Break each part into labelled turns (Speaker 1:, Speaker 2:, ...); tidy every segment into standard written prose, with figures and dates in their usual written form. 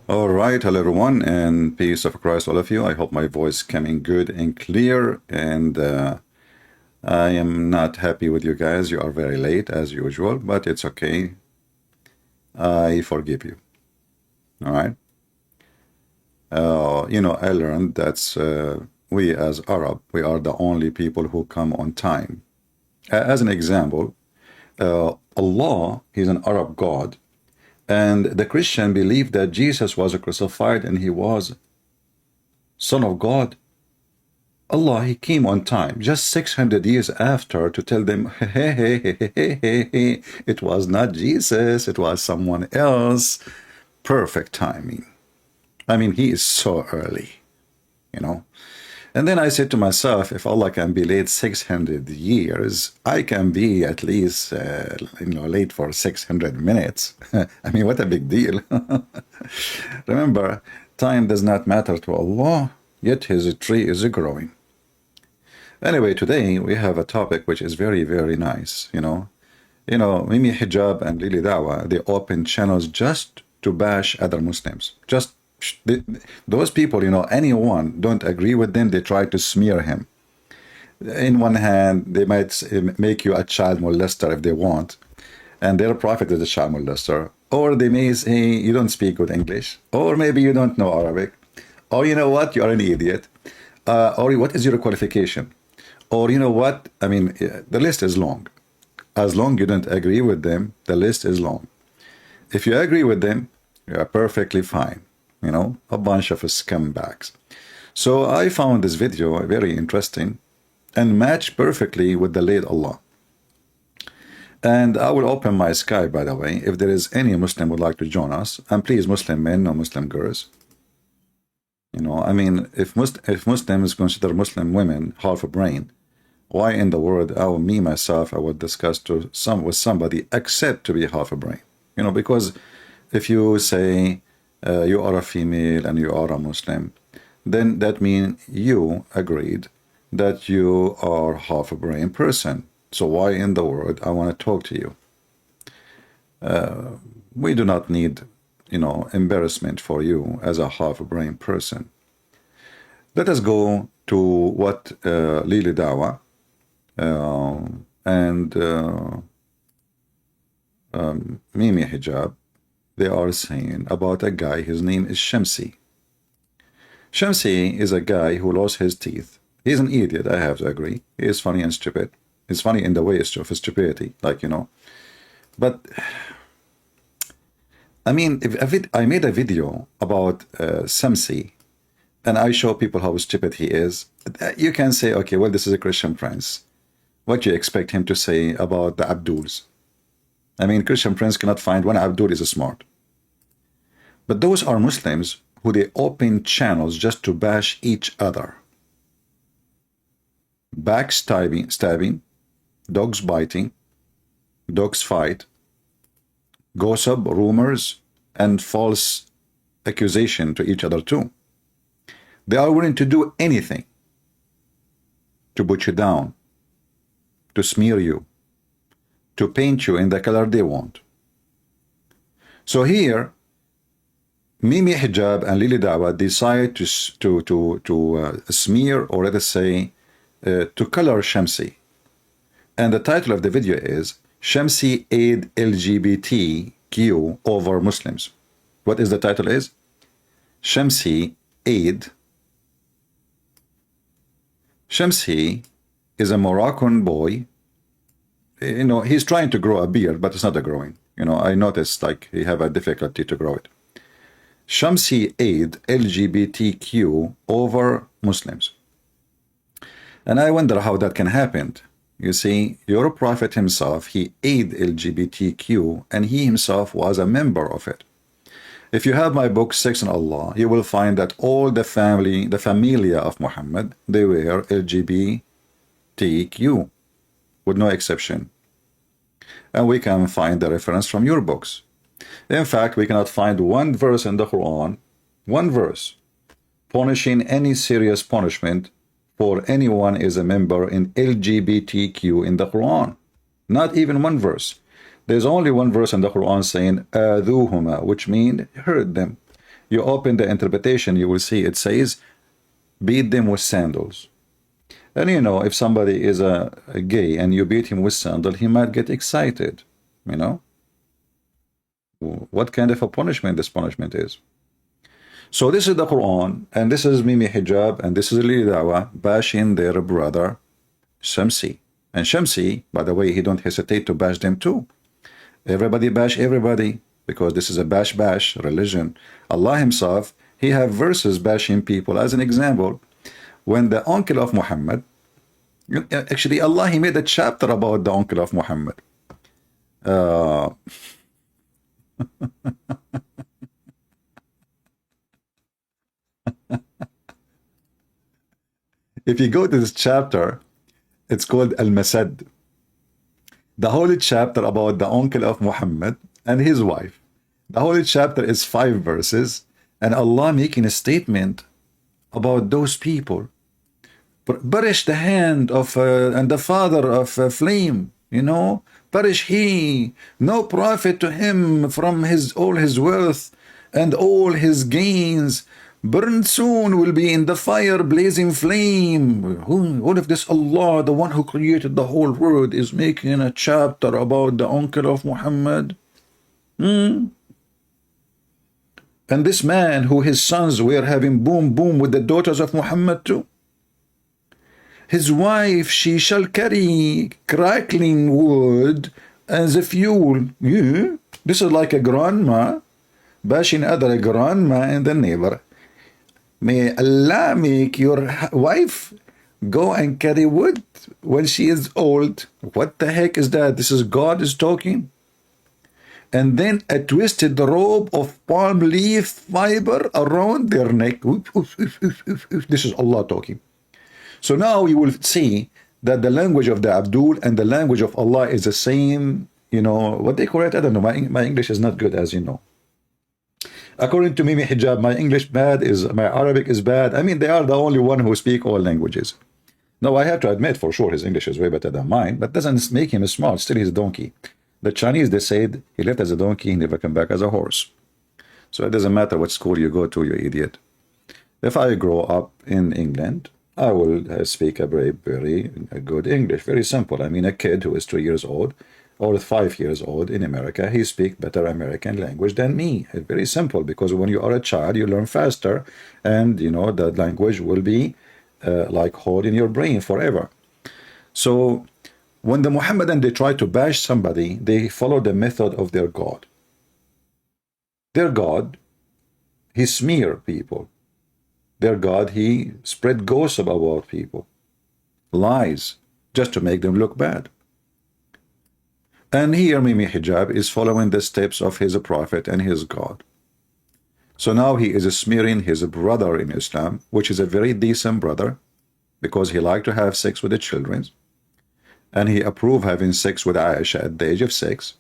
Speaker 1: All right, hello everyone, and peace of Christ, all of you. I hope my voice coming good and clear, and I am not happy with you guys. You are very late as usual, but it's okay. I forgive you. All right. I learned that we as Arab, we are the only people who come on time. As an example, Allah is an Arab God, and the Christian believed that Jesus was crucified and he was Son of God. Allah, he came on time, just 600 years after, to tell them, hey, it was not Jesus, it was someone else. Perfect timing. I mean, he is so early. And then I said to myself, if Allah can be late 600 years, I can be at least, late for 600 minutes. I mean, what a big deal. Remember, time does not matter to Allah, yet his tree is growing. Anyway, today we have a topic which is very, very nice. Mimi Hijab and Lili Dawha, they open channels just to bash other Muslims. Just those people, anyone don't agree with them, they try to smear him. In one hand, they might make you a child molester if they want, and their prophet is a child molester. Or they may say you don't speak good English, or maybe you don't know Arabic, or you know what, you are an idiot, or what is your qualification, or you know what, I mean, the list is long. As long you don't agree with them, the list is long. If you agree with them, you are perfectly fine. A bunch of scumbags. So I found this video very interesting and matched perfectly with the late Allah. And I will open my Skype, by the way, if there is any Muslim would like to join us. And please, Muslim men, no Muslim girls. I mean, if Muslims consider Muslim women half a brain, why in the world I would discuss with somebody except to be half a brain? Because if you say you are a female and you are a Muslim, then that means you agreed that you are half a brain person. So why in the world I want to talk to you? We do not need, embarrassment for you as a half a brain person. Let us go to what Lili Dawha and Mimi Hijab, they are saying about a guy, his name is Shamsi. Shamsi is a guy who lost his teeth. He's an idiot, I have to agree. He is funny and stupid. He's funny in the way of stupidity, But, I mean, if I made a video about Shamsi, and I show people how stupid he is, you can say, okay, well, this is a Christian prince. What do you expect him to say about the Abduls? I mean, Christian prince cannot find one Abdul is smart. But those are Muslims who they open channels just to bash each other. Backstabbing, dogs biting, dogs fight, gossip, rumors, and false accusation to each other too. They are willing to do anything to put you down, to smear you, to paint you in the color they want. So here, Mimi Hijab and Lili Dawha decide to smear, or let us say, to color Shamsi. And the title of the video is Shamsi Aid LGBTQ over Muslims. What is the title is? Shamsi Aid. Shamsi is a Moroccan boy. He's trying to grow a beard, but it's not growing. I noticed like he have a difficulty to grow it. Shamsi aid LGBTQ over Muslims. And I wonder how that can happen. You see, your prophet himself, he aid LGBTQ, and he himself was a member of it. If you have my book, Sex and Allah, you will find that all the familia of Muhammad, they were LGBTQ, with no exception. And we can find the reference from your books. In fact, we cannot find one verse in the Quran, one verse, punishing any serious punishment for anyone is a member in LGBTQ in the Quran. Not even one verse. There's only one verse in the Quran saying, "Aduhuma," which means hurt them. You open the interpretation, you will see it says, beat them with sandals. And you know, if somebody is a gay and you beat him with sandal, he might get excited. You know, what kind of a punishment this punishment is? So this is the Quran, and this is Mimi Hijab, and this is Lili Dawha bashing their brother Shamsi. And Shamsi, by the way, he don't hesitate to bash them too. Everybody bash everybody, because this is a bash religion. Allah himself, he have verses bashing people. As an example, when the uncle of Muhammad, actually Allah, he made a chapter about the uncle of Muhammad. If you go to this chapter, it's called Al-Masad. The whole chapter about the uncle of Muhammad and his wife. The whole chapter is 5 verses, and Allah making a statement about those people. Perish the hand of and the father of flame, you know, perish he, no profit to him from all his wealth and all his gains. Burned soon will be in the fire blazing flame. What if this Allah, the one who created the whole world, is making a chapter about the uncle of Muhammad? And this man who his sons were having boom with the daughters of Muhammad too. His wife, she shall carry crackling wood as a fuel. Yeah. This is like a grandma bashing other grandma in the neighbor. May Allah make your wife go and carry wood when she is old. What the heck is that? This is God is talking. And then a twisted robe of palm leaf fiber around their neck. This is Allah talking. So now you will see that the language of the Abdul and the language of Allah is the same. You know, what they call it? I don't know. My English is not good, as you know. According to Mimi Hijab, my English bad, my Arabic is bad. I mean, they are the only one who speak all languages. Now, I have to admit, for sure, his English is way better than mine, but doesn't make him smart. Still, he's a donkey. The Chinese, they said, he left as a donkey, he never come back as a horse. So it doesn't matter what school you go to, you idiot. If I grow up in England, I will speak a very good English. Very simple. I mean, a kid who is 3 years old or 5 years old in America, he speaks better American language than me. It's very simple, because when you are a child, you learn faster, and you know the language will be like hold in your brain forever. So when the Mohammedan, they try to bash somebody, they follow the method of their God. Their God, he smear people. Their God, he spread gossip about people, lies, just to make them look bad. And here Mimi Hijab is following the steps of his prophet and his God. So now he is smearing his brother in Islam, which is a very decent brother, because he liked to have sex with the children, and he approved having sex with Aisha at the age of 6.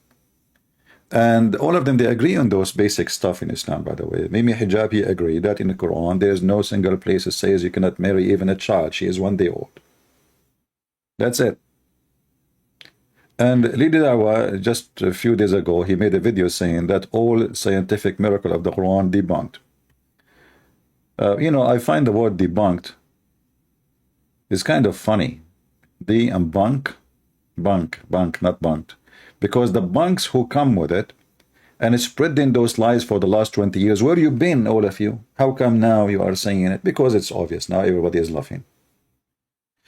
Speaker 1: And all of them, they agree on those basic stuff in Islam, by the way. Mimi Hijab, he agreed that in the Quran, there is no single place that says you cannot marry even a child. She is 1 day old. That's it. And Lili Dawha, just a few days ago, he made a video saying that all scientific miracle of the Quran debunked. You know, I find the word debunked is kind of funny. D and bunk, not bunked. Because the bunks who come with it and spreading those lies for the last 20 years, where you been, all of you? How come now you are saying it? Because it's obvious. Now everybody is laughing.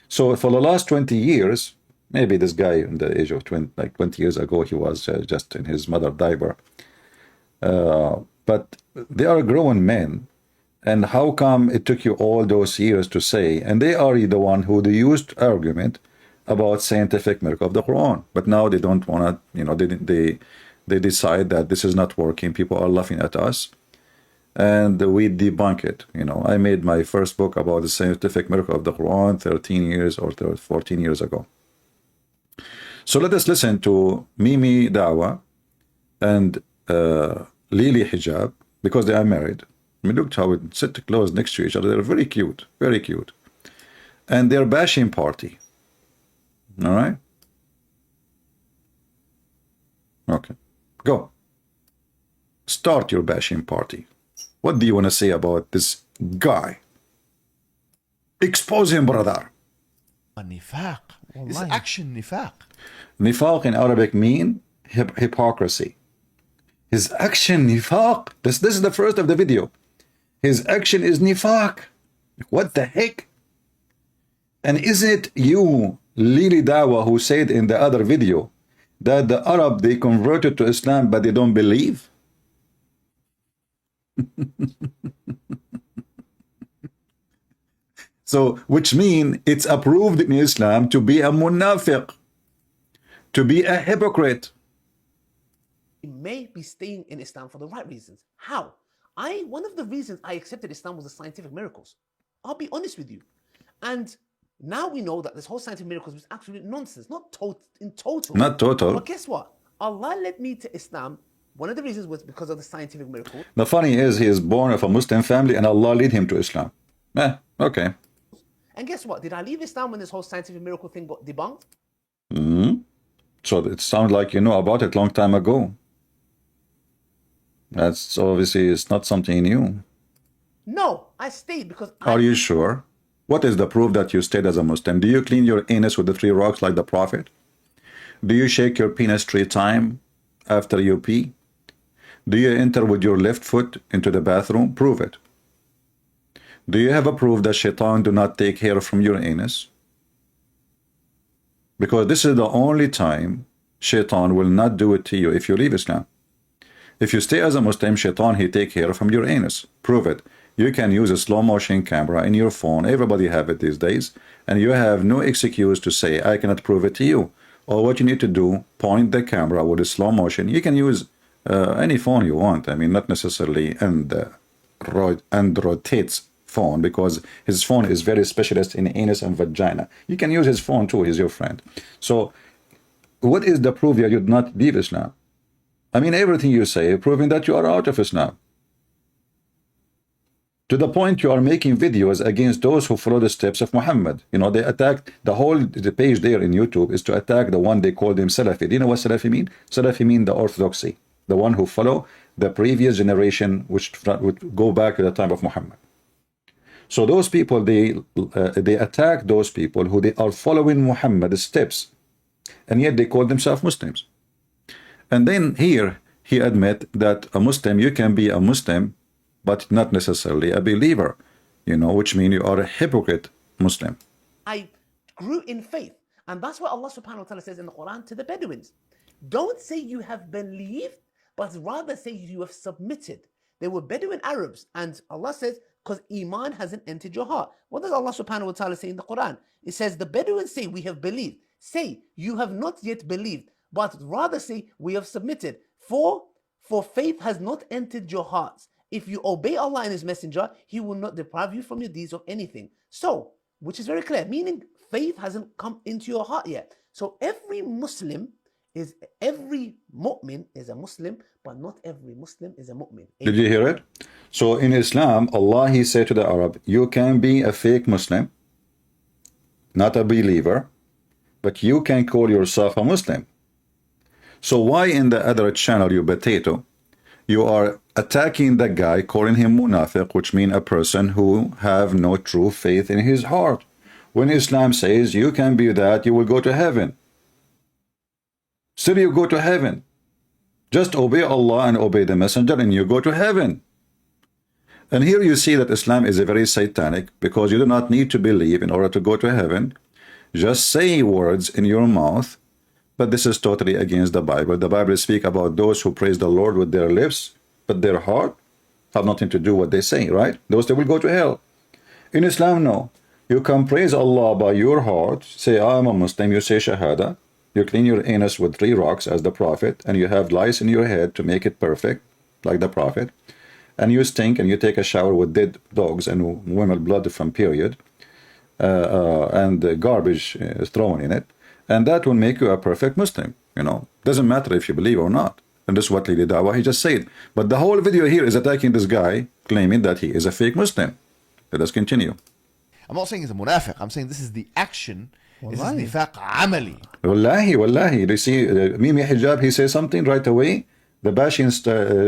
Speaker 1: So for the last 20 years, maybe this guy in the age of 20 years ago, he was just in his mother diaper. But they are grown men. And how come it took you all those years to say, and they are the one who used argument about scientific miracle of the Quran, but now they don't want to, you know, they decide that this is not working. People are laughing at us, and we debunk it. You know, I made my first book about the scientific miracle of the Quran 13 years or 14 years ago. So let us listen to Mimi Dawha and Lili Hijab, because they are married. I mean, look how it sit close next to each other. They're very cute, and they're bashing party. All right. Okay. Go. Start your bashing party. What do you want to say about this guy? Expose him, brother.
Speaker 2: Nifaq. It's action nifaq.
Speaker 1: Nifaq in Arabic mean hypocrisy. His action nifaq. This is the first of the video. His action is nifaq. What the heck? And isn't it you, Lili Dawha, who said in the other video that the Arab, they converted to Islam but they don't believe? So, which means it's approved in Islam to be a munafiq, to be a hypocrite.
Speaker 3: He may be staying in Islam for the right reasons. How? One of the reasons I accepted Islam was the scientific miracles. I'll be honest with you. And now we know that this whole scientific miracles was absolute nonsense, not total.
Speaker 1: Not total.
Speaker 3: But guess what? Allah led me to Islam. One of the reasons was because of the scientific miracle.
Speaker 1: The funny is he is born of a Muslim family and Allah led him to Islam. Okay.
Speaker 3: And guess what? Did I leave Islam when this whole scientific miracle thing got debunked?
Speaker 1: So it sounds like you know about it long time ago. That's obviously it's not something new.
Speaker 3: No, I stayed because
Speaker 1: Are you sure? What is the proof that you stayed as a Muslim? Do you clean your anus with the 3 rocks like the Prophet? Do you shake your penis 3 times after you pee? Do you enter with your left foot into the bathroom? Prove it. Do you have a proof that shaitan do not take hair from your anus? Because this is the only time shaitan will not do it to you if you leave Islam. If you stay as a Muslim, shaitan, he take hair from your anus. Prove it. You can use a slow motion camera in your phone. Everybody have it these days. And you have no excuse to say, I cannot prove it to you. Or what you need to do, point the camera with a slow motion. You can use any phone you want. I mean, not necessarily Android Tate's phone, because his phone is very specialist in anus and vagina. You can use his phone too, he's your friend. So what is the proof that you did not leave Islam? I mean, everything you say proving that you are out of Islam. To the point you are making videos against those who follow the steps of Muhammad. You know, they attacked the page there in YouTube is to attack the one they called him Salafi. Do you know what Salafi mean? Salafi mean the orthodoxy, the one who follow the previous generation, which would go back to the time of Muhammad. So those people, they attack those people who they are following Muhammad's steps, and yet they call themselves Muslims. And then here he admit that a Muslim, you can be a Muslim, but not necessarily a believer, you know, which means you are a hypocrite Muslim.
Speaker 3: I grew in faith. And that's what Allah subhanahu wa ta'ala says in the Quran to the Bedouins. Don't say you have believed, but rather say you have submitted. They were Bedouin Arabs, and Allah says, because Iman hasn't entered your heart. What does Allah subhanahu wa ta'ala say in the Quran? It says, the Bedouins say, we have believed. Say, you have not yet believed, but rather say, we have submitted. For faith has not entered your hearts. If you obey Allah and His Messenger, He will not deprive you from your deeds of anything. So, which is very clear, meaning faith hasn't come into your heart yet. So every mu'min is a Muslim, but not every Muslim is a mu'min.
Speaker 1: Did you hear it? So in Islam, Allah, He said to the Arab, you can be a fake Muslim, not a believer, but you can call yourself a Muslim. So why in the other channel, you potato, you are attacking the guy, calling him munafiq, which means a person who have no true faith in his heart, when Islam says you can be that, you will go to heaven. Still you go to heaven. Just obey Allah and obey the Messenger and you go to heaven. And here you see that Islam is a very satanic, because you do not need to believe in order to go to heaven. Just say words in your mouth, but this is totally against the Bible. The Bible speaks about those who praise the Lord with their lips, but their heart have nothing to do what they say, right? Those, they will go to hell. In Islam, no. You can praise Allah by your heart, say, I am a Muslim, you say Shahada, you clean your anus with 3 rocks as the Prophet, and you have lice in your head to make it perfect, like the Prophet, and you stink and you take a shower with dead dogs and women blood from period, and garbage is thrown in it, and that will make you a perfect Muslim. You know, doesn't matter if you believe or not. And this is what Lili Dawha, he just said. But the whole video here is attacking this guy, claiming that he is a fake Muslim. Let us continue.
Speaker 2: I'm not saying he's a munafiq. I'm saying this is the action. This is nifaq amali.
Speaker 1: Wallahi. You see, Mimi Hijab, he says something right away. the bashing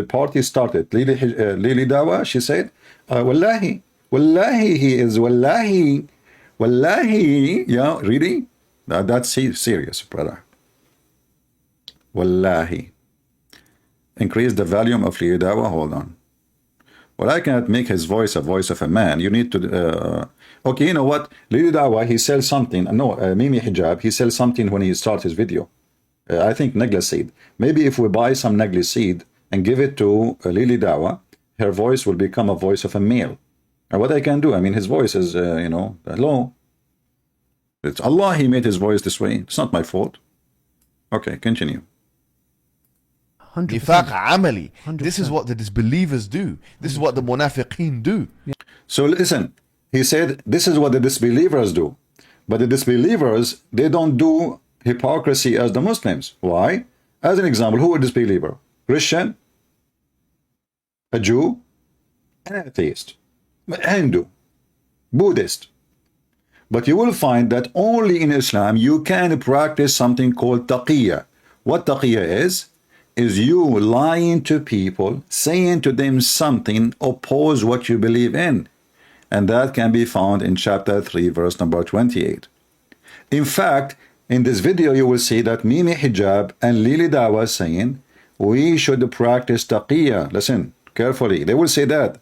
Speaker 1: party started. Lily Dawha, she said, Wallahi, Wallahi, he is Wallahi, Wallahi. Yeah, really? That's serious, brother. Wallahi. Increase the volume of Lily Dawha. Hold on. Well, I cannot make his voice a voice of a man. You need to... okay, you know what? Lily Dawha, he sells something. No, Mimi Hijab, he sells something when he starts his video. I think Negla seed. Maybe if we buy some Negla seed and give it to Lily Dawha, her voice will become a voice of a male. And what I can do, I mean, his voice is, you know, hello. It's Allah, he made his voice this way. It's not my fault. Okay, continue.
Speaker 3: 100%.
Speaker 2: Nifaq amali.
Speaker 3: 100%.
Speaker 2: This is what the disbelievers do. This is what the munafiqeen do.
Speaker 1: So listen, he said, this is what the disbelievers do. But the disbelievers, they don't do hypocrisy as the Muslims. Why? As an example, who is a disbeliever? Christian, a Jew, an atheist, Hindu, Buddhist. But you will find that only in Islam you can practice something called taqiyya. What taqiyya is you lying to people, saying to them something oppose what you believe in. And that can be found in chapter 3, verse number 28. In fact, in this video you will see that Mimi Hijab and Lily Dawha saying, we should practice taqiyya. Listen carefully. They will say that.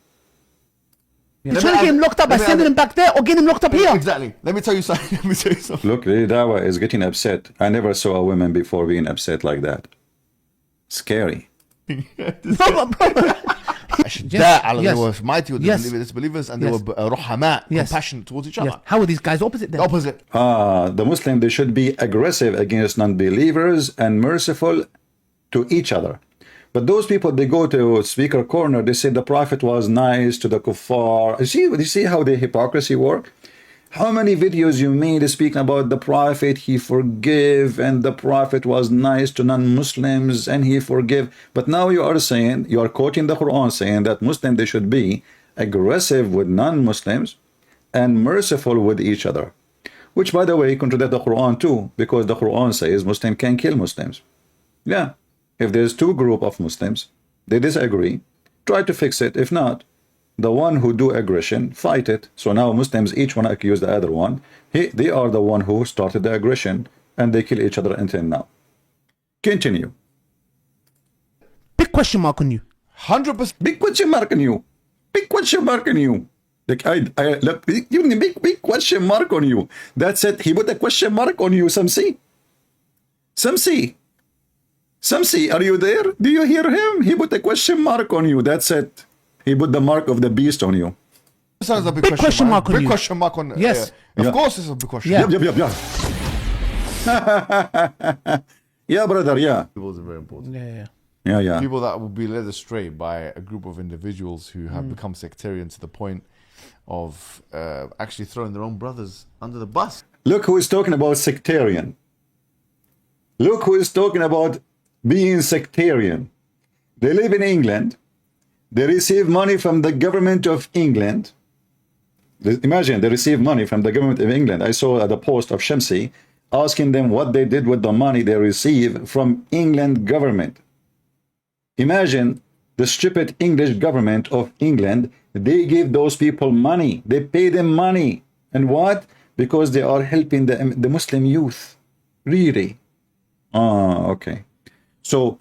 Speaker 3: You're trying to get him locked up by sending him back there or getting him locked up here.
Speaker 2: Exactly. Let me tell you something.
Speaker 1: Look, Lily Dawha is getting upset. I never saw a woman before being upset like that. Scary.
Speaker 3: No, but bro.
Speaker 2: They were mighty with the
Speaker 3: Yes.
Speaker 2: disbelievers, and
Speaker 3: Yes.
Speaker 2: they were ruhama,
Speaker 3: Yes.
Speaker 2: compassionate towards each
Speaker 3: Yes.
Speaker 2: other.
Speaker 3: How are these guys opposite then?
Speaker 2: Opposite.
Speaker 1: The Muslim, they should be aggressive against non-believers and merciful to each other. But those people, they go to speaker corner, they say the Prophet was nice to the kuffar. You see how the hypocrisy work? How many videos you made speaking about the Prophet, he forgive, and the Prophet was nice to non-Muslims, and he forgive. But now you are saying, you are quoting the Quran saying that Muslims, they should be aggressive with non-Muslims and merciful with each other. Which, by the way, contradicts the Quran too, because the Quran says Muslims can kill Muslims. Yeah. If there's two group of Muslims, they disagree, try to fix it. If not, the one who do aggression, fight it. So now Muslims, each one accuse the other one. They are the one who started the aggression, and they kill each other until now. Continue.
Speaker 3: Big question mark on you.
Speaker 2: 100%.
Speaker 1: Big question mark on you. Big question mark on you. Like look, big question mark on you. That's it. He put a question mark on you, Shamsi. Shamsi, are you there? Do you hear him? He put a question mark on you. That's it. He put the mark of the beast on you.
Speaker 2: Sounds a
Speaker 3: Big question mark on
Speaker 2: big
Speaker 3: you.
Speaker 2: question mark on.
Speaker 3: Yes.
Speaker 2: Of
Speaker 1: Yeah.
Speaker 2: course, it's a big question.
Speaker 3: Yeah.
Speaker 1: Yep. Yeah, brother, yeah.
Speaker 2: People is very important.
Speaker 3: Yeah.
Speaker 2: People that will be led astray by a group of individuals who have become sectarian to the point of actually throwing their own brothers under the bus.
Speaker 1: Look who is talking about sectarian. Look who is talking about being sectarian. They live in England. They receive money from the government of England. Imagine, they receive money from the government of England. I saw the post of Shamsi asking them what they did with the money they receive from England government. Imagine the stupid English government of England. They give those people money. They pay them money. And what? Because they are helping the Muslim youth. Really? Okay. So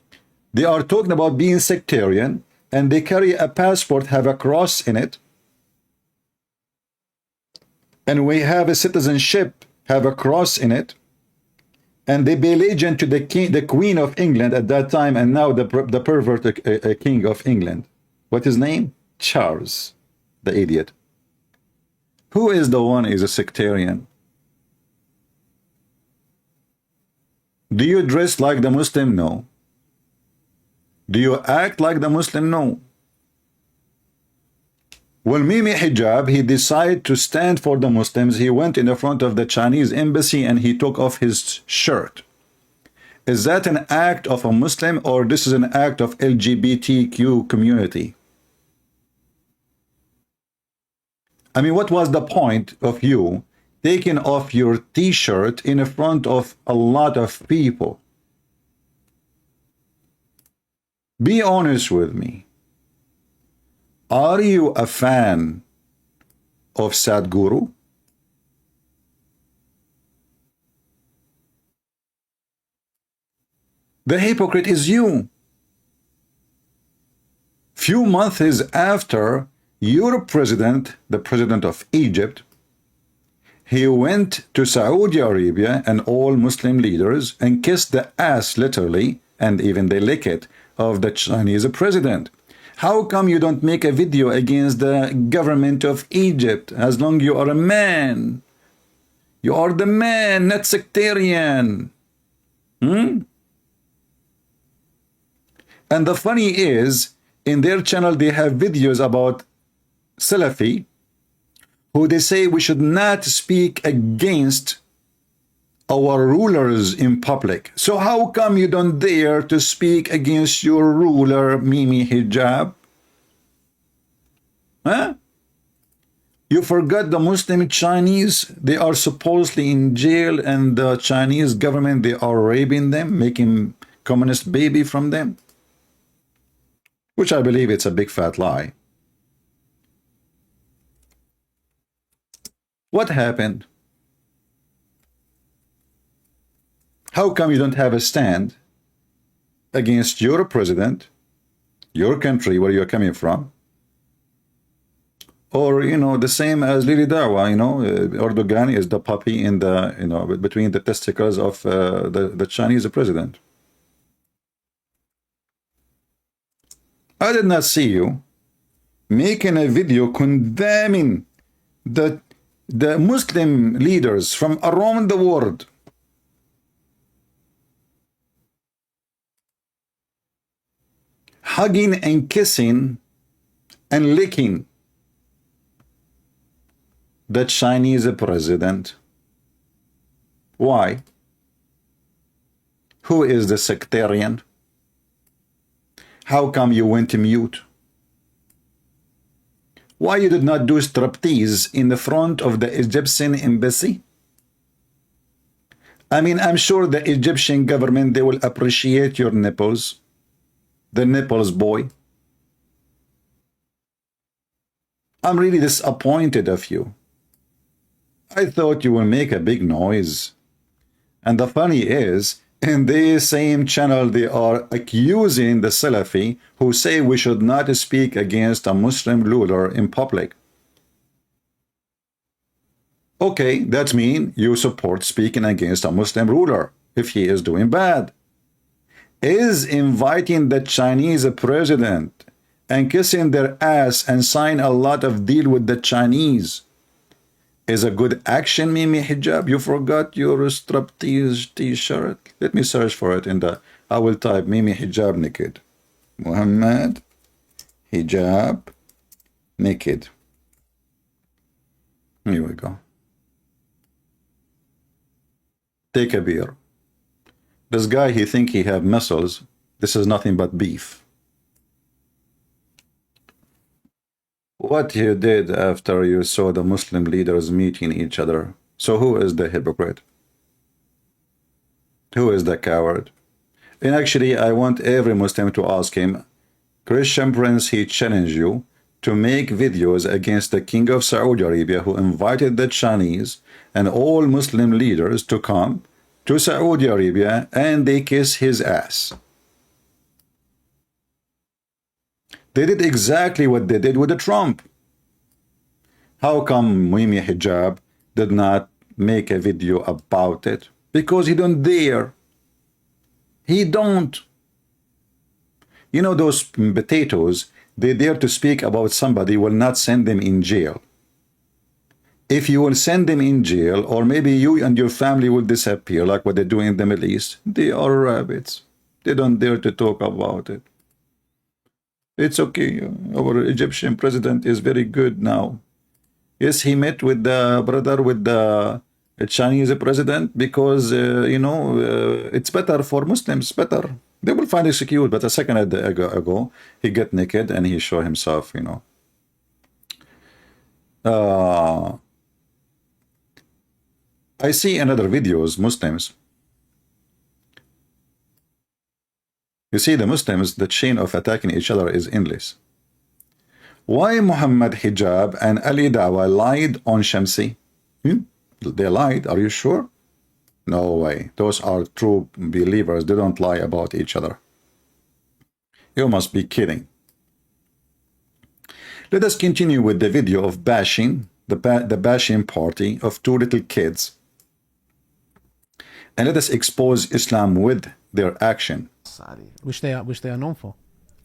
Speaker 1: they are talking about being sectarian, and they carry a passport, have a cross in it. And we have a citizenship, have a cross in it. And they pay allegiance to the king, the Queen of England at that time, and now the pervert king of England. What his name? Charles, the idiot. Who is the one is a sectarian? Do you dress like the Muslim? No. Do you act like the Muslim? No. When Mimi Hijab, he decided to stand for the Muslims, he went in the front of the Chinese embassy and he took off his shirt. Is that an act of a Muslim, or this is an act of LGBTQ community? I mean, what was the point of you taking off your t-shirt in front of a lot of people? Be honest with me. Are you a fan of Sadhguru? The hypocrite is you. Few months after your president, the president of Egypt, he went to Saudi Arabia and all Muslim leaders and kissed the ass, literally, and even they lick it, of the Chinese president. How come you don't make a video against the government of Egypt as long you are a man? You are the man, not sectarian. And the funny is, in their channel, they have videos about Salafi, who they say we should not speak against our rulers in public. So how come you don't dare to speak against your ruler, Mimi Hijab? Huh? You forgot the Muslim Chinese? They are supposedly in jail, and the Chinese government, they are raping them, making communist baby from them. Which I believe it's a big fat lie. What happened? How come you don't have a stand against your president, your country, where you're coming from? Or, you know, the same as Lili Dawha, you know, Erdogan is the puppy in the, you know, between the testicles of the Chinese president. I did not see you making a video condemning the Muslim leaders from around the world. Hugging and kissing and licking the Chinese president. Why? Who is the sectarian? How come you went mute? Why you did not do striptease in the front of the Egyptian embassy? I mean, I'm sure the Egyptian government, they will appreciate your nipples. The nipples, boy. I'm really disappointed of you. I thought you will make a big noise. And the funny is, in this same channel, they are accusing the Salafi who say we should not speak against a Muslim ruler in public. Okay, that means you support speaking against a Muslim ruler if he is doing bad. Is inviting the Chinese president and kissing their ass and sign a lot of deal with the Chinese is a good action, Mimi Hijab? You forgot your striptease t-shirt? Let me search for it in the, I will type Mimi Hijab naked. Muhammad Hijab naked. Here we go. Take a beer. This guy, he think he have muscles. This is nothing but beef. What you did after you saw the Muslim leaders meeting each other. So who is the hypocrite? Who is the coward? And actually, I want every Muslim to ask him, Christian Prince, he challenged you to make videos against the King of Saudi Arabia, who invited the Chinese and all Muslim leaders to come to Saudi Arabia and they kiss his ass. They did exactly what they did with the Trump. How come Mimi Hijab did not make a video about it? Because he don't dare. He don't. You know, those potatoes, they dare to speak about somebody, will not send them in jail. If you will send them in jail, or maybe you and your family will disappear, like what they do in the Middle East, they are rabbits. They don't dare to talk about it. It's okay. Our Egyptian president is very good now. Yes, he met with the brother with the Chinese president because, you know, it's better for Muslims, better. They will find it secure. But a second ago, he get naked and he show himself, you know. I see in other videos, Muslims, You see, the Muslims, the chain of attacking each other is endless. Why Muhammad Hijab and Ali Dawha lied on Shamsi? They lied, are you sure? No way. Those are true believers. They don't lie about each other. You must be kidding. Let us continue with the video of bashing, the bashing party of two little kids. And let us expose Islam with their action.
Speaker 3: Which they are known for.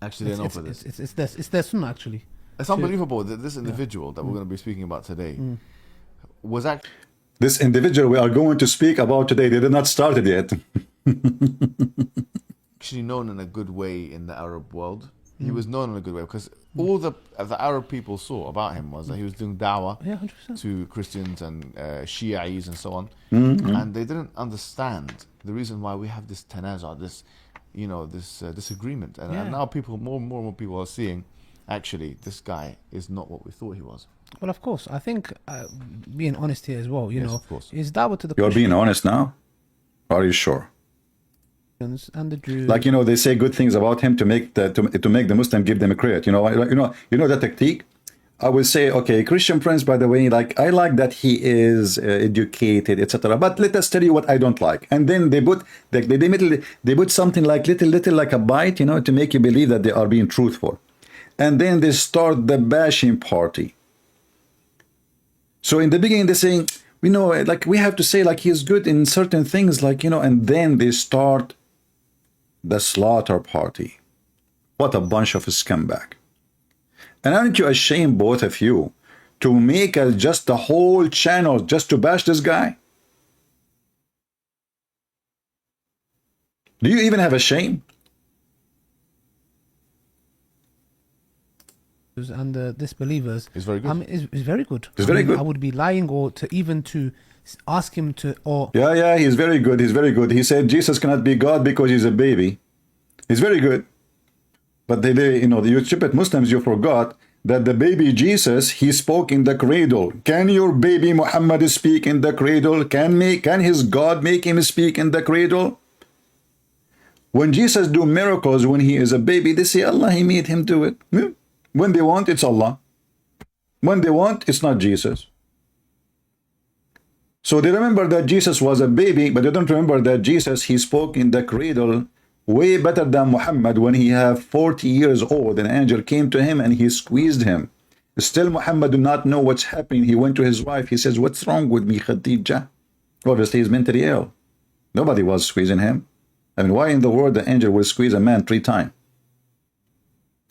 Speaker 2: Actually, they're known for this.
Speaker 3: It's their sunnah, actually.
Speaker 2: It's unbelievable that this individual that we're going to be speaking about today was actually...
Speaker 1: This individual we are going to speak about today, they did not start it yet.
Speaker 2: actually known in a good way in the Arab world. He was known in a good way because all the Arab people saw about him was that he was doing dawah to Christians and Shi'is and so on, and they didn't understand the reason why we have this tanaza, this disagreement, and now more and more people are seeing actually this guy is not what we thought he was.
Speaker 3: Well, of course, I think being honest here as well, you know,
Speaker 2: of course.
Speaker 3: is dawah to the
Speaker 1: You're being honest now? Are you sure?
Speaker 3: And the Jews.
Speaker 1: Like, you know, they say good things about him to make the Muslim give them a credit. You know that technique. I will say, okay, Christian friends, by the way, like I like that he is educated, etc. But let us tell you what I don't like. And then they put they put something like little like a bite, you know, to make you believe that they are being truthful. And then they start the bashing party. So in the beginning they're saying, you know, like we have to say like he's good in certain things, like, you know, and then they start the slaughter party. What a bunch of scumbag. And aren't you ashamed, both of you, to make just the whole channel just to bash this guy? Do you even have a shame?
Speaker 3: And the disbelievers
Speaker 2: is very good.
Speaker 3: Is very good.
Speaker 1: It's very good.
Speaker 3: I would be lying or to ask him to or
Speaker 1: yeah, he's very good. He's very good. He said Jesus cannot be God because he's a baby. He's very good. But they you know, you stupid Muslims, you forgot that the baby Jesus, he spoke in the cradle. Can your baby Muhammad speak in the cradle? Can his God make him speak in the cradle? When Jesus do miracles when he is a baby, they say Allah, he made him do it. When they want, it's Allah. When they want, it's not Jesus. So they remember that Jesus was a baby, but they don't remember that Jesus, he spoke in the cradle way better than Muhammad when he had 40 years old. An angel came to him and he squeezed him. Still Muhammad did not know what's happening. He went to his wife. He says, what's wrong with me, Khadija? Obviously, he's mentally ill. Nobody was squeezing him. I mean, why in the world the angel will squeeze a man 3 times?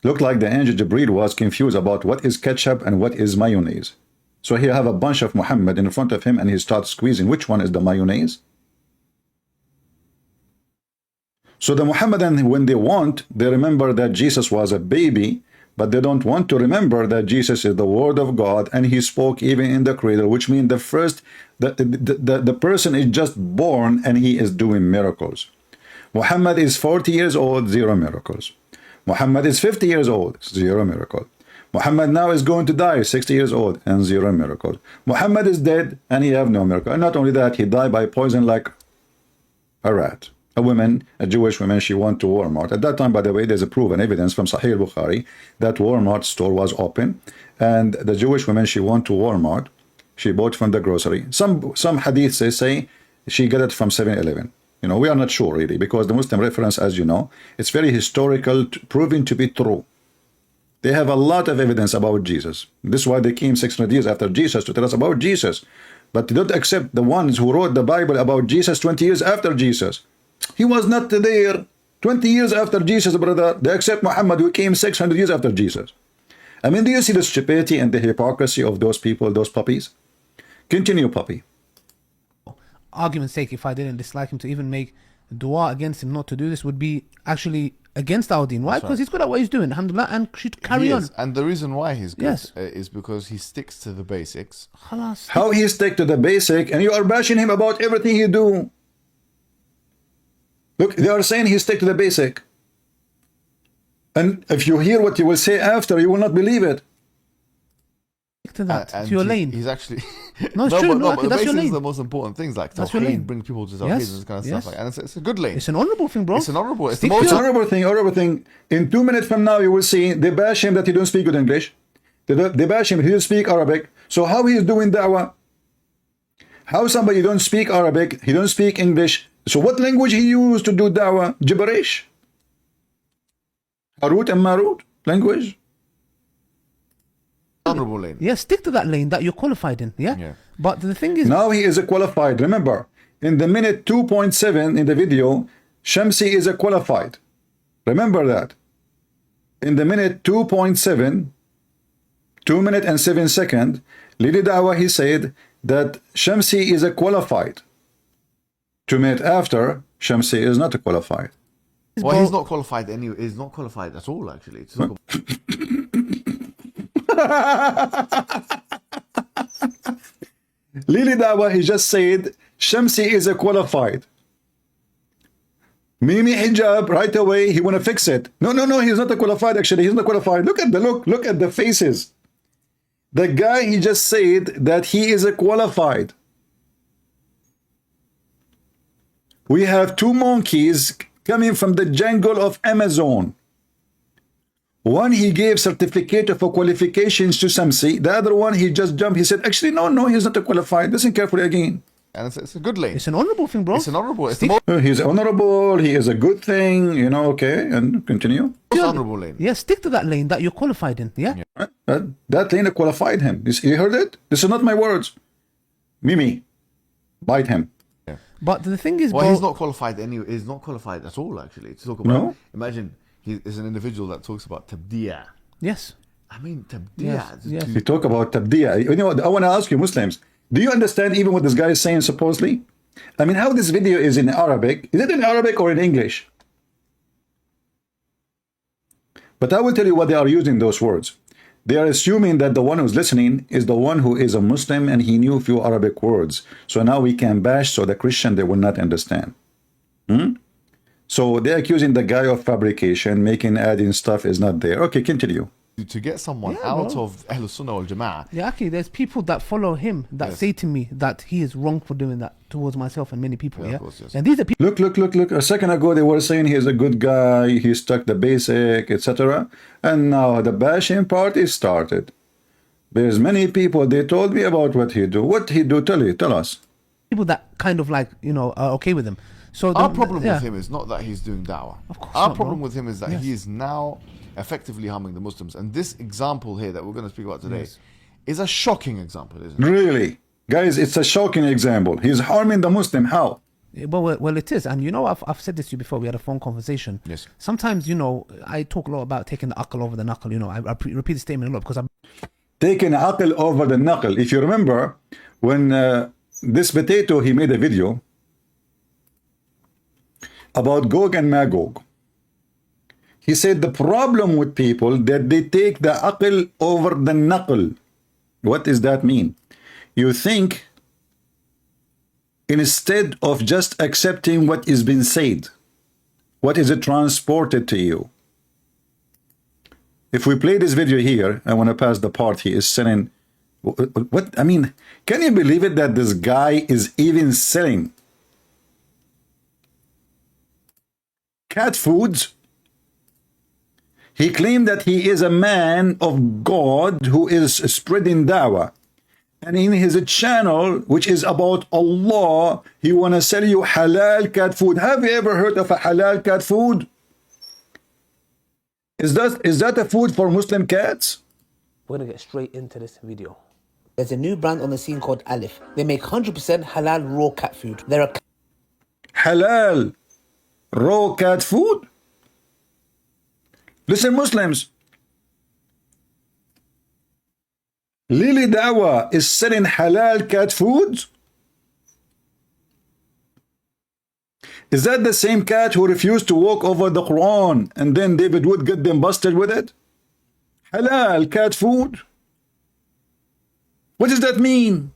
Speaker 1: Looked like the angel Jibril was confused about what is ketchup and what is mayonnaise. So he have a bunch of Muhammad in front of him and he starts squeezing. Which one is the mayonnaise? So the Muhammadan, when they want, they remember that Jesus was a baby, but they don't want to remember that Jesus is the Word of God and he spoke even in the cradle, which means the person is just born and he is doing miracles. Muhammad is 40 years old, 0 miracles. Muhammad is 50 years old, 0 miracle. Muhammad now is going to die, 60 years old, and 0 miracle. Muhammad is dead, and he have no miracle. And not only that, he died by poison like a rat. A Jewish woman, she went to Walmart. At that time, by the way, there's a proven evidence from Sahih Bukhari that Walmart store was open. And the Jewish woman, she went to Walmart. She bought from the grocery. Some hadiths say she got it from 7-Eleven. You know, we are not sure really, because the Muslim reference, as you know, it's very historical, proven to be true. They have a lot of evidence about Jesus. This is why they came 600 years after Jesus to tell us about Jesus. But they don't accept the ones who wrote the Bible about Jesus 20 years after Jesus. He was not there 20 years after Jesus, brother. They accept Muhammad, who came 600 years after Jesus. I mean, do you see the stupidity and the hypocrisy of those people, those puppies? Continue, puppy.
Speaker 3: Argument's sake, if I didn't dislike him, to even make dua against him not to do this would be actually against our deen. Why? Because he's good at what he's doing, alhamdulillah, and should carry on.
Speaker 2: And the reason why he's good is because he sticks to the basics.
Speaker 1: How he stick to the basic, and you are bashing him about everything he do. Look, they are saying he stick to the basic. And if you hear what he will say after, you will not believe it.
Speaker 3: Stick to that.
Speaker 2: And
Speaker 3: to your lane.
Speaker 2: He's actually
Speaker 3: No, it's true. No,
Speaker 2: but
Speaker 3: that's your
Speaker 2: basically
Speaker 3: lane.
Speaker 2: the most important things, like
Speaker 3: That's your lane.
Speaker 2: bring people to Tawheed
Speaker 3: Yes,
Speaker 2: and this kind of
Speaker 3: yes.
Speaker 2: stuff. Like, and it's a good lane.
Speaker 3: It's an honorable thing, bro.
Speaker 2: It's an honorable. It's the
Speaker 3: Stick to
Speaker 2: most
Speaker 1: It's an honorable thing. In 2 minutes from now, you will see they bash him that he don't speak good English. They bash him he don't speak Arabic. So how he is doing da'wah? How somebody don't speak Arabic, he don't speak English. So what language he used to do da'wah? Gibberish. Harut and Marut language.
Speaker 2: honorable lane.
Speaker 3: Yeah, stick to that lane that you're qualified in. Yeah.
Speaker 2: Yeah.
Speaker 3: But the thing is,
Speaker 1: Now he is a qualified. Remember, in the minute 2.7 in the video, Shamsi is a qualified. Remember that. In the minute 2.7, 2 minutes and 7 seconds, Lili Dawah, he said that Shamsi is a qualified. 2 minutes after, Shamsi is not a qualified.
Speaker 2: Well, he's not qualified anyway. He's not qualified at all, actually. To talk
Speaker 1: Lili Dawah, he just said Shamsi is a qualified. Mimi Hijab, right away, he want to fix it. No, he's not a qualified, actually. He's not qualified. Look at the look at the faces. The guy, he just said that he is a qualified. We have two monkeys coming from the jungle of Amazon. One, he gave certificate of qualifications to Shamsi. The other one, he just jumped. He said, actually, no, he's not a qualified. Listen carefully again.
Speaker 2: and it's a good lane.
Speaker 3: it's an honorable thing, bro.
Speaker 2: It's an honorable. It's the most
Speaker 1: He's honorable. He is a good thing, okay, and continue.
Speaker 2: honorable lane.
Speaker 3: Yeah, stick to that lane that you're qualified in. Yeah.
Speaker 1: That lane qualified him. You heard it? This is not my words. Mimi, bite him.
Speaker 3: But the thing is,
Speaker 2: Well,
Speaker 3: bro,
Speaker 2: he's not qualified anyway. He's not qualified at all, actually. To talk about.
Speaker 1: No?
Speaker 2: Imagine he is an individual that talks about tabdiya.
Speaker 3: yes.
Speaker 2: I mean, tabdiya.
Speaker 3: Yes, yes.
Speaker 1: We talk about tabdiya. You know what? I want to ask you, Muslims, do you understand even what this guy is saying supposedly? I mean, how this video is in Arabic? Is it in Arabic or in English? But I will tell you what they are using those words. They are assuming that the one who's listening is the one who is a Muslim and he knew a few Arabic words. So now we can bash, so the Christian, they will not understand. So they're accusing the guy of fabrication, adding stuff is not there. Okay, continue.
Speaker 2: To get someone
Speaker 3: Yeah,
Speaker 2: out
Speaker 3: bro.
Speaker 2: of Ahlus Sunnah wal Jama'ah.
Speaker 3: Yeah, actually, there's people that follow him that
Speaker 2: Yes.
Speaker 3: say to me that he is wrong for doing that towards myself and many people.
Speaker 2: Yeah,
Speaker 3: Yeah.
Speaker 2: of course, yes.
Speaker 3: And these are people.
Speaker 1: Look. A second ago, they were saying he's a good guy, he stuck the basic, etc. And now the bashing party started. There's many people, they told me about what he do. What he do? Tell us.
Speaker 3: People that kind of like are okay with him. So
Speaker 2: Our problem
Speaker 3: yeah.
Speaker 2: with him is not that he's doing da'wah.
Speaker 3: Of course
Speaker 2: Our
Speaker 3: not,
Speaker 2: problem
Speaker 3: bro.
Speaker 2: with him is that
Speaker 3: Yes.
Speaker 2: he is now effectively harming the Muslims. And this example here that we're going to speak about today is a shocking example, isn't it?
Speaker 1: Really? Guys, it's a shocking example. He's harming the Muslim. How?
Speaker 3: Well, it is, and I've said this to you before. We had a phone conversation.
Speaker 2: Yes.
Speaker 3: Sometimes I talk a lot about taking the akal over the knuckle. I repeat the statement a lot because I'm
Speaker 1: Taking aql over the knuckle. If you remember, when this potato, he made a video about Gog and Magog. He said the problem with people that they take the aql over the knuckle. What does that mean? You think instead of just accepting what is being said, what is it transported to you? If we play this video here, I want to pass the part he is selling. What? I mean, can you believe it that this guy is even selling cat foods? He claimed that he is a man of God who is spreading dawah. And in his channel, which is about Allah, he want to sell you halal cat food. Have you ever heard of a halal cat food? Is that a food for Muslim cats?
Speaker 3: We're gonna get straight into this video. There's a new brand on the scene called Alif. They make 100% halal raw cat food. They're a
Speaker 1: Halal raw cat food? Listen, Muslims. Lili Dawah is selling halal cat food? Is that the same cat who refused to walk over the Quran and then David Wood get them busted with it? Halal cat food? What does that mean?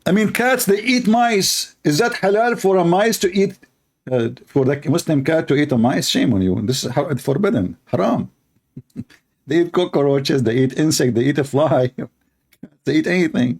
Speaker 1: I mean, cats, they eat mice. Is that halal for a mice to eat, for the Muslim cat to eat a mice? Shame on you. This is forbidden. Haram. They eat cockroaches, they eat insect, they eat a fly, they eat anything.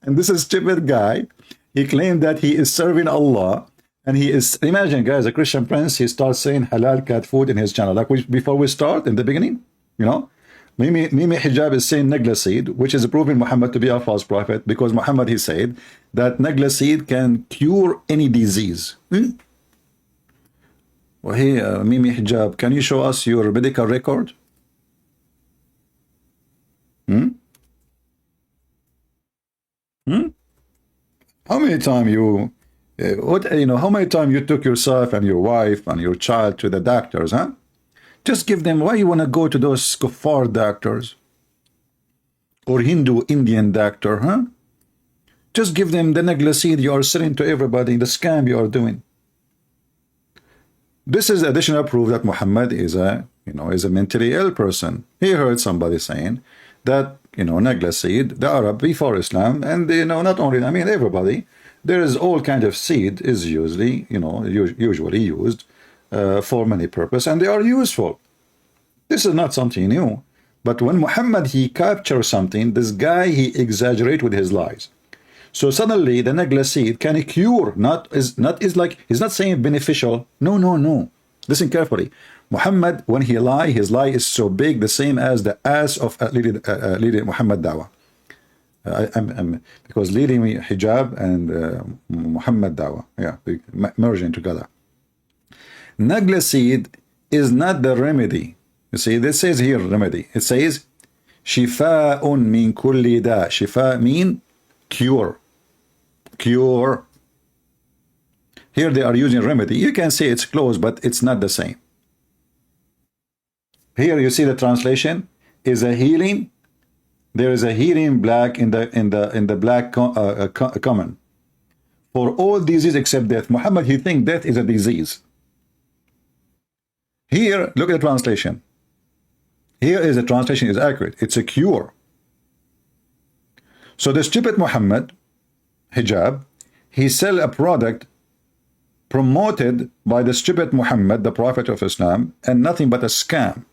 Speaker 1: And this is stupid guy, he claimed that he is serving Allah, and he is, imagine guys, a Christian prince, he starts saying halal cat food in his channel, like before we start, in the beginning, you know, Mimi Hijab is saying negla seed, which is proving Muhammad to be a false prophet, because Muhammad, he said that negla seed can cure any disease. Well, hey, Mimi Hijab, can you show us your medical record? How many times you, how many times you took yourself and your wife and your child to the doctors, huh? Just give them, why you want to go to those kuffar doctors or Hindu Indian doctor, huh? Just give them the negla seed you are selling to everybody, the scam you are doing. This is additional proof that Muhammad is a, is a mentally ill person. He heard somebody saying that, negla seed, the Arab before Islam, and not only, I mean everybody, there is all kind of seed is usually, usually used for many purposes, and they are useful. This is not something new. But when Muhammad, he captures something, this guy, he exaggerates with his lies. So suddenly the negla seed can cure, is like, he's not saying beneficial. No. Listen carefully. Muhammad, when he lie, his lie is so big, the same as the ass of leading Muhammad Dawha. Because leading Hijab and Muhammad Dawha, yeah, merging together. Negla seed is not the remedy. You see, this says here remedy. It says shifa'un min kulli da. Shifa mean cure. Cure. Here they are using remedy. You can say it's close, but it's not the same. Here you see the translation is a healing. There is a healing black in the black common for all disease except death. Muhammad, he thinks death is a disease. Here, look at the translation. Here is the translation is accurate. It's a cure. So the stupid Muhammad, Hijab, he sell a product promoted by the stupid Muhammad, the Prophet of Islam, and nothing but a scam.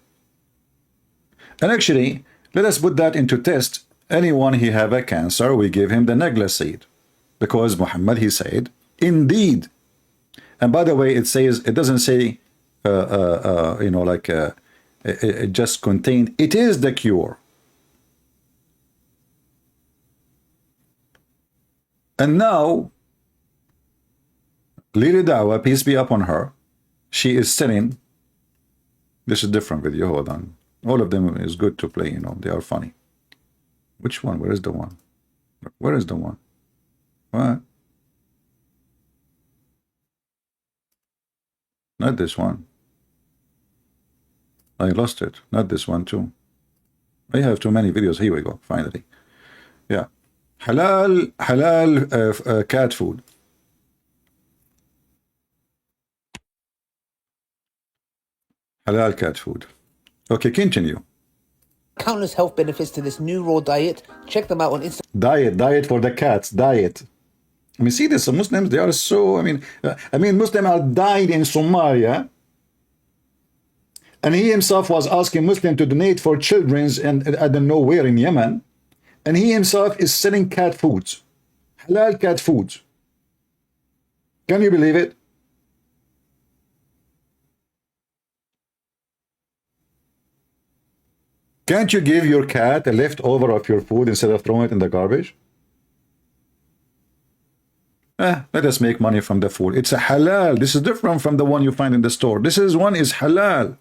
Speaker 1: And actually, let us put that into test. Anyone he have a cancer, we give him the negla seed, because Muhammad, he said, indeed. And by the way, it says, it doesn't say, it just contained, it is the cure. And now, Lady Dawha, peace be upon her, she is selling, this is a different video, hold on. All of them is good to play, they are funny. Which one? Where is the one? Where is the one? What? Not this one. I lost it. Not this one too. I have too many videos. Here we go. Finally. Yeah. Halal cat food. Halal cat food. Okay, continue.
Speaker 3: Countless health benefits to this new raw diet. Check them out on Instagram.
Speaker 1: Diet for the cats. Diet. I mean, see this. Muslims, they are so. I mean, Muslims are dying in Somalia. And he himself was asking Muslims to donate for children's and I don't know where in Yemen. And he himself is selling cat foods. Halal cat foods. Can you believe it? Can't you give your cat a leftover of your food instead of throwing it in the garbage? Let us make money from the food. It's a halal. This is different from the one you find in the store. This is one is halal.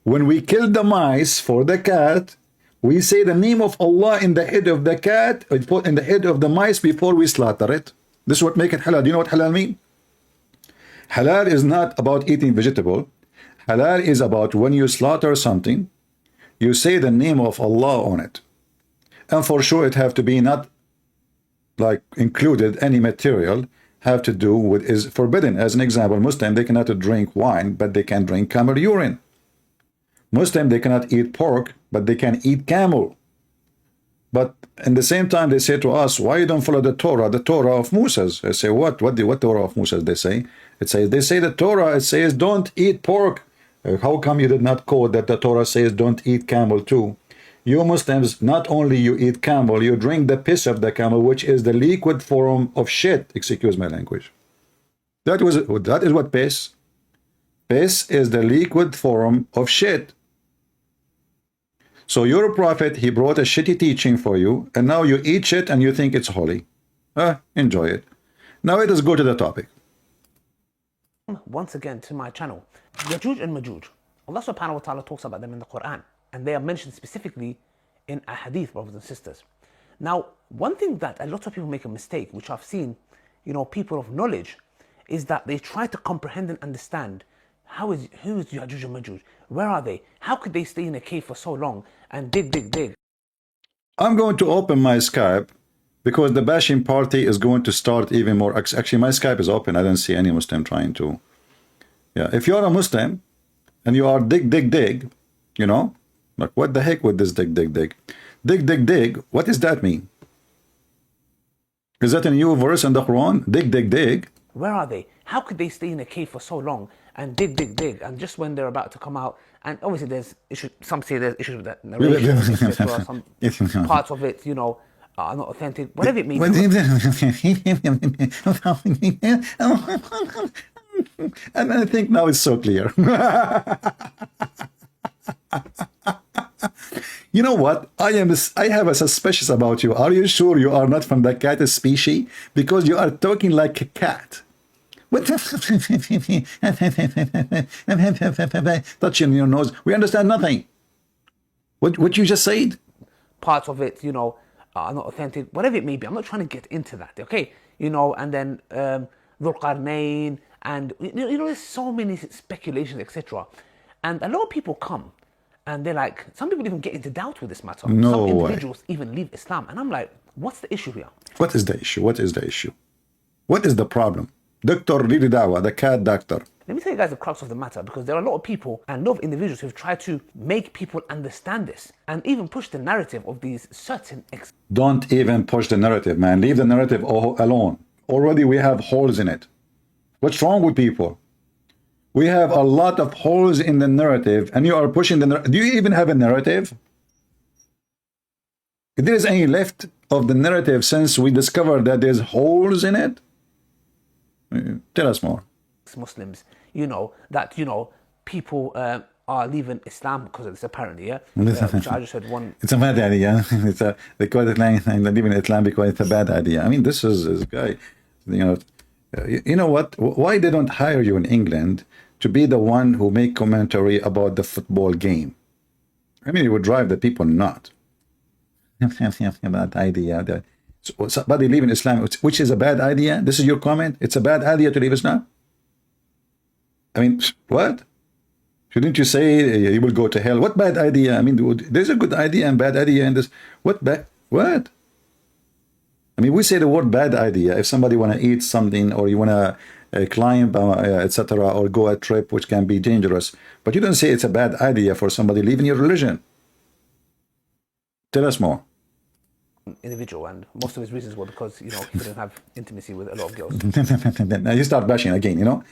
Speaker 1: When we kill the mice for the cat, we say the name of Allah in the head of the cat, in the head of the mice before we slaughter it. This is what makes it halal. Do you know what halal means? Halal is not about eating vegetable. Halal is about when you slaughter something, you say the name of Allah on it. And for sure it have to be not like included any material have to do with is forbidden. As an example, Muslim, they cannot drink wine, but they can drink camel urine. Muslim, they cannot eat pork, but they can eat camel. But in the same time, they say to us, why you don't follow the Torah of Moses? I say, what Torah of Moses they say? They say the Torah, it says, don't eat pork, How come you did not quote that the Torah says don't eat camel too? You Muslims, not only you eat camel, you drink the piss of the camel, which is the liquid form of shit. Excuse my language. That is what piss. Piss is the liquid form of shit. So your prophet, he brought a shitty teaching for you, and now you eat shit and you think it's holy. Enjoy it. Now let us go to the topic.
Speaker 3: Once again to my channel. Yajuj and Majuj. Allah subhanahu wa ta'ala talks about them in the Quran, and they are mentioned specifically in a hadith, brothers and sisters. Now, one thing that a lot of people make a mistake, which I've seen, people of knowledge, is that they try to comprehend and understand who is Yajuj and Majuj? Where are they? How could they stay in a cave for so long and dig?
Speaker 1: I'm going to open my Skype because the bashing party is going to start even more. Actually, my Skype is open. I don't see any Muslim trying to. Yeah, if you're a Muslim and you are dig, like what the heck with this dig? Dig, what does that mean? Is that a new verse in the Quran? Dig.
Speaker 3: Where are they? How could they stay in a cave for so long and dig? And just when they're about to come out, and obviously there's issues, some say there's issues with that narration, etc. Some parts of it, are not authentic, whatever it means.
Speaker 1: And I think now it's so clear. You know what? I have a suspicious about you. Are you sure you are not from the cat species? Because you are talking like a cat. What? Touching your nose. We understand nothing. What you just said?
Speaker 3: Parts of it, are not authentic, whatever it may be. I'm not trying to get into that, okay? And then Dhul Qarnayn, and there's so many speculations, etc. And a lot of people come and they're like, some people even get into doubt with this matter.
Speaker 1: No
Speaker 3: some
Speaker 1: way.
Speaker 3: Individuals even leave Islam, and I'm like, what's the issue here?
Speaker 1: What is the issue? What is the problem? Dr. Dawha, the cat doctor.
Speaker 3: Let me tell you guys the crux of the matter, because there are a lot of people and a lot of individuals who've tried to make people understand this and even push the narrative of these certain
Speaker 1: Don't even push the narrative, man. Leave the narrative alone. Already we have holes in it. What's wrong with people? We have a lot of holes in the narrative, and you are pushing the narrative. Do you even have a narrative? If there is any left of the narrative since we discovered that there's holes in it, tell us more.
Speaker 3: Muslims, that people are leaving Islam because of this, apparently, yeah. Which I just heard one.
Speaker 1: It's a bad idea. They call it leaving Islam because it's a bad idea. I mean, this guy. You know what? Why they don't hire you in England to be the one who make commentary about the football game? I mean, it would drive the people nuts. Bad idea. So somebody leaving Islam, which is a bad idea. This is your comment. It's a bad idea to leave Islam. I mean, what? Shouldn't you say you will go to hell? What bad idea? I mean, there's a good idea and bad idea in this. What? I mean, we say the word bad idea if somebody want to eat something, or you want to climb, etc., or go a trip which can be dangerous. But you don't say it's a bad idea for somebody leaving your religion. Tell us more.
Speaker 3: Individual, and most of his reasons were because he didn't have intimacy with a lot of girls.
Speaker 1: Now you start bashing again.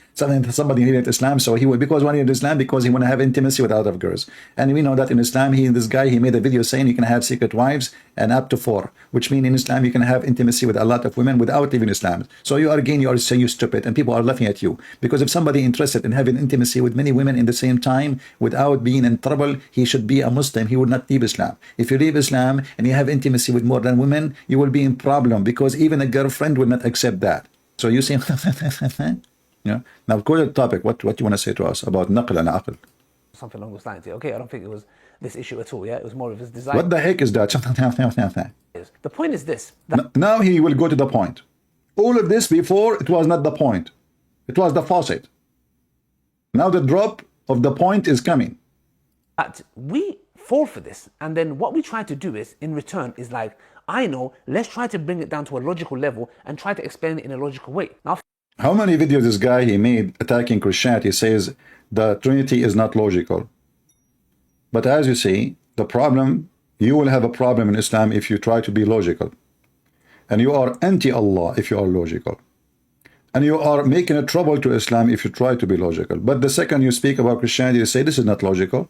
Speaker 1: Somebody hated Islam, so because one hated Islam because he want to have intimacy with a lot of girls. And we know that in Islam, this guy made a video saying you can have secret wives and up to 4, which means in Islam you can have intimacy with a lot of women without leaving Islam. So you are saying you stupid, and people are laughing at you, because if somebody interested in having intimacy with many women in the same time without being in trouble, he should be a Muslim. He would not leave Islam. If you leave Islam and you have intimacy with more than women, you will be in problem, because even a girlfriend will not accept that. So you see, Now go to the topic. What you want to say to us about naql and aql?
Speaker 3: Something along those lines. Okay, I don't think it was this issue at all. Yeah, it was more of his desire.
Speaker 1: What the heck is that?
Speaker 3: The point is this.
Speaker 1: Now he will go to the point. All of this before, it was not the point. It was the faucet. Now the drop of the point is coming.
Speaker 3: That we fall for this, and then what we try to do is, in return, is like, I know, let's try to bring it down to a logical level and try to explain it in a logical way. Now,
Speaker 1: how many videos this guy he made attacking Christianity says the Trinity is not logical? But as you see, the problem, you will have a problem in Islam if you try to be logical. And you are anti-Allah if you are logical. And you are making a trouble to Islam if you try to be logical. But the second you speak about Christianity, you say this is not logical.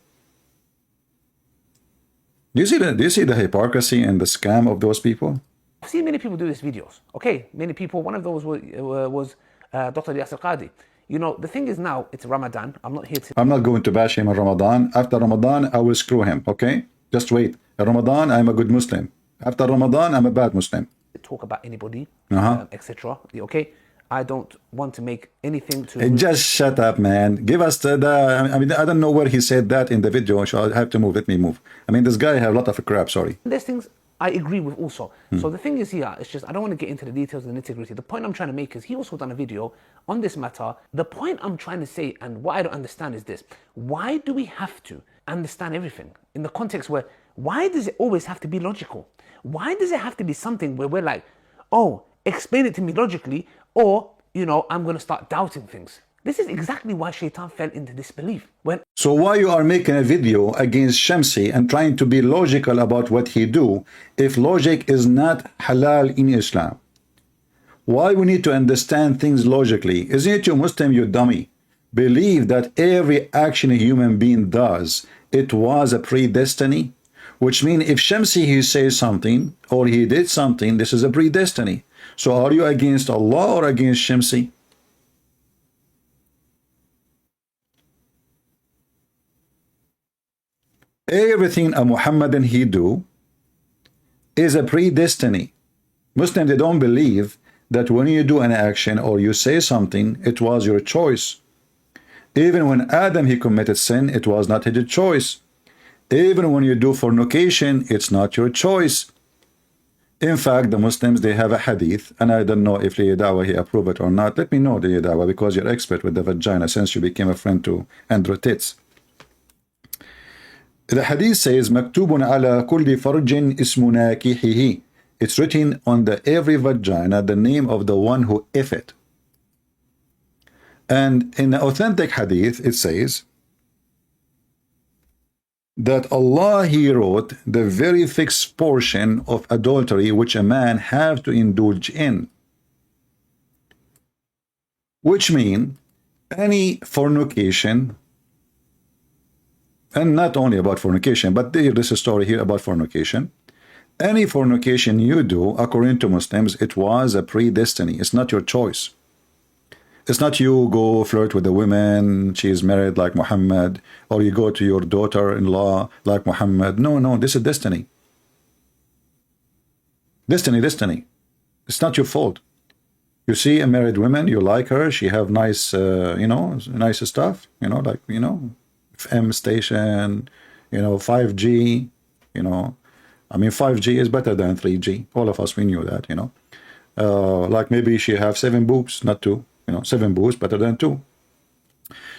Speaker 1: Do you see the hypocrisy and the scam of those people?
Speaker 3: I've seen many people do these videos. Okay, many people. One of those was Dr. Yasir Qadi. You know, the thing is now, it's Ramadan. I'm not here to...
Speaker 1: I'm not going to bash him in Ramadan. After Ramadan, I will screw him, okay? Just wait. In Ramadan, I'm a good Muslim. After Ramadan, I'm a bad Muslim.
Speaker 3: Talk about anybody, etc. Okay? I don't want to make anything to...
Speaker 1: Just shut up, man. Give us the... I mean, I don't know where he said that in the video, so I have to move. Let me move. I mean, this guy have a lot of crap, sorry.
Speaker 3: There's things I agree with also. So the thing is here, it's just, I don't want to get into the details and the nitty-gritty. The point I'm trying to make is he also done a video on this matter. The point I'm trying to say, and what I don't understand is this. Why do we have to understand everything? In the context where, why does it always have to be logical? Why does it have to be something where we're like, oh, explain it to me logically, or, you know, I'm going to start doubting things. This is exactly why Shaitan fell into disbelief.
Speaker 1: So why you are making a video against Shamsi and trying to be logical about what he do, if logic is not halal in Islam? Why we need to understand things logically? Isn't it you Muslim, you dummy? Believe that every action a human being does, it was a predestiny? Which means if Shamsi he says something or he did something, this is a predestiny. So are you against Allah or against Shamsi? Everything a Muhammadan he do is a predestiny. Muslims, they don't believe that when you do an action or you say something, it was your choice. Even when Adam he committed sin, it was not his choice. Even when you do fornication, it's not your choice. In fact, the Muslims, they have a hadith, and I don't know if the Dawha he approved it or not. Let me know, the Dawha, because you're expert with the vagina since you became a friend to Andrew Tits. The hadith says, "Maktubun ala kulli farjin ismu nakihihi." It's written on the every vagina the name of the one who if it. And in the authentic hadith, it says that Allah he wrote the very fixed portion of adultery which a man have to indulge in, which mean any fornication, and not only about fornication, but there is a story here about fornication. Any fornication you do, according to Muslims, it was a predestiny. It's not your choice. It's not you go flirt with a woman, she is married like Muhammad, or you go to your daughter-in-law like Muhammad. No, this is destiny. Destiny. It's not your fault. You see a married woman, you like her, she have nice, nice stuff, like, FM station, 5G, I mean, 5G is better than 3G. All of us, we knew that, like maybe she have 7 boobs, not 2. 7 boobs better than 2.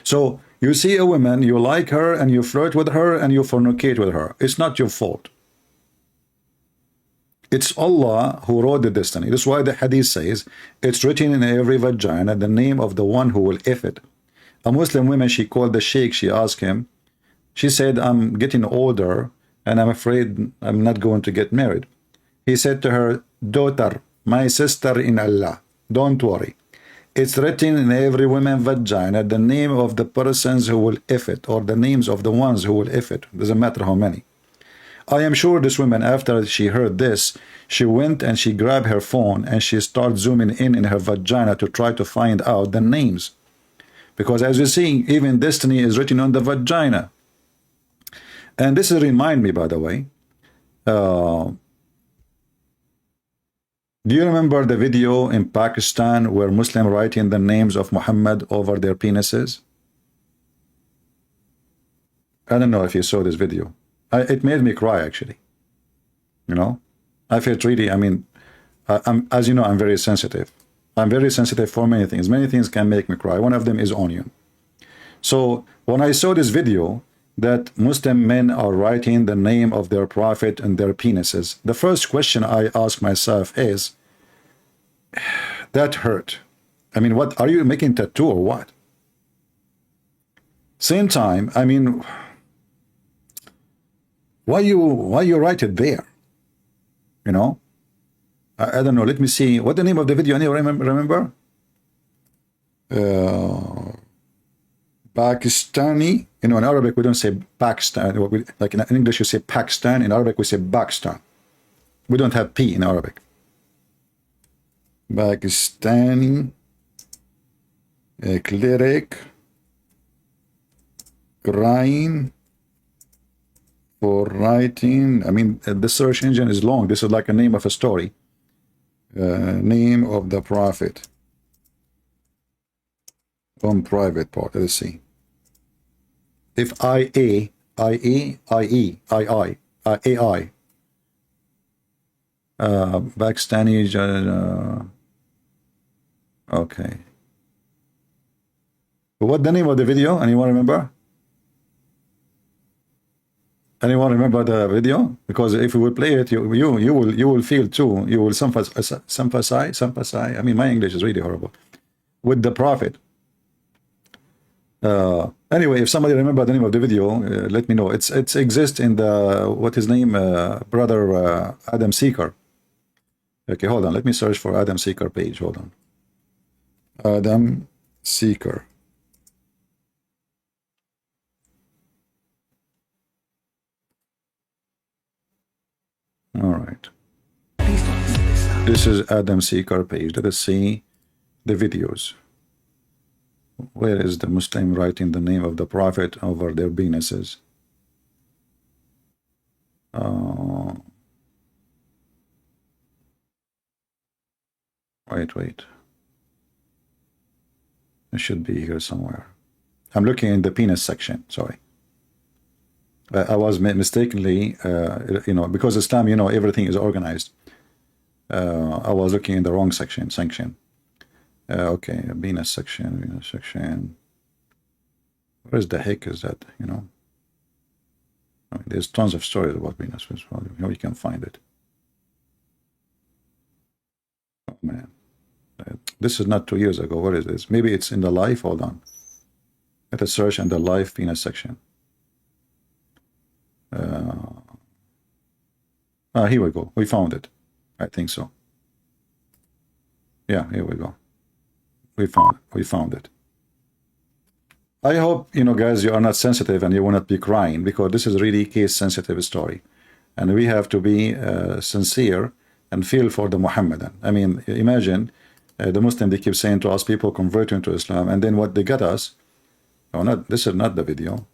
Speaker 1: So you see a woman, you like her, and you flirt with her, and you fornicate with her. It's not your fault. It's Allah who wrote the destiny. That's why the hadith says, it's written in every vagina the name of the one who will if it. A Muslim woman, she called the sheikh, she asked him, she said, I'm getting older, and I'm afraid I'm not going to get married. He said to her, daughter, my sister in Allah, don't worry. It's written in every woman's vagina the name of the persons who will if it, or the names of the ones who will if it. Doesn't matter how many. I am sure this woman, after she heard this, she went and she grabbed her phone and she started zooming in her vagina to try to find out the names. Because as you see, even destiny is written on the vagina. And this remind me, by the way, do you remember the video in Pakistan where Muslims writing the names of Muhammad over their penises? I don't know if you saw this video. It made me cry, actually. I felt really, as you know, I'm very sensitive. I'm very sensitive for many things. Many things can make me cry. One of them is onion. So when I saw this video that Muslim men are writing the name of their prophet and their penises, the first question I ask myself is, that hurt. What are you making tattoo or what? Same time, why you write it there? I don't know. Let me see. What the name of the video? Anyone remember? Pakistani. You know, in Arabic we don't say Pakistan. Like in English you say Pakistan. In Arabic we say Pakistan. We don't have P in Arabic. Pakistani cleric crying for writing. I mean, the search engine is long. This is like a name of a story. Name of the prophet. On private part. Let's see. If AI, Pakistani. Okay. What the name of the video? Anyone remember? Anyone remember the video? Because if we will play it, you will feel too. You will sympathize. I mean, my English is really horrible. With the prophet. Anyway, if somebody remember the name of the video, let me know. It's exists in the what his name, brother Adam Seeker. Okay, hold on. Let me search for Adam Seeker page. Hold on. Adam Seeker. All right. This is Adam Seeker page. Let us see the videos. Where is the Muslim writing the name of the prophet over their penises? Wait. It should be here somewhere. I'm looking in the penis section. Sorry. I was mistakenly, you know, because Islam, you know, everything is organized. I was looking in the wrong section. Okay, Venus section. Where the heck is that? You know, I mean, there's tons of stories about Venus. How you can find it? Oh man, this is not 2 years ago. What is this? Maybe it's in the life. Hold on. Let us search in the life Venus section. Here we go. We found it. I think so. Yeah, here we go. We found it. I hope, you know, guys, you are not sensitive and you will not be crying, because this is really case sensitive story, and we have to be sincere and feel for the Muhammadan. I mean, imagine the Muslim, they keep saying to us, people converting to Islam, and then what they get us. Oh, not this is not the video.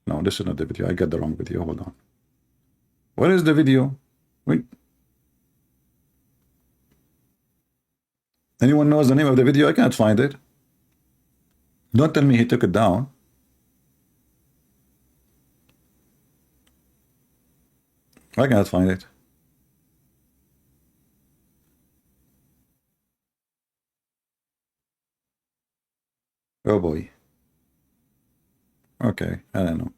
Speaker 1: No, this is not the video. I got the wrong video. Hold on. What is the video? Wait. Anyone knows the name of the video? I can't find it. Don't tell me he took it down. I cannot find it. Oh boy. Okay, I don't know.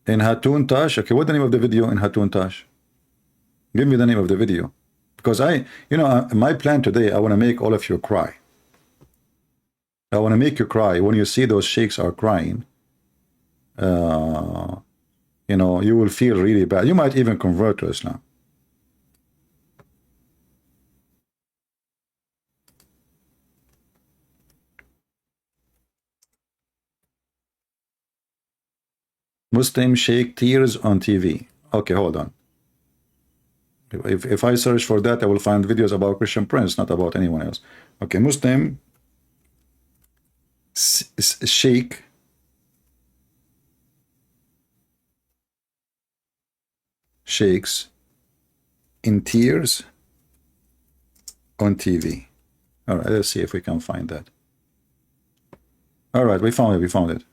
Speaker 1: In Hatun Tash. Okay, what's the name of the video in Hatun Tash? Give me the name of the video. Because you know, my plan today, I want to make all of you cry. I want to make you cry when you see those sheikhs are crying. You know, you will feel really bad. You might even convert to Islam. Muslim sheikh tears on TV. Okay, hold on. If I search for that, I will find videos about Christian Prince, not about anyone else. Okay, Muslim sheikh sheikhs in tears on TV. All right, let's see if we can find that. All right, we found it.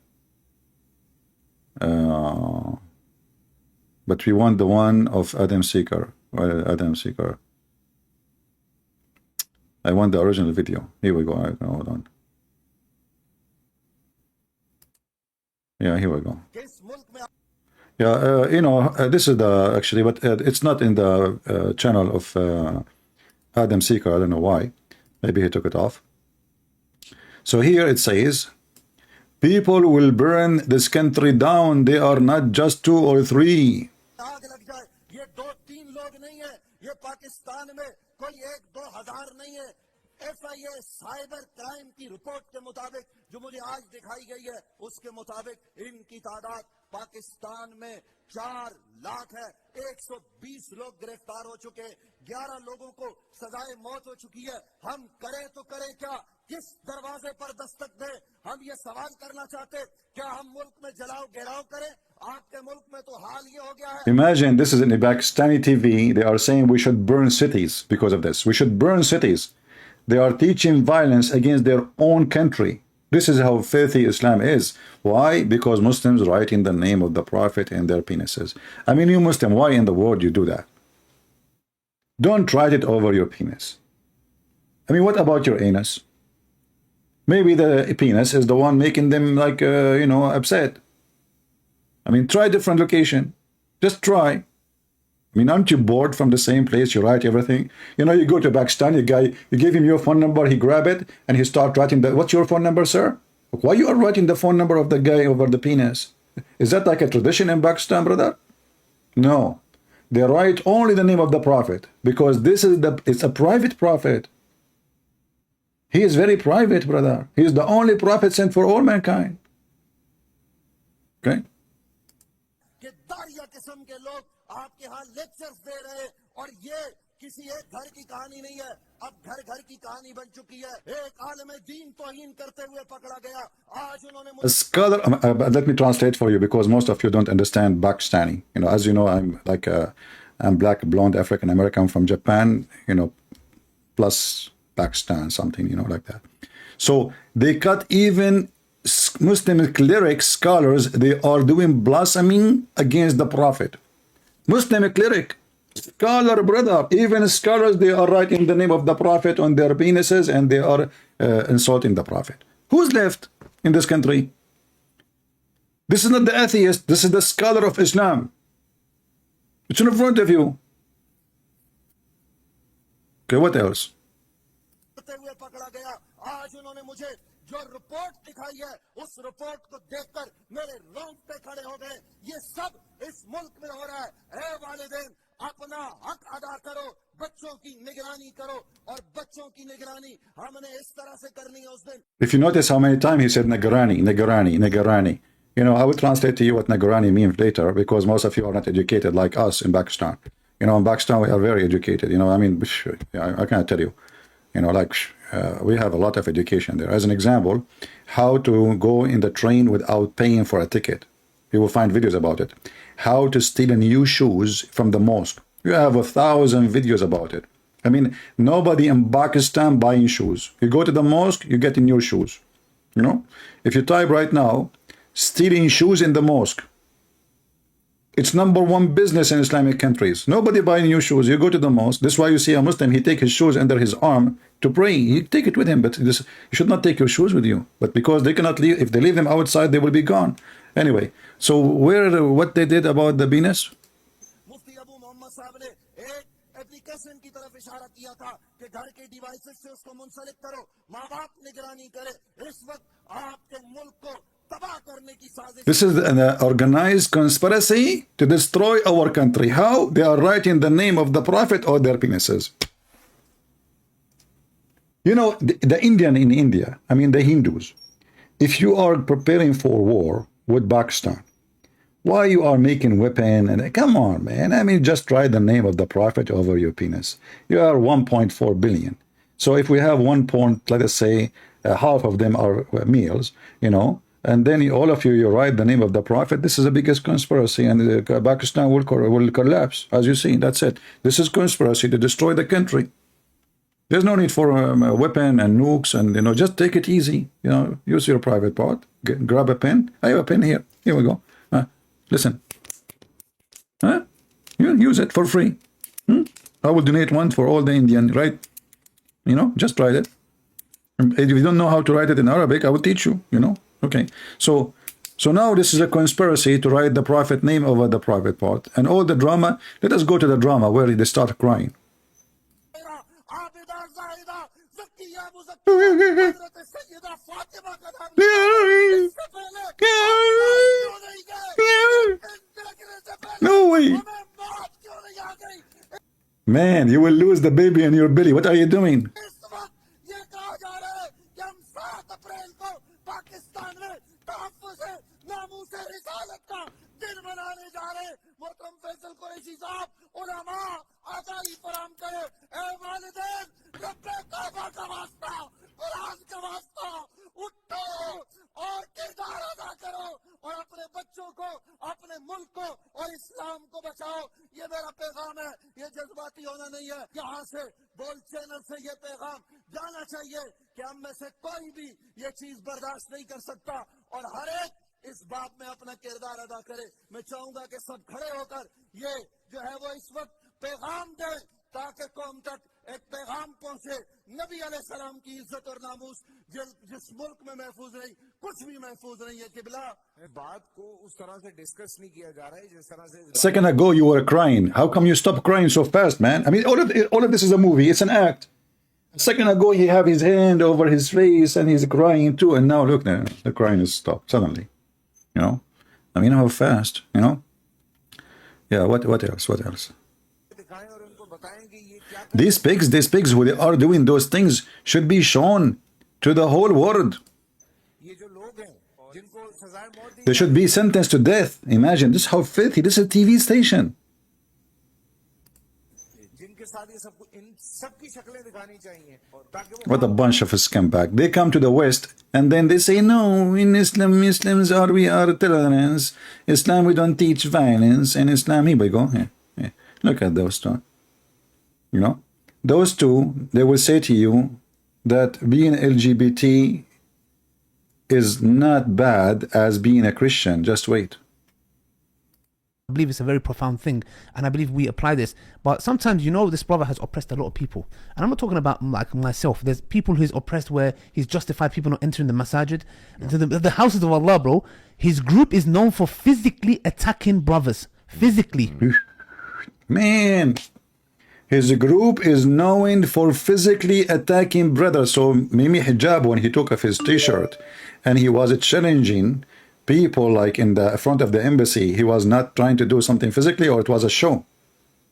Speaker 1: But we want the one of Adam Seeker. Adam Seeker. I want the original video. Here we go. Hold on. Yeah, here we go. Yeah, you know, this is the actually, but it's not in the channel of Adam Seeker. I don't know why. Maybe he took it off. So here it says, people will burn this country down. They are not just 2 or 3.
Speaker 4: कोई 1-2 हजार नहीं है। FIA cyber crime की report के मुताबिक जो मुझे आज दिखाई गई है, उसके मुताबिक इनकी तादाद पाकिस्तान में 4 लाख है। 120 लोग गिरफ्तार हो चुके, 11 लोगों को सजाए मौत हो चुकी है। हम करें तो करें क्या, किस दरवाजे पर दस्तक दें? हम ये सवाल करना चाहते, क्या हम मुल्क में जलाओ घेराव करें? आपके मुल्क में तो हाल ये हो गया है।
Speaker 1: Imagine this is in the Pakistani TV. They are saying we should burn cities because of this. We should burn cities. They are teaching violence against their own country. This is how filthy Islam is. Why? Because Muslims write in the name of the Prophet in their penises. I mean, you Muslim, why in the world you do that? Don't write it over your penis. I mean, what about your anus? Maybe the penis is the one making them like, upset. I mean, try a different location. Just try. I mean, aren't you bored from the same place? You write everything. You know, you go to Pakistan, you give him your phone number, he grab it, and he start writing that. What's your phone number, sir? Why you are writing the phone number of the guy over the penis? Is that like a tradition in Pakistan, brother? No. They write only the name of the Prophet because it's a private prophet. He is very private, brother. He is the only prophet sent for all mankind. Okay?
Speaker 4: आपके यहाँ lectures दे रहे, और ये किसी एक घर की कहानी नहीं है, अब घर घर की कहानी बन चुकी है। एक आलिम दीन तौहीन करते हुए पकड़ा गया, आज उन्होंने
Speaker 1: a scholar. Let me translate for you because most of you don't understand Pakistani. As you know, I'm black, blonde, African American from Japan. Plus Pakistan, something like that. So they cut even Muslim cleric scholars. They are doing blasphemy against the Prophet. Muslim cleric, scholar, brother, even scholars, they are writing the name of the Prophet on their penises and they are insulting the Prophet. Who's left in this country? This is not the atheist, this is the scholar of Islam. It's in front of you. Okay, what else?
Speaker 4: जो report दिखाई है, उस report को देखकर मेरे रोंगटे खड़े हो गए। ये सब इस मुल्क में हो रहा है। ऐ वालिदैन, अपना हक अदा करो, बच्चों की निगरानी करो, और बच्चों की निगरानी हमने इस तरह से करनी है उस दिन।
Speaker 1: If you notice how many times he said Nagarani, Nagarani, Nagarani. I will translate to you what Nagarani means later because most of you are not educated like us in Pakistan. In Pakistan we are very educated. I can't tell you. We have a lot of education there. As an example, how to go in the train without paying for a ticket. You will find videos about it. How to steal new shoes from the mosque. You have 1,000 videos about it. I mean, nobody in Pakistan buying shoes. You go to the mosque, you get new shoes. If you type right now, stealing shoes in the mosque, it's #1 business in Islamic countries. Nobody buying new shoes. You go to the mosque. This is why you see a Muslim, he take his shoes under his arm to pray. You take it with him, but you should not take your shoes with you. But because they cannot leave, if they leave them outside, they will be gone. Anyway, so what they did about the penis? This is an organized conspiracy to destroy our country. How? They are writing the name of the Prophet on their penises. The Indian in India, I mean the Hindus, if you are preparing for war with Pakistan, why you are making weapon? And come on, man. I mean, just write the name of the Prophet over your penis. You are 1.4 billion. So if we have let us say, half of them are males, and then all of you write the name of the Prophet, this is the biggest conspiracy, and Pakistan will collapse, as you see. That's it. This is conspiracy to destroy the country. There's no need for a weapon and nukes, and just take it easy. Use your private part. Grab a pen. I have a pen here. Here we go. Listen. Use it for free. I will donate one for all the Indian, right? Just write it. If you don't know how to write it in Arabic, I will teach you. Okay. So now this is a conspiracy to write the Prophet name over the private part, and all the drama. Let us go to the drama where they start crying. No way. Man, you will lose the baby in your belly. What are you doing?
Speaker 4: इस वक्त ये कहा जा रहा है कि हम 7 अप्रैल को पाकिस्तान में तहफ्फुज़ नामूस रिसालत का दिन मनाने जा रहे हैं। मोहतरम फैसल कुरैशी साहब, उलमा आगाही फराहम करे। ए वालिदैन, रब्बे काबा का वास्ता, कुरान का वास्ता, उठो और किरदार अदा करो और अपने बच्चों को, अपने मुल्क को और इस्लाम को बचाओ। ये मेरा पैगाम है, ये जज्बाती होना नहीं है। यहाँ से बोल चैनल से ये पैगाम जाना चाहिए कि हम में से कोई भी ये चीज बर्दाश्त नहीं कर सकता और हर एक इस बात में अपना किरदार अदा करे। मैं चाहूंगा कि सब खड़े होकर ये जो है वो इस वक्त पैगाम दे ताकि कौम तक एक पैगाम पहुंचे। नबी अलैहिस्सलाम की इज्जत और नामूस जिस मुल्क में महफूज नहीं, कुछ भी महफूज नहीं है। किबला
Speaker 5: बात को उस तरह से डिस्कस नहीं किया जा रहा है जिस तरह से
Speaker 1: A second ago, you were crying. How come you stop crying so fast, man? I mean, all of this is a movie. It's an act. A second ago, he had his hand over his face and he's crying too. And now, look, the crying is stopped suddenly. You know? I mean, how fast, you know? Yeah, what else? What else?
Speaker 5: दिखाएं और उनको बताएं कि ये क्या
Speaker 1: These pigs who are doing those things should be shown to the whole world.
Speaker 5: ये जो लोग हैं जिनको सजाए मौत दी
Speaker 1: They should be sentenced to death. Imagine, this is how filthy. This is a TV station.
Speaker 5: जिनके साथ ये सब इन सब की शक्लें दिखानी चाहिए ताकि वो
Speaker 1: What a bunch of scumbag. They come to the West and then they say, no, in Islam, we are tolerance. Islam, we don't teach violence. In Islam, here we go. Here. Look at those two. You know, those two, they will say to you that being LGBT is not bad as being a Christian. Just wait.
Speaker 3: I believe it's a very profound thing, and I believe we apply this. But sometimes, you know, this brother has oppressed a lot of people, and I'm not talking about like myself. There's people who's oppressed where he's justified people not entering the masajid, the houses of Allah, bro. His group is known for physically attacking brothers, physically.
Speaker 1: Man, his group is known for physically attacking brothers. So Mimi Hijab, when he took off his t-shirt and he was challenging people like in the front of the embassy, he was not trying to do something physically, or it was a show?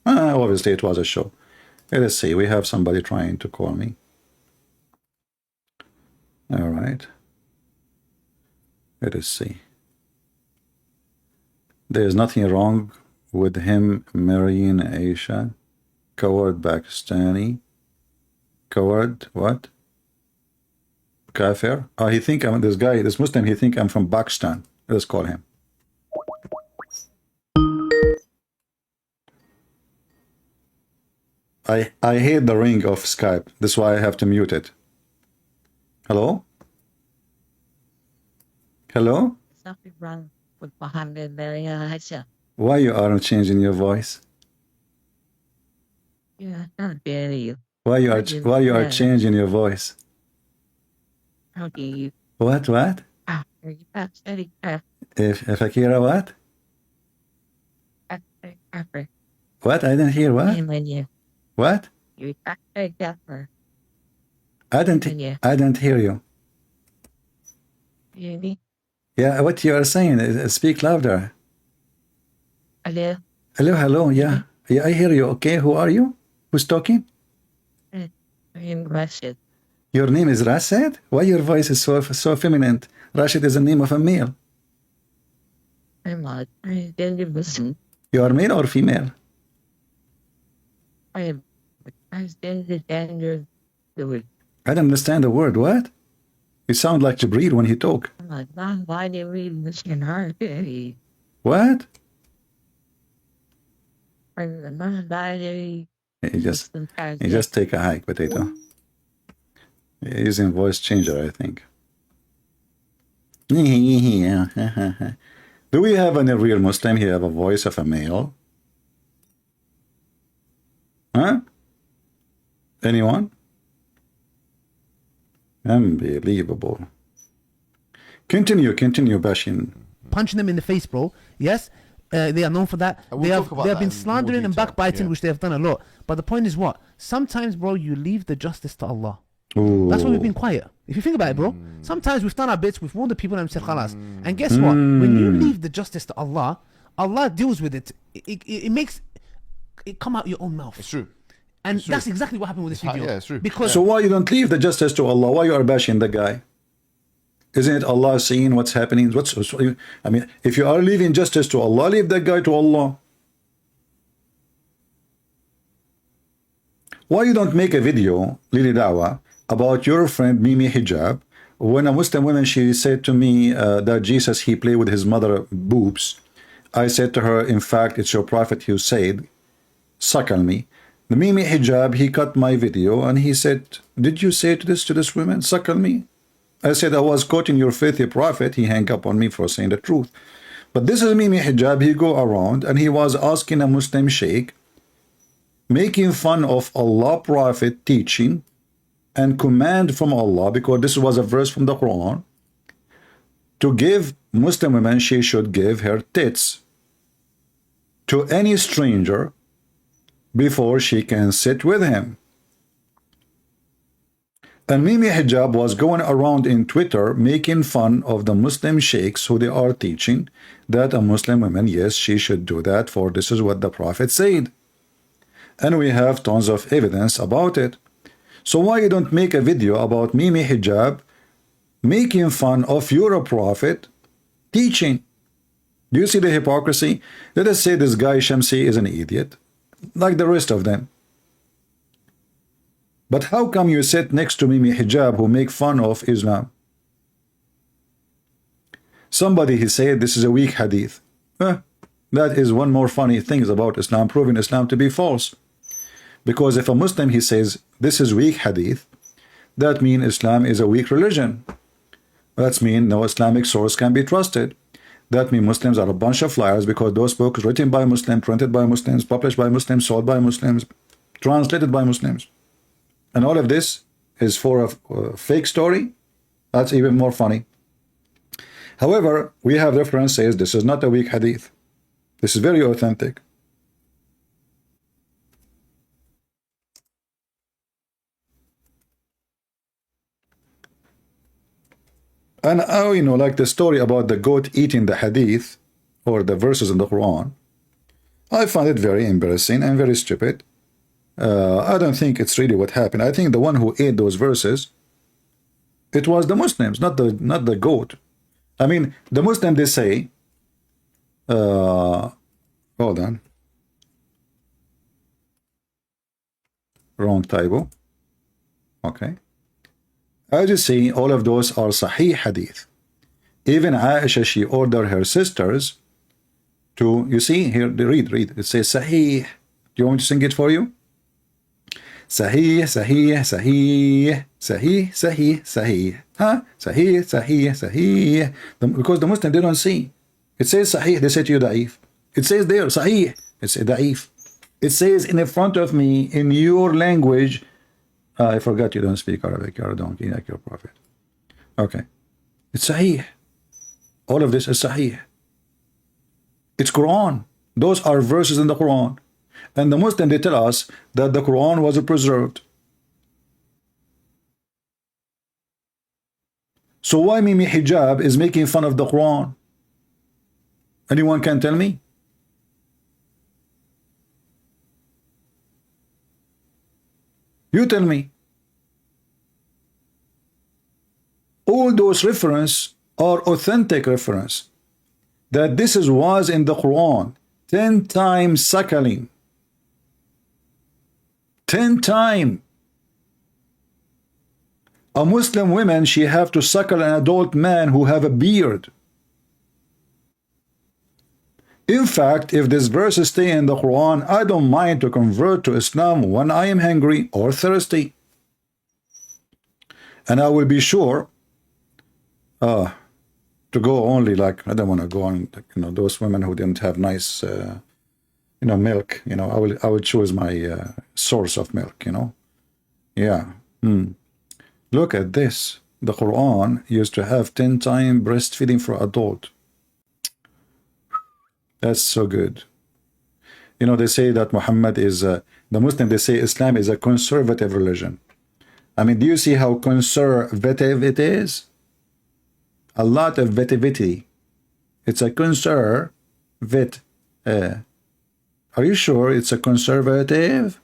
Speaker 1: Obviously it was a show. Let's see, we have somebody trying to call me. All right. Let us see. There's nothing wrong with him marrying Aisha. Coward Pakistani. Coward, what? Kafir? Oh, he think I'm this guy, this Muslim, he think I'm from Pakistan. Let's call him. I hate the ring of Skype. That's why I have to mute it. Hello? Hello?
Speaker 6: Something wrong with Muhammad Hijab.
Speaker 1: Why you aren't changing your voice?
Speaker 6: Yeah, not very.
Speaker 1: Why you are changing your voice?
Speaker 6: How do you?
Speaker 1: What?
Speaker 6: Are you study
Speaker 1: If Akira what?
Speaker 6: after
Speaker 1: What? I didn't hear what?
Speaker 6: when you
Speaker 1: What?
Speaker 6: after after
Speaker 1: I didn't hear you.
Speaker 6: really?
Speaker 1: Yeah, what you are saying? Speak louder.
Speaker 6: Hello,
Speaker 1: Hello. Yeah, I hear you. Okay, who are you? Who's talking?
Speaker 6: I'm Rashid.
Speaker 1: Your name is Rashid? Why your voice is so feminine? Rashid is the name of a male.
Speaker 6: I'm not. I didn't listen.
Speaker 1: You are male or female?
Speaker 6: I stand the danger.
Speaker 1: I don't understand the word. What? You sound like Jibril when he talk.
Speaker 6: I'm like, why do we listen hard?
Speaker 1: What?
Speaker 6: I'm not body.
Speaker 1: You just take a hike, potato. You're using voice changer, I think. Do we have any real Muslim here have a voice of a male? Huh? Anyone? Unbelievable. Continue, Bashin.
Speaker 3: Punching them in the face, bro. Yes, they are known for that.
Speaker 2: We'll
Speaker 3: They
Speaker 2: talk about
Speaker 3: have
Speaker 2: that
Speaker 3: been
Speaker 2: in more
Speaker 3: slandering and
Speaker 2: detail,
Speaker 3: backbiting,
Speaker 2: yeah.
Speaker 3: which they have done a lot. But the point is what? Sometimes, bro, you leave the justice to Allah.
Speaker 1: Ooh.
Speaker 3: That's why we've been quiet. If you think about it, bro, sometimes we've done our bits, we've warned the people and said khalas. And guess what? When you leave the justice to Allah, Allah deals with it. It makes it come out your own mouth.
Speaker 2: It's true.
Speaker 3: And that's exactly what happened with this video.
Speaker 2: Yeah, it's true.
Speaker 3: Because
Speaker 1: So why you don't leave the justice to Allah? Why you are bashing the guy? Isn't it Allah seeing what's happening? I mean, if you are leaving justice to Allah, leave that guy to Allah. Why you don't make a video, Lili Dawah, about your friend Mimi Hijab, when a Muslim woman, she said to me that Jesus, he played with his mother boobs. I said to her, in fact, it's your prophet who said, suckle me. The Mimi Hijab, he cut my video and he said, did you say to this woman, suckle me? I said, I was quoting your faithful prophet. He hung up on me for saying the truth. But this is Mimi Hijab. He go around and he was asking a Muslim sheikh, making fun of Allah prophet teaching and command from Allah, because this was a verse from the Quran, to give Muslim women, she should give her tits to any stranger before she can sit with him. And Mimi Hijab was going around in Twitter making fun of the Muslim sheikhs who they are teaching that a Muslim woman, yes, she should do that, for this is what the Prophet said. And we have tons of evidence about it. So why you don't make a video about Mimi Hijab making fun of your Prophet teaching? Do you see the hypocrisy? Let us say this guy Shamsi is an idiot, like the rest of them. But how come you sit next to Mimi Hijab who make fun of Islam? Somebody, he said this is a weak hadith. That is one more funny thing about Islam, proving Islam to be false. Because if a Muslim, he says this is weak hadith, that means Islam is a weak religion. That means no Islamic source can be trusted. That means Muslims are a bunch of liars, because those books written by Muslims, printed by Muslims, published by Muslims, sold by Muslims, translated by Muslims. And all of this is for a fake story. That's even more funny. However, we have reference says this is not a weak hadith. This is very authentic. And you know, like the story about the goat eating the hadith or the verses in the Quran, I find it very embarrassing and very stupid. I don't think it's really what happened. I think the one who ate those verses, it was the Muslims, not the goat. I mean, the Muslim, they say, hold on, wrong typo. Okay. As you see, all of those are Sahih hadith. Even Aisha, she ordered her sisters to, you see here, read. It says Sahih. Do you want me to sing it for you? Sahih, Sahih, Sahih, Sahih, Sahih, Sahih. Huh? Sahih, Sahih, Sahih. Because the Muslim, they don't see. It says Sahih, they say to you Da'if. It says there, Sahih, it's Da'if. It says in front of me, in your language, I forgot you don't speak Arabic, you're a donkey like your prophet. Okay. It's Sahih. All of this is Sahih. It's Quran. Those are verses in the Quran. And the Muslim, they tell us that the Quran was preserved. So why Mimi Hijab is making fun of the Quran? Anyone can tell me? You tell me. All those references are authentic reference. That this was in the Quran. 10 times suckling. 10 times. A Muslim woman, she have to suckle an adult man who have a beard. In fact, if this verse stay in the Quran, I don't mind to convert to Islam when I am hungry or thirsty. And I will be sure to go only, like, I don't want to go on, you know, those women who didn't have nice, you know, milk, you know, I will choose my source of milk, you know. Yeah. Look at this. The Quran used to have 10 times breastfeeding for adult. That's so good. You know, they say that Muhammad is, the Muslim, they say Islam is a conservative religion. I mean, do you see how conservative it is? A lot of vetivity. It's a conservative. Are you sure it's a conservative?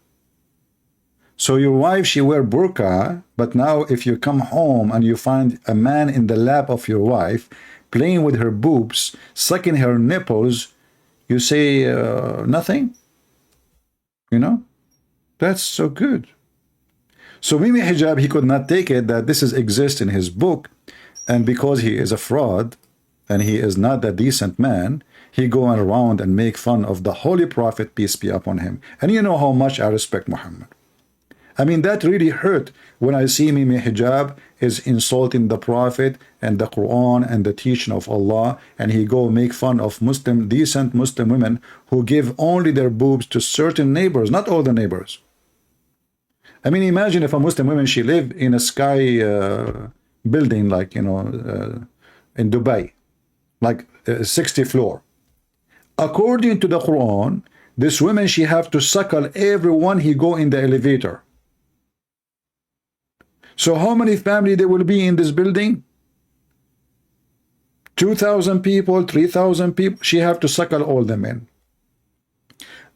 Speaker 1: So your wife, she wear burqa, but now if you come home and you find a man in the lap of your wife, playing with her boobs, sucking her nipples, you say nothing? You know? That's so good. So Mimi Hijab, he could not take it that this is exist in his book, and because he is a fraud and he is not a decent man, he going around and make fun of the Holy Prophet, peace be upon him. And you know how much I respect Muhammad. I mean, that really hurt when I see Mimi Hijab is insulting the Prophet and the Quran and the teaching of Allah, and he go make fun of decent Muslim women who give only their boobs to certain neighbors, not all the neighbors. I mean, imagine if a Muslim woman, she live in a sky building, like, you know, in Dubai, like 60th floor. According to the Quran, this woman, she have to suckle everyone he go in the elevator. So how many family there will be in this building? 2,000 people, 3,000 people. She have to suckle all the men.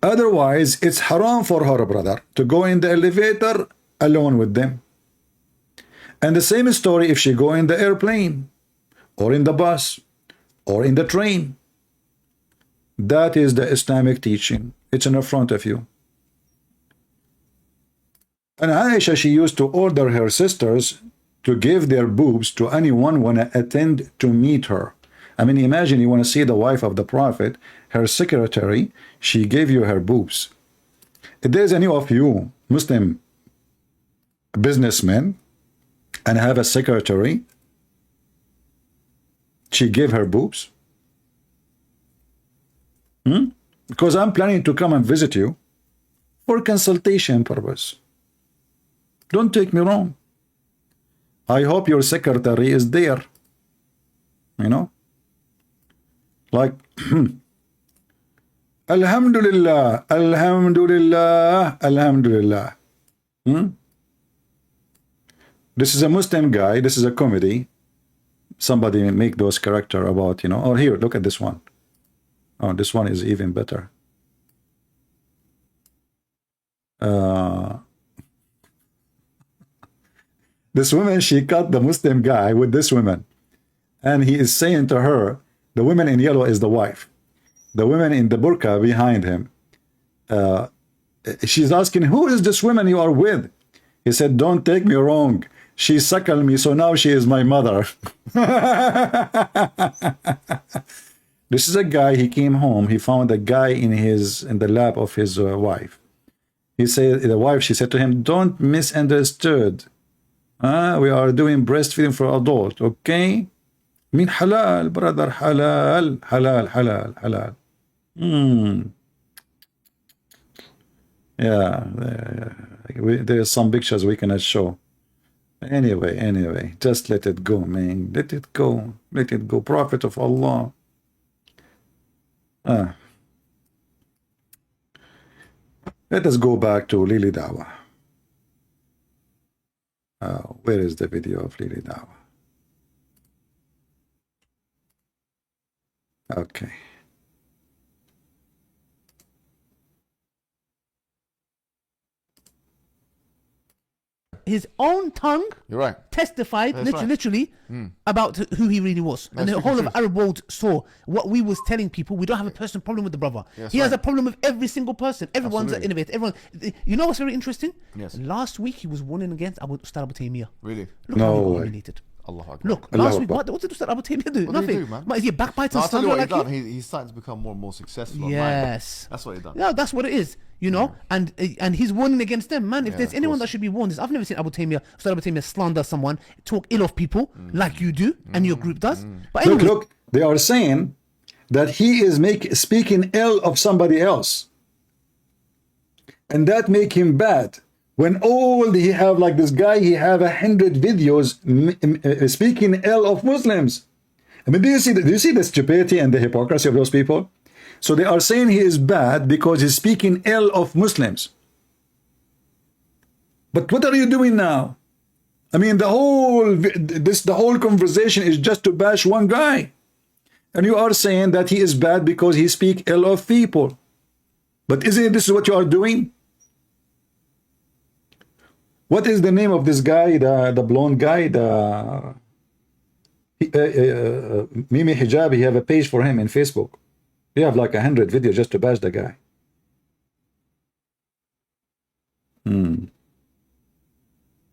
Speaker 1: Otherwise, it's haram for her, brother, to go in the elevator alone with them. And the same story if she go in the airplane, or in the bus, or in the train. That is the Islamic teaching. It's in front of you. And Aisha, she used to order her sisters to give their boobs to anyone want to attend to meet her. I mean, imagine you want to see the wife of the Prophet, her secretary, she gave you her boobs. If there's any of you Muslim businessmen and have a secretary, she gave her boobs. Because I'm planning to come and visit you for consultation purpose. Don't take me wrong. I hope your secretary is there. You know? Like, Alhamdulillah, Alhamdulillah, Alhamdulillah. This is a Muslim guy. This is a comedy. Somebody make those character about, you know. Or here, look at this one. Oh, this one is even better. This woman, she cut the Muslim guy with this woman. And he is saying to her, the woman in yellow is the wife. The woman in the burqa behind him. She's asking, who is this woman you are with? He said, don't take me wrong. She suckled me, so now she is my mother. This is a guy, he came home, he found a guy in the lap of his wife. He said, the wife, she said to him, don't misunderstood. We are doing breastfeeding for adult, okay? I mean, halal, brother, halal, halal, halal, halal. Yeah, there's some pictures we cannot show. Anyway, just let it go, man. Let it go. Let it go. Prophet of Allah. Let us go back to Lily Dawha. Where is the video of Lily Dawha? Okay.
Speaker 3: His own tongue
Speaker 2: You're right.
Speaker 3: testified
Speaker 2: That's right.
Speaker 3: literally about who he really was. And the whole of Arab world saw what we was telling people. We don't have a personal problem with the brother.
Speaker 2: Yes,
Speaker 3: he has
Speaker 2: right.
Speaker 3: a problem with every single person. Everyone's an
Speaker 2: Absolutely.
Speaker 3: innovator. Everyone. You know what's very interesting?
Speaker 2: Yes.
Speaker 3: Last week he was warning against Ustad Abu Taymiyyah.
Speaker 2: Really?
Speaker 3: Look
Speaker 1: No
Speaker 3: how he
Speaker 1: way.
Speaker 3: got eliminated.
Speaker 2: Allah Akbar.
Speaker 3: Look,
Speaker 1: Allah
Speaker 3: last week,
Speaker 1: Akbar.
Speaker 3: what did Ustad Abu Taymiyyah do?
Speaker 2: What did he
Speaker 3: Nothing.
Speaker 2: do, man?
Speaker 3: But is he a backbiter
Speaker 2: No,
Speaker 3: and
Speaker 2: I'll tell you
Speaker 3: slander
Speaker 2: what
Speaker 3: like
Speaker 2: he's
Speaker 3: you?
Speaker 2: done. He's starting to become more and more successful. online.
Speaker 3: Yes.
Speaker 2: That's what he's done.
Speaker 3: Yeah, that's what it is. You know, and he's warning against them, man. If
Speaker 2: Yeah,
Speaker 3: there's
Speaker 2: of
Speaker 3: anyone
Speaker 2: course.
Speaker 3: that should be warned, is I've never seen Ustad Abu Taymiyyah slander someone, talk ill of people like you do and your group does. But anyway,
Speaker 1: Look, they are saying that he is speaking ill of somebody else. And that make him bad. When he have like this guy, he have 100 videos speaking ill of Muslims. I mean, do you see the stupidity and the hypocrisy of those people? So they are saying he is bad because he's speaking ill of Muslims. But what are you doing now? I mean, the whole conversation is just to bash one guy. And you are saying that he is bad because he speaks ill of people. But isn't this what you are doing? What is the name of this guy, the blonde guy, Mimi Hijab? He have a page for him in Facebook. He have like 100 videos just to bash the guy.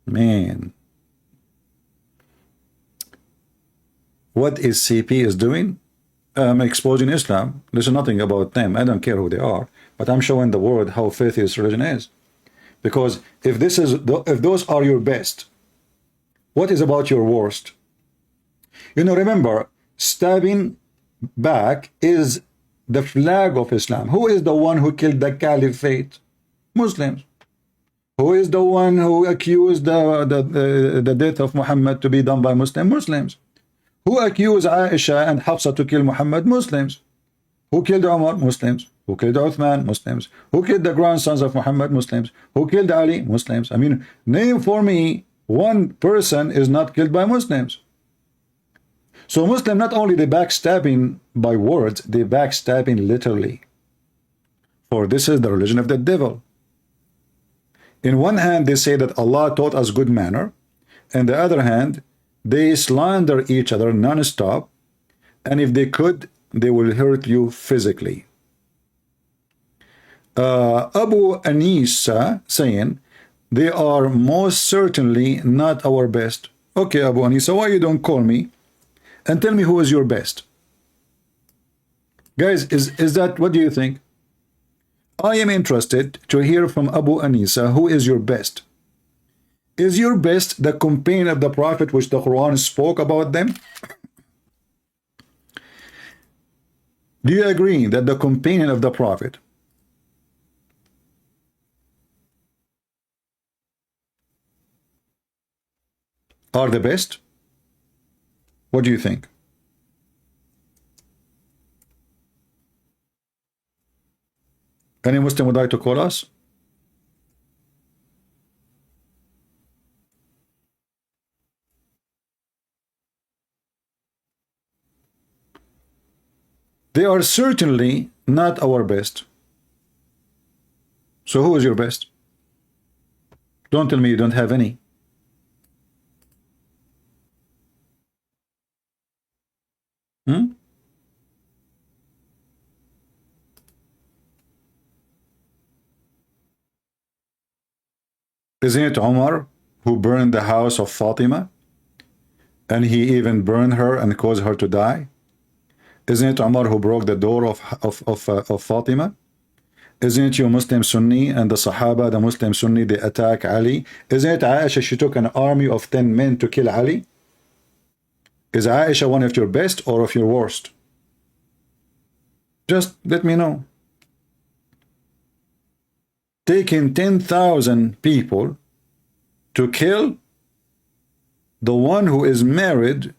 Speaker 1: Man. What is CP is doing? Exposing Islam. There's nothing about them. I don't care who they are. But I'm showing the world how filthy this religion is. Because if those are your best, what is about your worst? You know, remember, stabbing back is the flag of Islam. Who is the one who killed the caliphate? Muslims. Who is the one who accused the death of Muhammad to be done by Muslims? Who accused Aisha and Hafsa to kill Muhammad? Muslims. Who killed Umar? Muslims. Who killed Uthman? Muslims. Who killed the grandsons of Muhammad? Muslims. Who killed Ali? Muslims. I mean, name for me one person is not killed by Muslims. So Muslim, not only they backstabbing by words, they backstabbing literally. For this is the religion of the devil. In one hand, they say that Allah taught us good manner. And the other hand, they slander each other non-stop. And if they could, they will hurt you physically. Abu Anisa saying, they are most certainly not our best. Okay, Abu Anisa, why you don't call me and tell me who is your best? Guys, is that, what do you think? I am interested to hear from Abu Anisa, who is your best? Is your best the companion of the Prophet which the Quran spoke about them? Do you agree that the companion of the Prophet are the best? What do you think? Any Muslim would like to call us? They are certainly not our best. So who is your best? Don't tell me you don't have any. Isn't it Umar who burned the house of Fatima? And he even burned her and caused her to die? Isn't it Umar who broke the door of Fatima? Isn't it you Muslim Sunni and the Sahaba, the Muslim Sunni, they attack Ali? Isn't it Aisha, she took an army of 10 men to kill Ali? Is Aisha one of your best or of your worst? Just let me know. Taking 10,000 people to kill the one who is married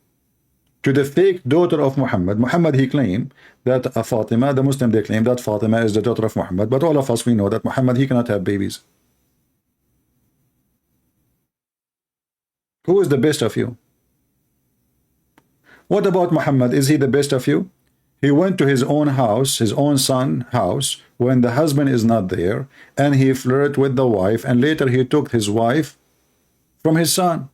Speaker 1: to the fake daughter of Muhammad. Muhammad, he claimed that Fatima, the Muslim, they claim that Fatima is the daughter of Muhammad. But all of us, we know that Muhammad, he cannot have babies. Who is the best of you? What about Muhammad? Is he the best of you? He went to his own house, his own son's house, when the husband is not there, and he flirted with the wife, and later he took his wife from his son.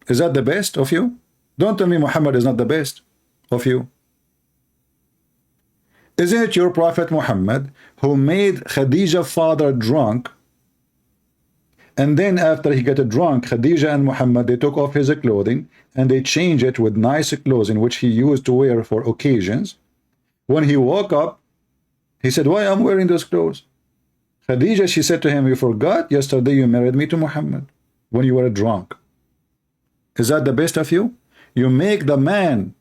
Speaker 1: Is that the best of you? Don't tell me Muhammad is not the best of you. Isn't it your Prophet Muhammad who made Khadijah's father drunk? And then after he got drunk, Khadijah and Muhammad, they took off his clothing and they changed it with nice clothing which he used to wear for occasions. When he woke up, he said, why am I wearing those clothes? Khadijah, she said to him, you forgot yesterday you married me to Muhammad when you were drunk. Is that the best of you? You make the man,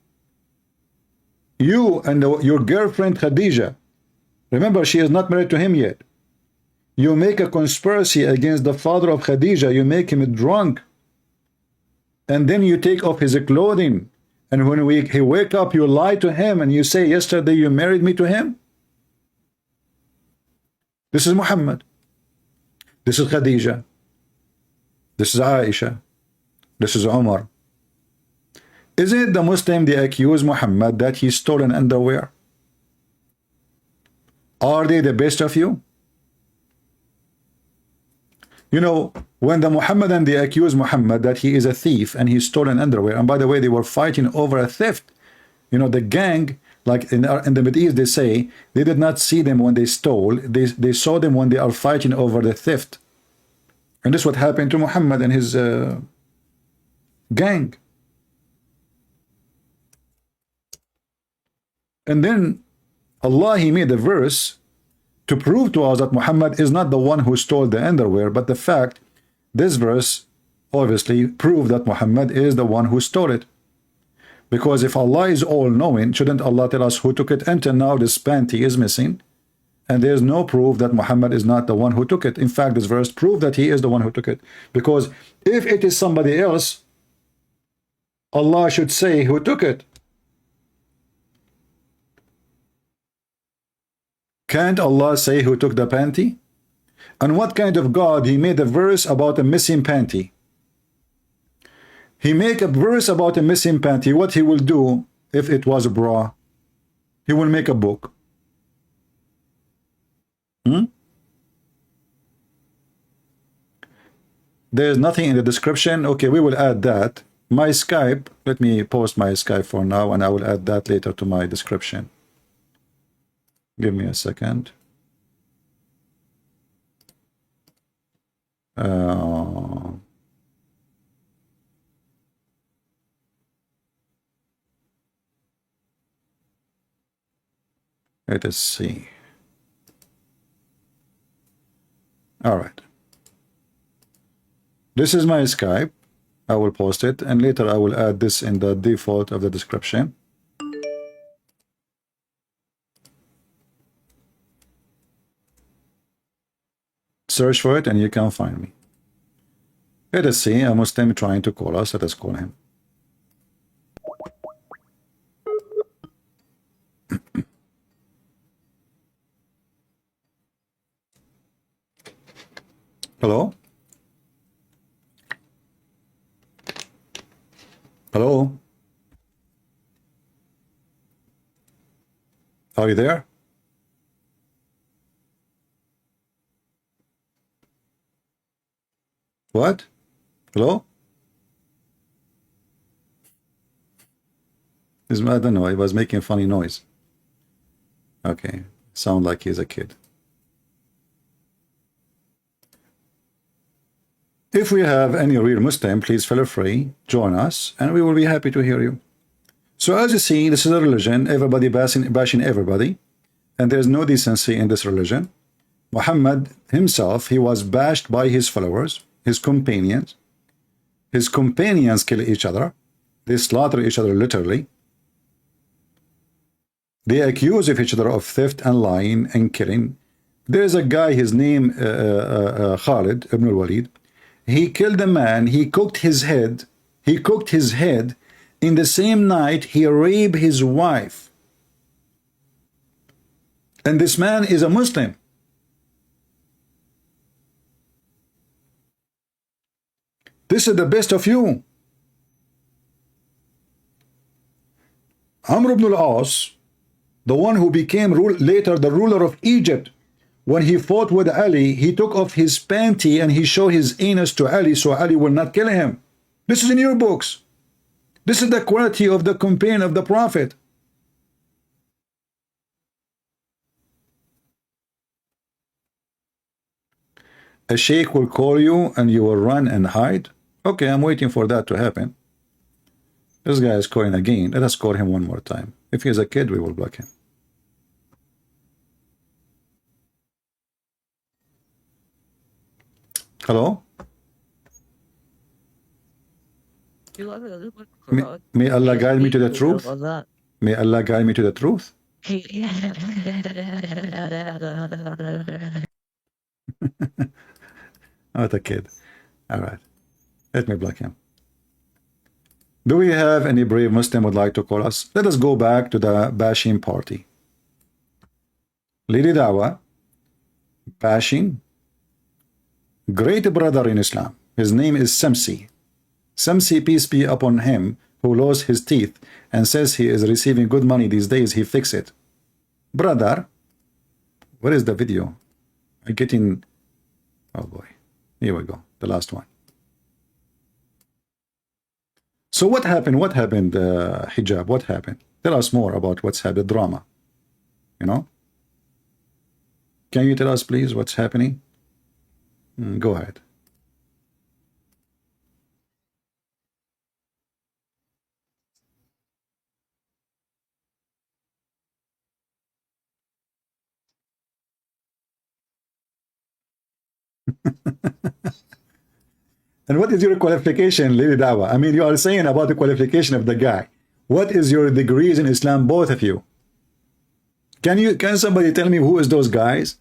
Speaker 1: you and your girlfriend Khadijah, remember she is not married to him yet. You make a conspiracy against the father of Khadijah. You make him drunk. And then you take off his clothing. And when he wake up, you lie to him and you say, yesterday you married me to him. This is Muhammad. This is Khadijah. This is Aisha. This is Umar. Isn't it the Muslim they accuse Muhammad that he stole an underwear? Are they the best of you? You know, when the Muhammadan, they accuse Muhammad that he is a thief and he stole an underwear, and by the way, they were fighting over a theft. You know, the gang, like in the Middle East, they say they did not see them when they stole. They saw them when they are fighting over the theft. And this is what happened to Muhammad and his gang. And then Allah, he made a verse to prove to us that Muhammad is not the one who stole the underwear, but the fact, this verse obviously proved that Muhammad is the one who stole it. Because if Allah is all-knowing, shouldn't Allah tell us who took it? Until now, this panty is missing, and there's no proof that Muhammad is not the one who took it. In fact, this verse proved that he is the one who took it. Because if it is somebody else, Allah should say who took it. Can't Allah say who took the panty? And what kind of God he made a verse about a missing panty? He make a verse about a missing panty. What he will do if it was a bra? He will make a book. There's nothing in the description. Okay, we will add that. My Skype, let me post my Skype for now, and I will add that later to my description. Give me a second. Let us see. All right. This is my Skype. I will post it, and later I will add this in the default of the description. Search for it and you can find me. Let us see a Muslim trying to call us. Let us call him. Hello? Hello? Are you there? What? Hello? I don't know. He was making funny noise. Okay. Sound like he's a kid. If we have any real Muslim, please feel free, join us, and we will be happy to hear you. So as you see, this is a religion, everybody bashing everybody, and there's no decency in this religion. Muhammad himself, he was bashed by his followers, his companions. His companions kill each other. They slaughter each other literally. They accuse of each other of theft and lying and killing. There's a guy, his name Khalid ibn al-Walid. He killed a man. He cooked his head. He cooked his head. In the same night, he raped his wife. And this man is a Muslim. This is the best of you. Amr ibn al-As, the one who became later the ruler of Egypt, when he fought with Ali, he took off his panty and he showed his anus to Ali so Ali will not kill him. This is in your books. This is the quality of the companion of the Prophet. A sheikh will call you and you will run and hide. Okay, I'm waiting for that to happen. This guy is calling again. Let us call him one more time. If he is a kid, we will block him. Hello? May Allah guide me to the truth. May Allah guide me to the truth. Not a kid. All right. Let me block him. Do we have any brave Muslim would like to call us? Let us go back to the bashing party. Lady Dawha, bashing, great brother in Islam. His name is Shamsi. Shamsi, peace be upon him, who lost his teeth and says he is receiving good money these days. He fix it. Brother, where is the video? I'm getting... Oh boy. Here we go. The last one. So what happened? What happened, Hijab? What happened? Tell us more about what's happened, drama. You know? Can you tell us, please, what's happening? Go ahead. And what is your qualification, Lady Dawha? I mean, you are saying about the qualification of the guy. What is your degrees in Islam, both of you? Can somebody tell me who is those guys?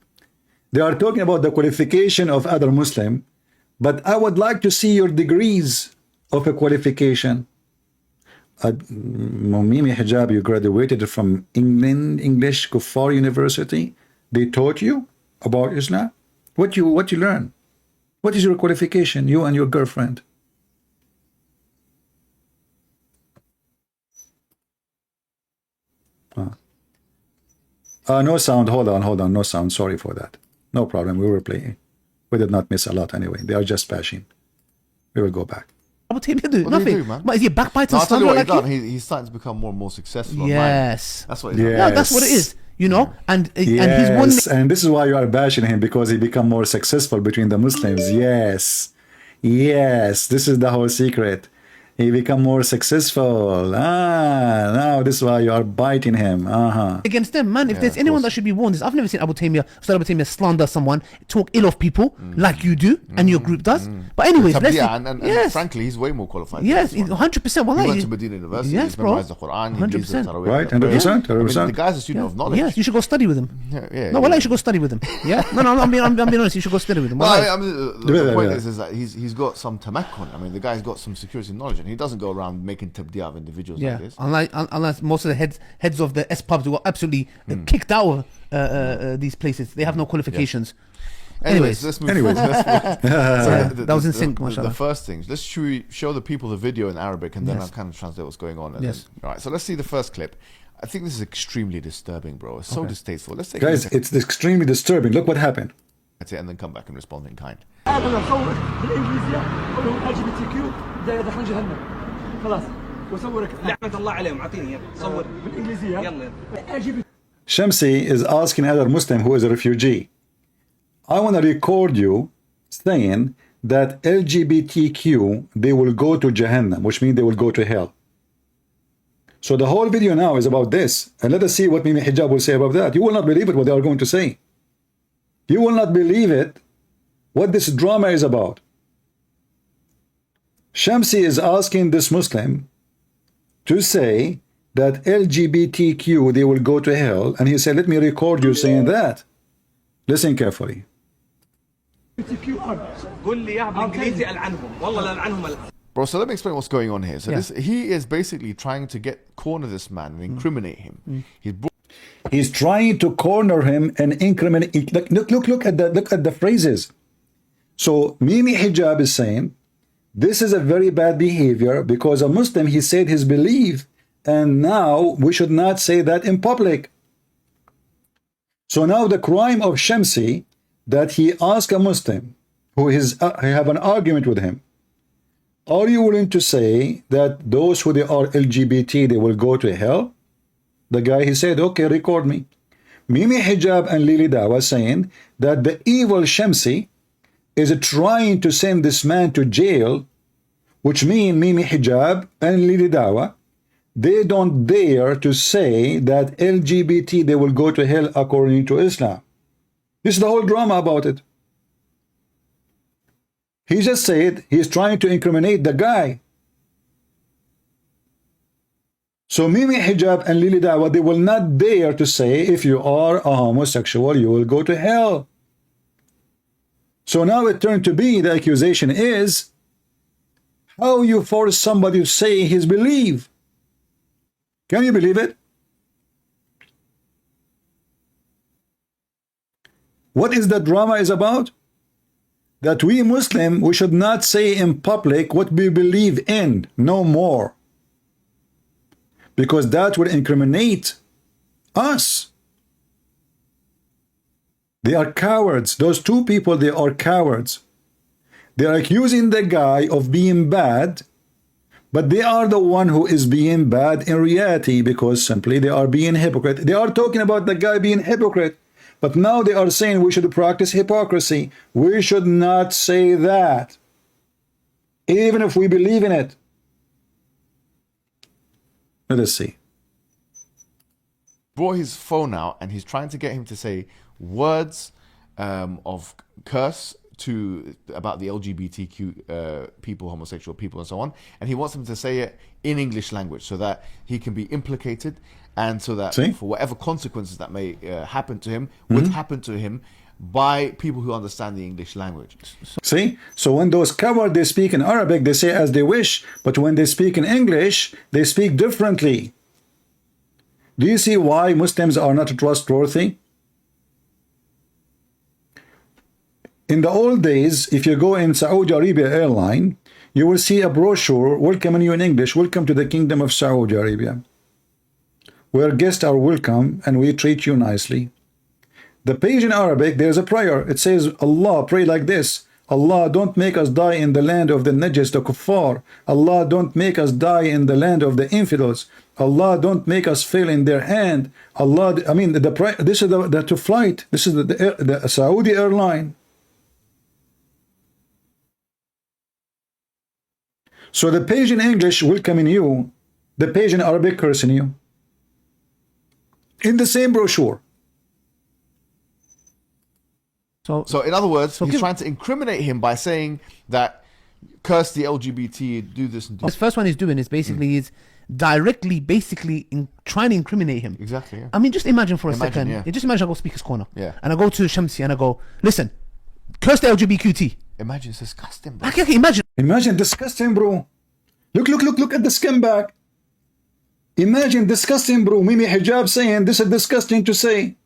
Speaker 1: They are talking about the qualification of other Muslim, but I would like to see your degrees of a qualification. Mimi Hijab, you graduated from England, English Kuffar University. They taught you about Islam? What you learn? What is your qualification, you and your girlfriend? No sound. Hold on. No sound. Sorry for that. No problem. We were playing. We did not miss a lot anyway. They are just bashing. We will go back.
Speaker 3: What did he do?
Speaker 2: What
Speaker 3: Nothing.
Speaker 2: did he do, man?
Speaker 3: But is he a backbiter?
Speaker 2: No, I'll tell you what he's
Speaker 3: like
Speaker 2: done. He's starting to become more and more successful.
Speaker 3: Yes.
Speaker 2: Online. That's what he's done.
Speaker 3: Yeah, that's what it is. You know, and he's one.
Speaker 1: And this is why you are bashing him, because he become more successful between the Muslims. Yes, this is the whole secret. He become more successful. Now this is why you are biting him.
Speaker 3: Against them, man. If there's anyone that should be warned, I've never seen Abu Taymiyyah slander someone, talk ill of people like you do and your group does. But anyways, let's
Speaker 2: and frankly, he's way more qualified.
Speaker 3: Yes, 100%.
Speaker 2: He went to Medina University.
Speaker 3: Yes,
Speaker 2: he's
Speaker 3: bro.
Speaker 2: memorized the Quran.
Speaker 3: 100%.
Speaker 1: Right, 100%.
Speaker 2: I mean, the guy's a student of knowledge.
Speaker 3: Yes, you should go study with him. You should go study with him. Yeah, I'm being honest. You should go study with him.
Speaker 2: Well, I mean, the point is that he's got some tamakkun. I mean, the guy's got some security knowledge, and he doesn't go around making tabdi'ah of individuals like this.
Speaker 3: Unless most of the heads of the S-pubs were absolutely kicked out of these places. They have no qualifications.
Speaker 2: Anyways, let's move forward.
Speaker 3: That was in sync, mashallah.
Speaker 2: The first things. Let's show the people the video in Arabic, and then I'll kind of translate what's going on.
Speaker 3: Yes.
Speaker 2: All right, so let's see the first clip. I think this is extremely disturbing, bro. It's so distasteful. Let's take
Speaker 1: Guys, it's extremely disturbing. Look what happened.
Speaker 2: That's it, and then come back and respond in kind.
Speaker 1: Shamsi is asking another Muslim who is a refugee. I want to record you saying that LGBTQ, they will go to Jahannam, which means they will go to hell. So the whole video now is about this. And let us see what Mimi Hijab will say about that. You will not believe it, what they are going to say. You will not believe it, what this drama is about. Shamsi is asking this Muslim to say that LGBTQ, they will go to hell. And he said, let me record you saying that. Listen carefully.
Speaker 2: Bro, so let me explain what's going on here. So he is basically trying to corner this man and incriminate him.
Speaker 1: He's trying to corner him and incriminate. Look at the phrases. So Mimi Hijab is saying, this is a very bad behavior because a Muslim, he said his belief, and now we should not say that in public. So now the crime of Shamsi, that he asked a Muslim who have an argument with him, are you willing to say that those who they are LGBT, they will go to hell? The guy, he said, okay, record me. Mimi Hijab and Lily Dawha saying that the evil Shamsi is trying to send this man to jail, which means Mimi Hijab and Lily Dawha, they don't dare to say that LGBT, they will go to hell according to Islam. This is the whole drama about it. He just said he's trying to incriminate the guy. So Mimi Hijab and Lily Dawha, they will not dare to say if you are a homosexual, you will go to hell. So now it turned to be, the accusation is, how you force somebody to say his belief. Can you believe it? What is the drama is about? That we Muslim, we should not say in public what we believe in, no more. Because that will incriminate us. They are cowards. Those two people, they are cowards. They are accusing the guy of being bad, but they are the one who is being bad in reality, because simply they are being hypocrite. They are talking about the guy being hypocrite, but now they are saying we should practice hypocrisy. We should not say that, even if we believe in it. Let us see.
Speaker 2: Brought his phone out and he's trying to get him to say words of curse about the LGBTQ people, homosexual people, and so on, and he wants them to say it in English language so that he can be implicated, and so that for whatever consequences that may happen to him would happen to him by people who understand the English language.
Speaker 1: See, so when those cowards, they speak in Arabic, they say as they wish, but when they speak in English, they speak differently. Do you see why Muslims are not trustworthy? In the old days, if you go in Saudi Arabia airline, you will see a brochure welcoming you in English, welcome to the Kingdom of Saudi Arabia, where guests are welcome and we treat you nicely. The page in Arabic, there's a prayer. It says, Allah, pray like this. Allah, don't make us die in the land of the Najis, the Kuffar. Allah, don't make us die in the land of the infidels. Allah, don't make us fail in their hand. Allah, I mean, this is the to flight. This is the Saudi airline. So the page in English welcoming you, the page in Arabic cursing you. In the same brochure.
Speaker 2: So in other words, he's trying to incriminate him by saying that curse the LGBT, do this and do
Speaker 3: This first one he's doing is basically is directly trying to incriminate him.
Speaker 2: Exactly, yeah.
Speaker 3: I mean, just imagine for a second.
Speaker 2: Yeah.
Speaker 3: Just imagine I go Speaker's Corner.
Speaker 2: Yeah.
Speaker 3: And I go to Shamsi and I go, listen, curse the LGBTQT.
Speaker 2: Imagine, it's disgusting, bro.
Speaker 3: Okay, imagine.
Speaker 1: Imagine, disgusting, bro. Look at the skin back. Imagine, disgusting, bro. Mimi Hijab saying this is disgusting to say.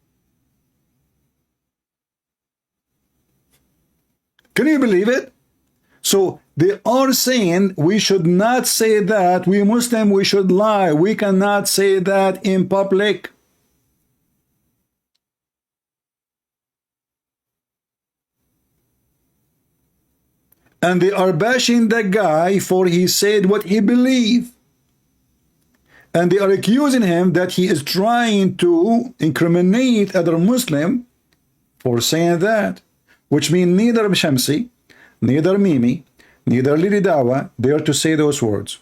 Speaker 1: Can you believe it? So they are saying we should not say that. We Muslim, we should lie. We cannot say that in public. And they are bashing the guy for he said what he believed. And they are accusing him that he is trying to incriminate other Muslim for saying that. Which means neither Shamsi, neither Mimi, neither Lady Dawha dare to say those words.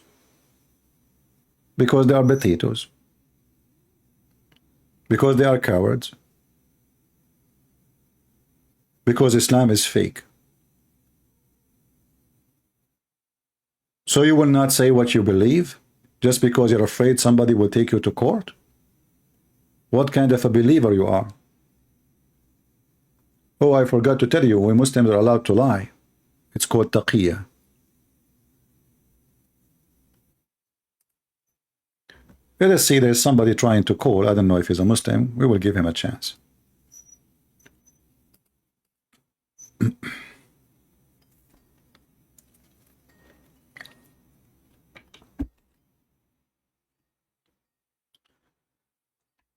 Speaker 1: Because they are potatoes. Because they are cowards. Because Islam is fake. So you will not say what you believe just because you're afraid somebody will take you to court? What kind of a believer you are? Oh, I forgot to tell you, we Muslims are allowed to lie. It's called taqiyya. Let us see, there's somebody trying to call. I don't know if he's a Muslim. We will give him a chance.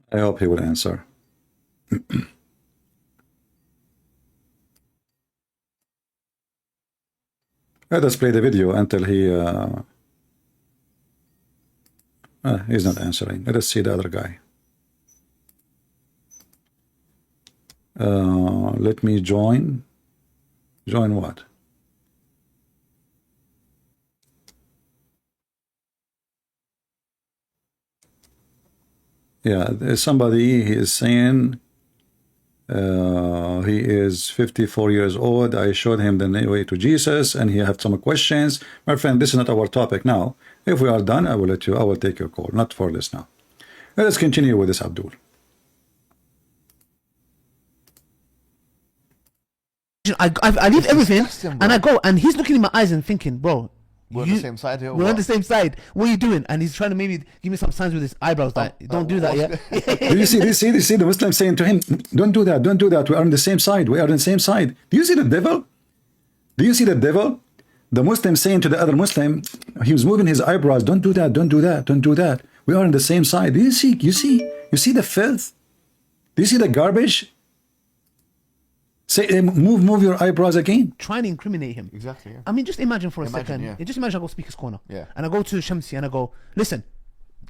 Speaker 1: I hope he will answer. Let us play the video until he's not answering. Let us see the other guy. Let me join. Join what? Yeah, there's somebody, he is saying he is 54 years old. I showed him the way to Jesus and he had some questions. My friend, this is not our topic now. If we are done, I will take your call. Not for this now. Let us continue with this Abdul.
Speaker 3: I leave everything and I go, and he's looking in my eyes and thinking, bro,
Speaker 2: We're on the same side here.
Speaker 3: We're on the same side. What are you doing? And he's trying to maybe give me some signs with his eyebrows that don't do that. Yeah.
Speaker 1: Do you see the Muslim saying to him, don't do that, don't do that. We are on the same side. We are on the same side. Do you see the devil? Do you see the devil? The Muslim saying to the other Muslim, he was moving his eyebrows. Don't do that. Don't do that. Don't do that. We are on the same side. Do you see? You see the filth? Do you see the garbage? Say, move your eyebrows again.
Speaker 3: trying to incriminate him.
Speaker 2: Exactly. Yeah.
Speaker 3: I mean, just imagine for a
Speaker 2: Imagine,
Speaker 3: second.
Speaker 2: yeah.
Speaker 3: Just imagine I go speaker's corner.
Speaker 2: Yeah.
Speaker 3: And I go to Shamsi and I go, listen,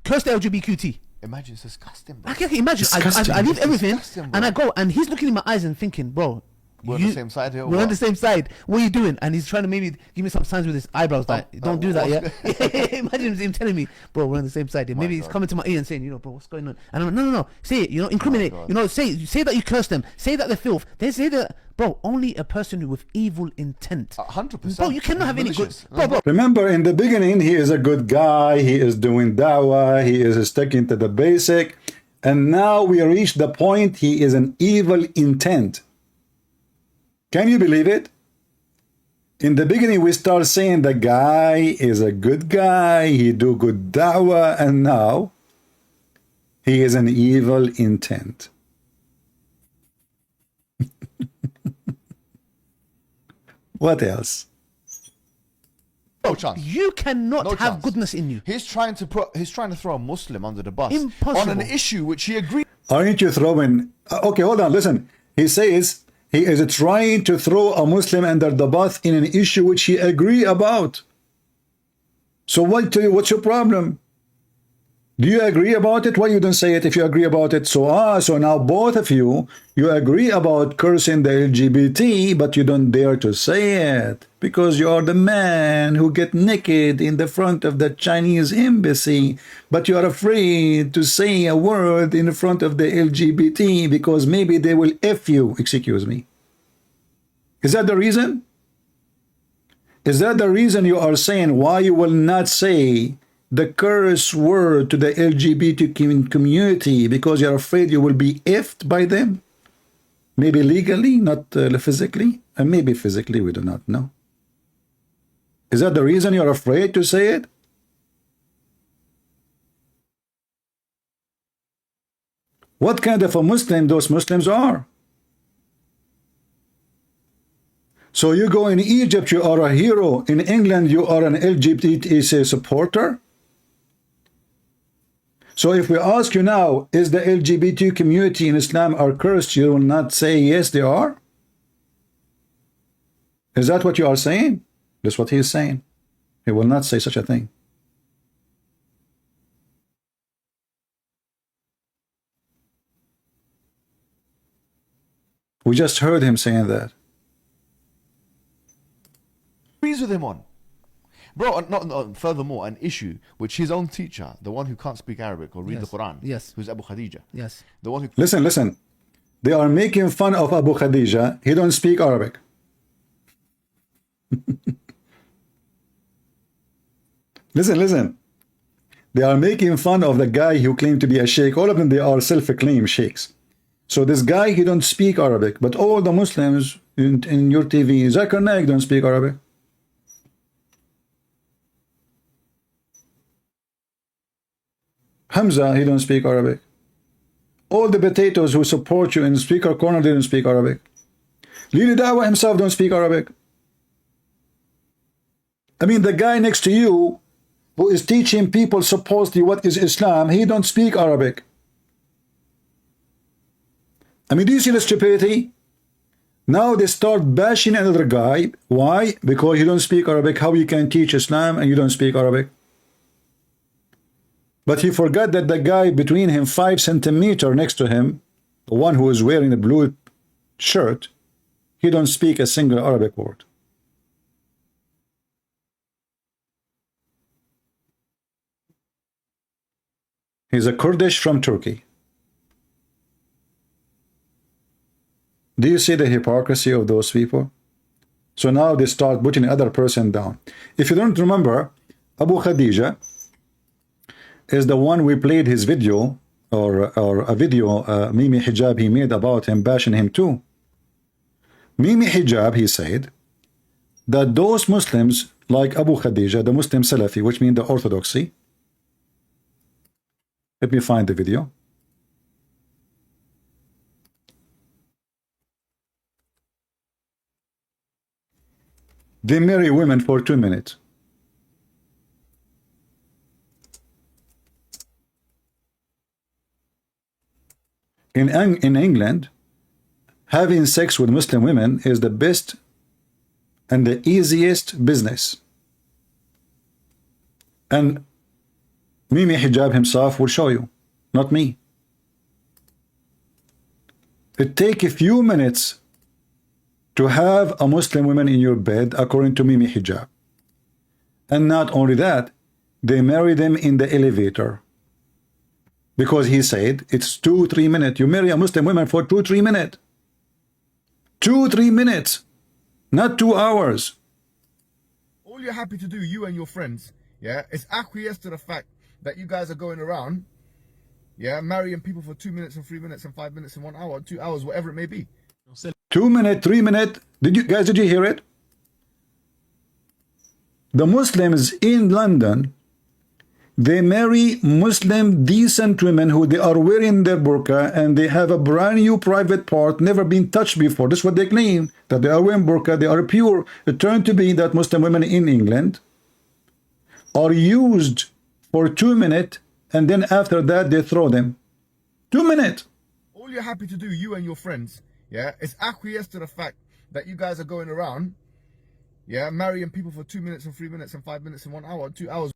Speaker 3: curse the LGBTQT.
Speaker 2: Imagine, it's disgusting, bro.
Speaker 3: I can imagine.
Speaker 1: Disgusting.
Speaker 3: I leave everything
Speaker 2: Disgusting, bro.
Speaker 3: and I go, and he's looking in my eyes and thinking, bro,
Speaker 2: We're on the same side here. or
Speaker 3: we're on
Speaker 2: what?
Speaker 3: the same side. What are you doing? And he's trying to maybe give me some signs with his eyebrows like, don't do that, yeah? Imagine him telling me, bro, we're on the same side. Maybe he's
Speaker 2: God.
Speaker 3: coming to my ear and saying, bro, what's going on? And I'm like, no, say it, incriminate,
Speaker 2: God.
Speaker 3: say that you curse them, say that they're filth. They say that, bro, only a person with evil intent.
Speaker 2: 100%.
Speaker 3: Bro, you cannot have any good,
Speaker 2: Malicious.
Speaker 3: bro.
Speaker 1: Remember, in the beginning, he is a good guy. He is doing dawah. He is sticking to the basic. And now we reach the point he is an evil intent. Can you believe it? In the beginning, we start saying the guy is a good guy. He do good dawah. And now he is an evil intent. What else?
Speaker 2: No chance.
Speaker 3: You cannot
Speaker 2: No
Speaker 3: have
Speaker 2: chance.
Speaker 3: goodness in you.
Speaker 2: He's trying to throw a Muslim under the bus
Speaker 3: Impossible.
Speaker 2: on an issue which he agreed.
Speaker 1: Aren't you throwing... Okay, hold on, listen. He says he is trying to throw a Muslim under the bus in an issue which he agree about. So what's your problem? Do you agree about it? Why you don't say it if you agree about it? So now both of you agree about cursing the LGBT, but you don't dare to say it because you are the man who get naked in the front of the Chinese embassy, but you are afraid to say a word in front of the LGBT because maybe they will F you. Excuse me. Is that the reason? Is that the reason you are saying why you will not say the curse word to the LGBT community because you're afraid you will be effed by them? Maybe legally, not physically, and maybe physically, we do not know. Is that the reason you're afraid to say it? What kind of a Muslim those Muslims are? So you go in Egypt, you are a hero. In England, you are an LGBT supporter. So if we ask you now, is the LGBT community in Islam are cursed? You will not say yes, they are? Is that what you are saying? That's what he is saying. He will not say such a thing. We just heard him saying that.
Speaker 2: Agrees with him on. Bro, furthermore, an issue which his own teacher, the one who can't speak Arabic or read
Speaker 3: Yes.
Speaker 2: the Quran,
Speaker 3: Yes.
Speaker 2: who's Abu Khadija,
Speaker 3: Yes.
Speaker 2: the one who
Speaker 1: Listen. They are making fun of Abu Khadija. He don't speak Arabic. Listen. They are making fun of the guy who claimed to be a sheikh. All of them, they are self-acclaimed sheikhs. So this guy, he don't speak Arabic. But all the Muslims in your TV, Zakir Naik don't speak Arabic. Hamza, he don't speak Arabic. All the potatoes who support you in the speaker corner, they don't speak Arabic. Lili Dawah himself don't speak Arabic. I mean, the guy next to you who is teaching people supposedly what is Islam, he don't speak Arabic. I mean, do you see the stupidity? Now they start bashing another guy. Why? Because you don't speak Arabic. How you can teach Islam and you don't speak Arabic? But he forgot that the guy between him 5 centimeters next to him, the one who is wearing a blue shirt, he don't speak a single Arabic word. He's a Kurdish from Turkey. Do you see the hypocrisy of those people? So now they start putting the other person down. If you don't remember, Abu Khadija is the one we played his video, or a video Mimi Hijab he made about him, bashing him too. Mimi Hijab, he said that those Muslims like Abu Khadija, the Muslim Salafi, which means the Orthodoxy. Let me find the video. They marry women for 2 minutes. In England, Having sex with Muslim women is the best and the easiest business. And Mimi Hijab himself will show you, not me. It takes a few minutes to have a Muslim woman in your bed, according to Mimi Hijab. And not only that, they marry them in the elevator. Because he said it's 2-3 minutes. You marry a Muslim woman for 2-3 minutes. 2-3 minutes, not 2 hours.
Speaker 2: All you're happy to do, you and your friends, yeah, is acquiesce to the fact that you guys are going around, yeah, marrying people for 2 minutes and 3 minutes and 5 minutes and 1 hour, 2 hours, whatever it may be.
Speaker 1: 2 minutes, 3 minutes. Did you hear it? The Muslims in London, they marry Muslim decent women who they are wearing their burqa and they have a brand new private part, never been touched before. That's what they claim, that they are wearing burqa, they are pure. It turned to be that Muslim women in England are used for 2 minutes and then after that they throw them. 2 minutes.
Speaker 2: All you're happy to do, you and your friends, yeah, is acquiesce to the fact that you guys are going around, yeah, marrying people for 2 minutes and 3 minutes and 5 minutes and 1 hour, 2 hours.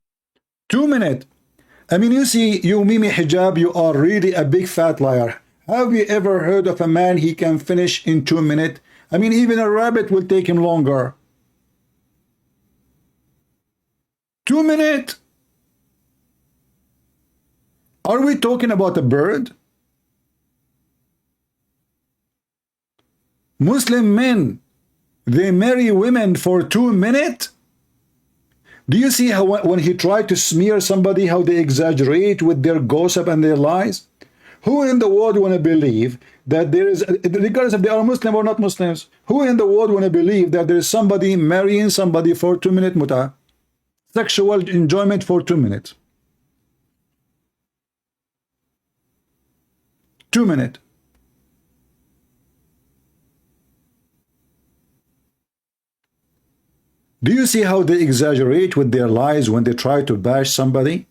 Speaker 1: 2 minutes. I mean, you see, you Mimi Hijab, you are really a big fat liar. Have you ever heard of a man he can finish in 2 minutes? I mean, even a rabbit will take him longer. 2 minutes. Are we talking about a bird? Muslim men, they marry women for 2 minutes? Do you see how when he tried to smear somebody, how they exaggerate with their gossip and their lies? Who in the world want to believe that there is, regardless if they are Muslim or not Muslims, who in the world want to believe that there is somebody marrying somebody for 2 minute muta, sexual enjoyment for 2 minutes? 2 minutes. Do you see how they exaggerate with their lies when they try to bash somebody?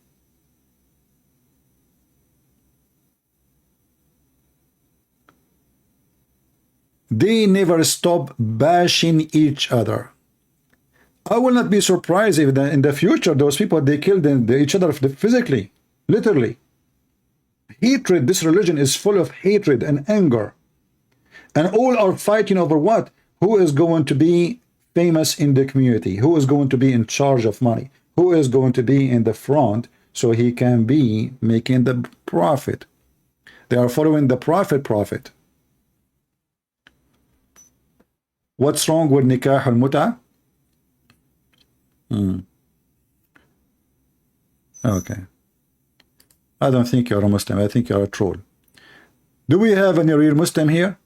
Speaker 1: They never stop bashing each other. I will not be surprised if in the future those people, they killed each other physically, literally. Hatred, this religion is full of hatred and anger. And all are fighting over what? Who is going to be famous in the community? Who is going to be in charge of money? Who is going to be in the front so he can be making the profit? They are following the prophet. What's wrong with nikah al-muta? Okay. I don't think you're a Muslim. I think you're a troll. Do we have any real Muslim here?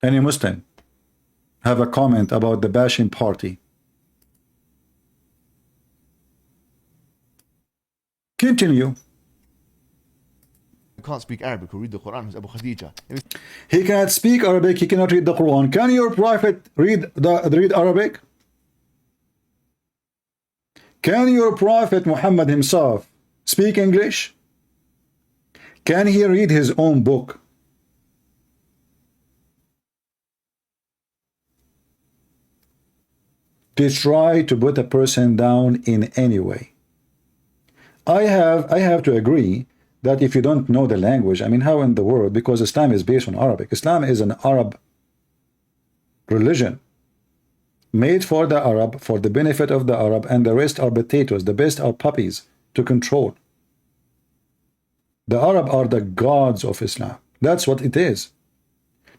Speaker 1: Any Muslim have a comment about the bashing party? Continue.
Speaker 2: You can't speak Arabic or read the Quran. Who's Abu Khadija?
Speaker 1: He cannot speak Arabic. He cannot read the Quran. Can your prophet read Arabic? Can your prophet Muhammad himself speak English? Can he read his own book? To try to put a person down in any way. I have to agree that if you don't know the language, I mean, how in the world, because Islam is based on Arabic. Islam is an Arab religion made for the Arab, for the benefit of the Arab, and the rest are potatoes, the best are puppies to control. The Arab are the gods of Islam. That's what it is.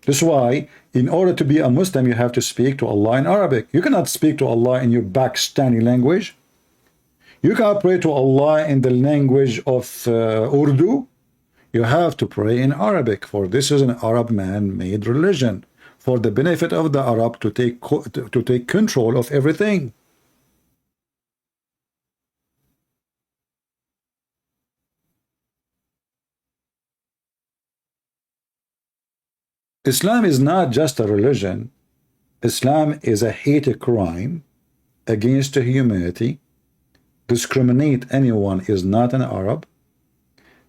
Speaker 1: That's why, in order to be a Muslim, you have to speak to Allah in Arabic. You cannot speak to Allah in your Pakistani language. You cannot pray to Allah in the language of Urdu. You have to pray in Arabic, for this is an Arab man-made religion for the benefit of the Arab to take control of everything. Islam is not just a religion. Islam is a hate crime against humanity, discriminate anyone is not an Arab,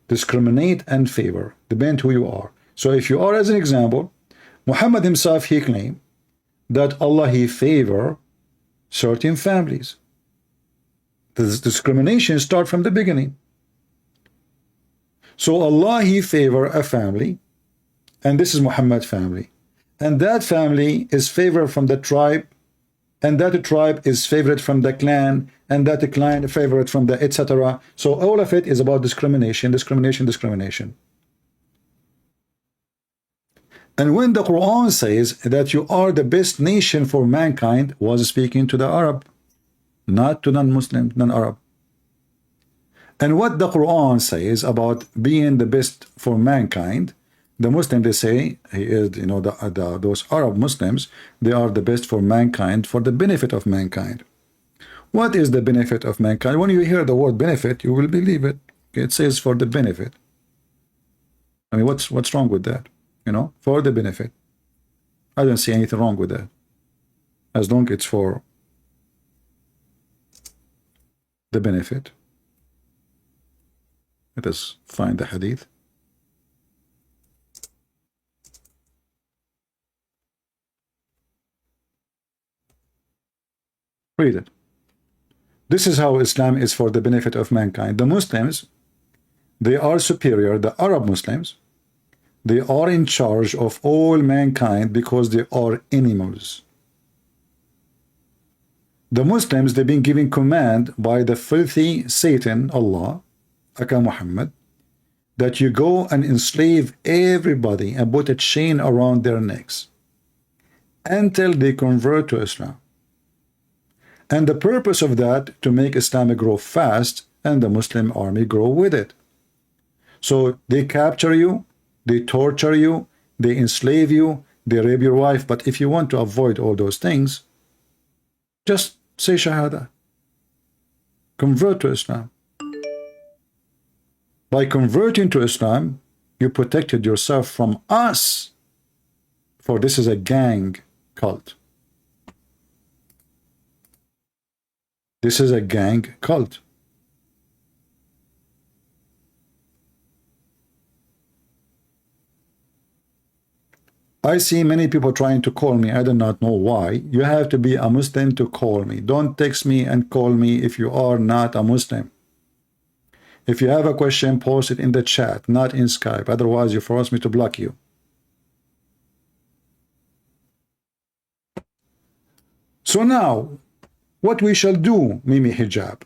Speaker 1: discriminate and favor, depend who you are. So if you are, as an example, Muhammad himself, he claimed that Allah, he favor certain families. This discrimination start from the beginning. So Allah, he favor a family, and this is Muhammad's family, and that family is favored from the tribe, and that tribe is favored from the clan, and that clan favored from the etc. So all of it is about discrimination, discrimination, discrimination. And when the Quran says that you are the best nation for mankind, was speaking to the Arab, not to non-Muslim, non-Arab. And what the Quran says about being the best for mankind, the Muslim, they say, he is, you know, those Arab Muslims, they are the best for mankind, for the benefit of mankind. What is the benefit of mankind? When you hear the word benefit, you will believe it. It says for the benefit. I mean, what's wrong with that? You know, for the benefit. I don't see anything wrong with that, as long as it's for the benefit. Let us find the hadith. Read it. This is how Islam is for the benefit of mankind. The Muslims, they are superior. The Arab Muslims, they are in charge of all mankind because they are animals. The Muslims, they've been given command by the filthy Satan, Allah, aka Muhammad, that you go and enslave everybody and put a chain around their necks until they convert to Islam. And the purpose of that, to make Islam grow fast and the Muslim army grow with it. So they capture you, they torture you, they enslave you, they rape your wife. But if you want to avoid all those things, just say Shahada. Convert to Islam. By converting to Islam, you protected yourself from us. For this is a gang cult. This is a gang cult. I see many people trying to call me. I do not know why. You have to be a Muslim to call me. Don't text me and call me if you are not a Muslim. If you have a question, post it in the chat, not in Skype. Otherwise, you force me to block you. So now, what we shall do, Mimi Hijab?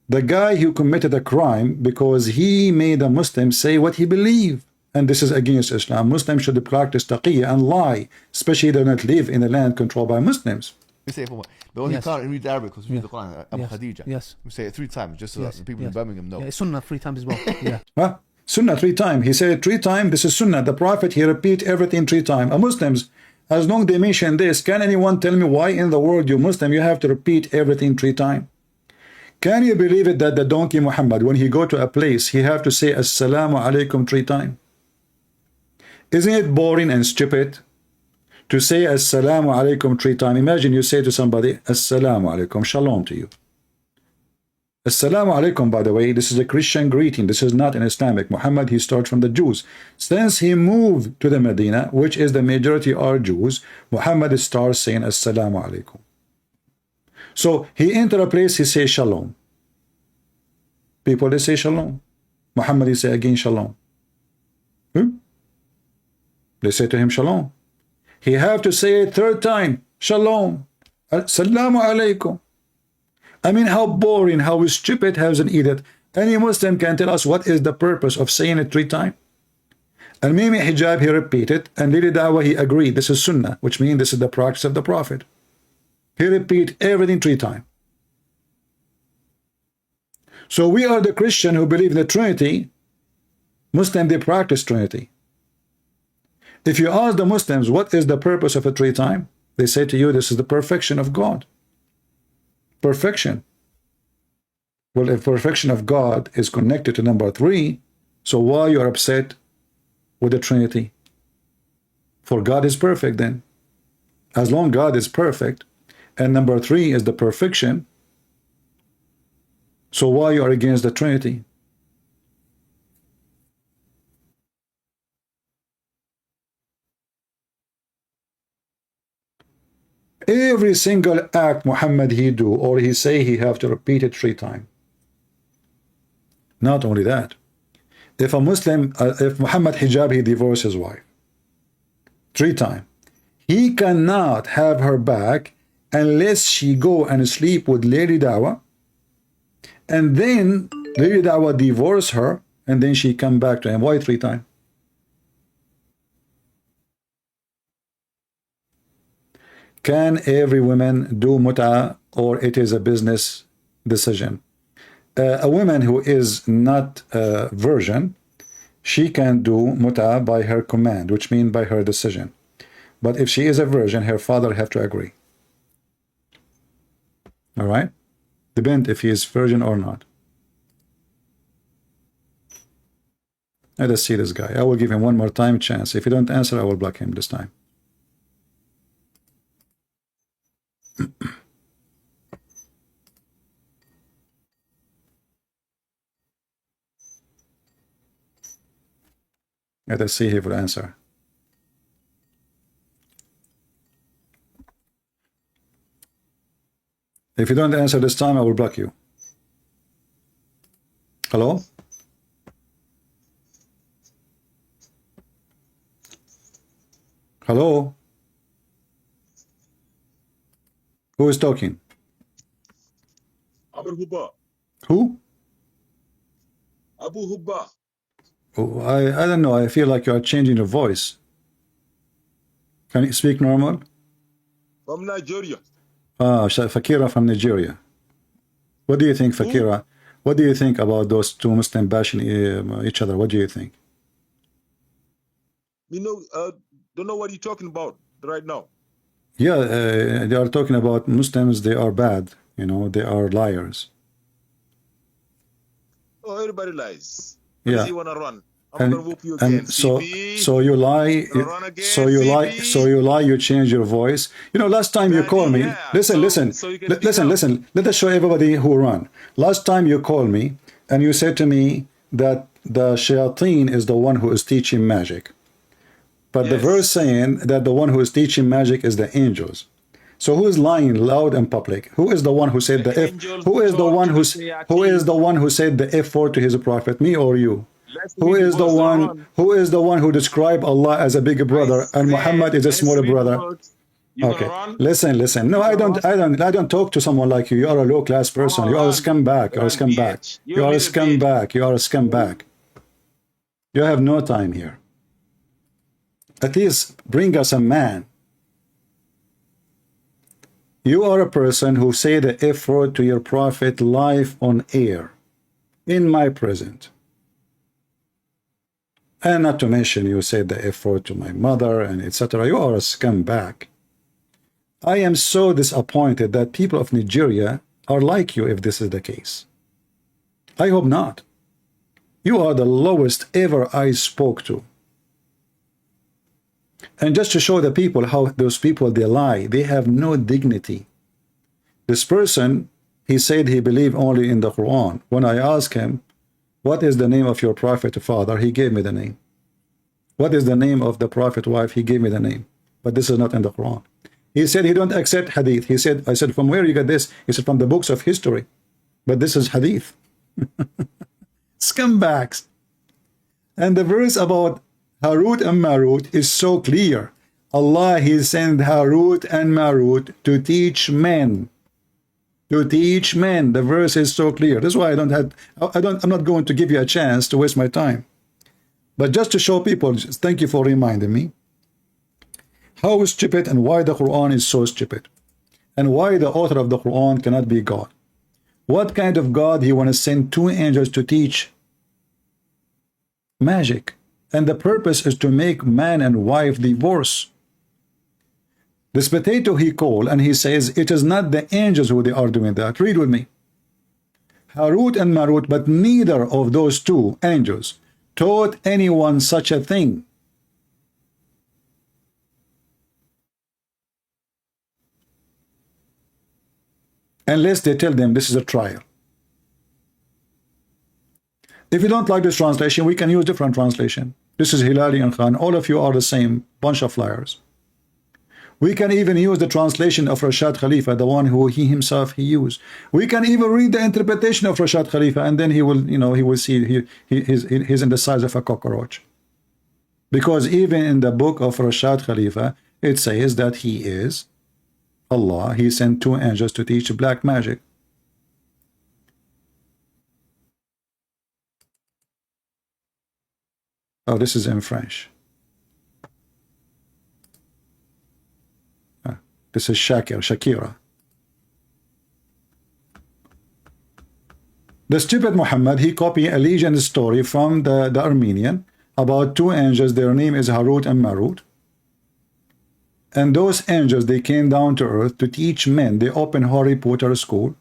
Speaker 1: The guy who committed a crime because he made a Muslim say what he believed, and this is against Islam. Muslims should practice taqiyya and lie, especially they do not live in a land controlled by Muslims.
Speaker 2: We say it for but he can't read Arabic because we read the Quran. Abu
Speaker 3: Yes.
Speaker 2: Khadija.
Speaker 3: Yes.
Speaker 2: We say it 3 times just so that the people in Birmingham know.
Speaker 3: Yeah, it's Sunnah 3 times as well. Yeah.
Speaker 1: Huh? Sunnah 3 times. He said 3 times. This is Sunnah. The Prophet, he repeat everything 3 times. A Muslims, as long as they mention this, can anyone tell me why in the world you Muslim you have to repeat everything 3 times? Can you believe it that the donkey Muhammad, when he go to a place, he have to say Assalamu alaikum 3 times? Isn't it boring and stupid to say Assalamu alaikum 3 times? Imagine you say to somebody Assalamu alaikum, shalom to you. Assalamu alaikum, by the way, this is a Christian greeting. This is not an Islamic. Muhammad, he starts from the Jews. Since he moved to the Medina, which is the majority are Jews, Muhammad starts saying Assalamu alaikum. So he enter a place, he says shalom. People, they say shalom. Muhammad, he say again shalom. They say to him shalom. He have to say it 3rd time, shalom. Assalamu alaikum. I mean, how boring, how stupid, how an idiot. Any Muslim can tell us what is the purpose of saying it 3 times. And Mimi Hijab, he repeated, and Lili Dawha, he agreed. This is Sunnah, which means this is the practice of the Prophet. He repeat everything 3 times. So we are the Christian who believe in the Trinity. Muslim, they practice Trinity. If you ask the Muslims, what is the purpose of a 3 times? They say to you, this is the perfection of God. Perfection. Well, if perfection of God is connected to number 3, so why you are upset with the Trinity? For God is perfect then. As long God is perfect, and number 3 is the perfection. So why you are against the Trinity? Every single act Muhammad he do or he say, he have to repeat it 3 times. Not only that, if a Muslim, if Muhammad Hijab, he divorced his wife 3 times, he cannot have her back unless she go and sleep with Lady Dawha, and then Lady Dawha divorce her, and then she come back to him. Why 3 times? Can every woman do mut'a, or it is a business decision? A woman who is not a virgin, she can do mut'a by her command, which means by her decision. But if she is a virgin, her father have to agree. All right? Depend if he is virgin or not. Let us see this guy. I will give him one more time chance. If he don't answer, I will block him this time. Let us see if he will answer. If you don't answer this time, I will block you. Hello? Hello? Who is talking?
Speaker 7: Abu Hubba.
Speaker 1: Who?
Speaker 7: Abu Hubba.
Speaker 1: Oh, I don't know. I feel like you are changing your voice. Can you speak normal?
Speaker 7: From Nigeria.
Speaker 1: Ah, Fakira from Nigeria. What do you think, Fakira? What do you think about those two Muslims bashing each other? What do you think?
Speaker 7: You know, don't know what you're talking about right now.
Speaker 1: Yeah, they are talking about Muslims. They are bad. You know, they are liars.
Speaker 7: Oh, everybody lies.
Speaker 1: Yeah.
Speaker 7: Where does he want to run? I'm gonna whoop you again.
Speaker 1: And so
Speaker 7: CP.
Speaker 1: you lie.
Speaker 7: Run again,
Speaker 1: So you lie.
Speaker 7: CP.
Speaker 1: So you lie. You change your voice. You know, last time you called me.
Speaker 7: Yeah.
Speaker 1: Listen.
Speaker 7: So you can
Speaker 1: Listen. Let us show everybody who run. Last time you called me and you said to me that the shayateen is the one who is teaching magic, but the verse saying that the one who is teaching magic is the angels. So who is lying loud and public? Who is the one who said the F? Who is the one who said the F4 to his prophet? Me or you? Who is the one? Who is the one who described Allah as a big brother and Muhammad is a smaller brother? Okay, listen. No, I don't talk to someone like you. You are a low class person. You are a scumbag. You are a scumbag. You are a scumbag. You are a scumbag. You have no time here. At least bring us a man. You are a person who say the F word to your prophet live on air, in my presence. And not to mention you said the F word to my mother and etc. You are a scumbag. I am so disappointed that people of Nigeria are like you if this is the case. I hope not. You are the lowest ever I spoke to. And just to show the people how those people, they lie, they have no dignity. This person, he said he believed only in the Quran. When I asked him, what is the name of your prophet father? He gave me the name. What is the name of the prophet wife? He gave me the name. But this is not in the Quran. He said he don't accept hadith. I said, from where you get this? He said, from the books of history. But this is hadith. Scumbags. And the verse about Harut and Marut is so clear. Allah, he sent Harut and Marut to teach men. To teach men. The verse is so clear. That's why I'm not going to give you a chance to waste my time. But just to show people, thank you for reminding me how stupid and why the Quran is so stupid. And why the author of the Quran cannot be God. What kind of God he want to send 2 angels to teach magic? And the purpose is to make man and wife divorce. This potato he called and he says it is not the angels who they are doing that. Read with me. Harut and Marut, but neither of those 2 angels taught anyone such a thing. unless they tell them this is a trial. If you don't like this translation, we can use different translation. This is Hilali and Khan. All of you are the same bunch of liars. We can even use the translation of Rashad Khalifa, the one who he himself used. We can even read the interpretation of Rashad Khalifa, and then he will, you know, he will see he's in the size of a cockroach. Because even in the book of Rashad Khalifa, it says that he is Allah. He sent 2 angels to teach black magic. Oh, this is in French. This is Shakira. The stupid Muhammad, he copied a legend story from the Armenian about 2 angels. Their name is Harut and Marut. And those angels, they came down to earth to teach men. They opened Harry Potter school.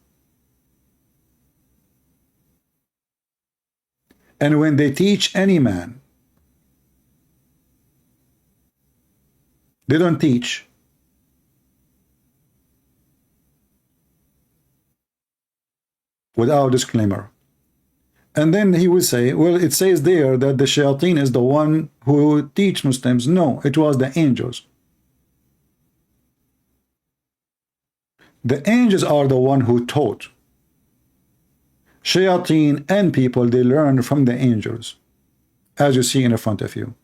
Speaker 1: And when they teach any man, they don't teach without disclaimer. And then he will say, well, it says there that the shayateen is the one who teach Muslims. No, it was the angels. The angels are the one who taught. Shayateen and people, they learn from the angels, as you see in front of you.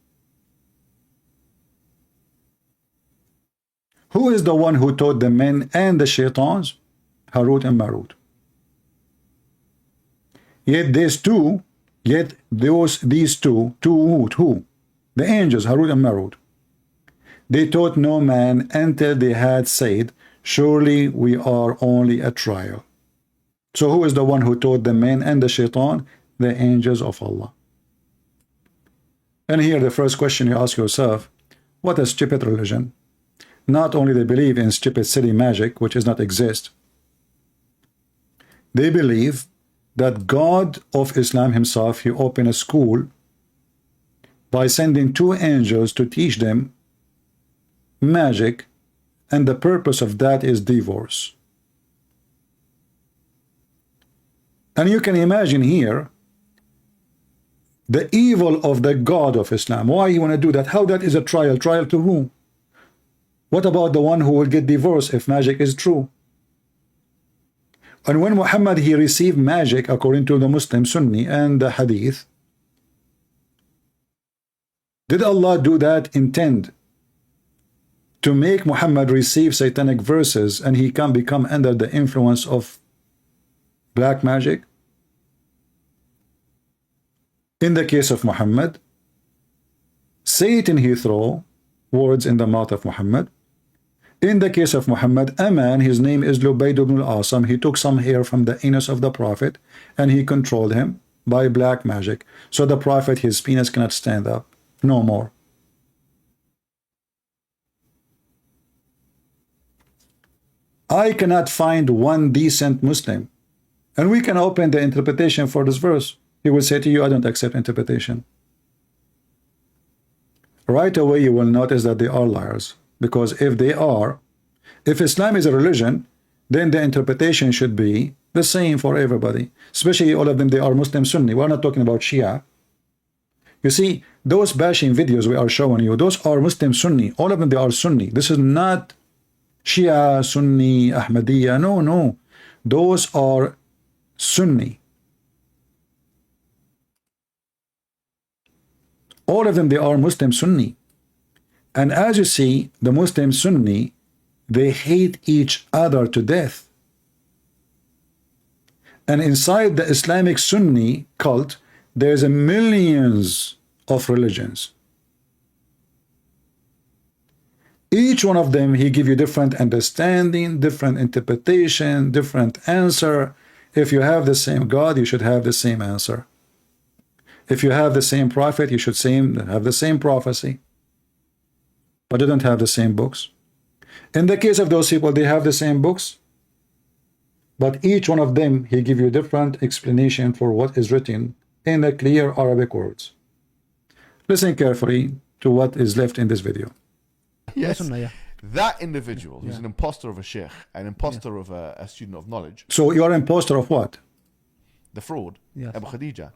Speaker 1: Who is the one who taught the men and the shaitans? Harut and Marut. Yet these two, who? The angels, Harut and Marut. They taught no man until they had said, surely we are only a trial. So who is the one who taught the men and the shaitan? The angels of Allah. And here the first question you ask yourself, what a stupid religion. Not only they believe in stupid silly magic, which does not exist, they believe that God of Islam himself, he opened a school by sending 2 angels to teach them magic, and the purpose of that is divorce. And you can imagine here the evil of the God of Islam. Why you want to do that? How that is a trial? Trial to whom? What about the one who will get divorced if magic is true? And when Muhammad, he received magic according to the Muslim Sunni and the Hadith, did Allah do that intend to make Muhammad receive satanic verses and he can become under the influence of black magic? In the case of Muhammad, Satan, he threw words in the mouth of Muhammad. In the case of Muhammad, a man, his name is Lubayd ibn al-Asam, he took some hair from the anus of the Prophet and he controlled him by black magic. So the Prophet, his penis cannot stand up no more. I cannot find one decent Muslim. And we can open the interpretation for this verse. He will say to you, I don't accept interpretation. Right away you will notice that they are liars. Because if Islam is a religion, then the interpretation should be the same for everybody. Especially all of them, they are Muslim Sunni. We're not talking about Shia. You see, those bashing videos we are showing you, those are Muslim Sunni. All of them, they are Sunni. This is not Shia, Sunni, Ahmadiyya. No, no. Those are Sunni. All of them, they are Muslim Sunni. And as you see, the Muslim Sunni, they hate each other to death. And inside the Islamic Sunni cult, there's millions of religions. Each one of them, he give you different understanding, different interpretation, different answer. If you have the same God, you should have the same answer. If you have the same prophet, you should have the same prophecy. But they don't have the same books. In the case of those people, they have the same books, but each one of them, he give you different explanation for what is written in the clear Arabic words. Listen carefully to what is left in this video.
Speaker 2: Yes. That individual who's an imposter of a sheikh, an imposter of a student of knowledge,
Speaker 1: So you are an imposter of what?
Speaker 2: the fraud,
Speaker 3: Yes.
Speaker 2: Abu Khadija,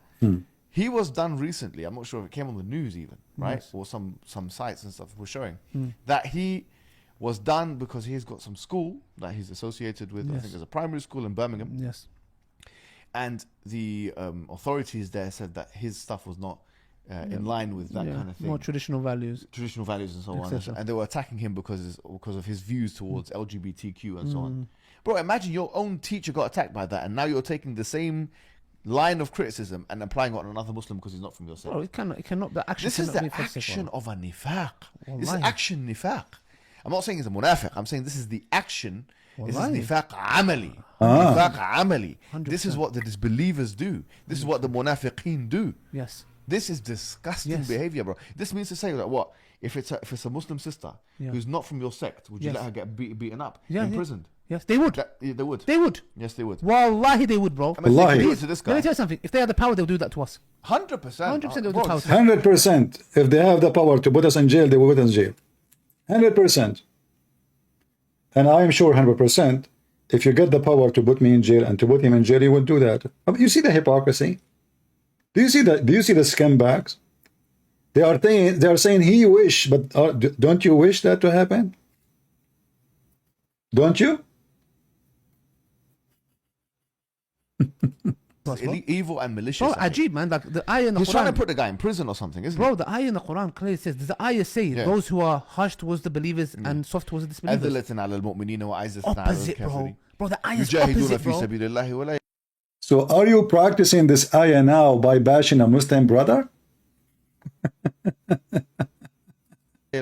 Speaker 2: he was done recently. I'm not sure if it came on the news even, right? Or some sites and stuff were showing that he was done because he's got some school that he's associated with. I think there's a primary school in Birmingham.
Speaker 3: Yes.
Speaker 2: And the authorities there said that his stuff was not in line with that kind of thing.
Speaker 3: More traditional values.
Speaker 2: Traditional values and so on.
Speaker 3: Etc.
Speaker 2: And they were attacking him because of his views towards LGBTQ and so on. Bro, imagine your own teacher got attacked by that, and now you're taking the same line of criticism and applying it on another Muslim because he's not from your sect.
Speaker 3: Bro, it cannot. The action.
Speaker 2: This is
Speaker 3: cannot
Speaker 2: the
Speaker 3: be falsified.
Speaker 2: action of a nifaq. This is
Speaker 3: Wallahi.
Speaker 2: action nifaq. I'm not saying it's a munafiq. I'm saying this is the action. This is
Speaker 3: Wallahi.
Speaker 2: nifaq amali. Nifaq amali. This is what the disbelievers do. This is what the munafiqeen do.
Speaker 3: Yes.
Speaker 2: This is disgusting
Speaker 3: Yes.
Speaker 2: behavior, bro. This means to say that what? If it's a Muslim sister who's not from your sect, would you
Speaker 3: Yes.
Speaker 2: let her get beaten up,
Speaker 3: Yeah, yeah.
Speaker 2: imprisoned?
Speaker 3: Yes, they would.
Speaker 2: They would.
Speaker 3: They would.
Speaker 2: Yes, they would.
Speaker 3: Wallahi, they would, bro.
Speaker 2: I mean,
Speaker 1: Wallahi.
Speaker 2: they could do it to this
Speaker 3: Let me
Speaker 2: guy.
Speaker 3: tell you something. If they had the power, they'll do that to us.
Speaker 2: 100%.
Speaker 3: 100% they'll do
Speaker 2: Bro,
Speaker 3: power.
Speaker 1: 100%. If they have the power to put us in jail, they will put us in jail. 100%. And I am sure 100%. If you get the power to put me in jail and to put him in jail, he will do that. I mean, you see the hypocrisy? Do you see the scumbags? They are saying he wish, but don't you wish that to happen? Don't you?
Speaker 2: evil and malicious.
Speaker 3: Bro,
Speaker 2: I think.
Speaker 3: ajib, man. Like the ayah in the
Speaker 2: He's trying to
Speaker 3: Quran.
Speaker 2: put the guy in prison or something, isn't
Speaker 3: Bro, the ayah in the Quran clearly says, does the ayah say those who are harsh towards the believers and soft towards the
Speaker 2: he?
Speaker 3: disbelievers?
Speaker 2: أذلة على المؤمنين وعزة على
Speaker 3: Opposite, bro.
Speaker 2: الكافرين.
Speaker 3: Bro, the ayah is
Speaker 2: يجاهدون
Speaker 3: opposite,
Speaker 2: في
Speaker 3: bro.
Speaker 2: سبيل الله ولا
Speaker 1: So are you practicing this ayah now by bashing a Muslim brother?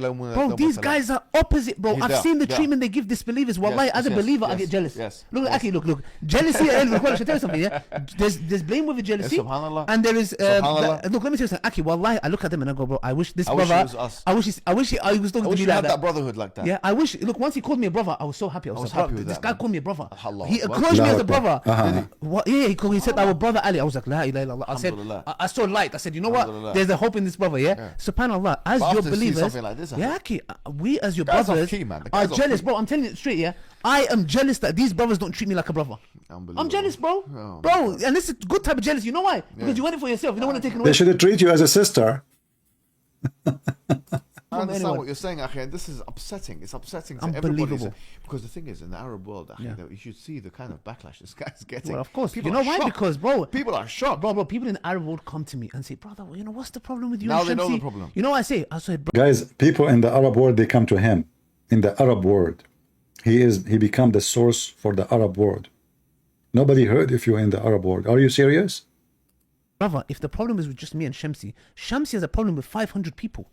Speaker 3: Bro, these guys are opposite, bro. I've seen the treatment they give disbelievers. Wallahi, as a believer, I get jealous.
Speaker 2: Yes.
Speaker 3: Look, Aki, look. Jealousy, look, I should tell you something, yeah? There's blame with the jealousy.
Speaker 2: Subhanallah.
Speaker 3: And there is,
Speaker 2: Subhanallah.
Speaker 3: look, let me tell you something. Aki, Wallahi, I look at them and I go, bro, I wish this
Speaker 2: I wish
Speaker 3: brother,
Speaker 2: it was us.
Speaker 3: I wish he was talking
Speaker 2: I
Speaker 3: to
Speaker 2: wish
Speaker 3: me
Speaker 2: you
Speaker 3: like
Speaker 2: had that
Speaker 3: that.
Speaker 2: brotherhood like that.
Speaker 3: Yeah, I wish, look, once he called me a brother, I was so happy. I was
Speaker 2: happy
Speaker 3: like,
Speaker 2: with
Speaker 3: this
Speaker 2: that,
Speaker 3: guy
Speaker 2: man.
Speaker 3: called me a brother.
Speaker 2: Allah
Speaker 3: He
Speaker 2: Akbar.
Speaker 3: acknowledged me as a
Speaker 1: Allah
Speaker 3: brother.
Speaker 1: Akbar.
Speaker 3: What? Yeah, he said, our brother Ali. I was like, la ilaha illallah. I said,
Speaker 2: Alhamdulillah.
Speaker 3: I saw light. I said, you know what?
Speaker 2: Alhamdulillah.
Speaker 3: There's a hope in this brother, yeah? SubhanAllah, as
Speaker 2: But
Speaker 3: your
Speaker 2: after seeing
Speaker 3: believers,
Speaker 2: something like this, I
Speaker 3: yeah,
Speaker 2: think-
Speaker 3: Aki, we as your
Speaker 2: Guys are
Speaker 3: brothers
Speaker 2: key, man. The
Speaker 3: are
Speaker 2: guys are
Speaker 3: jealous,
Speaker 2: key.
Speaker 3: bro. I'm telling you straight, yeah. I am jealous that these brothers don't treat me like a brother.
Speaker 2: Unbelievable.
Speaker 3: I'm jealous, bro.
Speaker 2: Oh,
Speaker 3: Bro, and this is a good type of jealousy. You know why? Because you want it for yourself. You don't want to take it away.
Speaker 1: They should treat you as a sister.
Speaker 2: I understand
Speaker 3: anyway.
Speaker 2: what you're saying, Akhi, and this is upsetting. It's upsetting to everybody.
Speaker 3: Unbelievable.
Speaker 2: Because the thing is, in the Arab world, Akhi, that you should see the kind of backlash this guy's getting.
Speaker 3: Well, of course.
Speaker 2: People
Speaker 3: You know
Speaker 2: are
Speaker 3: why?
Speaker 2: shocked.
Speaker 3: Because, bro,
Speaker 2: People are shocked.
Speaker 3: bro, people in the Arab world come to me and say, brother, well, you know, what's the problem with you?
Speaker 2: Now
Speaker 3: and
Speaker 2: they know
Speaker 3: Shamsi?"
Speaker 2: the problem.
Speaker 3: You know what I say? I say, bro,
Speaker 1: Guys, people in the Arab world, they come to him. In the Arab world. He become the source for the Arab world. Nobody heard if you're in the Arab world. Are you serious?
Speaker 3: brother, if the problem is with just me and Shamsi, Shamsi has a problem with 500 people.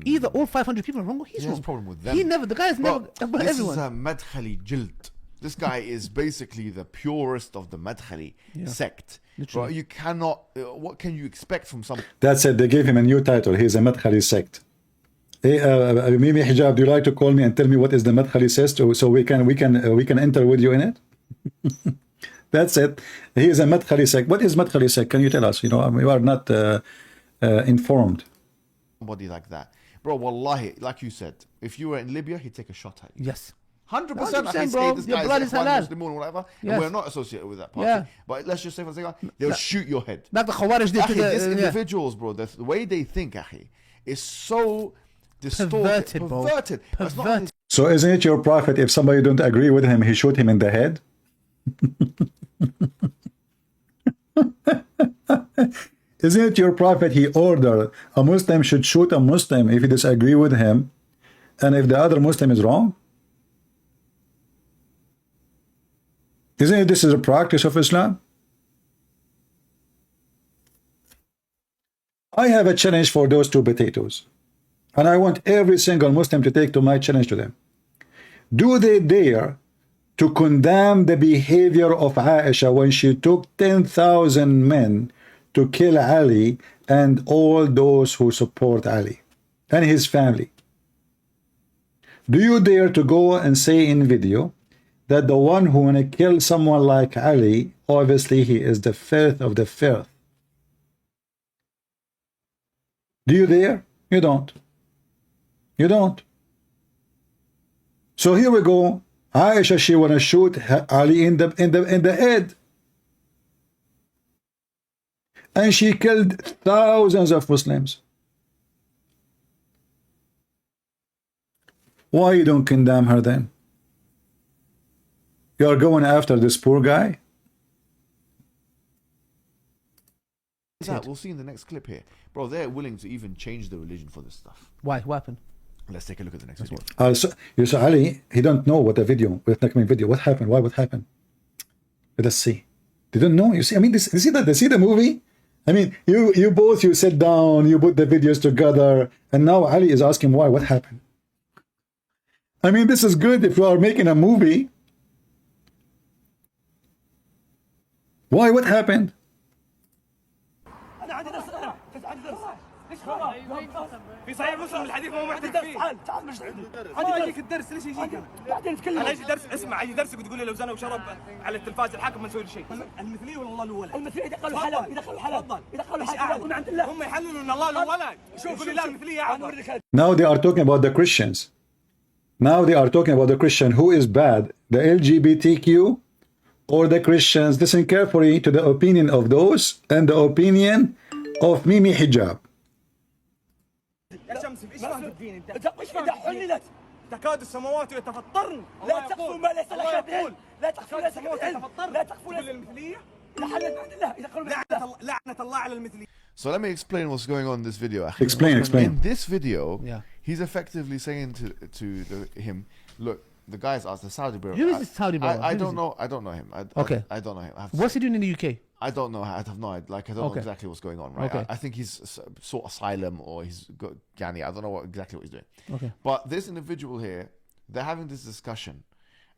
Speaker 3: Either all 500 people are wrong or he's
Speaker 2: He has
Speaker 3: wrong.
Speaker 2: a problem with them.
Speaker 3: He never, the guy's
Speaker 2: Bro,
Speaker 3: never,
Speaker 2: this
Speaker 3: everyone.
Speaker 2: is a Madkhali Jilt. This guy is basically the purest of the Madkhali sect. Bro, you cannot, what can you expect from some...
Speaker 1: That's it. They gave him a new title. He's a Madkhali sect. Hey, Mimi Hijab, do you like to call me and tell me what is the Madkhali sect so we can enter with you in it? That's it. He is a Madkhali sect. What is Madkhali sect? Can you tell us? You know, we are not informed.
Speaker 2: Somebody like that. Bro, wallahi, like you said, if you were in Libya, he'd take a shot at you.
Speaker 3: Yes.
Speaker 2: 100%.
Speaker 3: 100%,
Speaker 2: This
Speaker 3: bro.
Speaker 2: guy
Speaker 3: Your blood is
Speaker 2: Ikhwan
Speaker 3: halal.
Speaker 2: Muslimun or whatever.
Speaker 3: Yes.
Speaker 2: And we're not associated with that party.
Speaker 3: Yeah.
Speaker 2: But let's just say for a second, they'll shoot your head.
Speaker 3: Like the Khawarij did to
Speaker 2: Akhi, these
Speaker 3: the...
Speaker 2: individuals, bro, the way they think, Akhi, is so distorted.
Speaker 3: Perverted, bro.
Speaker 2: Perverted. But it's not
Speaker 3: Perverted.
Speaker 1: So isn't it your prophet, if somebody don't agree with him, he shoot him in the head? Isn't it your prophet, he ordered a Muslim should shoot a Muslim if he disagree with him and if the other Muslim is wrong? Isn't it this is a practice of Islam? I have a challenge for those two potatoes, and I want every single Muslim to take to my challenge to them. Do they dare to condemn the behavior of Aisha when she took 10,000 men to kill Ali and all those who support Ali and his family? Do you dare to go and say in video that the one who want to kill someone like Ali, obviously he is the filth of the filth? Do you dare? You don't. You don't. So here we go. Aisha, she wanna shoot Ali in the head. And she killed thousands of Muslims. Why you don't condemn her then? You are going after this poor guy?
Speaker 2: We'll see in the next clip here. Bro, they're willing to even change the religion for this stuff.
Speaker 3: Why? What happened?
Speaker 2: Let's take a look at the next video.
Speaker 1: You saw Ali, he don't know what the video, what happened, why, what happened? Let us see. They don't know. You see, I mean, this, you see that? They see the movie? I mean, you both, you sit down, you put the videos together, and now Ali is asking why, what happened? I mean, this is good if you are making a movie. Why, what happened?
Speaker 8: في صحيح مسلم الحديث ما هو محتاج فيه انا اجيك الدرس ليش يجيك بعدين نتكلم انا اجي درس اسمع اجي درسك وتقول لي لو زنى وشرب على التلفاز الحاكم ما نسوي له شيء المثلي ولا الله له ولد المثلي يدخلوا حلال يدخلوا حلال يدخلوا حلال من عند الله هم يحللوا ان الله له ولد يقول لي لا المثلي يا
Speaker 1: Now they are talking about the Christians. Now they are talking about the Christian. Who is bad? The LGBTQ or the Christians? Listen carefully to the opinion of those and the opinion of Mimi Hijab.
Speaker 8: يا شمسي ايش فاهم الدين انت؟ ايش فاهم الدين؟ تكاد السماوات يتفطرن لا تخفوا ما ليس لك به لا تخفوا ليس لك لا تخفوا للمثلية لعنة الله على المثلية.
Speaker 2: So let me explain what's going on in this video.
Speaker 1: Explain.
Speaker 2: In this video, he's effectively saying to him, look, the guy's asked the Saudi bro.
Speaker 3: Who is this Saudi bro?
Speaker 2: I don't know. I don't know him.
Speaker 3: Okay.
Speaker 2: I don't know him.
Speaker 3: What's he doing in the UK?
Speaker 2: I don't know. I have no idea. Like, I don't know exactly what's going on, right?
Speaker 3: Okay.
Speaker 2: I think he's sought asylum or he's got Ghani. I don't know exactly what he's doing.
Speaker 3: Okay.
Speaker 2: But this individual here, they're having this discussion,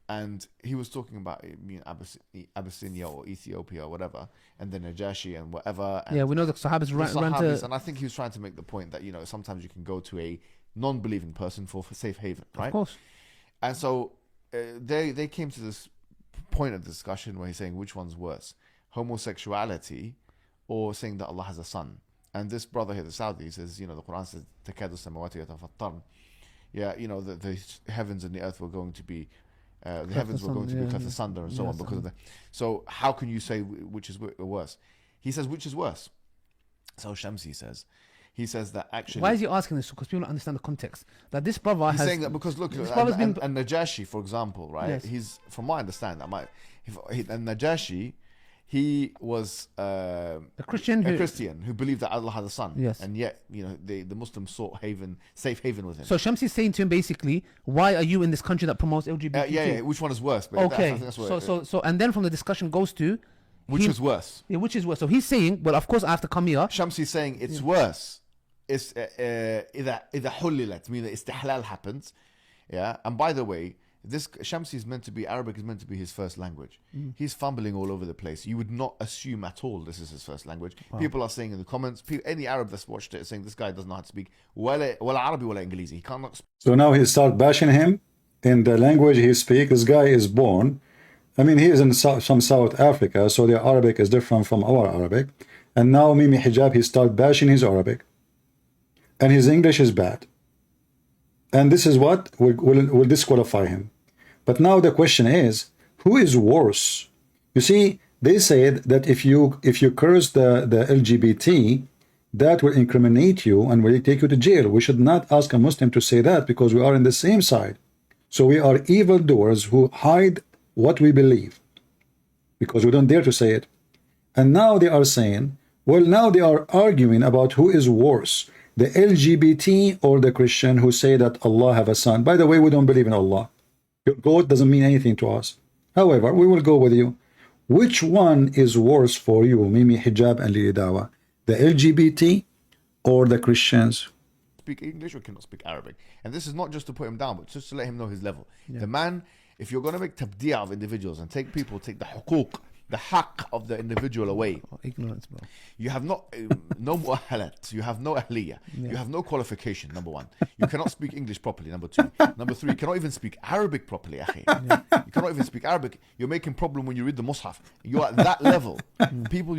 Speaker 2: and he was talking about Abyssinia or Ethiopia or whatever, and the Najashi and whatever. And
Speaker 3: yeah, we know the Sahabas ran to...
Speaker 2: And I think he was trying to make the point that, you know, sometimes you can go to a non-believing person for safe haven, right?
Speaker 3: Of course.
Speaker 2: And so they came to this point of discussion where he's saying which one's worse, homosexuality or saying that Allah has a son. And this brother here, the Saudi, says, you know, the Quran says, تَكَادُ السَّمَوَاتُ يَتَفَطَّرْنَ. Yeah, you know, the heavens and the earth were going to be, the heavens were going to be cut asunder and so on because of that. So how can you say which is worse? He says, which is worse? So Shamsi says, he says that actually...
Speaker 3: Why is he asking this? Because people don't understand the context. That this brother
Speaker 2: he's
Speaker 3: has...
Speaker 2: saying that because, look, and Najashi, for example, right?
Speaker 3: Yes.
Speaker 2: He's, from what I understand, and Najashi, he was a
Speaker 3: Christian
Speaker 2: who believed that Allah had a son.
Speaker 3: Yes.
Speaker 2: And yet, you know, the Muslims sought safe haven with him.
Speaker 3: So Shamsi is saying to him basically, why are you in this country that promotes LGBT?
Speaker 2: Yeah, which one is worse? But
Speaker 3: okay.
Speaker 2: That's
Speaker 3: So and then from the discussion goes to...
Speaker 2: Which is worse?
Speaker 3: Yeah, which is worse. So he's saying, well, of course I have to come here.
Speaker 2: Shamsi is saying it's worse. It's إذا حللت, meaning istihlal happens. Yeah. And by the way, this Shamsi is meant to be, Arabic is meant to be his first language. He's fumbling all over the place. You would not assume at all this is his first language. Wow. People are saying in the comments, any Arab that's watched it is saying this guy doesn't know how to speak ولا عربي ولا إنجليزي. He cannot speak.
Speaker 1: So now he start bashing him in the language he speaks. This guy is born, I mean, he is in some South Africa, so their Arabic is different from our Arabic. And now Mimi Hijab, he start bashing his Arabic. And his English is bad. And this is what will disqualify him. But now the question is, who is worse? You see, they said that if you curse the LGBT, that will incriminate you and will take you to jail. We should not ask a Muslim to say that because we are in the same side. So we are evildoers who hide what we believe because we don't dare to say it. And now they are saying, well, now they are arguing about who is worse, the LGBT or the Christian who say that Allah have a son. By the way, we don't believe in Allah. Your God doesn't mean anything to us. However, we will go with you. Which one is worse for you, Mimi Hijab and Lili Dawha? The LGBT or the Christians?
Speaker 2: Speak English or cannot speak Arabic. And this is not just to put him down, but just to let him know his level. Yeah. The man, if you're going to make tabdi'a of individuals and take the hukuk, the haqq of the individual away.
Speaker 3: Ignorance, bro.
Speaker 2: You have no mu'ahalat. You have no ahliyah. Yeah. You have no qualification, number one. You cannot speak English properly, number two. Number three, you cannot even speak Arabic properly, akhi. Yeah. You cannot even speak Arabic. You're making problem when you read the Mus'haf. You're at that level. People.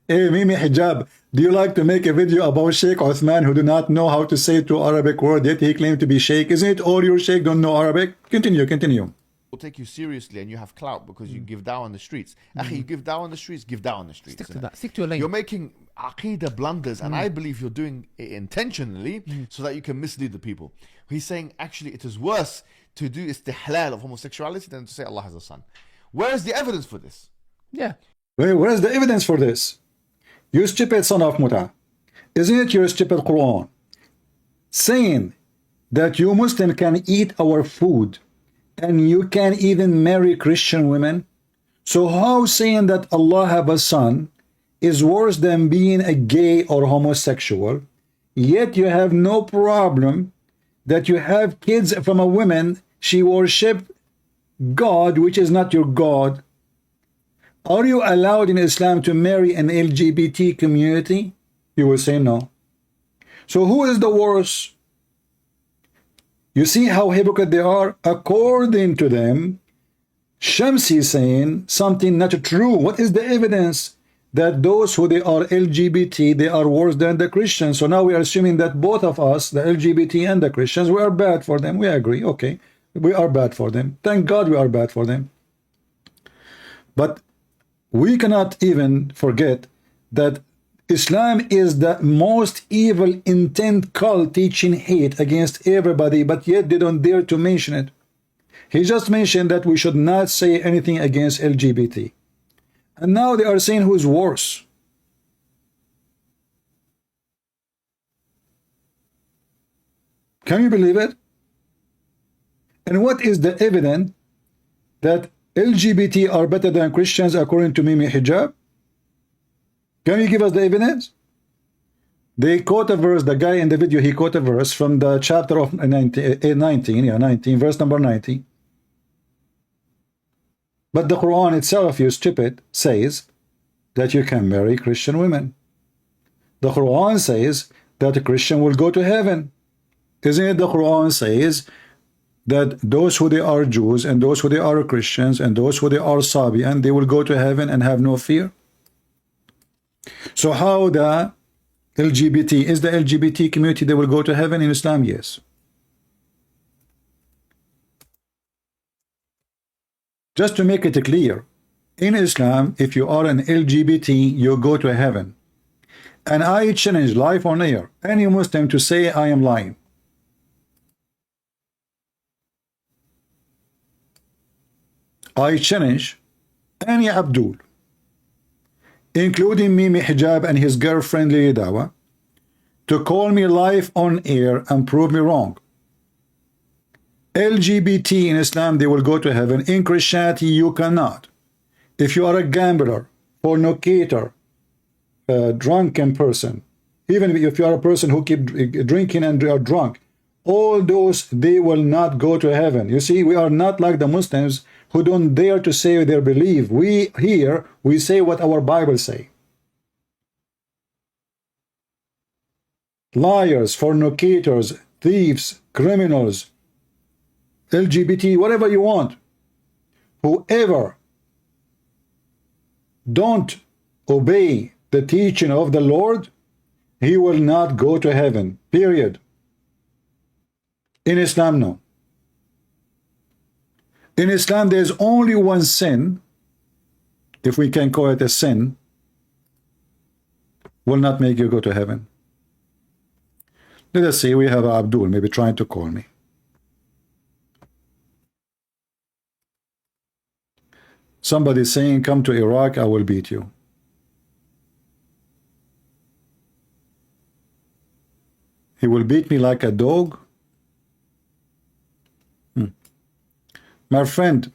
Speaker 1: Hey, Mimi Hijab, do you like to make a video about Sheikh Uthman who do not know how to say two Arabic words, yet he claimed to be Sheikh? Isn't it all your Sheikh don't know Arabic? Continue.
Speaker 2: Will take you seriously and you have clout because you give dawah on the streets. Akhi, you give dawah on the streets, give dawah on the streets.
Speaker 3: Stick to that. Stick to a lane.
Speaker 2: You're making aqidah blunders, and I believe you're doing it intentionally so that you can mislead the people. He's saying actually it is worse to do istihlal of homosexuality than to say Allah has a son. Where is the evidence for this?
Speaker 3: Yeah.
Speaker 1: Wait, where is the evidence for this? You stupid son of Muta. Isn't it your stupid Quran saying that you Muslim can eat our food and you can even marry Christian women? So how saying that Allah have a son is worse than being a gay or homosexual, yet you have no problem that you have kids from a woman, she worship God which is not your God? Are you allowed in Islam to marry an LGBT community? You will say no. So who is the worst? You see how hypocrite they are? According to them, Shamsi is saying something not true. What is the evidence that those who they are LGBT, they are worse than the Christians? So now we are assuming that both of us, the LGBT and the Christians, we are bad for them. We agree. Okay, we are bad for them. Thank God we are bad for them. But we cannot even forget that Islam is the most evil intent cult teaching hate against everybody, but yet they don't dare to mention it. He just mentioned that we should not say anything against LGBT. And now they are saying who's worse. Can you believe it? And what is the evidence that LGBT are better than Christians according to Mimi Hijab? Can you give us the evidence? They quote a verse, the guy in the video, he quote a verse from the chapter of 19, verse number 90. But the Quran itself, you stupid, says that you can marry Christian women. The Quran says that a Christian will go to heaven. Isn't it the Quran says that those who they are Jews and those who they are Christians and those who they are Sabian, they will go to heaven and have no fear? So how the LGBT, is the LGBT community, they will go to heaven in Islam? Yes. Just to make it clear, in Islam, if you are an LGBT, you go to heaven. And I challenge live on air any Muslim to say I am lying. I challenge any Abdul, including Mimi Hijab and his girlfriend Dawha, to call me live on air and prove me wrong. LGBT in Islam, they will go to heaven. In Christianity, you cannot. If you are a gambler, fornicator, drunken person, even if you are a person who keep drinking and are drunk, all those, they will not go to heaven. You see, we are not like the Muslims who don't dare to say their belief. We here, we say what our Bible say. Liars, fornicators, thieves, criminals, LGBT, whatever you want, whoever don't obey the teaching of the Lord, he will not go to heaven, period. In Islam, no. In Islam, there is only one sin, if we can call it a sin, will not make you go to heaven. Let us see, we have Abdul maybe trying to call me. Somebody saying, come to Iraq, I will beat you. He will beat me like a dog? My friend,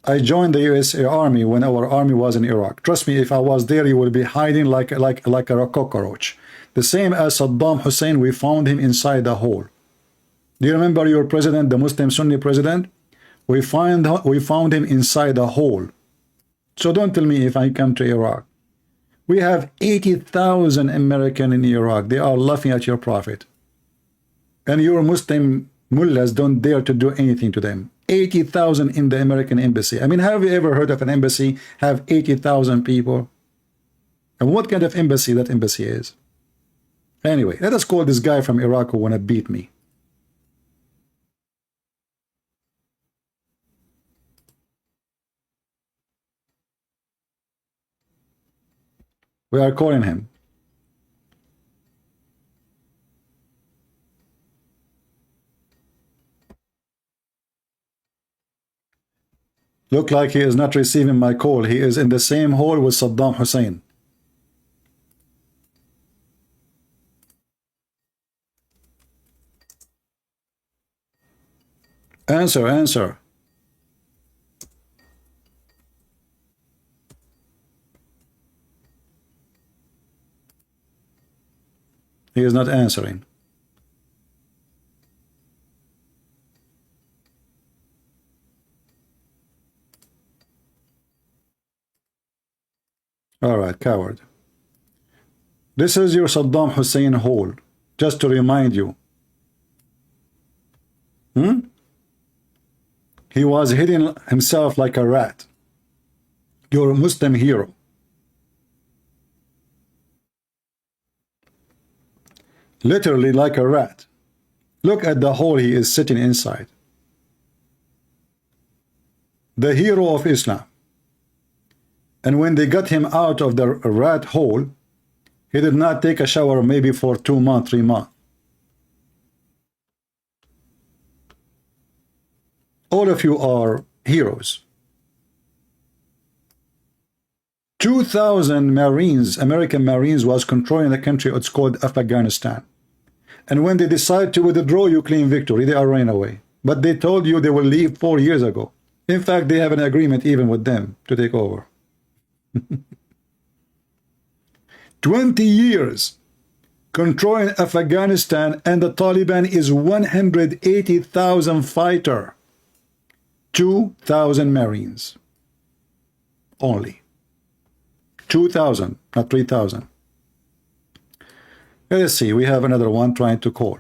Speaker 1: I joined the USA Army when our army was in Iraq. Trust me, if I was there, you would be hiding like a cockroach. The same as Saddam Hussein, we found him inside a hole. Do you remember your president, the Muslim Sunni president? We found him inside a hole. So don't tell me if I come to Iraq. We have 80,000 Americans in Iraq. They are laughing at your prophet. And your Muslim mullahs don't dare to do anything to them. 80,000 in the American embassy. I mean, have you ever heard of an embassy have 80,000 people? And what kind of embassy that embassy is? Anyway, let us call this guy from Iraq who wanna beat me. We are calling him. Look like he is not receiving my call. He is in the same hall with Saddam Hussein. Answer, answer. He is not answering. All right, coward. This is your Saddam Hussein hole, just to remind you. He was hiding himself like a rat. Your Muslim hero. Literally like a rat. Look at the hole he is sitting inside. The hero of Islam. And when they got him out of the rat hole, he did not take a shower maybe for 2 months, 3 months. All of you are heroes. 2,000 Marines, American Marines, was controlling the country. It's called Afghanistan. And when they decide to withdraw, you claim victory. They are running away. But they told you they will leave 4 years ago. In fact, they have an agreement even with them to take over. 20 years controlling Afghanistan, and the Taliban is 180,000 fighter. 2,000 Marines. Only. 2,000, not 3,000. Let's see, we have another one trying to call.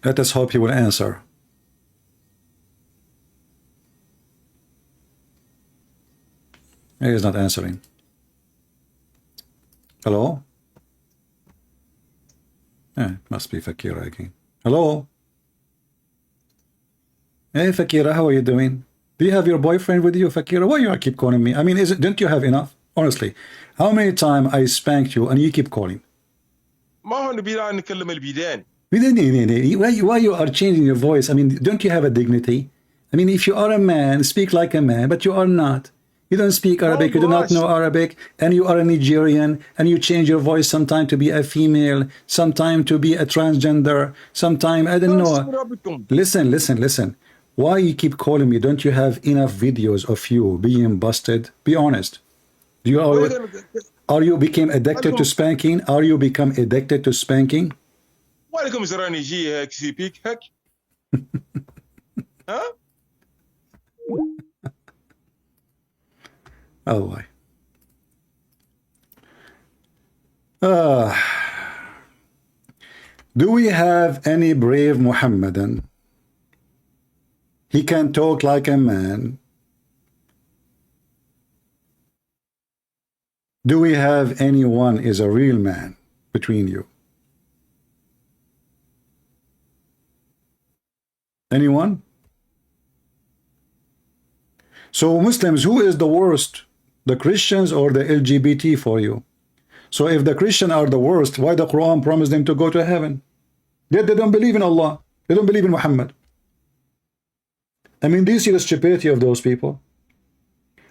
Speaker 1: Let us hope he will answer. He is not answering. Hello? Must be Fakira again. Hello? Hey, Fakira, how are you doing? Do you have your boyfriend with you, Fakira? Why you keep calling me? I mean, don't you have enough? Honestly, how many times I spanked you and you keep calling?
Speaker 7: ما هو نبي نكلم البيدان.
Speaker 1: Why you are changing your voice? I mean, don't you have a dignity? I mean, if you are a man, speak like a man, but you are not. You don't speak Arabic, you do not know Arabic, and you are a Nigerian, and you change your voice sometime to be a female, sometime to be a transgender, sometime, I don't know. Listen. Why you keep calling me? Don't you have enough videos of you being busted? Be honest. Are you became addicted to spanking? Are you become addicted to spanking?
Speaker 7: وعليكم زران يجي هيك سيبيك هيك. ها؟
Speaker 1: Oh boy. Do we have any brave Muhammadan? He can talk like a man. Do we have anyone is a real man between you? Anyone? So Muslims, who is the worst? The Christians or the LGBT for you? So if the Christians are the worst, why the Quran promised them to go to heaven? Yet they don't believe in Allah. They don't believe in Muhammad. I mean, do you see the stupidity of those people?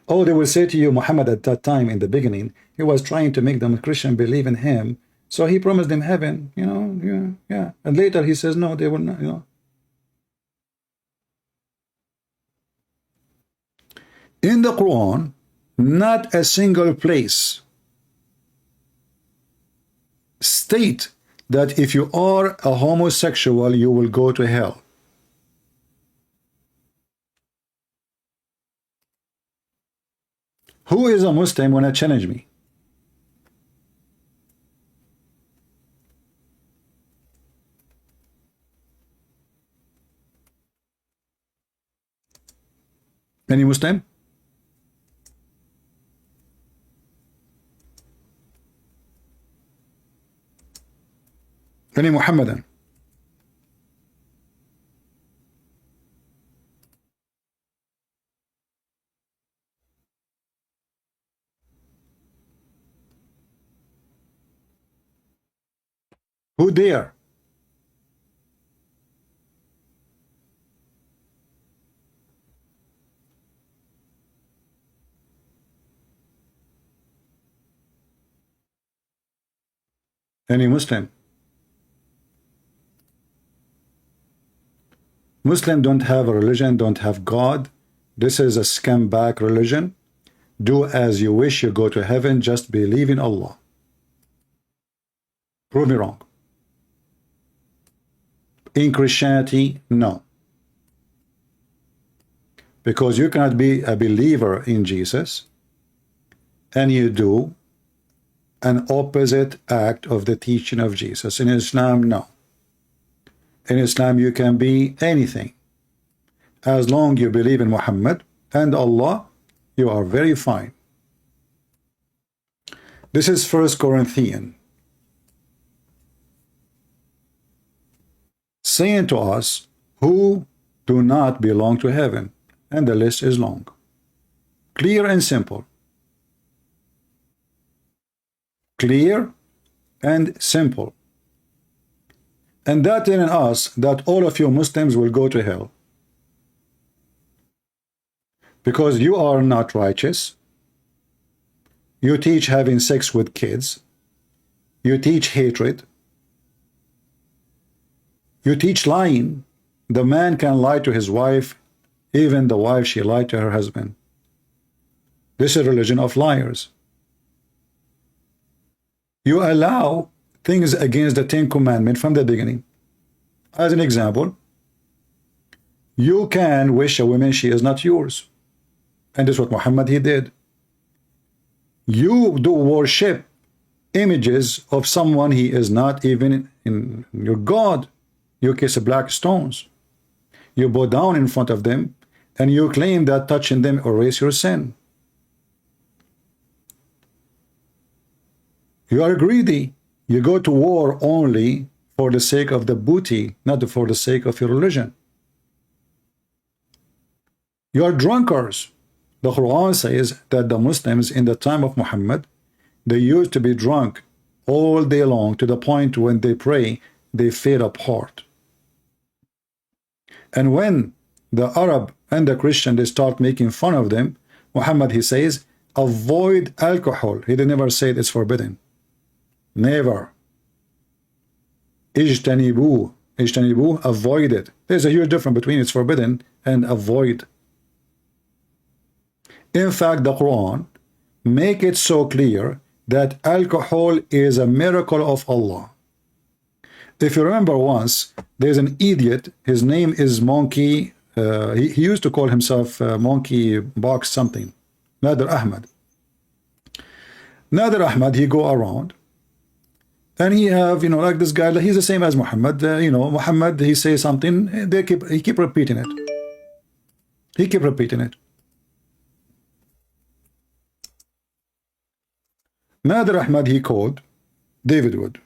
Speaker 1: Oh, they will say to you, Muhammad at that time in the beginning, he was trying to make them Christian believe in him. So he promised them heaven, you know, yeah. And later he says, no, they will not, you know. In the Quran, not a single place state that if you are a homosexual, you will go to hell. Who is a Muslim when I challenge me? Any Muslim? Any Muhammadan? Who dare? Any Muslim? Muslim don't have a religion, don't have God. This is a scam-back religion. Do as you wish, you go to heaven, just believe in Allah. Prove me wrong. In Christianity, no. Because you cannot be a believer in Jesus and you do an opposite act of the teaching of Jesus. In Islam, no. In Islam, you can be anything. As long as you believe in Muhammad and Allah, you are very fine. This is 1 Corinthians saying to us who do not belong to heaven, and the list is long. Clear and simple. Clear and simple. And that telling us that all of you Muslims will go to hell. Because you are not righteous. You teach having sex with kids. You teach hatred. You teach lying. The man can lie to his wife, even the wife, she lied to her husband. This is a religion of liars. You allow things against the 10 Commandments from the beginning. As an example, you can wish a woman she is not yours. And this is what Muhammad he did. You do worship images of someone he is not even in your God. You kiss black stones. You bow down in front of them, and you claim that touching them erases your sin. You are greedy. You go to war only for the sake of the booty, not for the sake of your religion. You are drunkards. The Quran says that the Muslims in the time of Muhammad, they used to be drunk all day long to the point when they pray, they fade apart. And when the Arab and the Christian, they start making fun of them, Muhammad, he says, avoid alcohol. He did never say it's forbidden. Never. Ijtanibu. Ijtanibu, avoid it. There's a huge difference between it's forbidden and avoid. In fact, the Quran make it so clear that alcohol is a miracle of Allah. If you remember once, there's an idiot, his name is Monkey, he used to call himself Monkey Box something, Nader Ahmed. Nader Ahmed, he go around, and he have, you know, like this guy, he's the same as Muhammad, you know, Muhammad, he say something, he keep repeating it. He keep repeating it. Nader Ahmed, he called David Wood.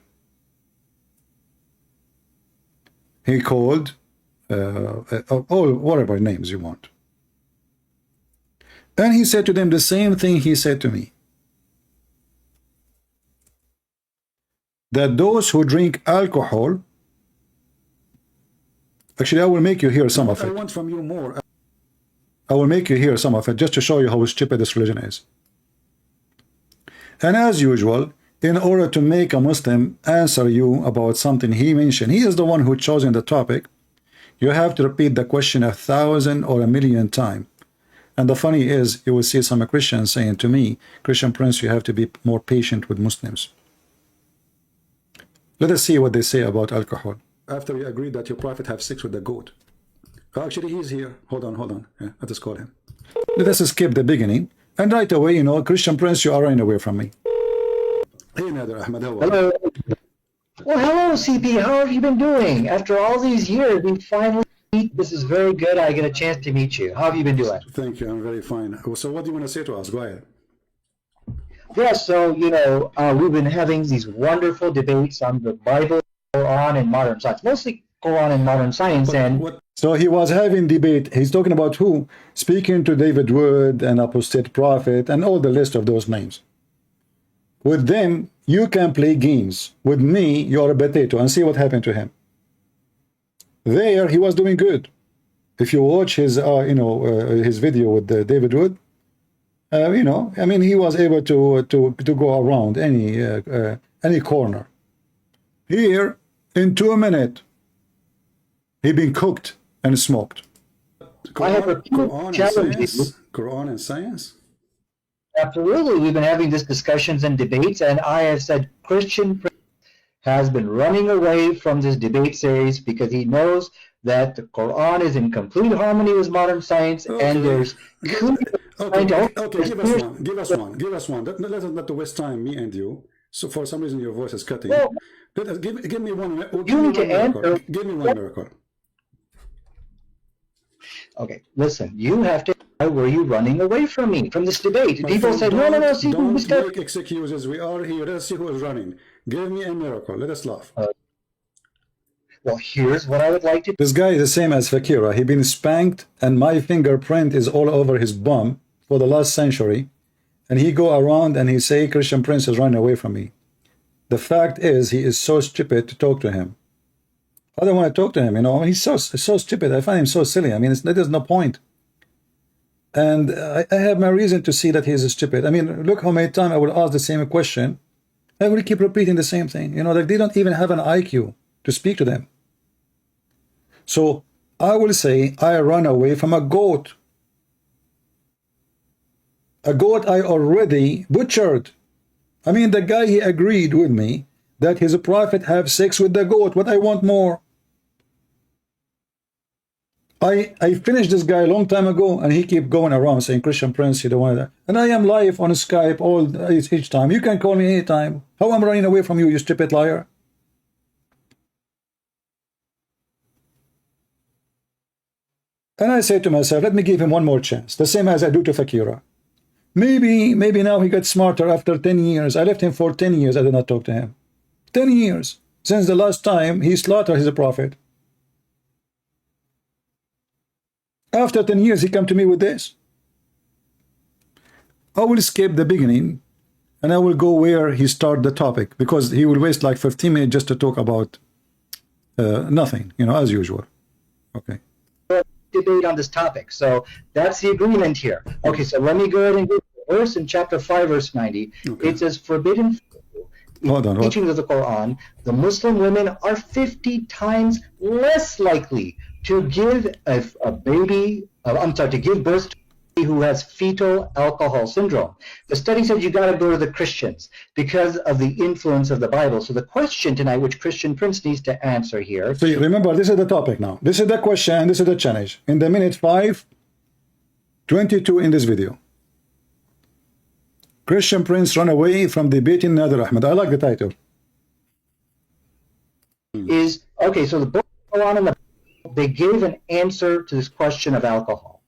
Speaker 1: He called all whatever names you want. And he said to them the same thing he said to me. That those who drink alcohol, actually I will make you hear some of it. I want from you more. I will make you hear some of it just to show you how stupid this religion is. And as usual, in order to make a Muslim answer you about something he mentioned, he is the one who chosen the topic, you have to repeat the question 1,000 or 1,000,000 times. And the funny is, you will see some Christians saying to me, Christian Prince, you have to be more patient with Muslims. Let us see what they say about alcohol. After we agreed that your prophet have sex with the goat. Actually, he's here. Hold on. Yeah, let us call him. Let us skip the beginning. And right away, you know, Christian Prince, you are running away from me. Hey, Nader Ahmed, how are you?
Speaker 9: Hello. Well, hello, CP. How have you been doing? After all these years, we finally... This is very good. I get a chance to meet you. How have you been doing?
Speaker 1: Thank you. I'm very fine. So what do you want to say to us? Go ahead.
Speaker 9: Yeah, so, we've been having these wonderful debates on the Bible, Quran, and modern science. Mostly Quran and modern science.
Speaker 1: So he was having debate. He's talking about who? Speaking to David Wood and Apostate Prophet and all the list of those names. With them, you can play games. With me, you're a potato, and see what happened to him. There, he was doing good. If you watch his, his video with David Wood, he was able to go around any corner. Here, in 2 minutes, he been cooked and smoked. Quran and science.
Speaker 9: Absolutely, we've been having these discussions and debates, and I have said Christian has been running away from this debate series because he knows that the Quran is in complete harmony with modern science, and there's
Speaker 1: give us one. Let us not waste time, me and you. So for some reason your voice is cutting.
Speaker 9: Well,
Speaker 1: give me one. Give me one miracle.
Speaker 9: Okay, listen, you have to. Why were you running away from me, from this debate? People say, no, see,
Speaker 1: don't make excuses. We are here. Let's see who is running. Give me a miracle. Let us laugh.
Speaker 9: Well, here's what I would like to do.
Speaker 1: This guy is the same as Fakira. He been spanked, and my fingerprint is all over his bum for the last century. And he go around and he say, Christian Prince is running away from me. The fact is, he is so stupid to talk to him. I don't want to talk to him, He's so stupid. I find him so silly. There's no point. And I have my reason to see that he's stupid. Look how many times I will ask the same question. I will keep repeating the same thing. Like they don't even have an IQ to speak to them. So I will say I run away from a goat. A goat I already butchered. The guy, he agreed with me that his prophet have sex with the goat. What I want more? I finished this guy a long time ago, and he keep going around saying, Christian Prince, you don't want that. And I am live on Skype each time. You can call me anytime. How am I running away from you, you stupid liar? And I say to myself, let me give him one more chance. The same as I do to Fakira. Maybe now he got smarter after 10 years. I left him for 10 years. I did not talk to him. 10 years. Since the last time he slaughtered his prophet. After 10 years, he come to me with this. I will skip the beginning, and I will go where he start the topic, because he will waste like 15 minutes just to talk about nothing, as usual. Okay.
Speaker 9: Debate on this topic. So that's the agreement here. Okay, so let me go ahead and go to the verse in chapter 5, verse 90. Okay. It says, forbidden teachings of the Quran, the Muslim women are 50 times less likely to give to give birth to a baby who has fetal alcohol syndrome. The study said you got to go to the Christians because of the influence of the Bible. So the question tonight, which Christian Prince needs to answer here.
Speaker 1: So remember, this is the topic now. This is the question, and this is the challenge. In the minute 5:22 in this video. Christian Prince run away from debating Nader Ahmed. I like the title.
Speaker 9: So the book of Quran and the Bible, they gave an answer to this question of alcohol.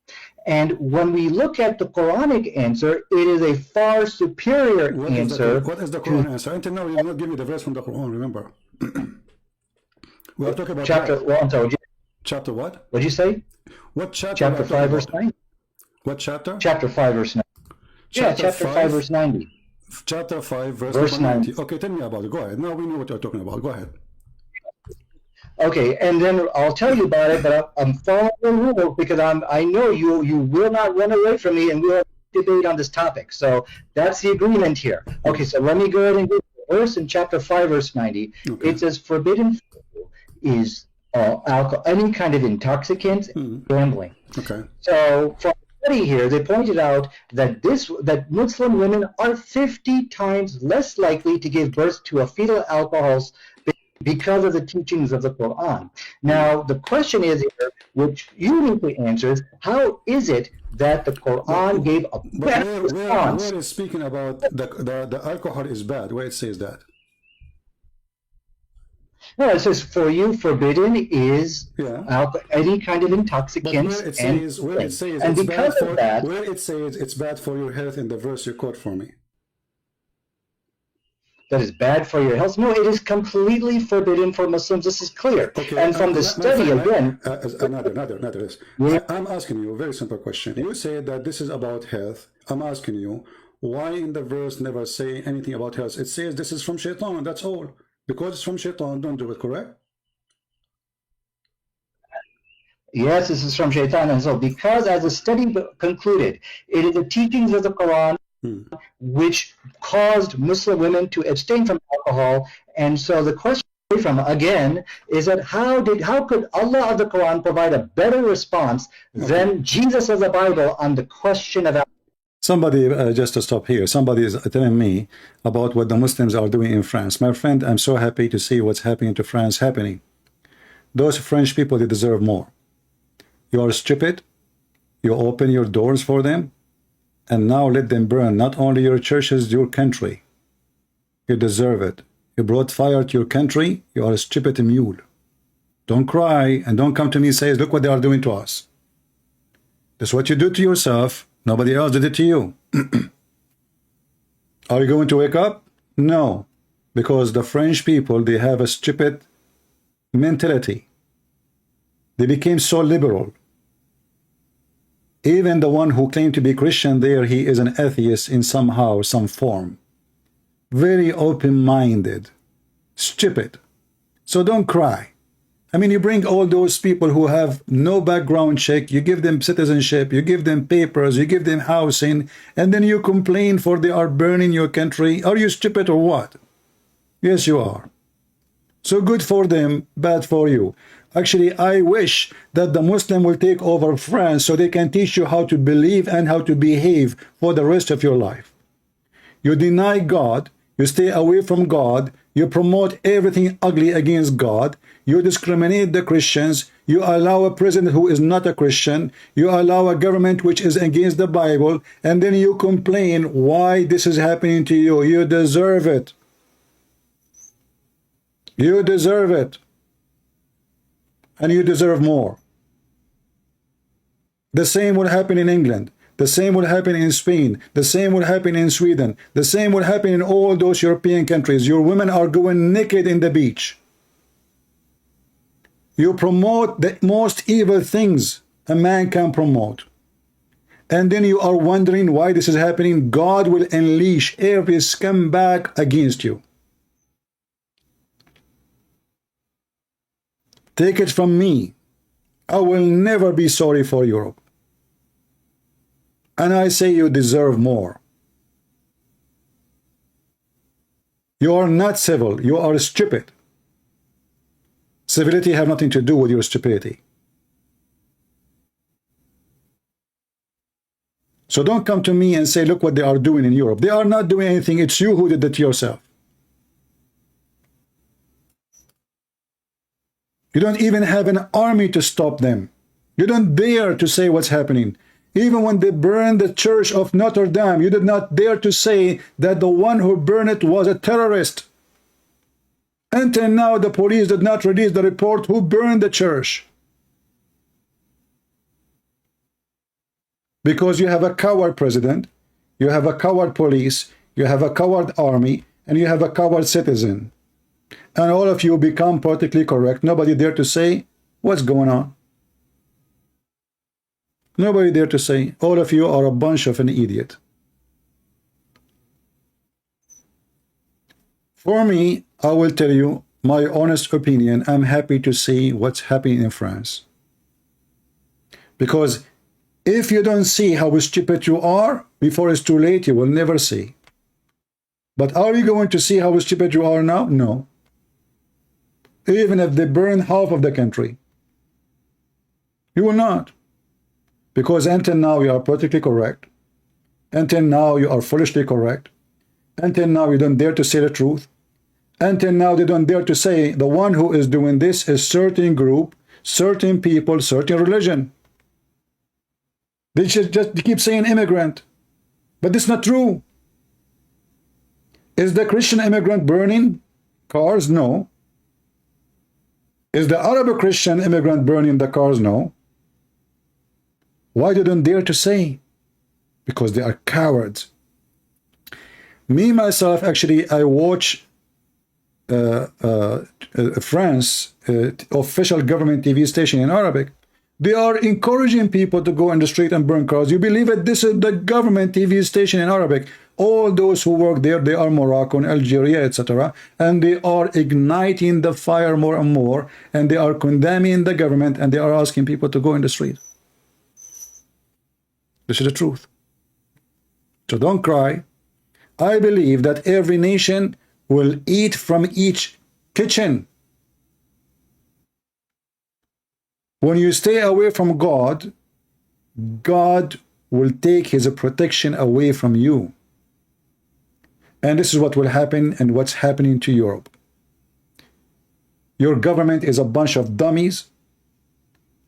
Speaker 9: And when we look at the Quranic answer, it is a far superior answer.
Speaker 1: What is the Quran answer? Until now, you did not give me the verse from the Quran, remember? We are talking about
Speaker 9: chapter. Well, I'm sorry.
Speaker 1: Chapter what?
Speaker 9: What did you say?
Speaker 1: What chapter?
Speaker 9: Chapter 5, verse 9.
Speaker 1: What chapter?
Speaker 9: Chapter 5, verse 9. Chapter 5, verse 90.
Speaker 1: Chapter 5, verse 90. Okay, tell me about it. Go ahead. Now we know what you're talking about. Go ahead.
Speaker 9: Okay, and then I'll tell you about it, but I'm following the rules because I know you will not run away from me, and we'll debate on this topic. So that's the agreement here. Okay, so let me go ahead and go to the verse in chapter 5, verse 90. Okay. It says, forbidden is alcohol, any kind of intoxicant, gambling.
Speaker 1: Okay.
Speaker 9: So from the study here, they pointed out that Muslim women are 50 times less likely to give birth to a fetal alcohol because of the teachings of the Quran. Now, the question is here, which you need to answer, is how is it that the Quran gave a better response?
Speaker 1: Where is speaking about the alcohol is bad? Where it says that?
Speaker 9: No, it says for you forbidden is any kind of intoxicants
Speaker 1: But where it says
Speaker 9: and
Speaker 1: it's bad
Speaker 9: because
Speaker 1: for
Speaker 9: of that,
Speaker 1: where it says it's bad for your health in the verse you quote for me.
Speaker 9: that is bad for your health. No, it is completely forbidden for Muslims. This is clear.
Speaker 1: Okay,
Speaker 9: and from the study again,
Speaker 1: another. I'm asking you a very simple question. You say that this is about health. I'm asking you, why in the verse never say anything about health? It says this is from shaitan, that's all. Because it's from shaitan, don't do it, correct?
Speaker 9: yes, this is from Shaitan and so because as the study concluded, it is the teachings of the Quran which caused Muslim women to abstain from alcohol. And so the question from again is that how could Allah of the Quran provide a better response than Jesus of the Bible on the question of alcohol?
Speaker 1: Somebody, just to stop here, somebody is telling me about what the Muslims are doing in France. My friend, I'm so happy to see what's happening to France happening. Those French people, they deserve more. You are stupid. You open your doors for them. And now let them burn not only your churches, your country. You deserve it. You brought fire to your country. You are a stupid mule. Don't cry and don't come to me and say, look what they are doing to us. That's what you do to yourself. Nobody else did it to you. Are you going to wake up? No. Because the French people, they have a stupid mentality. They became so liberal. Even the one who claimed to be Christian there, he is an atheist in somehow, some form. Very open-minded. Stupid. So don't cry. I mean, you bring all those people who have no background check, you give them citizenship, you give them papers, you give them housing, and then you complain for they are burning your country. Are you stupid or what? Yes, you are. So good for them, bad for you. Actually, I wish that the Muslim will take over France so they can teach you how to believe and how to behave for the rest of your life. You deny God, you stay away from God, you promote everything ugly against God, you discriminate the Christians, you allow a president who is not a Christian, you allow a government which is against the Bible, and then you complain why this is happening to you. You deserve it. You deserve it. And you deserve more. The same will happen in England. The same will happen in Spain. The same will happen in Sweden. The same will happen in all those European countries. Your women are going naked in the beach. You promote the most evil things a man can promote. And then you are wondering why this is happening. God will unleash every scumbag against you. Take it from me. I will never be sorry for Europe. And I say you deserve more. You are not civil. You are stupid. Civility have nothing to do with your stupidity. So don't come to me and say, look what they are doing in Europe. They are not doing anything. It's you who did it yourself. You don't even have an army to stop them. You don't dare to say what's happening. Even when they burned the church of Notre Dame, you did not dare to say that the one who burned it was a terrorist. Until now, the police did not release the report who burned the church. Because you have a coward president, you have a coward police, you have a coward army, and you have a coward citizen. And all of you become politically correct. Nobody dare to say what's going on. Nobody dare to say. All of you are a bunch of an idiot. For me, I will tell you my honest opinion. I'm happy to see what's happening in France. Because if you don't see how stupid you are, before it's too late, you will never see. But are you going to see how stupid you are now? No. Even if they burn half of the country. You will not. Because until now you are politically correct. Until now you are foolishly correct. Until now you don't dare to say the truth. Until now they don't dare to say the one who is doing this is certain group, certain people, certain religion. They just keep saying immigrant. But it's not true. Is the Christian immigrant burning cars? No. Is the Arab Christian immigrant burning the cars? No. Why they don't dare to say? Because they are cowards. Me, myself, actually, I watch France official government TV station in Arabic. They are encouraging people to go in the street and burn cars. You believe it? This is the government TV station in Arabic. All those who work there, they are Moroccan, Algeria, etc. And they are igniting the fire more and more. And they are condemning the government. And they are asking people to go in the street. This is the truth. So don't cry. I believe that every nation will eat from each kitchen. When you stay away from God, God will take his protection away from you. And this is what will happen and what's happening to Europe. Your government is a bunch of dummies.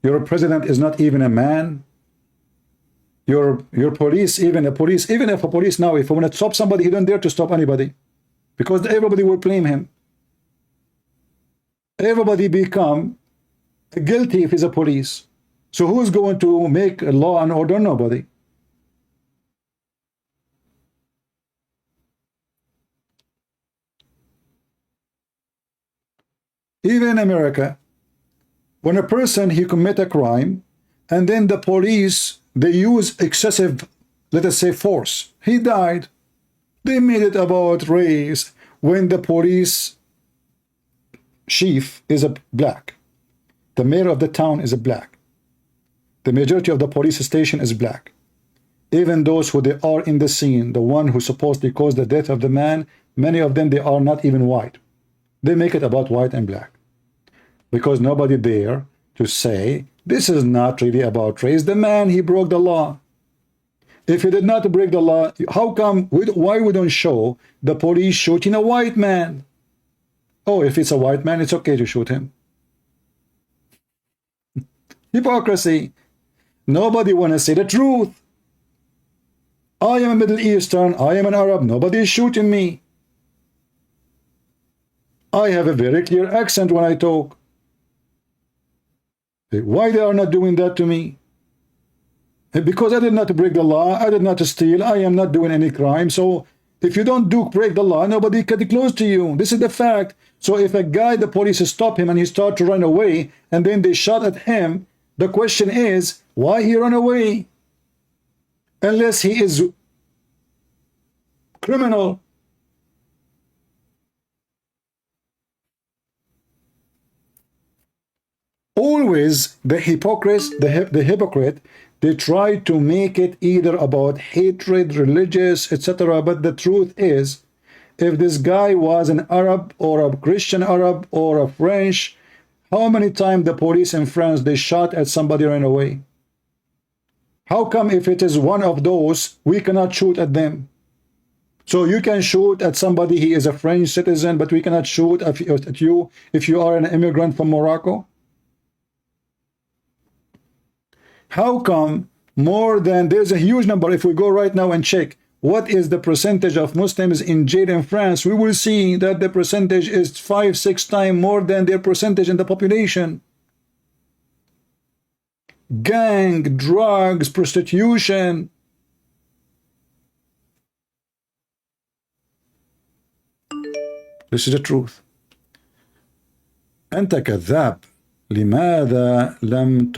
Speaker 1: Your president is not even a man. Your police, even if a police now, if I want to stop somebody, he don't dare to stop anybody. Because everybody will blame him. Everybody become guilty if he's a police. So who's going to make a law and order? Nobody. Even in America, when a person, he commit a crime, and then the police, they use excessive, let us say, force. He died. They made it about race when the police chief is a black. The mayor of the town is a black. The majority of the police station is black. Even those who they are in the scene, the one who supposedly caused the death of the man, many of them, they are not even white. They make it about white and black. Because nobody dare to say, this is not really about race. The man, he broke the law. If he did not break the law, how come, why we don't show the police shooting a white man? Oh, if it's a white man, it's okay to shoot him. Hypocrisy. Nobody want to say the truth. I am a Middle Eastern, I am an Arab, nobody is shooting me. I have a very clear accent when I talk. Why they are not doing that to me? Because I did not break the law, I did not steal, I am not doing any crime. So if you don't break the law, nobody can close to you. This is the fact. So if a guy, the police stop him and he start to run away, and then they shot at him, the question is, why he run away? Unless he is criminal. Always the hypocrite, they try to make it either about hatred, religious, etc. But the truth is, if this guy was an Arab or a Christian Arab or a French, how many times the police in France, they shot at somebody ran away? How come if it is one of those, we cannot shoot at them? So you can shoot at somebody, he is a French citizen, but we cannot shoot at you if you are an immigrant from Morocco? How come more than, there's a huge number, if we go right now and check, what is the percentage of Muslims in jail in France, we will see that the percentage is 5-6 times more than their percentage in the population. Gang, drugs, prostitution. This is the truth. أنت كذاب. لماذا لم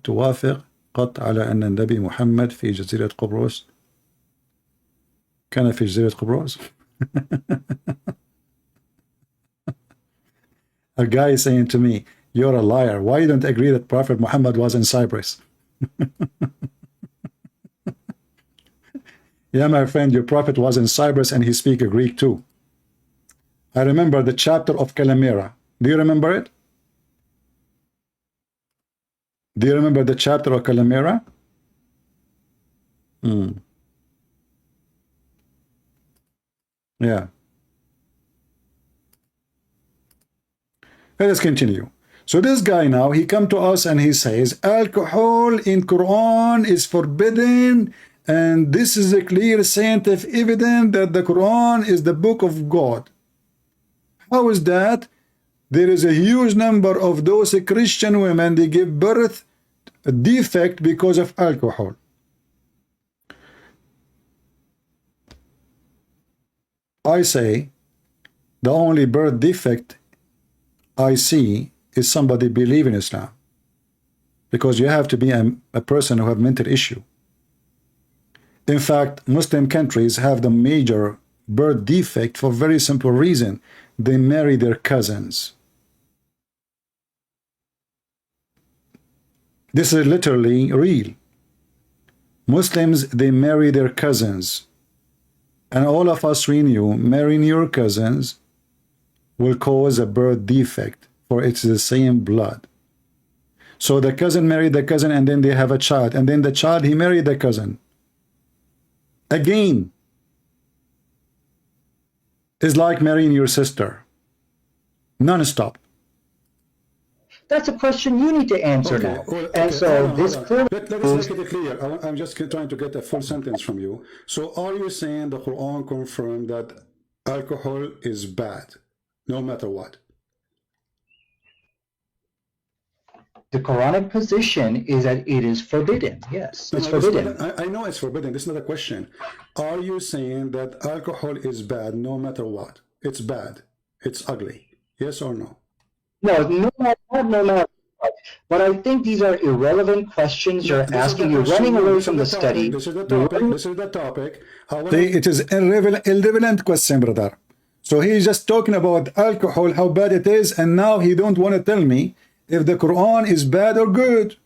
Speaker 1: توافق قط على أن النبي محمد في جزيرة قبرص كان في جزيرة قبرص. A guy is saying to me, you're a liar. Why you don't agree that Prophet Muhammad was in Cyprus? Yeah, my friend, your prophet was in Cyprus and he speaks Greek too. I remember the chapter of Calamera. Do you remember it? Do you remember the chapter of Calamera? Yeah. Let us continue. So this guy now, he come to us and he says, alcohol in Quran is forbidden, and this is a clear scientific evidence that the Quran is the book of God. How is that? there is a huge number of those Christian women, they give birth a defect because of alcohol. I say the only birth defect I see is somebody believe in Islam, because you have to be a person who have mental issue. In fact, Muslim countries have the major birth defect for very simple reason. They marry their cousins. This is literally real. Muslims, they marry their cousins. And all of us, we knew, marrying your cousins will cause a birth defect, for it's the same blood. So the cousin married the cousin, and then they have a child, and then the child, he married the cousin. Again, is like marrying your sister. Non-stop.
Speaker 9: That's a question you need to answer now. And so this
Speaker 1: let us make it clear. I'm just trying to get a full sentence from you. So are you saying the Quran confirmed that alcohol is bad, no matter what?
Speaker 9: The Quranic position is that it is forbidden. Yes, it's forbidden.
Speaker 1: I know it's forbidden. This is not a question. Are you saying that alcohol is bad no matter what? It's bad. It's ugly. Yes or no?
Speaker 9: No, no matter what. But I think these are irrelevant questions you're asking. You're running away from the study.
Speaker 1: This is the topic. This is the topic. It is irrelevant question, brother. So he's just talking about alcohol, how bad it is, and now he don't want to tell me if the Quran is bad or good.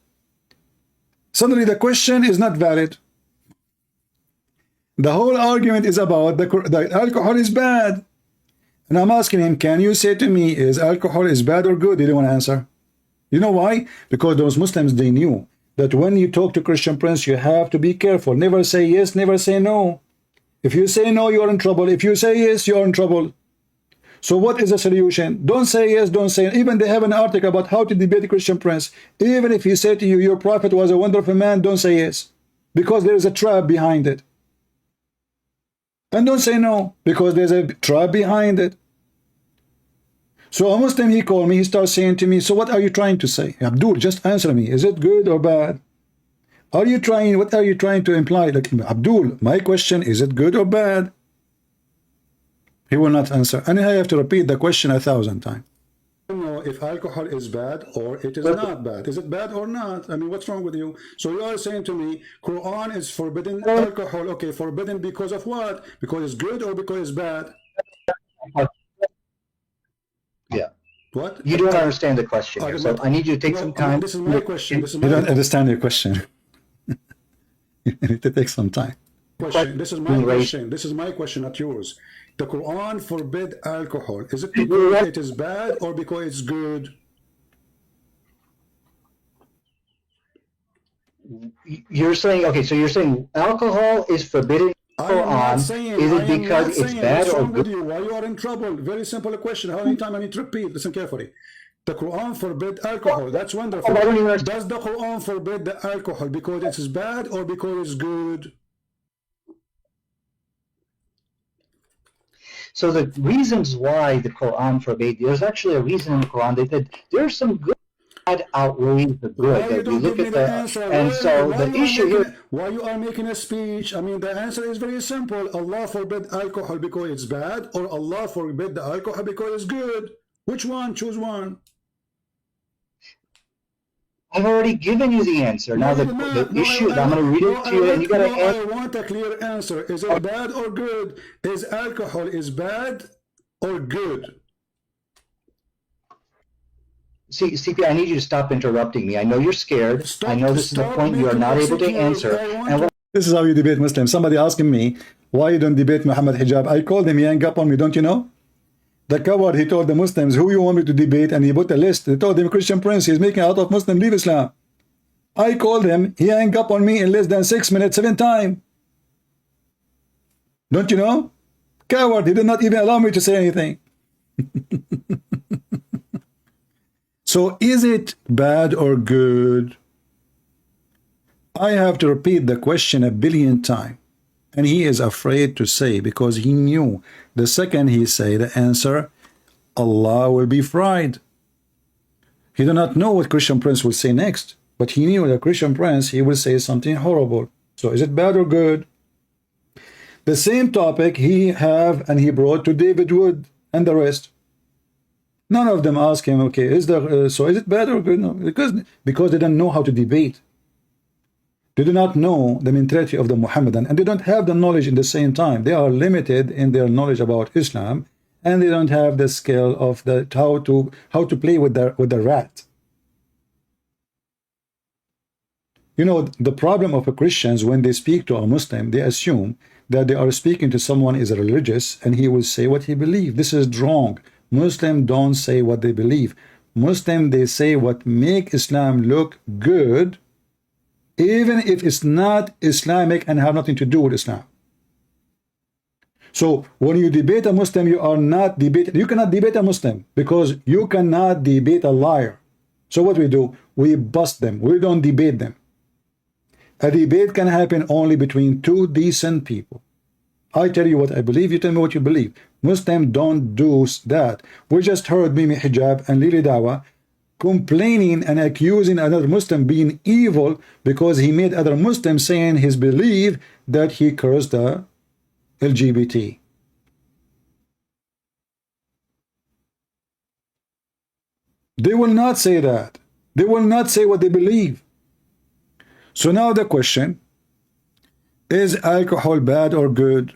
Speaker 1: Suddenly the question is not valid. The whole argument is about the alcohol is bad. And I'm asking him, can you say to me, is alcohol is bad or good? He didn't want to answer. You know why? Because those Muslims, they knew that when you talk to Christian Prince, you have to be careful. Never say yes, never say no. If you say no, you're in trouble. If you say yes, you're in trouble. So what is the solution? Don't say yes, don't say. Even they have an article about how to debate the Christian Prince. Even if he said to you, your prophet was a wonderful man, don't say yes, because there is a trap behind it. And don't say no, because there's a trap behind it. So a Muslim, he called me, he starts saying to me, so what are you trying to say? Abdul, just answer me. Is it good or bad? What are you trying to imply? Like, Abdul, my question, is it good or bad? He will not answer. And I have to repeat the question 1,000 times. I don't know if alcohol is bad or it is not bad. Is it bad or not? I mean, what's wrong with you? So you are saying to me, Quran is forbidden alcohol. Okay, forbidden because of what? Because it's good or because it's bad?
Speaker 9: Yeah.
Speaker 1: What?
Speaker 9: You don't understand the question here, so I need you to take some time.
Speaker 1: This is my question. You don't understand your question. You need to take some time. This is my question. This is my question, not yours. The Quran forbid alcohol. Is it because it is bad or because it's good?
Speaker 9: You're saying, okay, so you're saying alcohol is forbidden in the Quran. Is it because it's bad or good?
Speaker 1: Why you are in trouble? Very simple question. How many times I need to repeat? Listen carefully. The Quran forbid alcohol. That's wonderful. Does the Quran forbid the alcohol because it is bad or because it's good?
Speaker 9: So the reasons why the Quran forbade, there's actually a reason in the Quran. They said there's some good outweighs the good. That we look at the, and so the issue here.
Speaker 1: Why you are making a speech? I mean, the answer is very simple. Allah forbid alcohol because it's bad, or Allah forbid the alcohol because it's good. Which one? Choose one.
Speaker 9: I've already given you the answer. Now the issue, I'm going to read it to you, and you got to answer.
Speaker 1: I want a clear answer. Is it bad or good? Is alcohol is bad or good?
Speaker 9: See, CP, I need you to stop interrupting me. I know you're scared. I know this is the point you are not able to answer.
Speaker 1: This is how you debate Muslims. Somebody asking me, why you don't debate Muhammad Hijab? I called him, he hung up on me, don't you know? The coward, he told the Muslims, who you want me to debate? And he put a list. They told him, Christian Prince, he's making a lot of Muslim leave Islam. I called him, he hung up on me in less than 6 minutes, 7 times. Don't you know? Coward, he did not even allow me to say anything. So is it bad or good? I have to repeat the question 1 billion times. And he is afraid to say, because he knew the second he say the answer, Allah will be fried. He did not know what Christian Prince will say next, but he knew that Christian Prince, he will say something horrible. So is it bad or good? The same topic he have and he brought to David Wood and the rest. None of them ask him, okay, is there so is it bad or good? No, because they don't know how to debate. They do not know the mentality of the Muhammadan, and they don't have the knowledge in the same time. They are limited in their knowledge about Islam, and they don't have the skill of the how to play with the rat. You know, the problem of the Christians, when they speak to a Muslim, they assume that they are speaking to someone is religious and he will say what he believes. This is wrong. Muslims don't say what they believe. Muslims, they say what make Islam look good, even if it's not Islamic and have nothing to do with Islam. So when you debate a Muslim, you cannot debate a Muslim because you cannot debate a liar. So what we do, we bust them. We don't debate them. A debate can happen only between two decent people. I tell you what I believe, you tell me what you believe. Muslims don't do that. We just heard Mimi Hijab and Lily Dawha complaining and accusing another Muslim being evil because he made other Muslims saying his belief that he cursed the LGBT. They will not say that. They will not say what they believe. So now the question, is alcohol bad or good?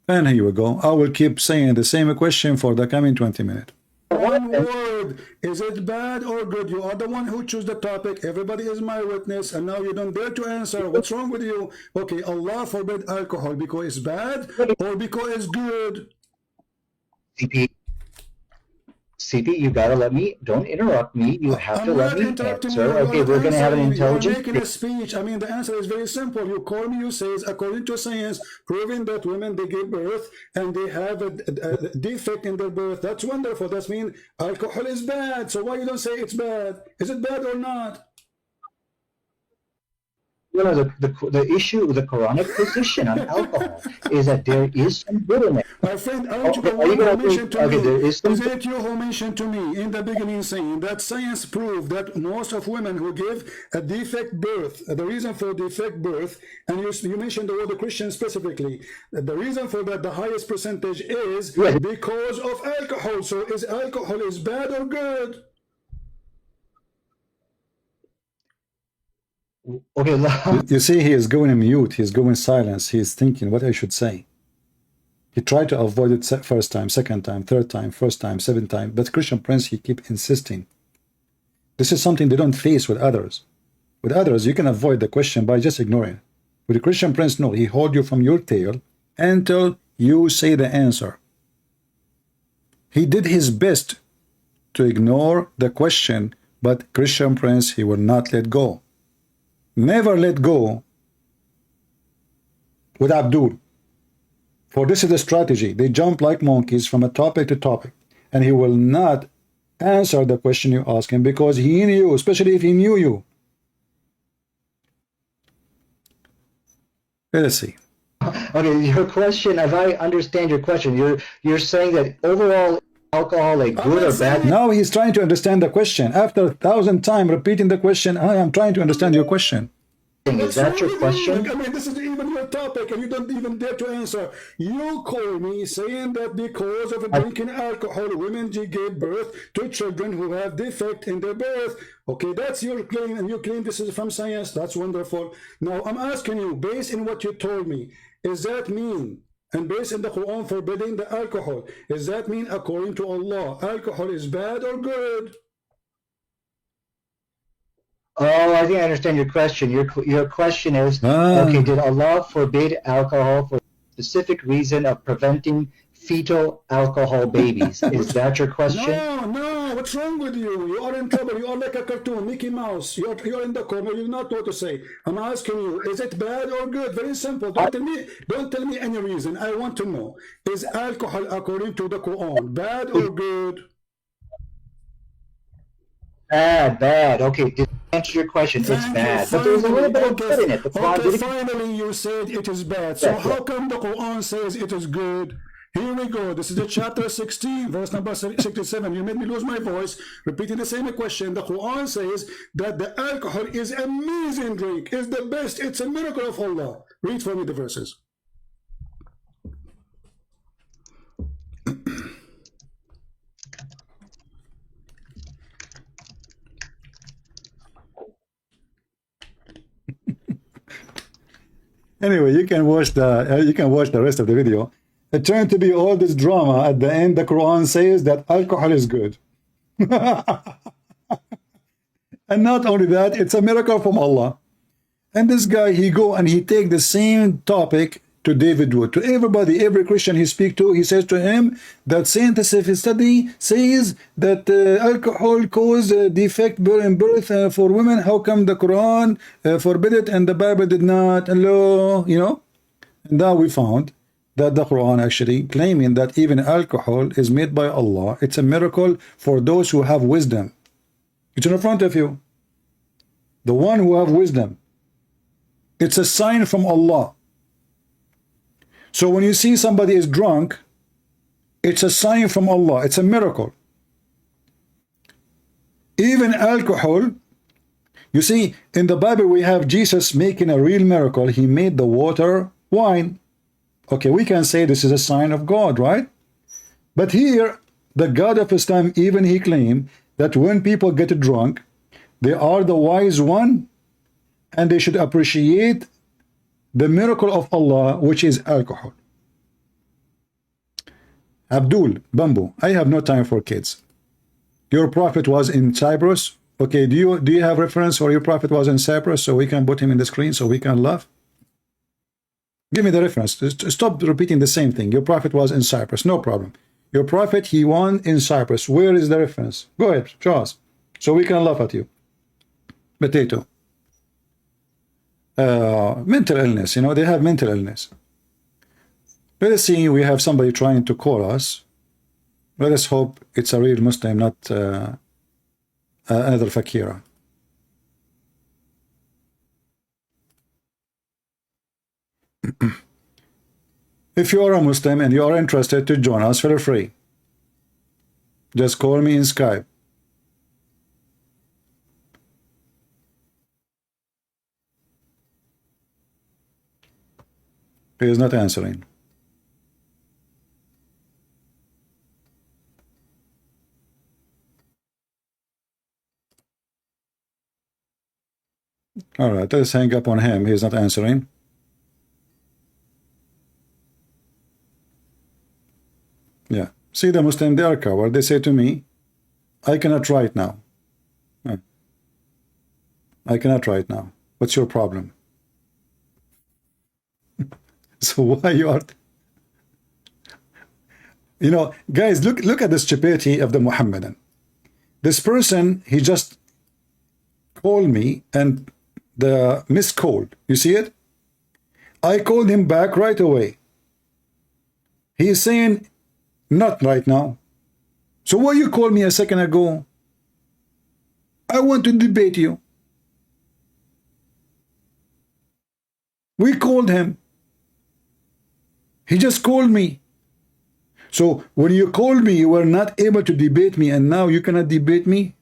Speaker 1: And here we go. I will keep saying the same question for the coming 20 minutes. One word, is it bad or good? You are the one who chose the topic. Everybody is my witness, and now you don't dare to answer. What's wrong with you? Okay, Allah forbid alcohol because it's bad or because it's good?
Speaker 9: CP, you gotta let me, don't interrupt me. You have to let me answer. Okay, we're gonna have an intelligent.
Speaker 1: You're making a speech. I mean, the answer is very simple. You call me, you say, according to science, proving that women, they give birth and they have a defect in their birth. That's wonderful. That means alcohol is bad. So why you don't say it's bad? Is it bad or not?
Speaker 9: You know, the issue with the Quranic position on alcohol is that there is some good in it.
Speaker 1: My friend, aren't you the one who mentioned to me? Is it you who mentioned to me in the beginning saying that science proved that most of women who give a defect birth, the reason for defect birth, and you mentioned the word of Christian specifically, the reason for that, the highest percentage is because of alcohol. So is alcohol is bad or good?
Speaker 9: Okay,
Speaker 1: you see, he is going mute, he's going silence, he's thinking what I should say. He tried to avoid it first time, second time, third time, first time, seventh time, but Christian Prince, he keep insisting. This is something they don't face with others. With others, you can avoid the question by just ignoring it. With the Christian Prince, no, he hold you from your tail until you say the answer. He did his best to ignore the question, but Christian Prince, he will not let go. Never let go with Abdul. For this is the strategy. They jump like monkeys from a topic to topic. And he will not answer the question you ask him because he knew, especially if he knew you. Let's see.
Speaker 9: Okay, your question, if I understand your question, you're saying that overall alcohol a good or bad?
Speaker 1: Now he's trying to understand the question. After 1,000 times repeating the question, I am trying to understand your question.
Speaker 9: Is that your question?
Speaker 1: I mean, this is even your topic, and you don't even dare to answer. You call me saying that because of drinking alcohol, women give birth to children who have defect in their birth. Okay, that's your claim, and you claim this is from science. That's wonderful. Now, I'm asking you, based on what you told me, is that mean? And based in the Quran forbidding the alcohol, does that mean according to Allah, alcohol is bad or good?
Speaker 9: Oh, I think I understand your question. Your question is, okay, did Allah forbid alcohol for a specific reason of preventing fetal alcohol babies? Is that your question?
Speaker 1: No, what's wrong with you? You are in trouble. You are like a cartoon, Mickey Mouse. You're in the corner. You not know what to say. I'm asking you, is it bad or good? Very simple. Don't tell me any reason. I want to know. Is alcohol according to the Quran bad or good?
Speaker 9: Bad. Okay, to answer your question, it's bad. But there's a little bit of good in it.
Speaker 1: Okay, finally you said it is bad. So how come the Quran says it is good? Here we go. This is the chapter 16, verse number 67. You made me lose my voice, repeating the same question. The Quran says that the alcohol is amazing drink, is the best. It's a miracle of Allah. Read for me the verses. Anyway, you can watch the rest of the video. It turned to be all this drama. At the end, the Quran says that alcohol is good. And not only that, it's a miracle from Allah. And this guy, he go and he take the same topic to David Wood, to everybody, every Christian he speak to. He says to him that scientific study says that alcohol cause defect in birth for women. How come the Quran forbid it and the Bible did not? Hello, you know. And now we found that the Quran actually claiming that even alcohol is made by Allah. It's a miracle for those who have wisdom. It's in front of you. The one who have wisdom. It's a sign from Allah. So when you see somebody is drunk, it's a sign from Allah. It's a miracle. Even alcohol, you see, in the Bible we have Jesus making a real miracle. He made the water wine. Okay, we can say this is a sign of God, right? But here, the God of Islam, even he claimed that when people get drunk, they are the wise one, and they should appreciate the miracle of Allah, which is alcohol. Abdul Bambu, I have no time for kids. Your prophet was in Cyprus. Okay, do you have reference where your prophet was in Cyprus so we can put him in the screen so we can laugh? Give me the reference. Stop repeating the same thing. Your prophet was in Cyprus. No problem. Your prophet, he won in Cyprus. Where is the reference? Go ahead, show us so we can laugh at you. Potato. Mental illness, you know, they have mental illness. Let us see, we have somebody trying to call us. Let us hope it's a real Muslim, not another fakira. If you are a Muslim and you are interested to join us, feel free. Just call me in Skype. He is not answering. All right, let's hang up on him. He is not answering. Yeah. See, the Muslim, they are coward. They say to me, I cannot write now. I cannot write now. What's your problem? So why you are... You know, guys, look at the stupidity of the Muhammadan. This person, he just called me and the missed call. You see it? I called him back right away. He is saying, not right now. So why you called me a second ago? I want to debate you. We called him. He just called me. So when you called me, you were not able to debate me, and now you cannot debate me?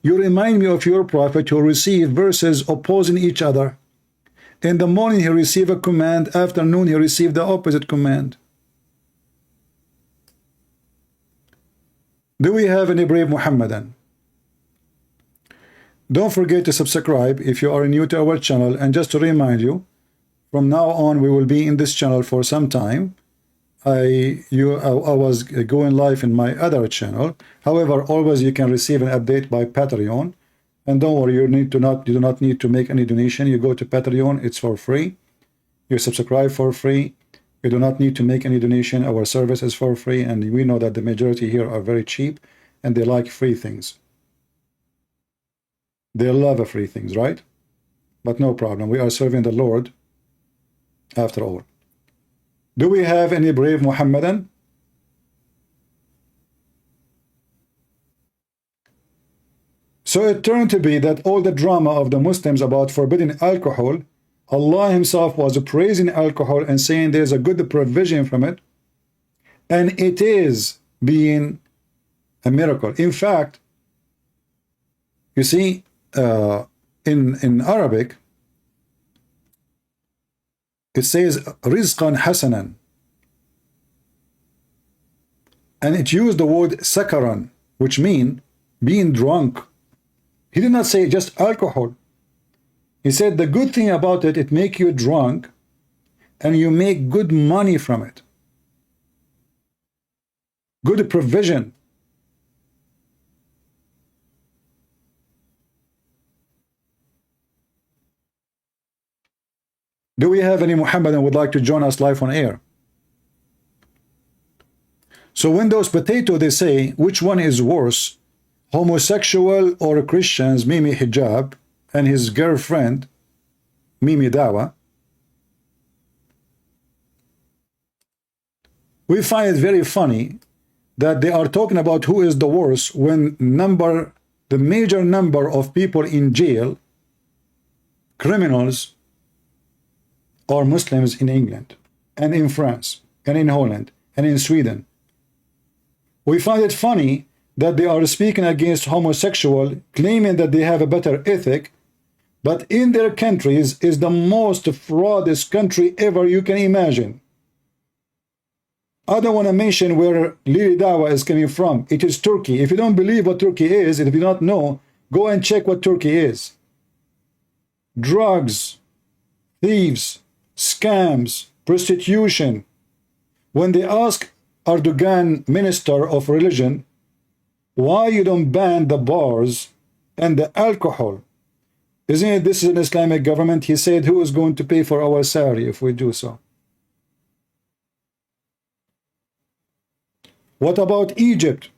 Speaker 1: You remind me of your prophet who received verses opposing each other. In the morning he received a command, afternoon he received the opposite command. Do we have any brave Muhammadan? Don't forget to subscribe if you are new to our channel, and just to remind you, from now on we will be in this channel for some time. I was going live in my other channel. However, always you can receive an update by Patreon. And don't worry, you do not need to make any donation. You go to Patreon, it's for free. You subscribe for free. You do not need to make any donation. Our service is for free, and we know that the majority here are very cheap and they like free things. They love free things, right? But no problem. We are serving the Lord after all. Do we have any brave Muhammadan? So it turned to be that all the drama of the Muslims about forbidding alcohol, Allah himself was praising alcohol and saying there's a good provision from it. And it is being a miracle. In fact, you see, in Arabic, it says rizqan hasanan, and it used the word sakaran, which mean being drunk. He did not say just alcohol. He said the good thing about it, it make you drunk and you make good money from it. Good provision. Do we have any Muhammadan would like to join us live on air? So when those potato, they say, which one is worse, homosexual or Christians, Mimi Hijab, and his girlfriend, Mimi Dawha? We find it very funny that they are talking about who is the worst when the major number of people in jail, criminals, are Muslims in England and in France and in Holland and in Sweden. We find it funny that they are speaking against homosexual, claiming that they have a better ethic, but in their countries is the most fraudest country ever you can imagine. I don't want to mention where Lili Dawah is coming from. It is Turkey. If you don't believe what Turkey is, if you don't know, go and check what Turkey is. Drugs, thieves, scams, prostitution. When they ask Erdogan, minister of religion, why you don't ban the bars and the alcohol? Isn't it this is an Islamic government? He said, who is going to pay for our salary if we do so? What about Egypt,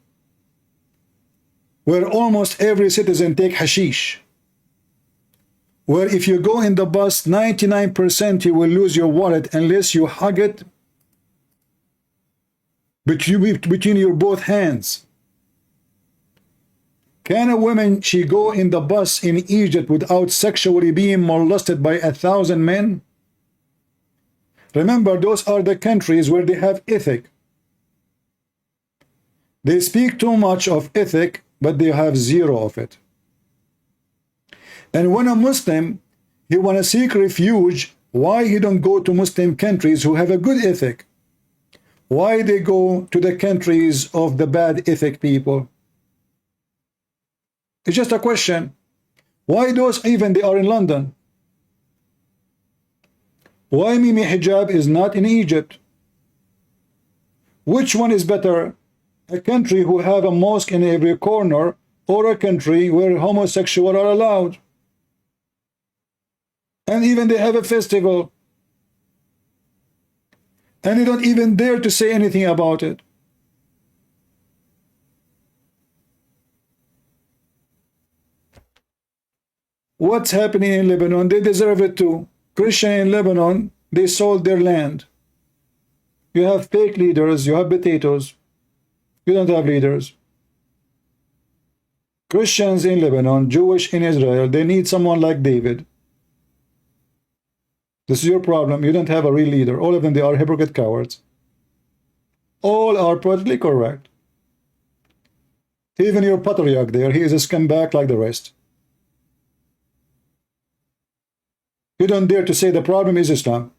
Speaker 1: where almost every citizen take hashish? Where if you go in the bus, 99% you will lose your wallet unless you hug it between your both hands. Can a woman, she go in the bus in Egypt without sexually being molested by 1,000 men? Remember, those are the countries where they have ethic. They speak too much of ethic, but they have zero of it. And when a Muslim, he want to seek refuge, why he don't go to Muslim countries who have a good ethic? Why they go to the countries of the bad ethic people? It's just a question. Why those even they are in London? Why Mimi Hijab is not in Egypt? Which one is better? A country who have a mosque in every corner, or a country where homosexuals are allowed? And even they have a festival. And they don't even dare to say anything about it. What's happening in Lebanon? They deserve it too. Christian in Lebanon, they sold their land. You have fake leaders, you have potatoes. You don't have leaders. Christians in Lebanon, Jewish in Israel, they need someone like David. This is your problem. You don't have a real leader. All of them, they are hypocrite cowards. All are politically correct. Even your patriarch there, he is a scumbag like the rest. You don't dare to say the problem is Islam.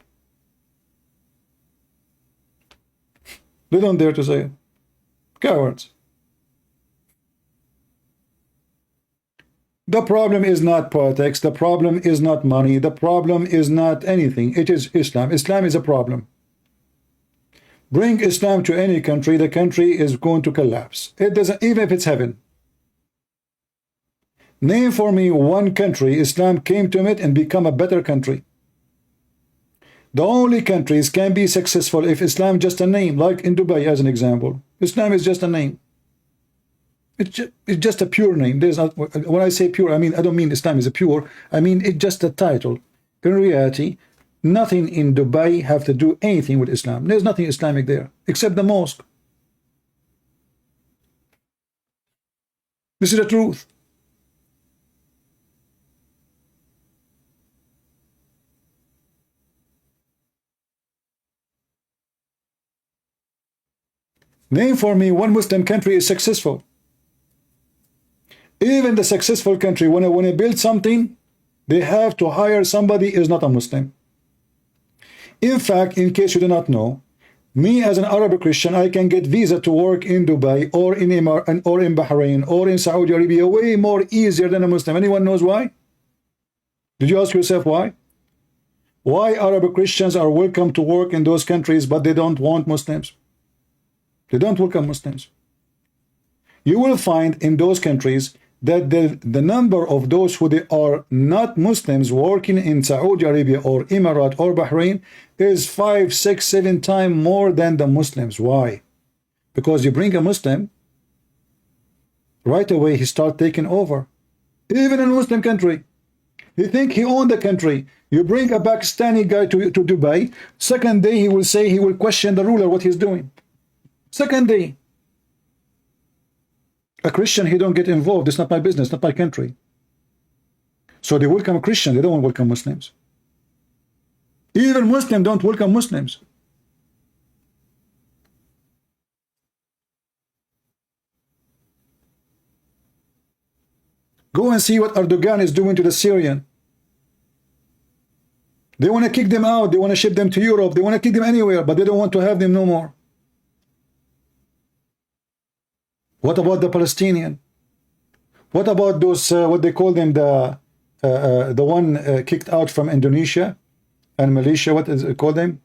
Speaker 1: They don't dare to say it. Cowards. The problem is not politics. The problem is not money. The problem is not anything. It is Islam. Islam is a problem. Bring Islam to any country, the country is going to collapse. It doesn't, even if it's heaven. Name for me one country Islam came to it and become a better country. The only countries can be successful if Islam is just a name, like in Dubai as an example. Islam is just a name. It's just a pure name. There's not, when I say pure, I mean, I don't mean Islam is a pure. I mean, it's just a title. In reality, nothing in Dubai have to do anything with Islam. There's nothing Islamic there, except the mosque. This is the truth. Name for me one Muslim country is successful. Even the successful country, when they build something, they have to hire somebody who is not a Muslim. In fact, in case you do not know, me as an Arab Christian, I can get visa to work in Dubai or in Bahrain or in Saudi Arabia way more easier than a Muslim. Anyone knows why? Did you ask yourself why? Why Arab Christians are welcome to work in those countries, but they don't want Muslims? They don't welcome Muslims. You will find in those countries that the number of those who they are not Muslims working in Saudi Arabia or Emirates or Bahrain is 5, 6, 7 times more than the Muslims. Why? Because you bring a Muslim, right away he start taking over. Even in a Muslim country, he think he owned the country. You bring a Pakistani guy to Dubai, second day he will say he will question the ruler what he's doing. Second day. A Christian, he don't get involved. It's not my business, not my country. So they welcome a Christian, they don't welcome Muslims. Even Muslims don't welcome Muslims. Go and see what Erdogan is doing to the Syrian. They want to kick them out, they want to ship them to Europe, they want to kick them anywhere, but they don't want to have them no more. What about the Palestinian? What about those, what they call them, the one kicked out from Indonesia and Malaysia, what is it called them?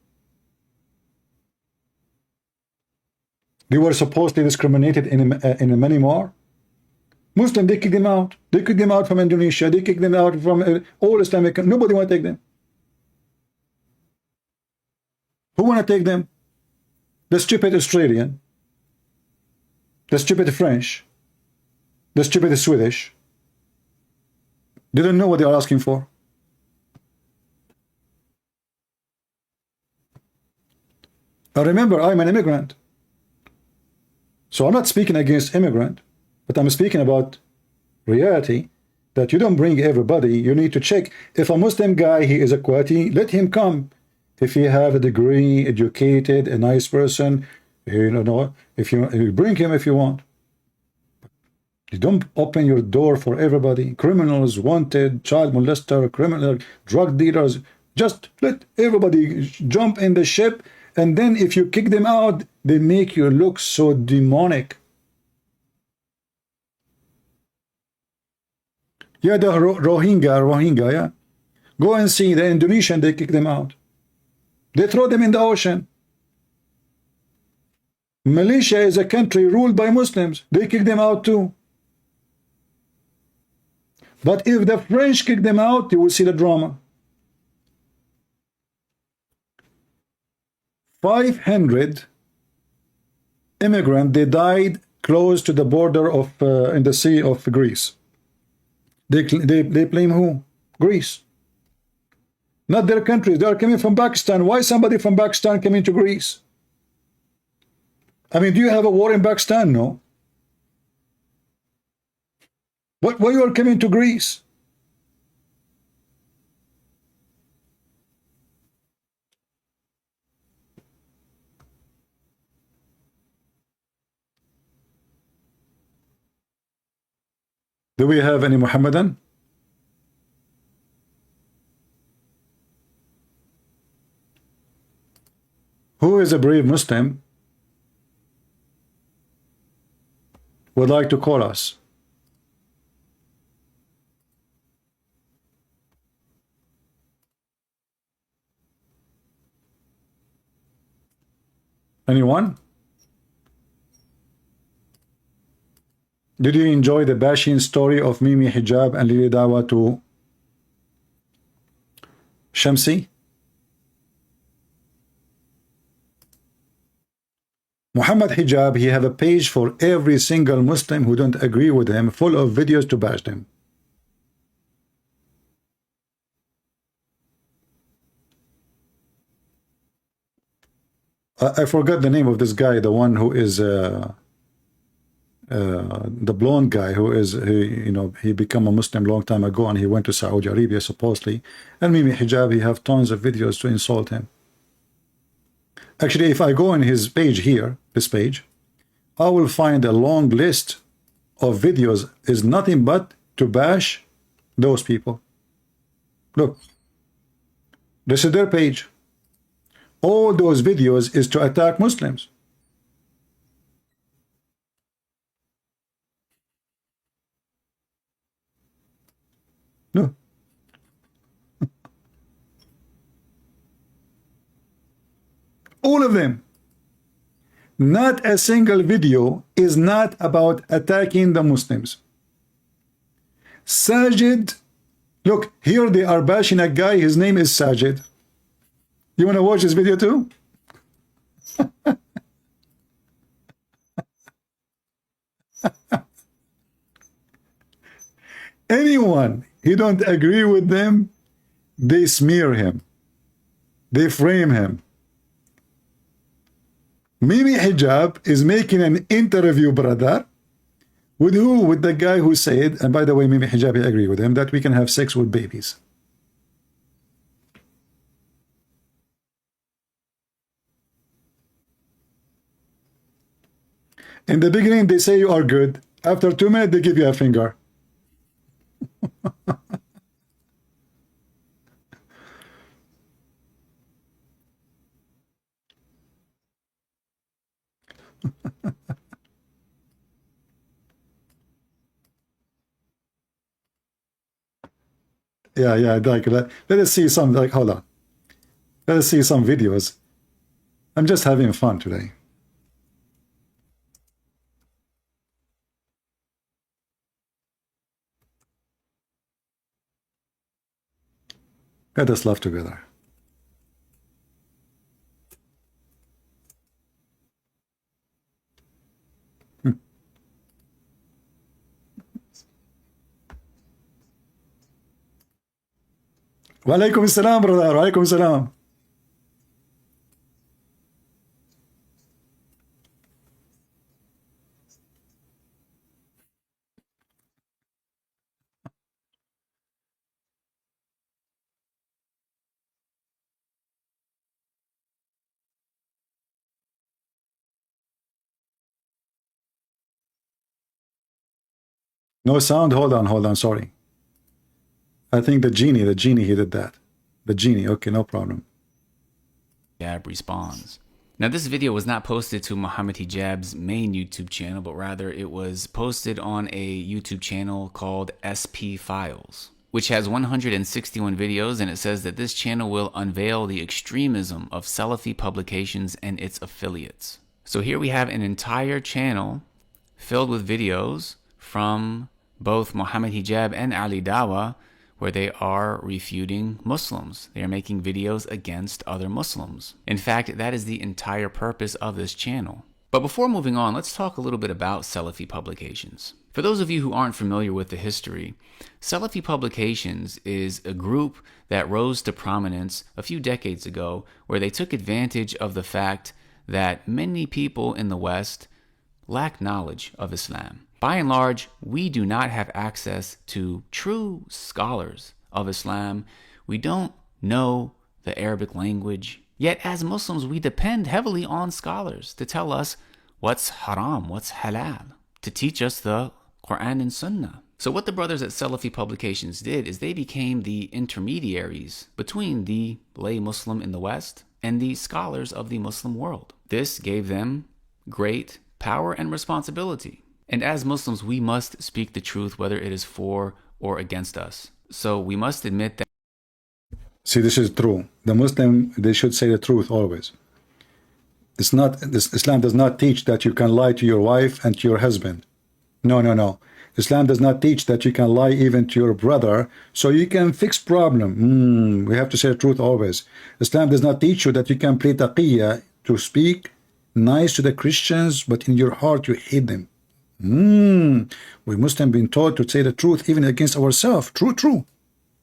Speaker 1: They were supposedly discriminated in many more. Muslim, they kicked them out. They kicked them out from Indonesia. They kicked them out from all Islamic. Nobody want to take them. Who want to take them? The stupid Australian. The stupid French, the stupid Swedish. They don't know what they are asking for. Remember, I'm an immigrant. So I'm not speaking against immigrant, but I'm speaking about reality, that you don't bring everybody. You need to check. If a Muslim guy, he is a Kuwaiti, let him come. If he have a degree, educated, a nice person, you know, if you bring him if you want. You don't open your door for everybody. Criminals, wanted, child molester, criminal, drug dealers. Just let everybody jump in the ship, and then if you kick them out, they make you look so demonic. Yeah, the Rohingya, yeah. Go and see the Indonesian, they kick them out. They throw them in the ocean. Malaysia is a country ruled by Muslims. They kick them out too. But if the French kick them out, you will see the drama. 500 immigrants, they died close to the border of in the Sea of Greece. They blame who? Greece. Not their countries. They are coming from Pakistan. Why somebody from Pakistan coming to Greece? I mean, do you have a war in Pakistan? No. Why you are coming to Greece? Do we have any Muhammadan? Who is a brave Muslim would like to call us? Anyone? Did you enjoy the bashing story of Mimi Hijab and Lili Dawha to Shamsi? Muhammad Hijab, he have a page for every single Muslim who don't agree with him, full of videos to bash them. I forgot the name of this guy, the one who is the blonde guy who is, he became a Muslim long time ago and he went to Saudi Arabia supposedly, and Mimi Hijab, he have tons of videos to insult him. Actually, if I go on his page here, this page, I will find a long list of videos is nothing but to bash those people. Look, this is their page. All those videos is to attack Muslims. No. All of them. Not a single video is not about attacking the Muslims. Sajid, look, here they are bashing a guy, his name is Sajid. You want to watch this video too? Anyone who don't agree with them, they smear him. They frame him. Mimi Hijab is making an interview, brother. With who? With the guy who said, and by the way, Mimi Hijab, I agree with him, that we can have sex with babies. In the beginning, they say you are good. After 2 minutes, they give you a finger. Yeah, like let us see some, like, hold on. Let us see some videos. I'm just having fun today. Let us laugh together. Walaikum assalam, brother. Walaikum assalam. No sound? Hold on, sorry. I think the genie, he did that. The genie, okay, no problem.
Speaker 10: Hijab responds. Now, this video was not posted to Muhammad Hijab's main YouTube channel, but rather it was posted on a YouTube channel called SP Files, which has 161 videos, and it says that this channel will unveil the extremism of Salafi publications and its affiliates. So here we have an entire channel filled with videos from both Muhammad Hijab and Ali Dawha, where they are refuting Muslims. They are making videos against other Muslims. In fact, that is the entire purpose of this channel. But before moving on, let's talk a little bit about Salafi publications. For those of you who aren't familiar with the history, Salafi publications is a group that rose to prominence a few decades ago, where they took advantage of the fact that many people in the West lack knowledge of Islam. By and large, we do not have access to true scholars of Islam. We don't know the Arabic language. Yet as Muslims, we depend heavily on scholars to tell us what's haram, what's halal, to teach us the Quran and Sunnah. So what the brothers at Salafi Publications did is they became the intermediaries between the lay Muslim in the West and the scholars of the Muslim world. This gave them great power and responsibility. And as Muslims, we must speak the truth, whether it is for or against us. So we must admit that.
Speaker 1: See, this is true. The Muslim, they should say the truth always. It's not, Islam does not teach that you can lie to your wife and to your husband. No. Islam does not teach that you can lie even to your brother so you can fix problem. We have to say the truth always. Islam does not teach you that you can play taqiyya, to speak nice to the Christians, but in your heart you hate them. We must have been taught to say the truth even against ourselves. True.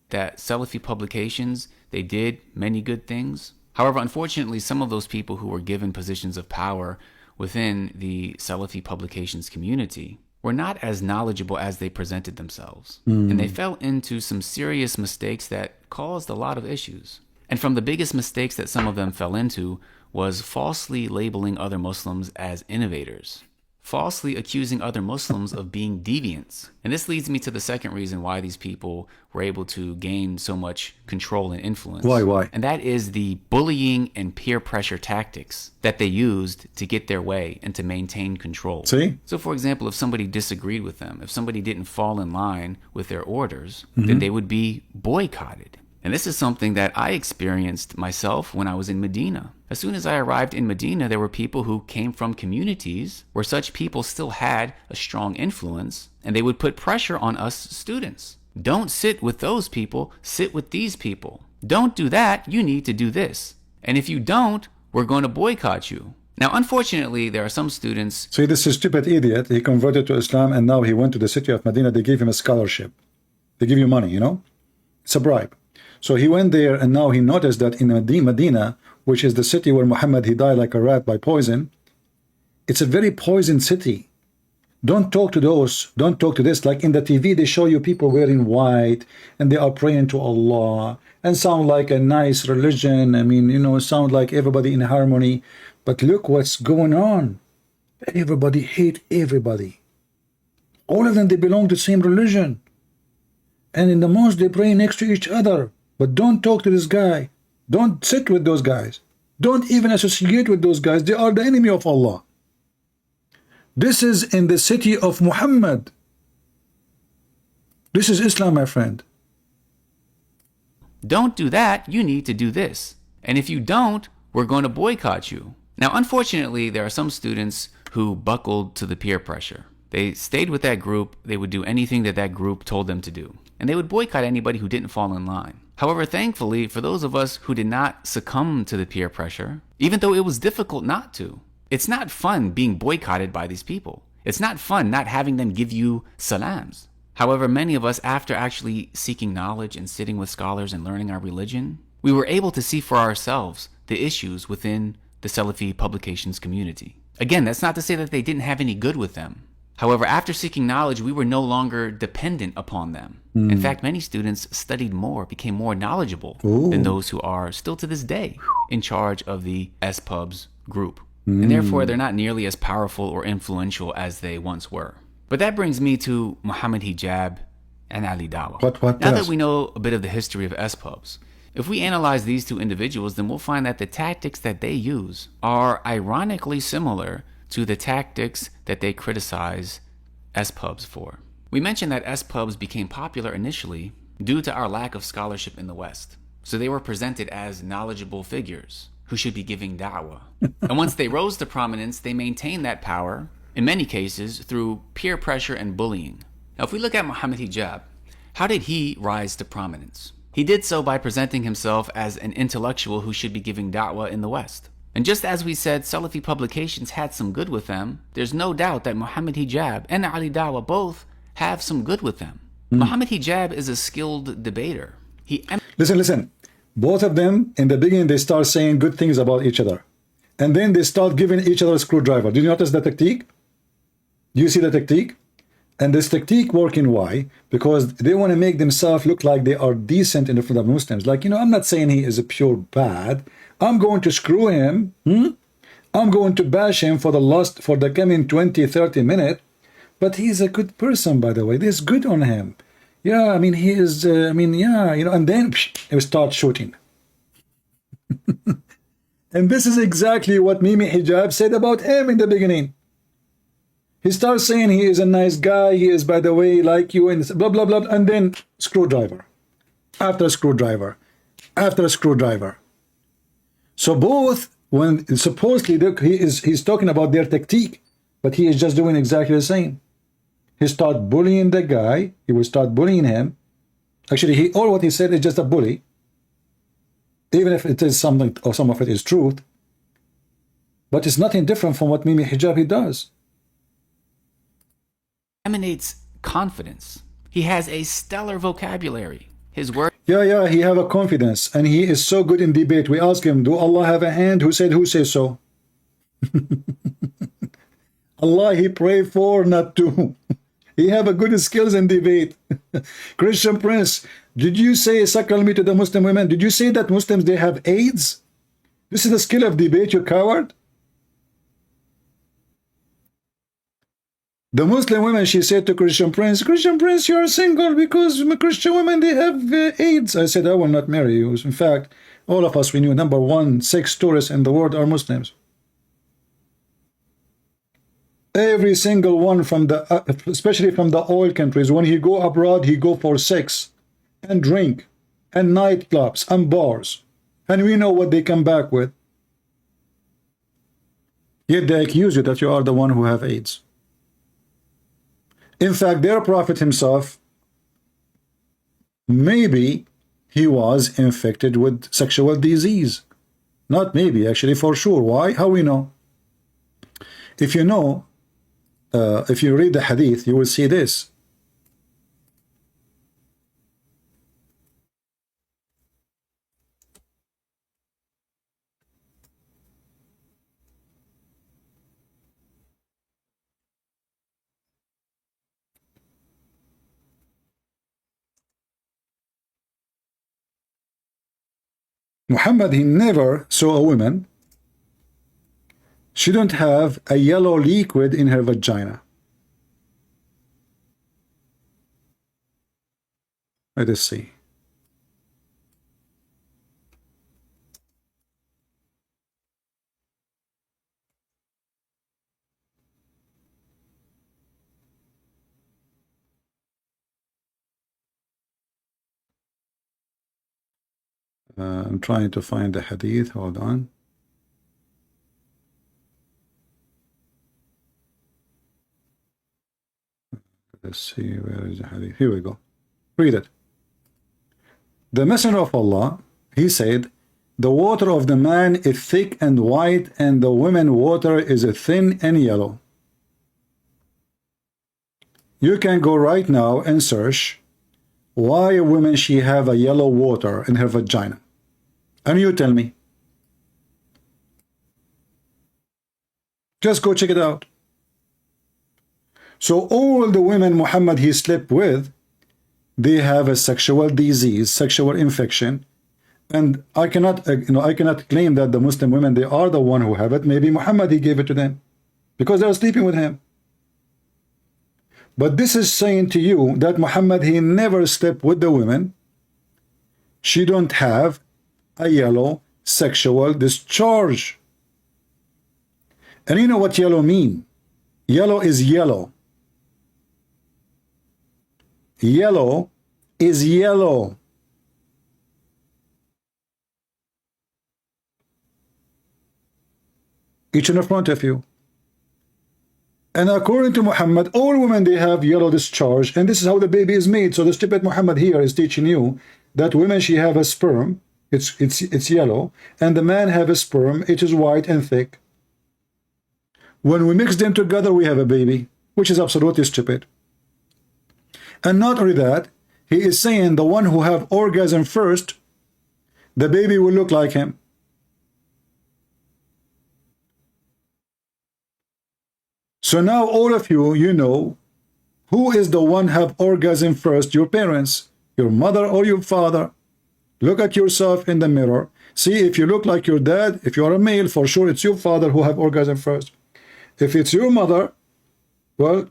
Speaker 10: That Salafi publications, they did many good things. However, unfortunately, some of those people who were given positions of power within the Salafi publications community were not as knowledgeable as they presented themselves. And they fell into some serious mistakes that caused a lot of issues. And from the biggest mistakes that some of them fell into was falsely labeling other Muslims as innovators. falsely accusing other Muslims of being deviants. And this leads me to the second reason why these people were able to gain so much control and influence.
Speaker 1: Why?
Speaker 10: And that is the bullying and peer pressure tactics that they used to get their way and to maintain control.
Speaker 1: See?
Speaker 10: So for example, if somebody disagreed with them, if somebody didn't fall in line with their orders, then they would be boycotted. And this is something that I experienced myself when I was in Medina. As soon as I arrived in Medina, there were people who came from communities where such people still had a strong influence, and they would put pressure on us students. Don't sit with those people, sit with these people. Don't do that, you need to do this. And if you don't, we're going to boycott you. Now, unfortunately, there are some students...
Speaker 1: See, this is stupid idiot. He converted to Islam, and now he went to the city of Medina. They gave him a scholarship. They give you money, you know? It's a bribe. So he went there, and now he noticed that in Medina, which is the city where Muhammad, he died like a rat by poison, it's a very poisoned city. Don't talk to those, don't talk to this. Like in the TV, they show you people wearing white, and they are praying to Allah, and sound like a nice religion. I mean, you know, sound like everybody in harmony. But look what's going on. Everybody hate everybody. All of them, they belong to the same religion. And in the mosque, they pray next to each other. But don't talk to this guy. Don't sit with those guys. Don't even associate with those guys. They are the enemy of Allah. This is in the city of Muhammad. This is Islam, my friend.
Speaker 10: Don't do that, you need to do this. And if you don't, we're going to boycott you. Now, unfortunately, there are some students who buckled to the peer pressure. They stayed with that group. They would do anything that that group told them to do. And they would boycott anybody who didn't fall in line. However, thankfully, for those of us who did not succumb to the peer pressure, even though it was difficult not to, it's not fun being boycotted by these people. It's not fun not having them give you salams. However, many of us, after actually seeking knowledge and sitting with scholars and learning our religion, we were able to see for ourselves the issues within the Salafi publications community. Again, that's not to say that they didn't have any good with them. However, after seeking knowledge, we were no longer dependent upon them. In fact, many students studied more, became more knowledgeable than those who are still to this day in charge of the SPubs group. And therefore, they're not nearly as powerful or influential as they once were. But that brings me to Muhammad Hijab and Ali Dawha. Now that we know a bit of the history of SPubs, if we analyze these two individuals, then we'll find that the tactics that they use are ironically similar to the tactics that they criticize SPubs for. We mentioned that SPubs became popular initially due to our lack of scholarship in the West. So they were presented as knowledgeable figures who should be giving da'wah. And once they rose to prominence, they maintained that power, in many cases, through peer pressure and bullying. Now, if we look at Muhammad Hijab, how did he rise to prominence? He did so by presenting himself as an intellectual who should be giving da'wah in the West. And just as we said Salafi publications had some good with them, there's no doubt that Muhammad Hijab and Ali Dawha both have some good with them. Muhammad Hijab is a skilled debater.
Speaker 1: Listen. Both of them, in the beginning, they start saying good things about each other. And then they start giving each other a screwdriver. Did you notice the technique? Do you see the technique? And this technique working, why? Because they want to make themselves look like they are decent in front of Muslims. Like, you know, I'm not saying he is a pure bad. I'm going to screw him. I'm going to bash him for the coming 20, 30 minutes. But he's a good person, by the way. This is good on him. Yeah, I mean, he is, yeah, you know, and then he will start shooting. And this is exactly what Mimi Hijab said about him in the beginning. He starts saying he is a nice guy, he is, by the way, like you, and blah, blah, blah, and then screwdriver. After screwdriver. After screwdriver. So both, when supposedly he's talking about their tactique, but he is just doing exactly the same. He start bullying the guy. He will start bullying him. Actually, all what he said is just a bully. Even if it is something, or some of it is truth. But it's nothing different from what Mimi Hijab he does.
Speaker 10: Emanates confidence. He has a stellar vocabulary. His word.
Speaker 1: Yeah, he have a confidence. And he is so good in debate. We ask him, do Allah have a hand? Who says so? Allah he pray for, not to. He have a good skills in debate. Christian Prince, did you say suckle me to the Muslim women? Did you say that Muslims, they have AIDS? This is the skill of debate, you coward. The Muslim women, she said to Christian Prince, you are single because Christian women, they have AIDS. I said, I will not marry you. In fact, all of us, we knew number one sex tourists in the world are Muslims. Every single one from the, especially from the oil countries, when he go abroad, he go for sex and drink and nightclubs and bars. And we know what they come back with. Yet they accuse you that you are the one who have AIDS. In fact, their prophet himself, maybe he was infected with sexual disease. Not maybe, actually, for sure. Why? How we know? If you know, if you read the hadith, you will see this. Muhammad, he never saw a woman. She don't have a yellow liquid in her vagina. Let us see. I'm trying to find the hadith. Hold on. Let's see, where is the hadith? Here we go. Read it. The Messenger of Allah, he said, the water of the man is thick and white, and the woman water is thin and yellow. You can go right now and search why a woman she have a yellow water in her vagina. And you tell me. Just go check it out. So all the women Muhammad he slept with, they have a sexual disease, sexual infection, and I cannot, I cannot claim that the Muslim women they are the one who have it. Maybe Muhammad he gave it to them because they are sleeping with him. But this is saying to you that Muhammad he never slept with the women. She don't have a yellow sexual discharge. And you know what yellow mean? Yellow is yellow. Yellow is yellow. Each in front of you. And according to Muhammad, all women they have yellow discharge, and this is how the baby is made. So the stupid Muhammad here is teaching you that women she have a sperm, it's yellow, and the man have a sperm, it is white and thick. When we mix them together, we have a baby, which is absolutely stupid. And not only that, he is saying the one who have orgasm first, the baby will look like him. So now all of you, you know, who is the one have orgasm first? Your parents, your mother or your father. Look at yourself in the mirror. See if you look like your dad. If you are a male, for sure it's your father who have orgasm first. If it's your mother, well,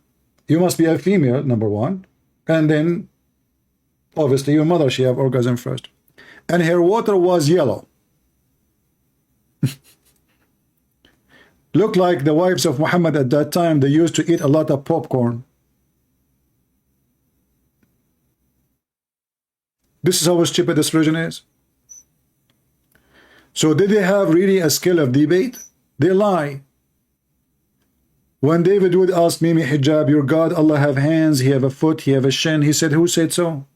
Speaker 1: you must be a female, number one. And then, obviously, your mother, she have orgasm first. And her water was yellow. Look like the wives of Muhammad at that time, they used to eat a lot of popcorn. This is how stupid this religion is. So did they have really a skill of debate? They lie. When David would ask Mimi Hijab, your God, Allah have hands, he have a foot, he have a shin, he said, who said so?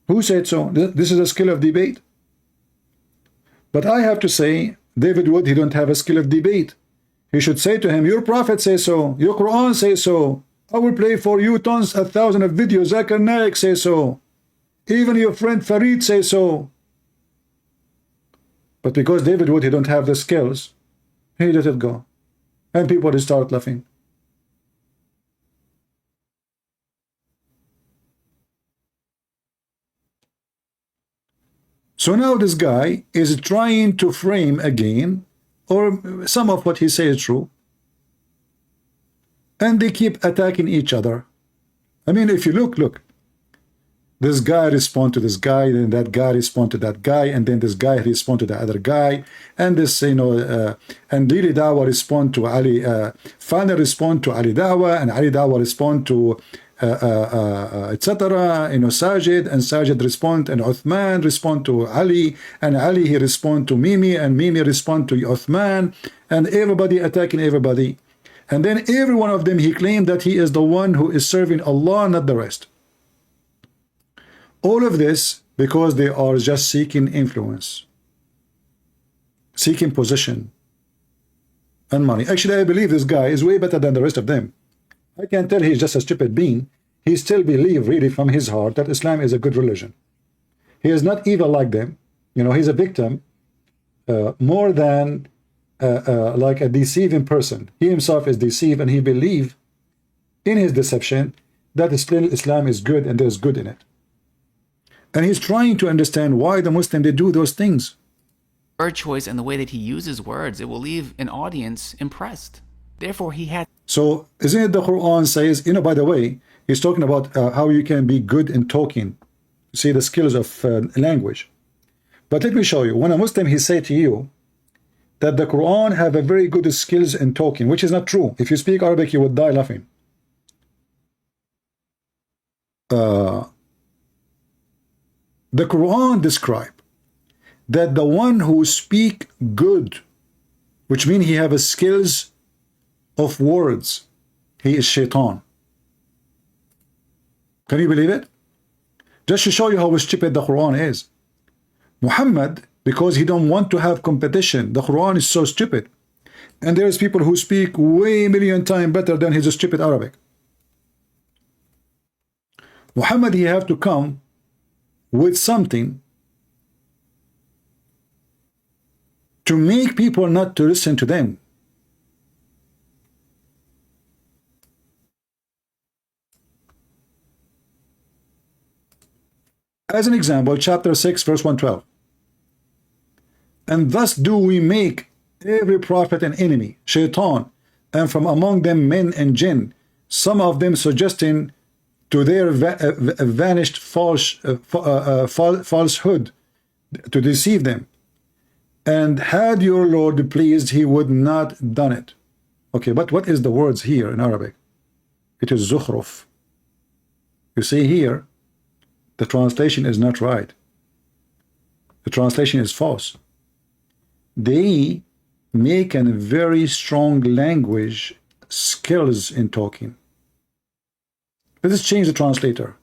Speaker 1: Who said so? This is a skill of debate. But I have to say, David Wood, he don't have a skill of debate. He should say to him, your prophet says so, your Quran says so. I will play for you tons, 1,000 of videos. Zakir Naik says so. Even your friend Farid says so. But because David Wood, he don't have the skills, he let it go. And people start laughing. So now this guy is trying to frame again, or some of what he says is true, and they keep attacking each other. I mean, if you look, this guy respond to this guy, then that guy respond to that guy, and then this guy respond to the other guy, and this, and really Dawha respond to Ali, Fana respond to Ali Dawha, and Ali Dawha respond to etc. Sajid, and Sajid respond, and Uthman respond to Ali, and Ali he respond to Mimi, and Mimi respond to Uthman, and everybody attacking everybody. And then every one of them, he claimed that he is the one who is serving Allah, not the rest. All of this because they are just seeking influence, seeking position and money. Actually, I believe this guy is way better than the rest of them. I can tell he's just a stupid being. He still believes really from his heart that Islam is a good religion. He is not evil like them. He's a victim more than like a deceiving person. He himself is deceived, and he believes in his deception that still Islam is good and there's good in it. And he's trying to understand why the Muslim, they do those things.
Speaker 10: Word choice and the way that he uses words, it will leave an audience impressed. Therefore, he had.
Speaker 1: So, isn't it the Quran says, by the way, he's talking about how you can be good in talking. See the skills of language. But let me show you. When a Muslim, he say to you that the Quran have a very good skills in talking, which is not true. If you speak Arabic, you would die laughing. The Quran describe that the one who speak good, which means he have a skills of words, he is shaitan. Can you believe it? Just to show you how stupid the Quran is. Muhammad, because he don't want to have competition, the Quran is so stupid. And there's people who speak way million times better than his stupid Arabic. Muhammad, he have to come with something to make people not to listen to them. As an example, chapter 6, verse 112. And thus do we make every prophet an enemy, shaitan, and from among them men and jinn, some of them suggesting to their vanished falsehood to deceive them. And had your Lord pleased, he would not done it. Okay, but what is the words here in Arabic? It is zukhruf. You see here, the translation is not right. The translation is false. They make a very strong language skills in talking. Let us change the translator.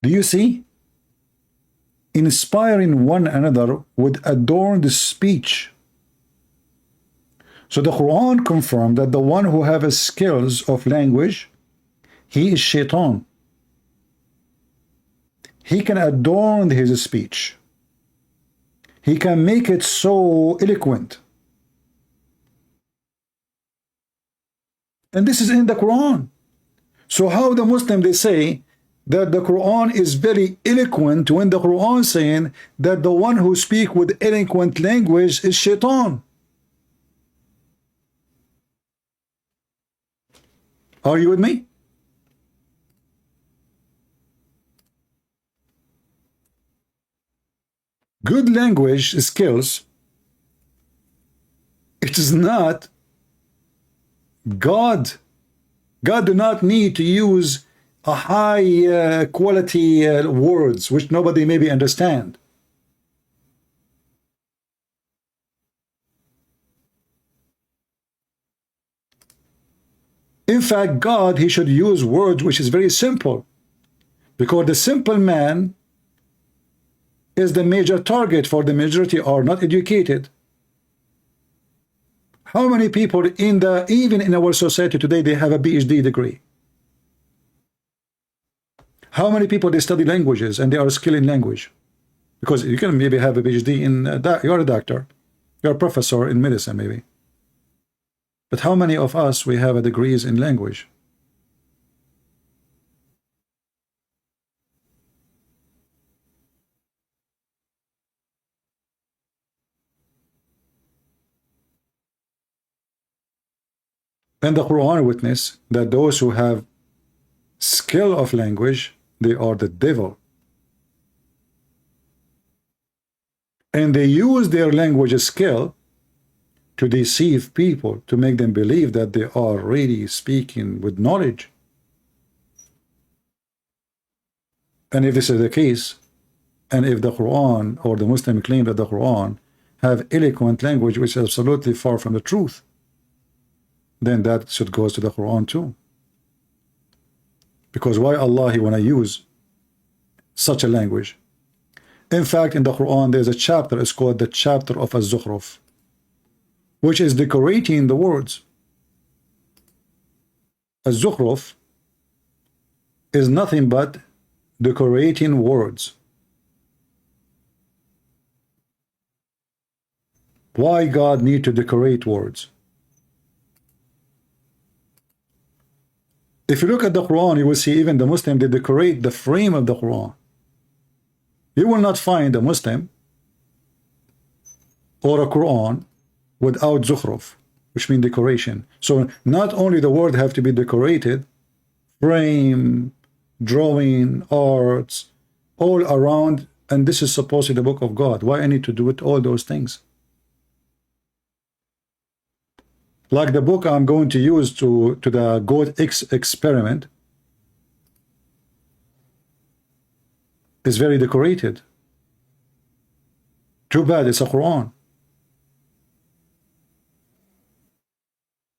Speaker 1: Do you see? Inspiring one another would adorn the speech. So the Quran confirmed that the one who has skills of language, he is shaitan. He can adorn his speech. He can make it so eloquent. And this is in the Quran. So how the Muslim, they say that the Quran is very eloquent when the Quran saying that the one who speak with eloquent language is shaitan. Are you with me? Good language skills, it is not God. God do not need to use a high quality words which nobody maybe understand. In fact, God, he should use words which is very simple, because the simple man is the major target for the majority are not educated. How many people even in our society today, they have a PhD degree? How many people they study languages and they are skilled in language? Because you can maybe have a PhD in you're a doctor, you're a professor in medicine maybe. But how many of us we have a degrees in language? And the Quran witness that those who have skill of language, they are the devil. And they use their language skill to deceive people, to make them believe that they are really speaking with knowledge. And if this is the case, and if the Quran or the Muslim claim that the Quran have eloquent language which is absolutely far from the truth, then that should go to the Quran too. Because why Allah he want to use such a language? In fact, in the Quran there's a chapter, it's called the chapter of Az-Zukhruf, which is decorating the words. Az-Zukhruf is nothing but decorating words. Why God need to decorate words? If you look at the Quran, you will see even the Muslim, they decorate the frame of the Quran. You will not find a Muslim or a Quran without zukhruf, which means decoration. So not only the word have to be decorated, frame, drawing, arts, all around, and this is supposedly the book of God. Why I need to do it, all those things? Like the book I'm going to use to the God X experiment is very decorated. Too bad it's a Quran.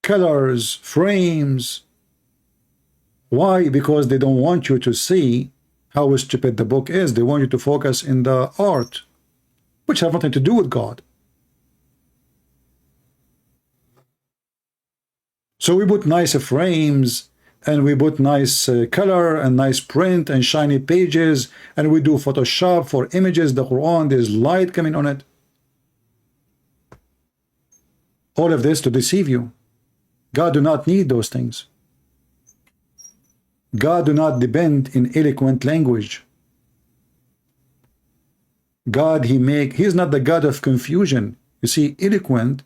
Speaker 1: Colors, frames. Why? Because they don't want you to see how stupid the book is. They want you to focus in the art, which have nothing to do with God. So we put nice frames, and we put nice color and nice print and shiny pages, and we do Photoshop for images. The Quran, there's light coming on it. All of this to deceive you. God do not need those things. God do not depend in eloquent language. God, he's not the God of confusion. You see, eloquent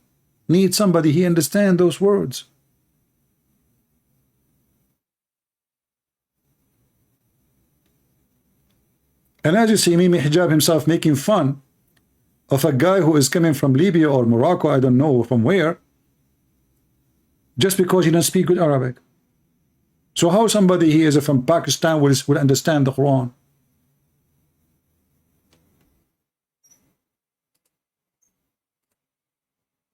Speaker 1: needs somebody he understands those words. And as you see, Mimi Hijab himself making fun of a guy who is coming from Libya or Morocco, I don't know from where, just because he doesn't speak good Arabic. So how somebody he is from Pakistan will understand the Quran?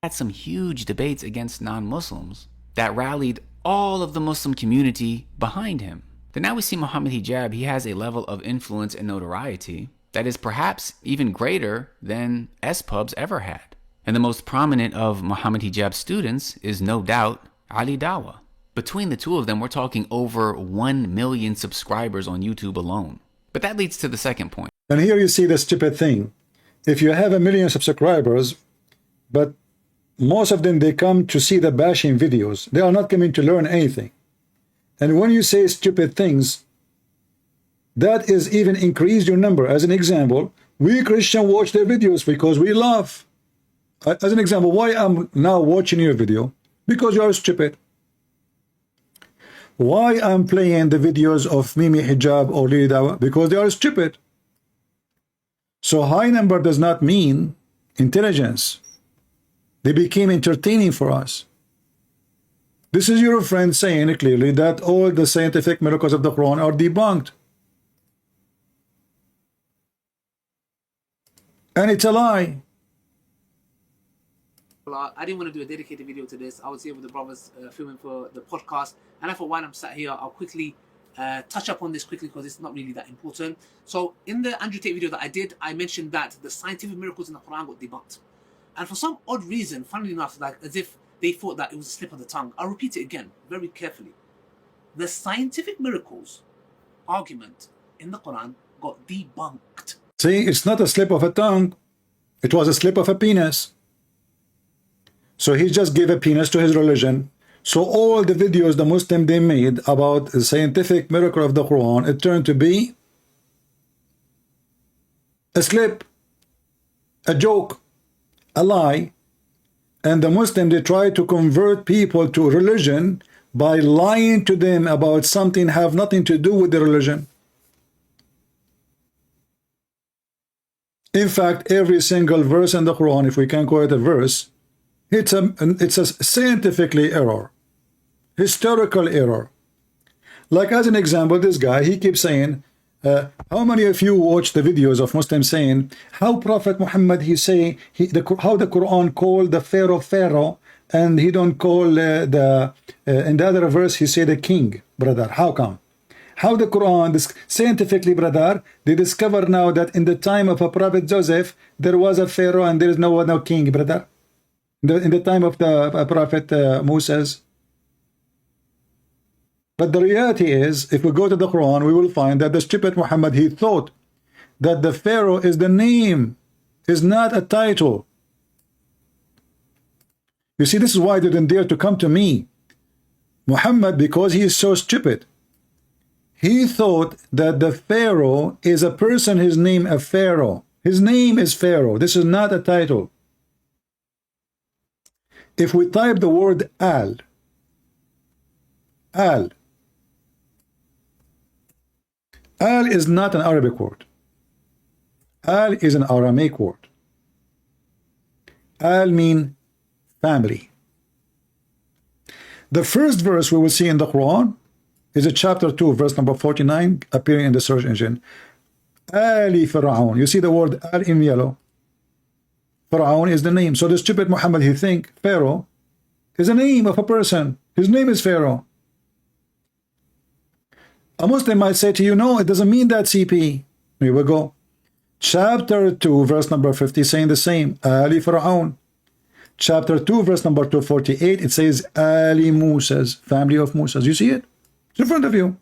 Speaker 10: Had some huge debates against non-Muslims that rallied all of the Muslim community behind him. Then now we see Muhammad Hijab, he has a level of influence and notoriety that is perhaps even greater than S-Pubs ever had. And the most prominent of Muhammad Hijab's students is no doubt Ali Dawha. Between the two of them, we're talking over 1 million subscribers on YouTube alone. But that leads to the second point.
Speaker 1: And here you see the stupid thing. If you have 1 million subscribers, but most of them, they come to see the bashing videos. They are not coming to learn anything. And when you say stupid things, that is even increase your number. As an example, we Christians watch their videos because we love. As an example, why I'm now watching your video? Because you are stupid. Why I'm playing the videos of Mimi Hijab or Lili Dawha? Because they are stupid. So high number does not mean intelligence. They became entertaining for us. This is your friend saying clearly that all the scientific miracles of the Quran are debunked. And it's a lie.
Speaker 3: I didn't want to do a dedicated video to this. I was here with the brothers filming for the podcast. And I thought while I'm sat here, I'll quickly touch up on this quickly because it's not really that important. So in the Andrew Tate video that I did, I mentioned that the scientific miracles in the Quran got debunked. And for some odd reason, funnily enough, like as if they thought that it was a slip of the tongue. I'll repeat it again, very carefully. The scientific miracles argument in the Quran got debunked.
Speaker 1: See, it's not a slip of a tongue. It was a slip of a penis. So he just gave a penis to his religion. So all the videos the Muslim they made about the scientific miracle of the Quran, it turned to be a slip, a joke, a lie. And the Muslim, they try to convert people to religion by lying to them about something have nothing to do with the religion. In fact, every single verse in the Quran, if we can call it a verse, it's a scientifically error, historical error. Like as an example, this guy, he keeps saying, how many of you watch the videos of Muslims saying how Prophet Muhammad, he say how the Quran called the Pharaoh, and he don't call in the other verse he say the king, brother? How come? How the Quran, this scientifically, brother, they discover now that in the time of a Prophet Joseph, there was a Pharaoh and there is no king, brother. In the time of the Prophet Moses. But the reality is, if we go to the Quran, we will find that the stupid Muhammad, he thought that the Pharaoh is the name, is not a title. You see, this is why they didn't dare to come to me. Muhammad, because he is so stupid, he thought that the Pharaoh is a person, his name a Pharaoh. His name is Pharaoh. This is not a title. If we type the word Al is not an Arabic word. Al is an Aramaic word. Al mean family. The first verse we will see in the Quran is a chapter 2, verse number 49, appearing in the search engine. Ali Fir'aun. You see the word Al in yellow. Fir'aun is the name. So the stupid Muhammad, he think Pharaoh is a name of a person. His name is Pharaoh. A Muslim might say to you, no, it doesn't mean that, CP. Here we go. Chapter 2, verse number 50, saying the same. Ali Fir'aun. Chapter 2, verse number 248, it says Ali Musa's, family of Musa's. You see it? It's in front of you.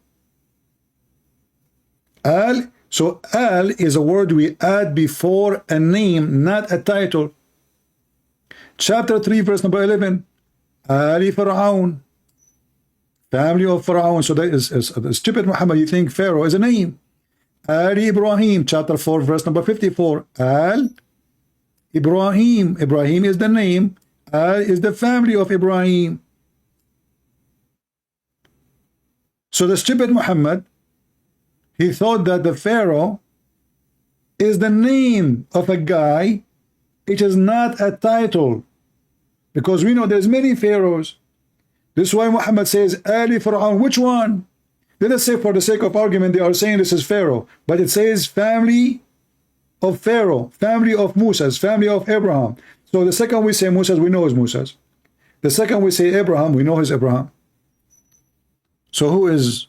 Speaker 1: Al. So Al is a word we add before a name, not a title. Chapter 3, verse number 11. Ali Fir'aun. Family of Fir'aun. So that is stupid Muhammad, you think Pharaoh is a name. Ali Ibrahim. Chapter 4, verse number 54. Al Ibrahim. Ibrahim is the name. Al is the family of Ibrahim. So the stupid Muhammad, he thought that the Pharaoh is the name of a guy. It is not a title. Because we know there's many pharaohs. This is why Muhammad says Ali Fir'aun. Which one? Let us say, for the sake of argument, they are saying this is Pharaoh. But it says family of Pharaoh, family of Moses, family of Abraham. So the second we say Moses, we know is Moses. The second we say Abraham, we know is Abraham. So who is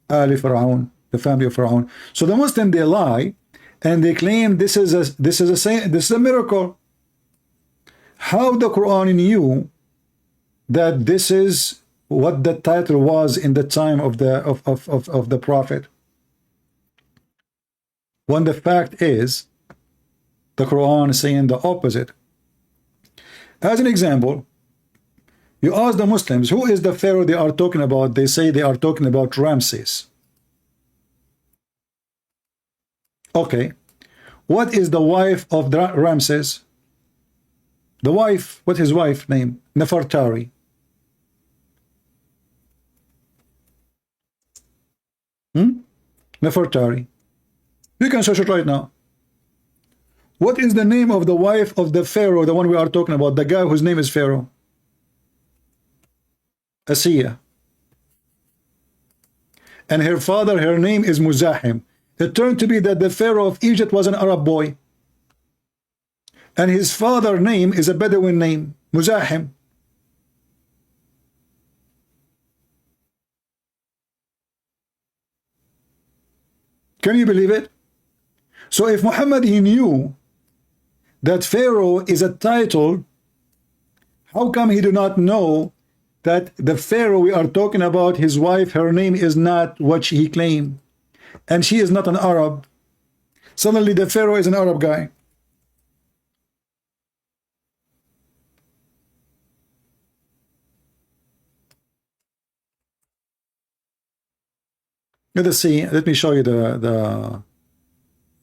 Speaker 1: Ali Fir'aun, the family of Fir'aun? So the Muslim, they lie and they claim this is a miracle. How the Quran knew that this is what the title was in the time of the Prophet, when the fact is the Quran is saying the opposite? As an example, you ask the Muslims, who is the Pharaoh they are talking about? They say they are talking about Ramses. Okay, what is the wife of Ramses? The wife, what's his wife name? Nefertari. Nefertari. You can search it right now. What is the name of the wife of the Pharaoh, the one we are talking about, the guy whose name is Pharaoh? Asiya. And her father, her name is Muzahim. It turned to be that the Pharaoh of Egypt was an Arab boy. And his father's name is a Bedouin name, Muzahim. Can you believe it? So if Muhammad, he knew that Pharaoh is a title, how come he do not know that the Pharaoh we are talking about, his wife, her name is not what he claimed, and she is not an Arab? Suddenly the Pharaoh is an Arab guy. Let us see. Let me show you the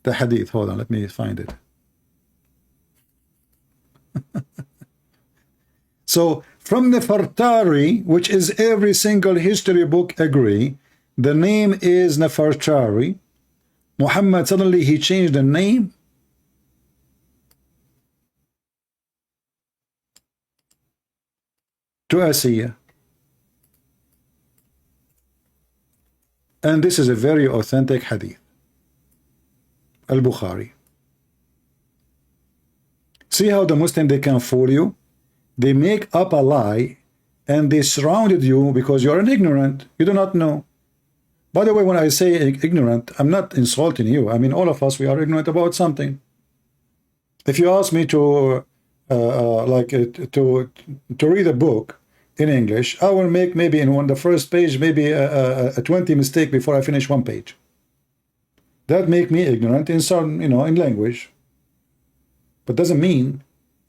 Speaker 1: hadith. Hold on, let me find it. So from the Nefertari, which is every single history book agree, the name is Nefertari. Muhammad suddenly he changed the name. To Asiya. And this is a very authentic hadith. Al-Bukhari. See how the Muslim, they can fool you? They make up a lie and they surrounded you because you're an ignorant. You do not know. By the way, when I say ignorant, I'm not insulting you. I mean, all of us, we are ignorant about something. If you ask me to to read a book in English, I will make maybe in the first page maybe a 20 mistake before I finish one page. That make me ignorant in some, in language. But doesn't mean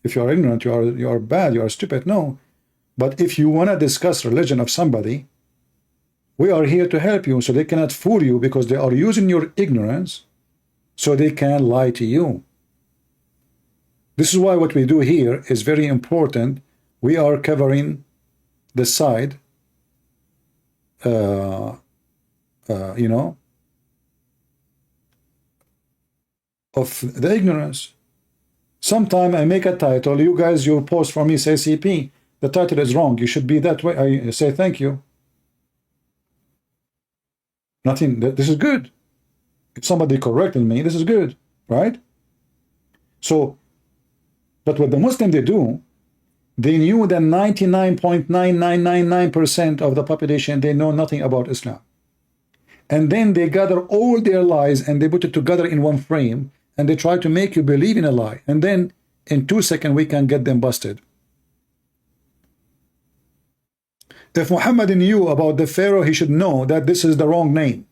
Speaker 1: if you are ignorant, you are bad, you are stupid. No. But if you want to discuss religion of somebody, we are here to help you, so they cannot fool you because they are using your ignorance so they can lie to you. This is why what we do here is very important. We are covering the side, of the ignorance. Sometime I make a title, you guys, you post for me, say CP, the title is wrong, you should be that way. I say thank you. Nothing, this is good. If somebody corrected me, this is good, right? So, but what the Muslim they do, they knew that 99.9999% of the population, they know nothing about Islam. And then they gather all their lies and they put it together in one frame and they try to make you believe in a lie. And then in 2 seconds, we can get them busted. If Muhammad knew about the Pharaoh, he should know that this is the wrong name.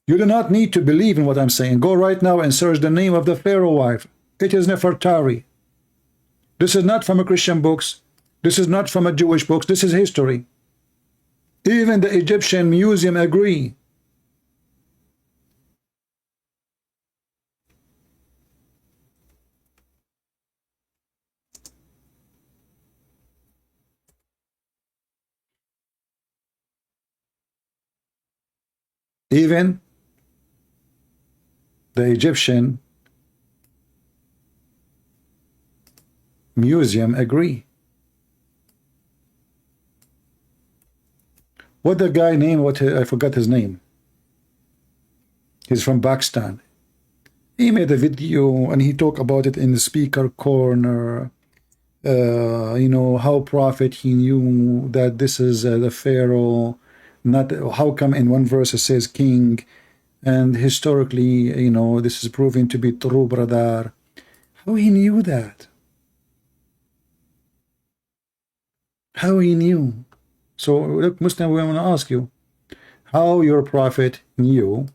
Speaker 1: You do not need to believe in what I'm saying. Go right now and search the name of the Pharaoh wife. It is Nefertari. This is not from a Christian books. This is not from a Jewish books. This is history. Even the Egyptian museum agree. Even the Egyptian museum agree. What the guy name? I forgot his name. He's from Pakistan. He made a video and he talked about it in the speaker corner. How prophet he knew that this is the Pharaoh. Not how come in one verse it says king, and historically, this is proven to be true, brother. How he knew that? How he knew? So look, Muslim, we want to ask you, how your prophet knew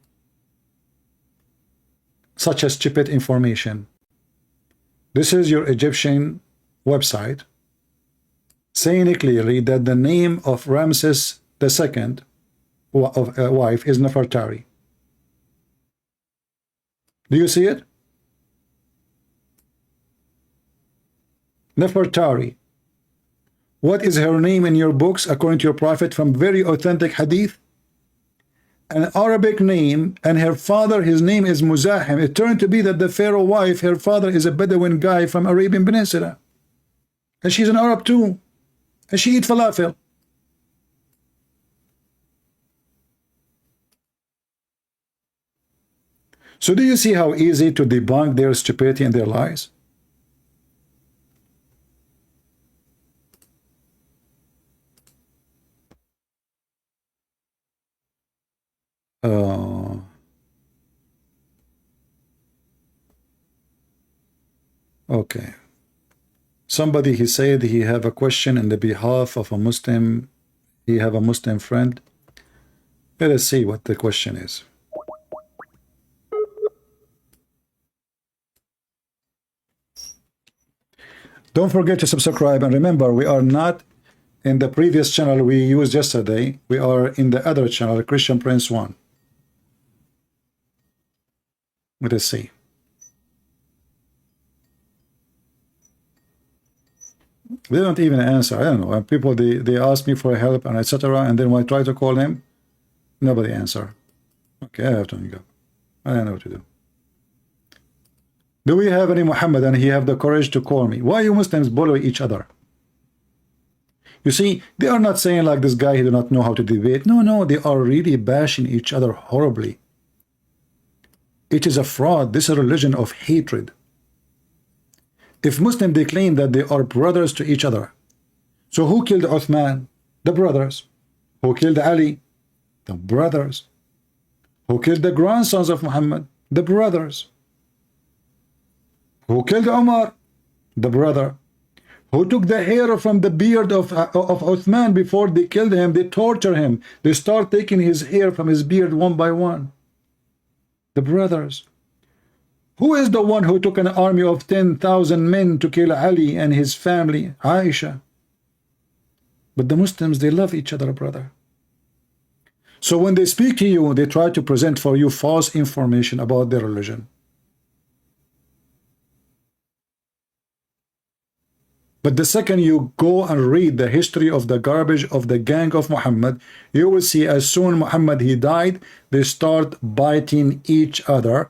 Speaker 1: such a stupid information? This is your Egyptian website saying it clearly that the name of Ramses II wife is Nefertari. Do you see it? Nefertari. What is her name in your books according to your prophet from very authentic hadith? An Arabic name, and her father, his name is Muzahim. It turned to be that the Pharaoh wife, her father is a Bedouin guy from Arabian Peninsula. And she's an Arab too. And she eats falafel. So do you see how easy to debunk their stupidity and their lies? Okay. Somebody, he said he have a question in the behalf of a Muslim. He have a Muslim friend. Let us see what the question is. Don't forget to subscribe, and remember, we are not in the previous channel we used yesterday. We are in the other channel, Christian Prince 1. Let us see. They don't even answer. I don't know. People, they ask me for help and etc. And then when I try to call them, nobody answer. Okay, I have to hang up. I don't know what to do. Do we have any Muhammad and he have the courage to call me? Why you Muslims bully each other? You see, they are not saying like this guy, he do not know how to debate. No, no, they are really bashing each other horribly. It is a fraud. This is a religion of hatred. If Muslims, they claim that they are brothers to each other. So who killed Uthman? The brothers. Who killed Ali? The brothers. Who killed the grandsons of Muhammad? The brothers. Who killed Umar? The brother. Who took the hair from the beard of Uthman before they killed him? They torture him. They start taking his hair from his beard one by one. The brothers. Who is the one who took an army of 10,000 men to kill Ali and his family? Aisha. But the Muslims, they love each other, brother. So when they speak to you, they try to present for you false information about their religion. But the second you go and read the history of the garbage of the gang of Muhammad, you will see as soon Muhammad he died, they start biting each other,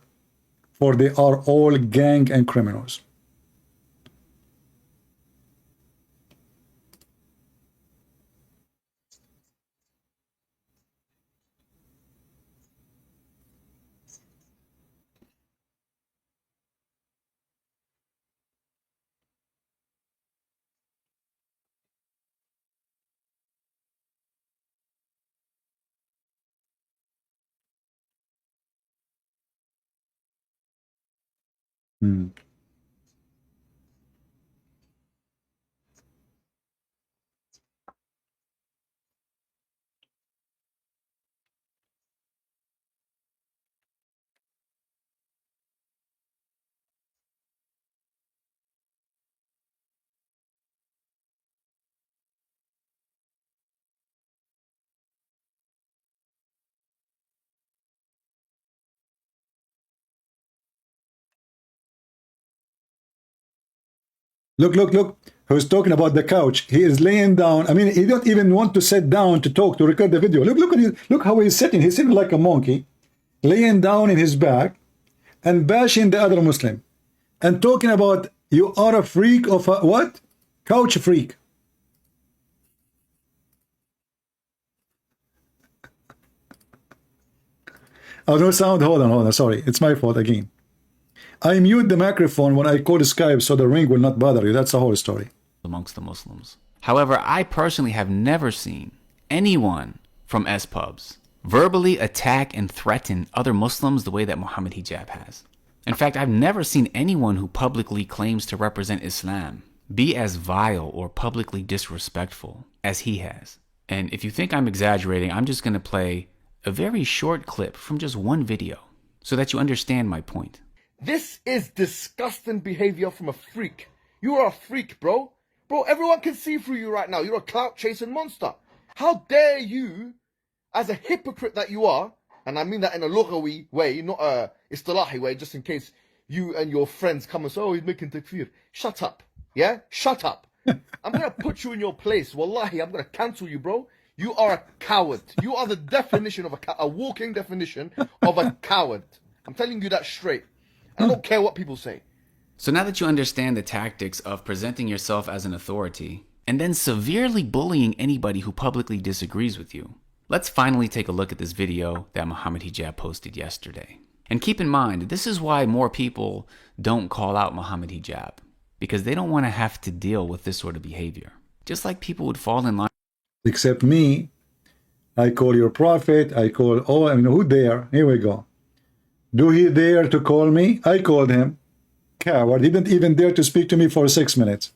Speaker 1: for they are all gang and criminals. Hmm. Look, look, look. Who's talking about the couch? He is laying down. I mean, he don't even want to sit down to talk, to record the video. Look, look at his, look how he's sitting. He's sitting like a monkey, laying down in his back and bashing the other Muslim and talking about you are a freak of a what? Couch freak. Oh, no sound. Hold on. Sorry. It's my fault again. I mute the microphone when I call Skype so the ring will not bother you. That's the whole story.
Speaker 10: Amongst the Muslims. However, I personally have never seen anyone from S-pubs verbally attack and threaten other Muslims the way that Muhammad Hijab has. In fact, I've never seen anyone who publicly claims to represent Islam be as vile or publicly disrespectful as he has. And if you think I'm exaggerating, I'm just going to play a very short clip from just one video so that you understand my point.
Speaker 11: This is disgusting behavior from a freak. You are a freak, bro. Bro, everyone can see through you right now. You're a clout-chasing monster. How dare you, as a hypocrite that you are, and I mean that in a lughawi way, not a istilahi way, just in case you and your friends come and say, oh, he's making takfir. Shut up. Yeah? Shut up. I'm going to put you in your place. Wallahi, I'm going to cancel you, bro. You are a coward. You are the definition of a walking definition of a coward. I'm telling you that straight. I don't care what people say.
Speaker 10: So now that you understand the tactics of presenting yourself as an authority and then severely bullying anybody who publicly disagrees with you, let's finally take a look at this video that Muhammad Hijab posted yesterday. And keep in mind, this is why more people don't call out Muhammad Hijab, because they don't want to have to deal with this sort of behavior. Just like people would fall in line.
Speaker 1: Except me, I call your prophet, I call, oh, I mean, who dare? Here we go. Do he dare to call me? I called him. Coward. He didn't even dare to speak to me for 6 minutes.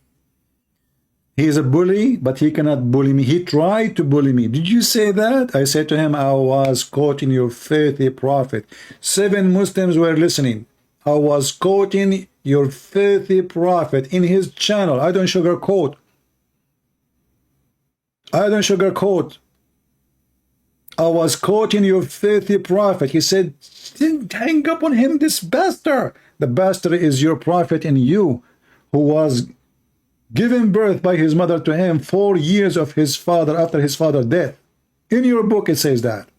Speaker 1: He is a bully, but he cannot bully me. He tried to bully me. Did you say that? I said to him, I was quoting your filthy prophet. 7 Muslims were listening. I was quoting your filthy prophet in his channel. I don't sugarcoat. I don't sugarcoat. I was quoting your filthy prophet. He said, hang up on him, this bastard. The bastard is your prophet and you, who was given birth by his mother to him 4 years of his father after his father's death. In your book it says that.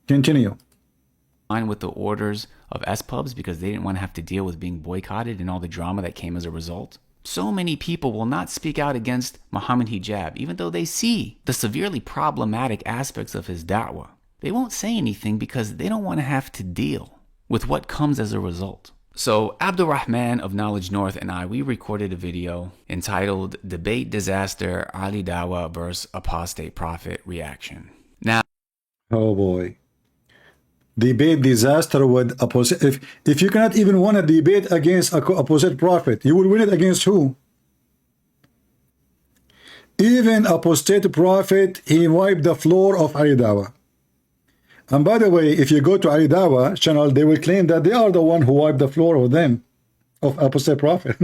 Speaker 1: Continue.
Speaker 10: With the orders of S-pubs because they didn't want to have to deal with being boycotted and all the drama that came as a result. So many people will not speak out against Muhammad Hijab, even though they see the severely problematic aspects of his da'wah. They won't say anything because they don't want to have to deal with what comes as a result. So Abdurrahman of Knowledge North and I, we recorded a video entitled Debate Disaster, Ali Dawha vs. Apostate Prophet Reaction. Now,
Speaker 1: oh boy. Debate disaster with opposite. If you cannot even win a debate against a opposite prophet, you will win it against who? Even apostate prophet, he wiped the floor of Ali Dawha. And by the way, if you go to Ali Dawha channel, they will claim that they are the one who wiped the floor of them, of apostate prophet.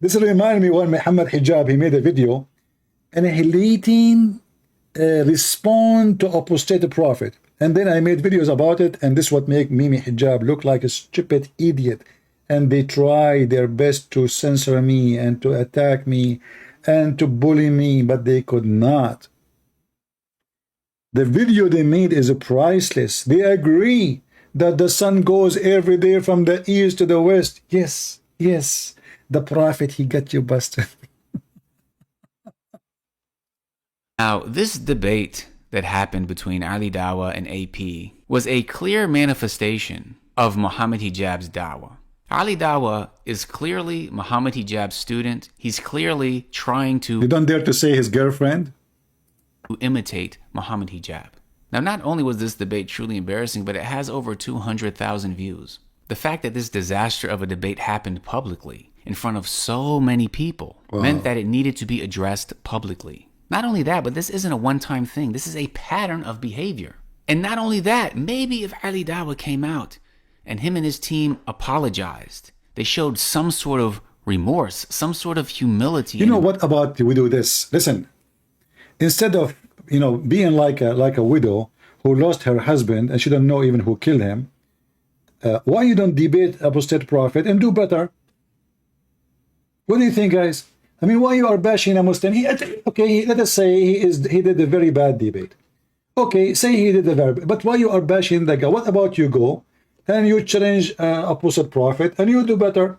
Speaker 1: This reminds me when Muhammad Hijab, he made a video annihilating respond to apostate prophet. And then I made videos about it, and this is what make Mimi Hijab look like a stupid idiot. And they try their best to censor me and to attack me and to bully me, but they could not. The video they made is priceless. They agree that the sun goes every day from the east to the west. Yes, yes, the prophet, he got you busted.
Speaker 10: Now, this debate that happened between Ali Dawha and AP was a clear manifestation of Muhammad Hijab's da'wah. Ali Dawha is clearly Muhammad Hijab's student. He's clearly trying to...
Speaker 1: You don't dare to say his girlfriend?
Speaker 10: ...to imitate Muhammad Hijab. Now, not only was this debate truly embarrassing, but it has over 200,000 views. The fact that this disaster of a debate happened publicly in front of so many people meant that it needed to be addressed publicly. Not only that, but this isn't a one-time thing. This is a pattern of behavior. And not only that, maybe if Ali Dawha came out and him and his team apologized, they showed some sort of remorse, some sort of humility.
Speaker 1: You know what about we do this? Listen, instead of, you know, being like a widow who lost her husband and she don't know even who killed him, why you don't debate apostate prophet and do better? What do you think, guys? I mean, why you are bashing a Muslim? Okay, let us say he did a very bad debate. Okay, say he did a very bad, but why you are bashing the guy? What about you go and you challenge opposite prophet and you do better?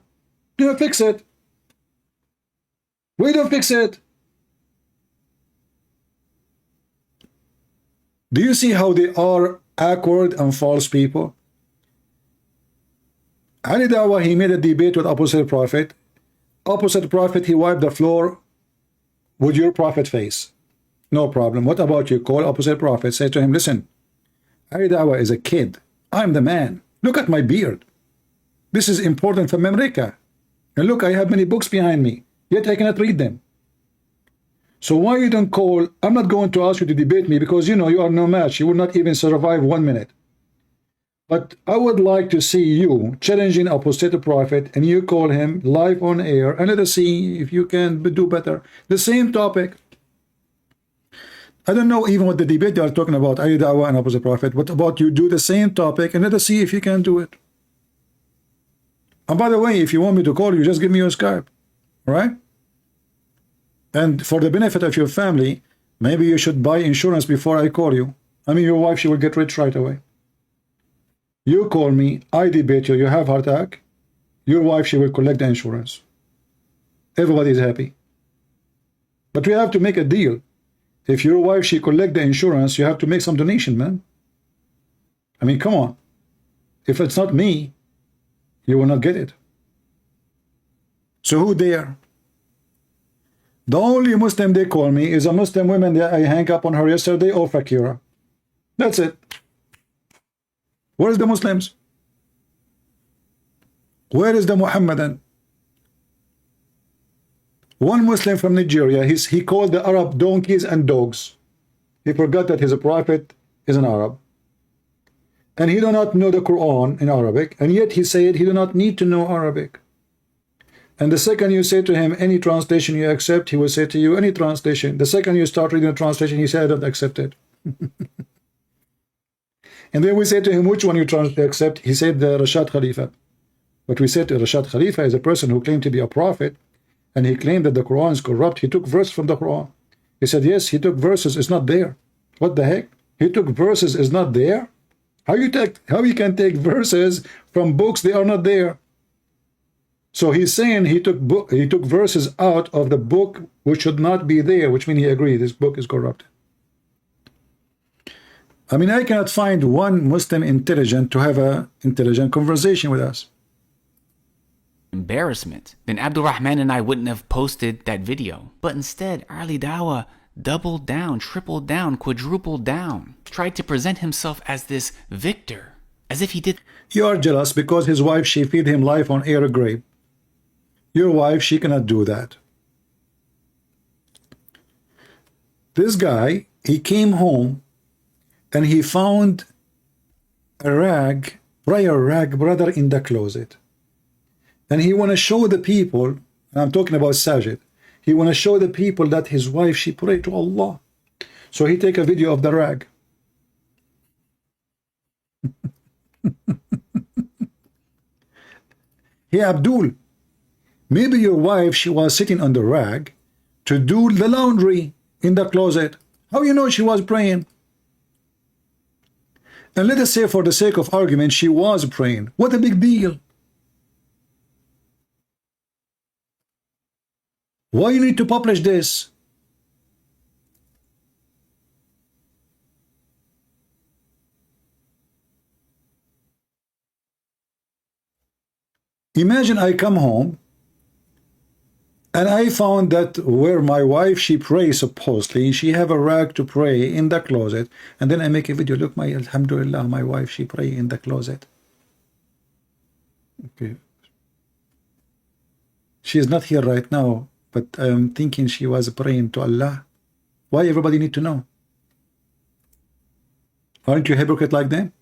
Speaker 1: You fix it. We don't fix it. Do you see how they are awkward and false people? Ali Dawha, he made a debate with opposite prophet. Opposite prophet, he wiped the floor with your prophet face. No problem. What about you? Call opposite prophet. Say to him, listen, Ali Dawha is a kid. I'm the man. Look at my beard. This is important from America. And look, I have many books behind me, yet I cannot read them. So why you don't call? I'm not going to ask you to debate me because you know you are no match. You will not even survive 1 minute. But I would like to see you challenging apostate prophet and you call him live on air and let us see if you can do better. The same topic. I don't know even what the debate they are talking about, Ali Dawha and opposite prophet. What about you do the same topic and let us see if you can do it. And by the way, if you want me to call you, just give me your Skype. All right? And for the benefit of your family, maybe you should buy insurance before I call you. I mean, your wife, she will get rich right away. You call me, I debate you, you have heart attack. Your wife, she will collect the insurance. Everybody is happy. But we have to make a deal. If your wife, she collect the insurance, you have to make some donation, man. I mean, come on. If it's not me, you will not get it. So who dare? The only Muslim they call me is a Muslim woman that I hang up on her yesterday or Fakira. That's it. Where is the Muslims? Where is the Muhammadan? One Muslim from Nigeria, he called the Arab donkeys and dogs. He forgot that his prophet is an Arab. And he do not know the Quran in Arabic, and yet he said he do not need to know Arabic. And the second you say to him, any translation you accept, he will say to you, any translation. The second you start reading a translation, he said, I don't accept it. And then we say to him, which one you accept? He said, the Rashad Khalifa. But we said Rashad Khalifa is a person who claimed to be a prophet, and he claimed that the Quran is corrupt. He took verse from the Quran. He said, yes, he took verses, it's not there. What the heck? He took verses, is not there? How you can take verses from books, they are not there? So he's saying he took verses out of the book which should not be there, which means he agreed this book is corrupted. I mean, I cannot find one Muslim intelligent to have an intelligent conversation with us.
Speaker 10: Embarrassment, then Abdul Rahman and I wouldn't have posted that video. But instead, Ali Dawah doubled down, tripled down, quadrupled down, tried to present himself as this victor, as if he did.
Speaker 1: You are jealous because his wife, she feed him life on air grape. Your wife, she cannot do that. This guy, he came home and he found a rag, prayer rag, brother, in the closet. And he want to show the people, and I'm talking about Sajid, he want to show the people that his wife, she prayed to Allah. So he take a video of the rag. Hey, Abdul, maybe your wife, she was sitting on the rag to do the laundry in the closet. How you know she was praying? And let us say, for the sake of argument, she was praying. What a big deal. Why you need to publish this? Imagine I come home and I found that where my wife, she prays supposedly, she have a rag to pray in the closet, and then I make a video, look, my alhamdulillah, my wife, she pray in the closet. Okay. She is not here right now, but I'm thinking she was praying to Allah. Why everybody need to know? Aren't you a hypocrite like them?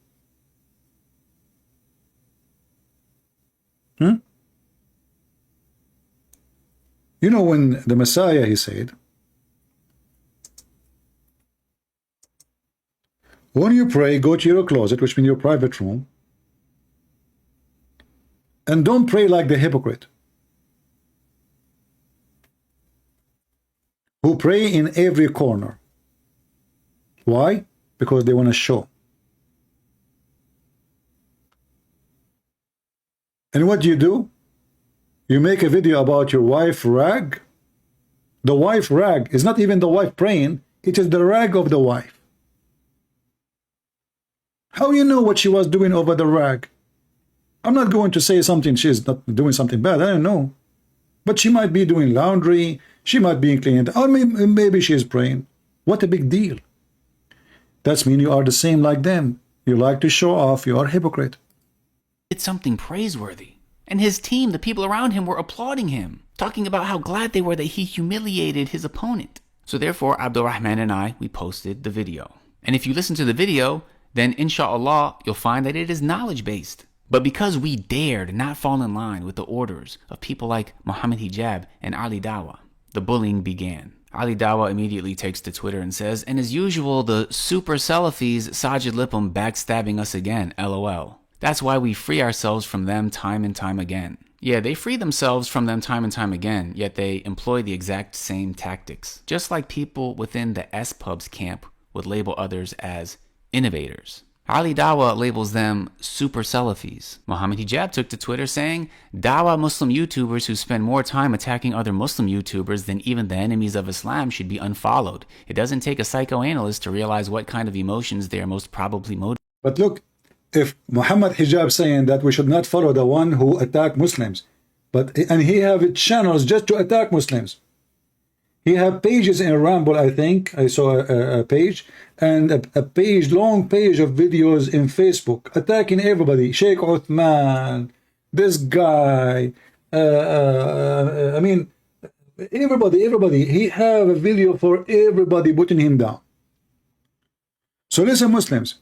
Speaker 1: You know, when the Messiah, he said, when you pray, go to your closet, which means your private room, and don't pray like the hypocrite, who pray in every corner. Why? Because they want to show. And what do? You make a video about your wife rag. The wife rag is not even the wife praying, it is the rag of the wife. How you know what she was doing over the rag? I'm not going to say something, she's not doing something bad, I don't know. But she might be doing laundry, she might be cleaning, or maybe she is praying. What a big deal. That means you are the same like them. You like to show off, you are a hypocrite.
Speaker 10: It's something praiseworthy. And his team, the people around him, were applauding him, talking about how glad they were that he humiliated his opponent. So therefore, Abdul Rahman and I, we posted the video. And if you listen to the video, then inshallah, you'll find that it is knowledge-based. But because we dared not fall in line with the orders of people like Muhammad Hijab and Ali Dawah, the bullying began. Ali Dawah immediately takes to Twitter and says, and as usual, the super Salafis, Sajid Lippum, backstabbing us again, LOL. That's why we free ourselves from them time and time again. Yeah, they free themselves from them time and time again, yet they employ the exact same tactics. Just like people within the S-Pubs camp would label others as innovators. Ali Dawah labels them super Salafis. Muhammad Hijab took to Twitter saying, Dawah Muslim YouTubers who spend more time attacking other Muslim YouTubers than even the enemies of Islam should be unfollowed. It doesn't take a psychoanalyst to realize what kind of emotions they are most probably motivated.
Speaker 1: But look, if Muhammad Hijab saying that we should not follow the one who attack Muslims, and he have channels just to attack Muslims. He have pages in Ramble, I think, I saw a page, and a page, long page of videos in Facebook, attacking everybody. Sheikh Uthman, this guy, I mean, everybody. He have a video for everybody putting him down. So listen, Muslims.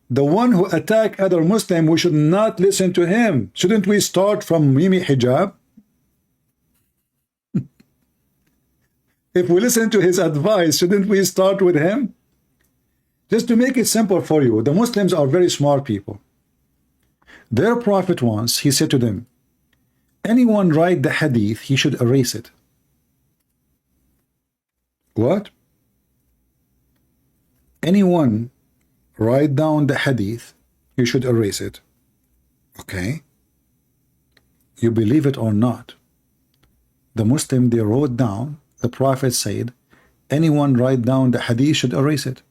Speaker 1: The one who attack other Muslim, we should not listen to him. Shouldn't we start from Mimi Hijab? If we listen to his advice, shouldn't we start with him? Just to make it simple for you, the Muslims are very smart people. Their prophet once, he said to them, anyone write the hadith, he should erase it. What? Anyone write down the hadith, you should erase it. Okay. You believe it or not, the Muslim, they wrote down, the Prophet said, anyone write down the hadith should erase it.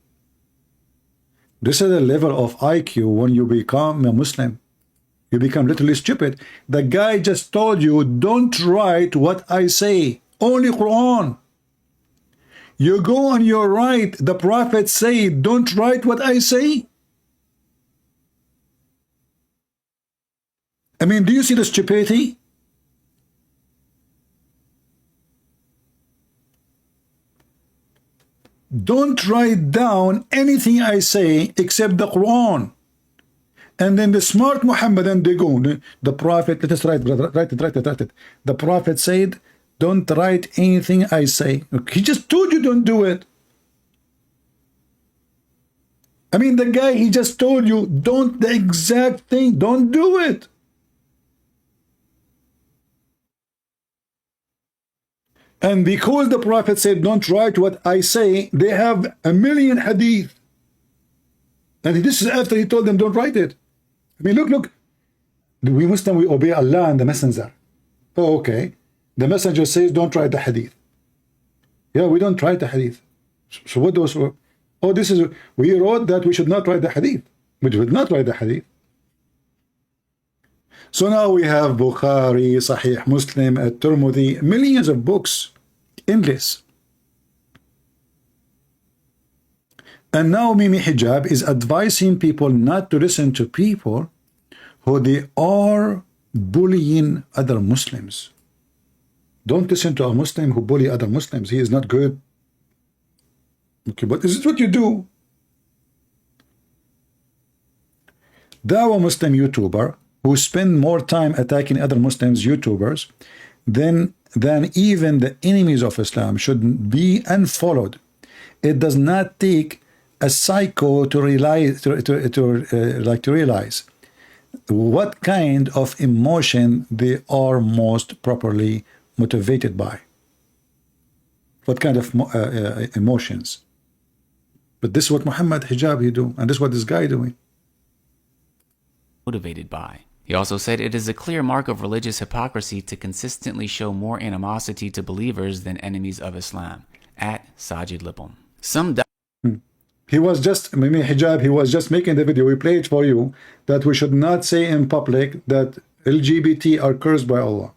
Speaker 1: This is the level of IQ when you become a Muslim. You become literally stupid. The guy just told you, don't write what I say, only Quran. You go on your right, the Prophet said, don't write what I say. I mean, do you see the stupidity? Don't write down anything I say except the Quran. And then the smart Muhammadan, they go, the Prophet, let us write it. The Prophet said, don't write anything I say. He just told you don't do it. I mean, the guy, he just told you, don't the exact thing, don't do it. And because the Prophet said, don't write what I say, they have 1,000,000 hadith. And this is after he told them, don't write it. I mean, look. We Muslim, we obey Allah and the Messenger. Oh, okay. The Messenger says, don't write the hadith. Yeah, we don't write the hadith. So what those were? Oh, this is, we wrote that we should not write the hadith. We should not write the hadith. So now we have Bukhari, Sahih Muslim, At-Tirmidhi, millions of books, endless. And now Mimi Hijab is advising people not to listen to people who they are bullying other Muslims. Don't listen to a Muslim who bully other Muslims. He is not good. Okay, but is it what you do? Dawha Muslim YouTuber who spend more time attacking other Muslims YouTubers than even the enemies of Islam should be unfollowed. It does not take a psycho to realize what kind of emotion they are most properly motivated by. What kind of emotions? But this is what Muhammad Hijab he do, and this is what this guy doing.
Speaker 10: Motivated by. He also said it is a clear mark of religious hypocrisy to consistently show more animosity to believers than enemies of Islam. At Sajid Lipum.
Speaker 1: He was just, Mimi Hijab, he was just making the video. We play it for you that we should not say in public that LGBT are cursed by Allah.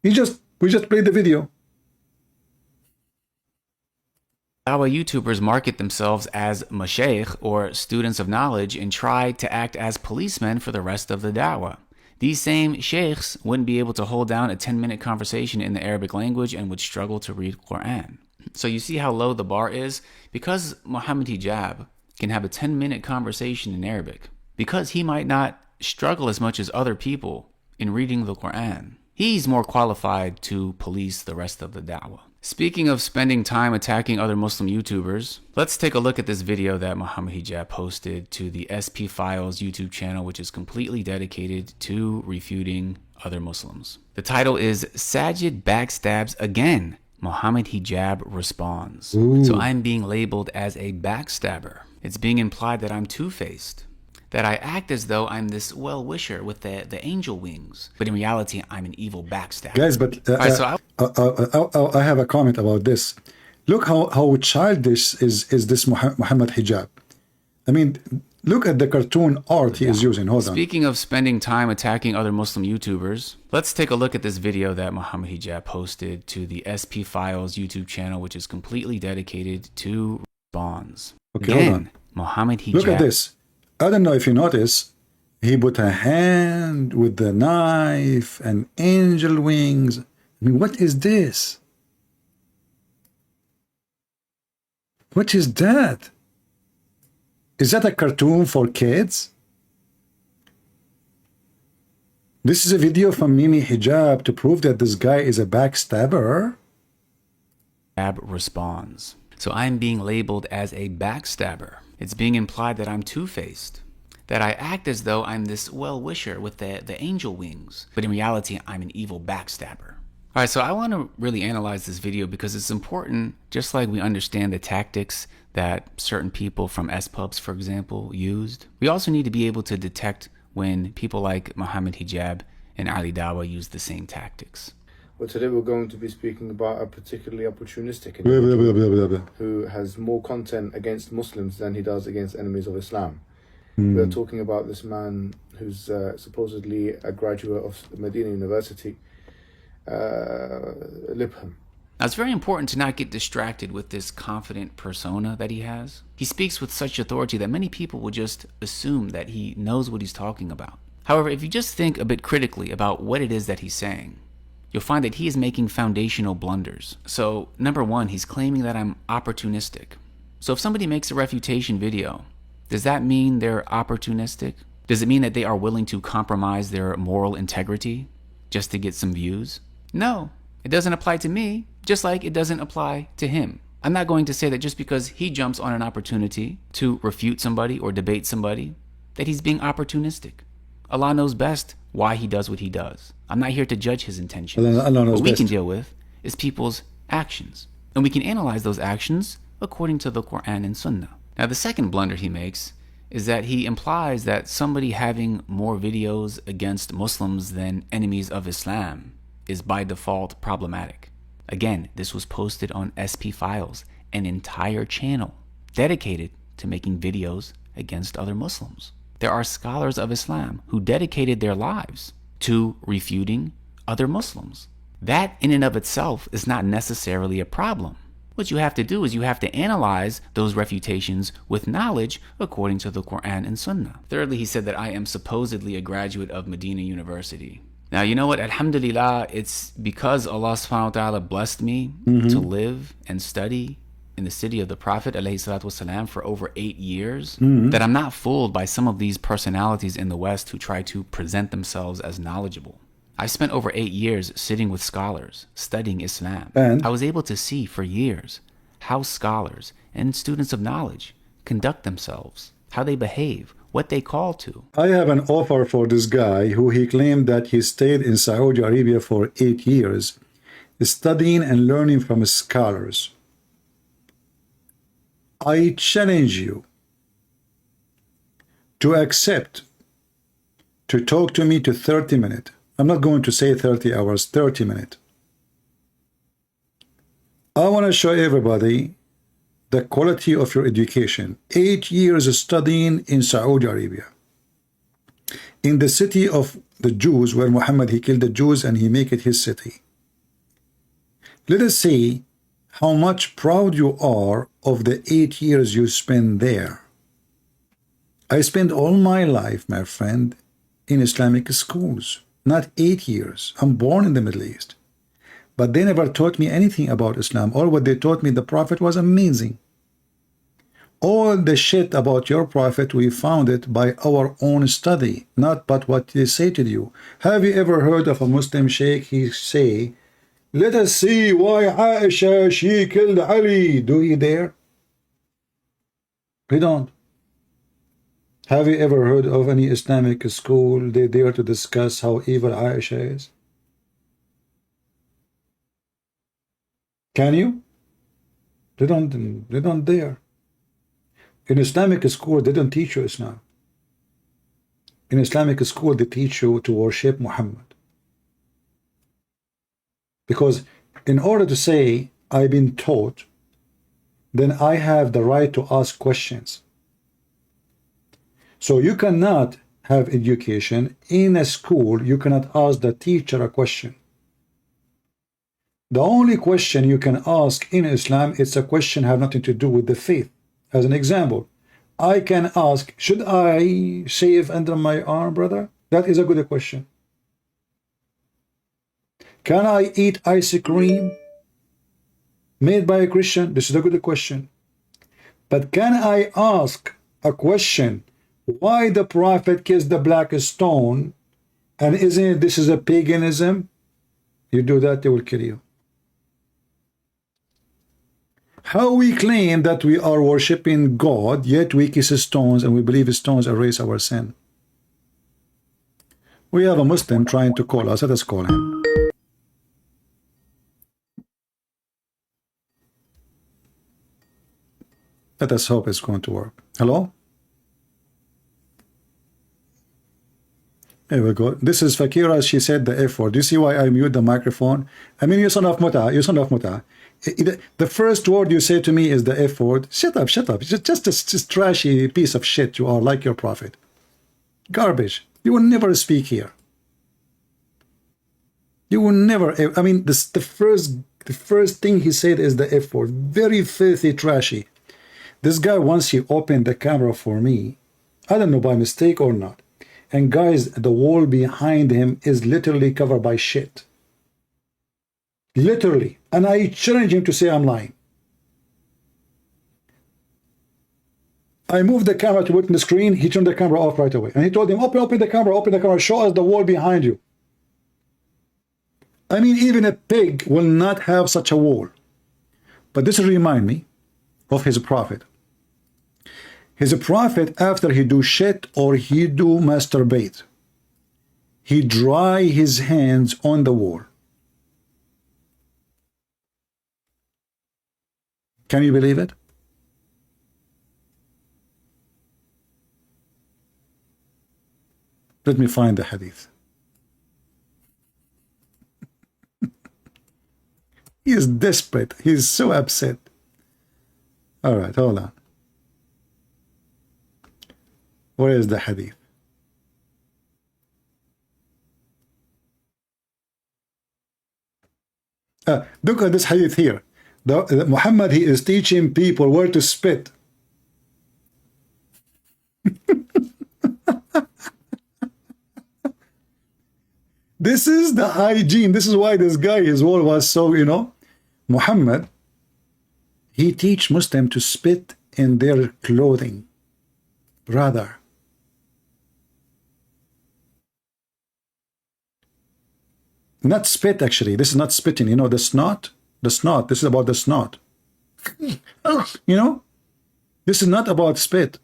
Speaker 1: We just played the video.
Speaker 10: Dawah YouTubers market themselves as mashaykh or students of knowledge and try to act as policemen for the rest of the dawah. These same sheikhs wouldn't be able to hold down a 10-minute conversation in the Arabic language and would struggle to read Quran. So you see how low the bar is? Because Muhammad Hijab can have a 10-minute conversation in Arabic, because he might not struggle as much as other people in reading the Quran, he's more qualified to police the rest of the dawah. Speaking of spending time attacking other Muslim YouTubers, let's take a look at this video that Muhammad Hijab posted to the SP Files YouTube channel, which is completely dedicated to refuting other Muslims. The title is Sajid Backstabs Again. Muhammad Hijab responds.
Speaker 1: Ooh.
Speaker 10: So I'm being labeled as a backstabber. It's being implied that I'm two-faced, that I act as though I'm this well-wisher with the angel wings, but in reality, I'm an evil backstabber.
Speaker 1: Guys, but I have a comment about this. Look how childish is this Muhammad Hijab. I mean, look at the cartoon art he is using. Hold on.
Speaker 10: Speaking of spending time attacking other Muslim YouTubers, let's take a look at this video that Muhammad Hijab posted to the SP Files YouTube channel, which is completely dedicated to responds.
Speaker 1: Okay,
Speaker 10: Again,
Speaker 1: hold on.
Speaker 10: Muhammad Hijab.
Speaker 1: Look at this. I don't know if you notice, he put a hand with the knife and angel wings. I mean, what is this? What is that? Is that a cartoon for kids? This is a video from Mimi Hijab to prove that this guy is a backstabber.
Speaker 10: Hijab responds. So I'm being labeled as a backstabber. It's being implied that I'm two-faced, that I act as though I'm this well-wisher with the angel wings, but in reality, I'm an evil backstabber. Alright, so I want to really analyze this video because it's important, just like we understand the tactics that certain people from S-pubs, for example, used. We also need to be able to detect when people like Muhammad Hijab and Ali Dawha use the same tactics.
Speaker 12: But today we're going to be speaking about a particularly opportunistic individual who has more content against Muslims than he does against enemies of Islam. We're talking about this man who's supposedly a graduate of Medina University, Libham.
Speaker 10: Now, it's very important to not get distracted with this confident persona that he has. He speaks with such authority that many people will just assume that he knows what he's talking about. However, if you just think a bit critically about what it is that he's saying, you'll find that he is making foundational blunders. So, number one, he's claiming that I'm opportunistic. So if somebody makes a refutation video, does that mean they're opportunistic? Does it mean that they are willing to compromise their moral integrity just to get some views? No, it doesn't apply to me, just like it doesn't apply to him. I'm not going to say that just because he jumps on an opportunity to refute somebody or debate somebody, that he's being opportunistic. Allah knows best why he does what he does. I'm not here to judge his intentions. What we can deal with is people's actions. And we can analyze those actions according to the Quran and Sunnah. Now, the second blunder he makes is that he implies that somebody having more videos against Muslims than enemies of Islam is by default problematic. Again, this was posted on SP Files, an entire channel dedicated to making videos against other Muslims. There are scholars of Islam who dedicated their lives to refuting other Muslims. That in and of itself is not necessarily a problem. What you have to do is you have to analyze those refutations with knowledge according to the Quran and Sunnah. Thirdly, he said that I am supposedly a graduate of Medina University. Now, you know what? Alhamdulillah, it's because Allah subhanahu wa ta'ala blessed me to live and study in the city of the Prophet ﷺ for over 8 years that I'm not fooled by some of these personalities in the West who try to present themselves as knowledgeable. I spent over 8 years sitting with scholars, studying Islam. And I was able to see for years how scholars and students of knowledge conduct themselves, how they behave, what they call to.
Speaker 1: I have an offer for this guy who he claimed that he stayed in Saudi Arabia for 8 years, studying and learning from scholars. I challenge you to accept to talk to me to 30 minutes. I'm not going to say 30 hours, 30 minutes. I want to show everybody the quality of your education. 8 years studying in Saudi Arabia, in the city of the Jews, where Muhammad, he killed the Jews and he make it his city. Let us see how much proud you are of the 8 years you spend there. I spent all my life, my friend, in Islamic schools, not 8 years. I'm born in the Middle East. But they never taught me anything about Islam. All what they taught me, the Prophet was amazing. All the shit about your Prophet, we found it by our own study, not but what they say to you. Have you ever heard of a Muslim sheikh, he say, let us see why Aisha, she killed Ali? Do you dare? We don't. Have you ever heard of any Islamic school, they dare to discuss how evil Aisha is? Can you? They don't dare. In Islamic school, they don't teach you Islam. In Islamic school, they teach you to worship Muhammad. Because in order to say, I've been taught, then I have the right to ask questions. So you cannot have education in a school, you cannot ask the teacher a question. The only question you can ask in Islam, it's a question have nothing to do with the faith. As an example, I can ask, should I shave under my arm, brother? That is a good question. Can I eat ice cream made by a Christian? This is a good question. But can I ask a question, why the Prophet kissed the black stone, and isn't it, this is a paganism? You do that, they will kill you. How we claim that we are worshiping God, yet we kiss stones and we believe stones erase our sin? We have a Muslim trying to call us. Let us call him. Let us hope it's going to work. Hello? Here we go. This is Fakira. She said the F word. Do you see why I mute the microphone? I mean, you son of muta. You son of muta. The first word you say to me is the F word. Shut up, shut up. Just a trashy piece of shit you are, like your prophet. Garbage. You will never speak here. You will never. I mean, the first thing he said is the F word. Very filthy, trashy. This guy, once he opened the camera for me, I don't know by mistake or not. And guys, the wall behind him is literally covered by shit. Literally. And I challenge him to say I'm lying. I moved the camera to witness screen. He turned the camera off right away. And he told him, open the camera, show us the wall behind you. I mean, even a pig will not have such a wall. But this reminds me of his prophet. His prophet, after he do shit or he do masturbate, he dry his hands on the wall. Can you believe it? Let me find the hadith. He is desperate. He is so upset. All right, hold on. Where is the hadith? Look at this hadith here. Muhammad, he is teaching people where to spit. This is the hygiene. This is why this guy, his wall was so, you know. Muhammad, he teach Muslim to spit in their clothing. Brother. Not spit, actually. This is not spitting. You know, the snot. The snot. This is about the snot. You know? This is not about spit.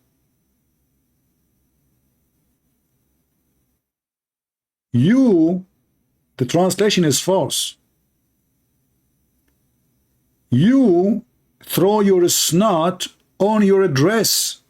Speaker 1: You, the translation is false. You throw your snot on your dress.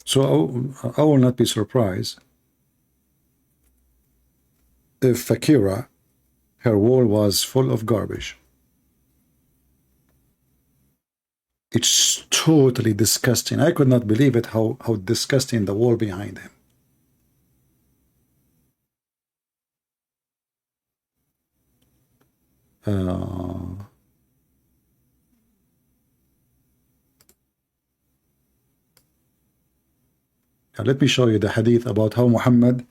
Speaker 1: So I will not be surprised if Fakira, her wall was full of garbage. It's totally disgusting. I could not believe it, how disgusting the wall behind him. Let me show you the hadith about how Muhammad,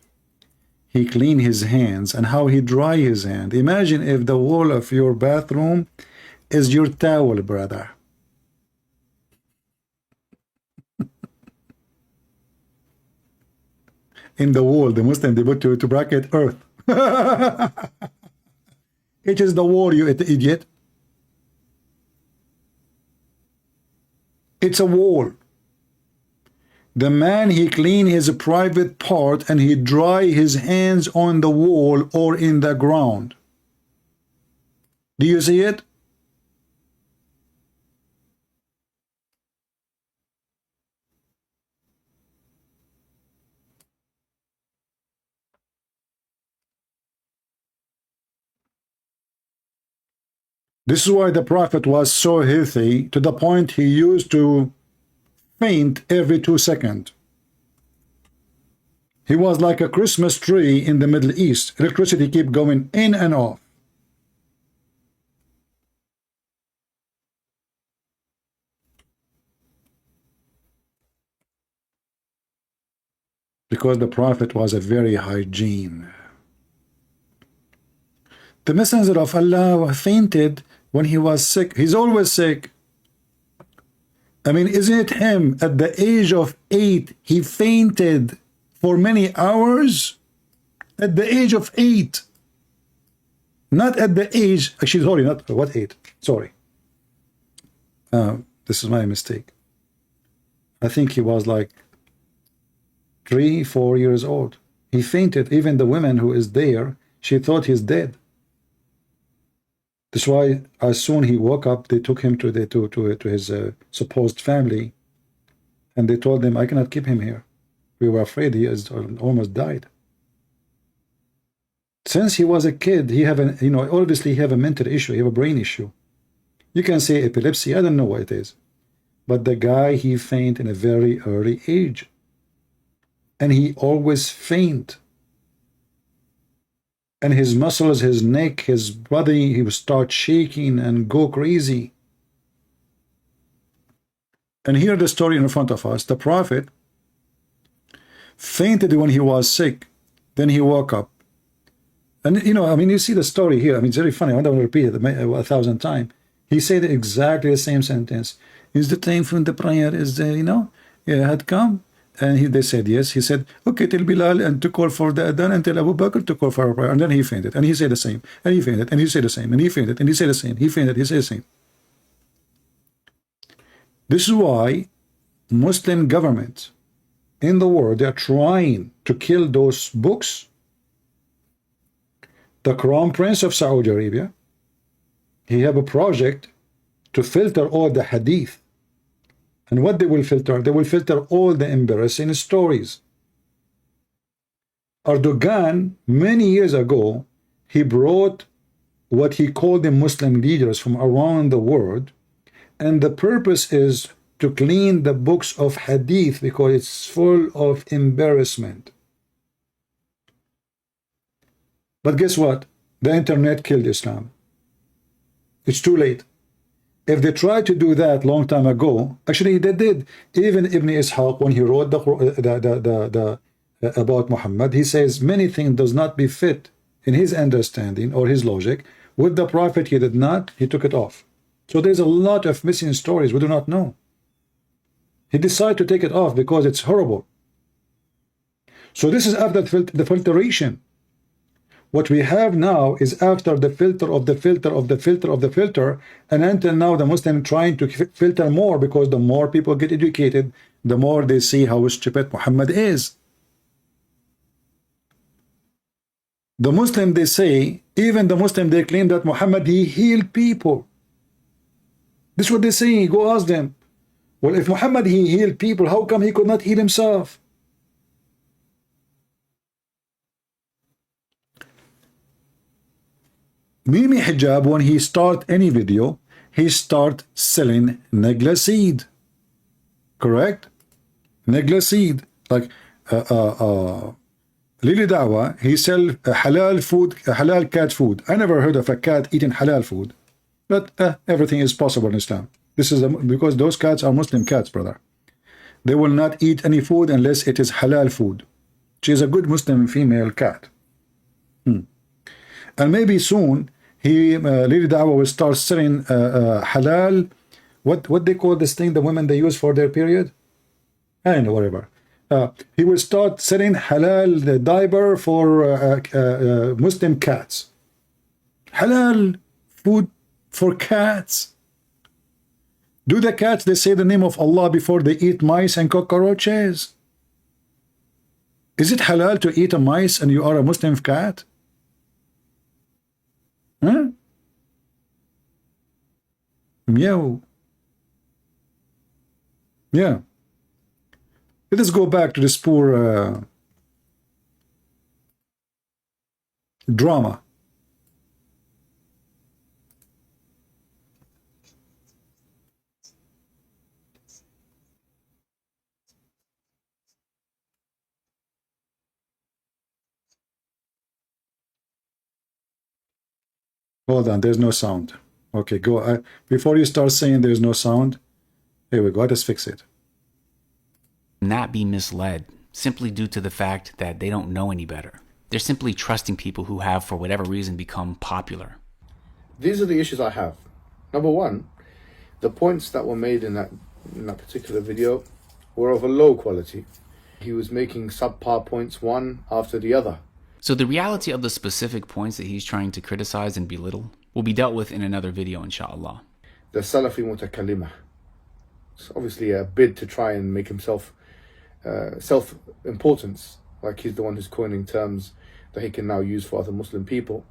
Speaker 1: he clean his hands and how he dry his hand. Imagine if the wall of your bathroom is your towel, brother. In the wall, the Muslim, they put to bracket earth. It is the wall, you idiot. It's a wall. The man, he clean his private part and he dry his hands on the wall or in the ground. Do you see it? This is why the Prophet was so healthy, to the point he used to faint every 2 seconds. He was like a Christmas tree in the Middle East. Electricity keep going in and off. Because the Prophet was a very hygiene. The Messenger of Allah fainted when he was sick. He's always sick. I mean, isn't it him at the age of 8, he fainted for many hours? At the age of 8. Not at the age, actually, sorry, not what 8? Sorry. This is my mistake. I think he was like 3, 4 years old. He fainted. Even the woman who is there, she thought he's dead. That's why as soon he woke up, they took him to his supposed family, and they told them, I cannot keep him here. We were afraid he has almost died. Since he was a kid, he have a, you know, obviously he have a mental issue, he have a brain issue. You can say epilepsy, I don't know what it is. But the guy, he faint in a very early age. And he always faint. And his muscles, his neck, his body, he would start shaking and go crazy. And here the story in front of us, the prophet fainted when he was sick. Then he woke up. And, you know, I mean, you see the story here. I mean, it's very funny. I don't want to repeat it 1,000 times. He said exactly the same sentence. Is the time from the prayer is, you know, had come? And they said yes. He said, okay, tell Bilal and to call for the adhan and tell Abu Bakr to call for a prayer. And then he fainted. And he said the same. And he fainted. And he said the same. And he fainted. And he said the same. He fainted. He said the same. This is why Muslim governments in the world, they are trying to kill those books. The Crown Prince of Saudi Arabia, he have a project to filter all the hadith. And what they will filter? They will filter all the embarrassing stories. Erdogan, many years ago, he brought what he called the Muslim leaders from around the world, and the purpose is to clean the books of hadith because it's full of embarrassment. But guess what? The internet killed Islam. It's too late. If they tried to do that long time ago, actually they did. Even Ibn Ishaq, when he wrote about Muhammad, he says many things does not be fit in his understanding or his logic. With the Prophet, he did not. He took it off. So there's a lot of missing stories we do not know. He decided to take it off because it's horrible. So this is after the filtration. What we have now is after the filter of the filter of the filter of the filter, and until now the Muslim trying to filter more, because the more people get educated, the more they see how stupid Muhammad is. The Muslim, they say, even the Muslim, they claim that Muhammad, he healed people. This is what they say. Go ask them. Well, if Muhammad, he healed people, how come he could not heal himself? Mimi Hijab, when he start any video, he start selling negla seed. Correct? Negla seed. Like Lili Dawha, he sell halal food, halal cat food. I never heard of a cat eating halal food. But everything is possible in Islam. This is because those cats are Muslim cats, brother. They will not eat any food unless it is halal food. She is a good Muslim female cat. And maybe soon Lili Dawha will start selling halal, what they call this thing the women they use for their period? I don't know, whatever. He will start selling halal diaper for Muslim cats. Halal food for cats. Do the cats, they say the name of Allah before they eat mice and cockroaches? Is it halal to eat a mice and you are a Muslim cat? Huh? Meow. Yeah. Let us go back to this poor drama. Hold on, there's no sound. Okay, go. Before you start saying there's no sound, here we go. Let's fix it.
Speaker 10: Not be misled simply due to the fact that they don't know any better. They're simply trusting people who have, for whatever reason, become popular.
Speaker 12: These are the issues I have. Number one, the points that were made in that in that particular video were of a low quality. He was making subpar points one after the other.
Speaker 10: So the reality of the specific points that he's trying to criticize and belittle will be dealt with in another video, inshallah.
Speaker 12: The Salafi Mutakallimah. It's obviously a bid to try and make himself self-importance, like he's the one who's coining terms that he can now use for other Muslim people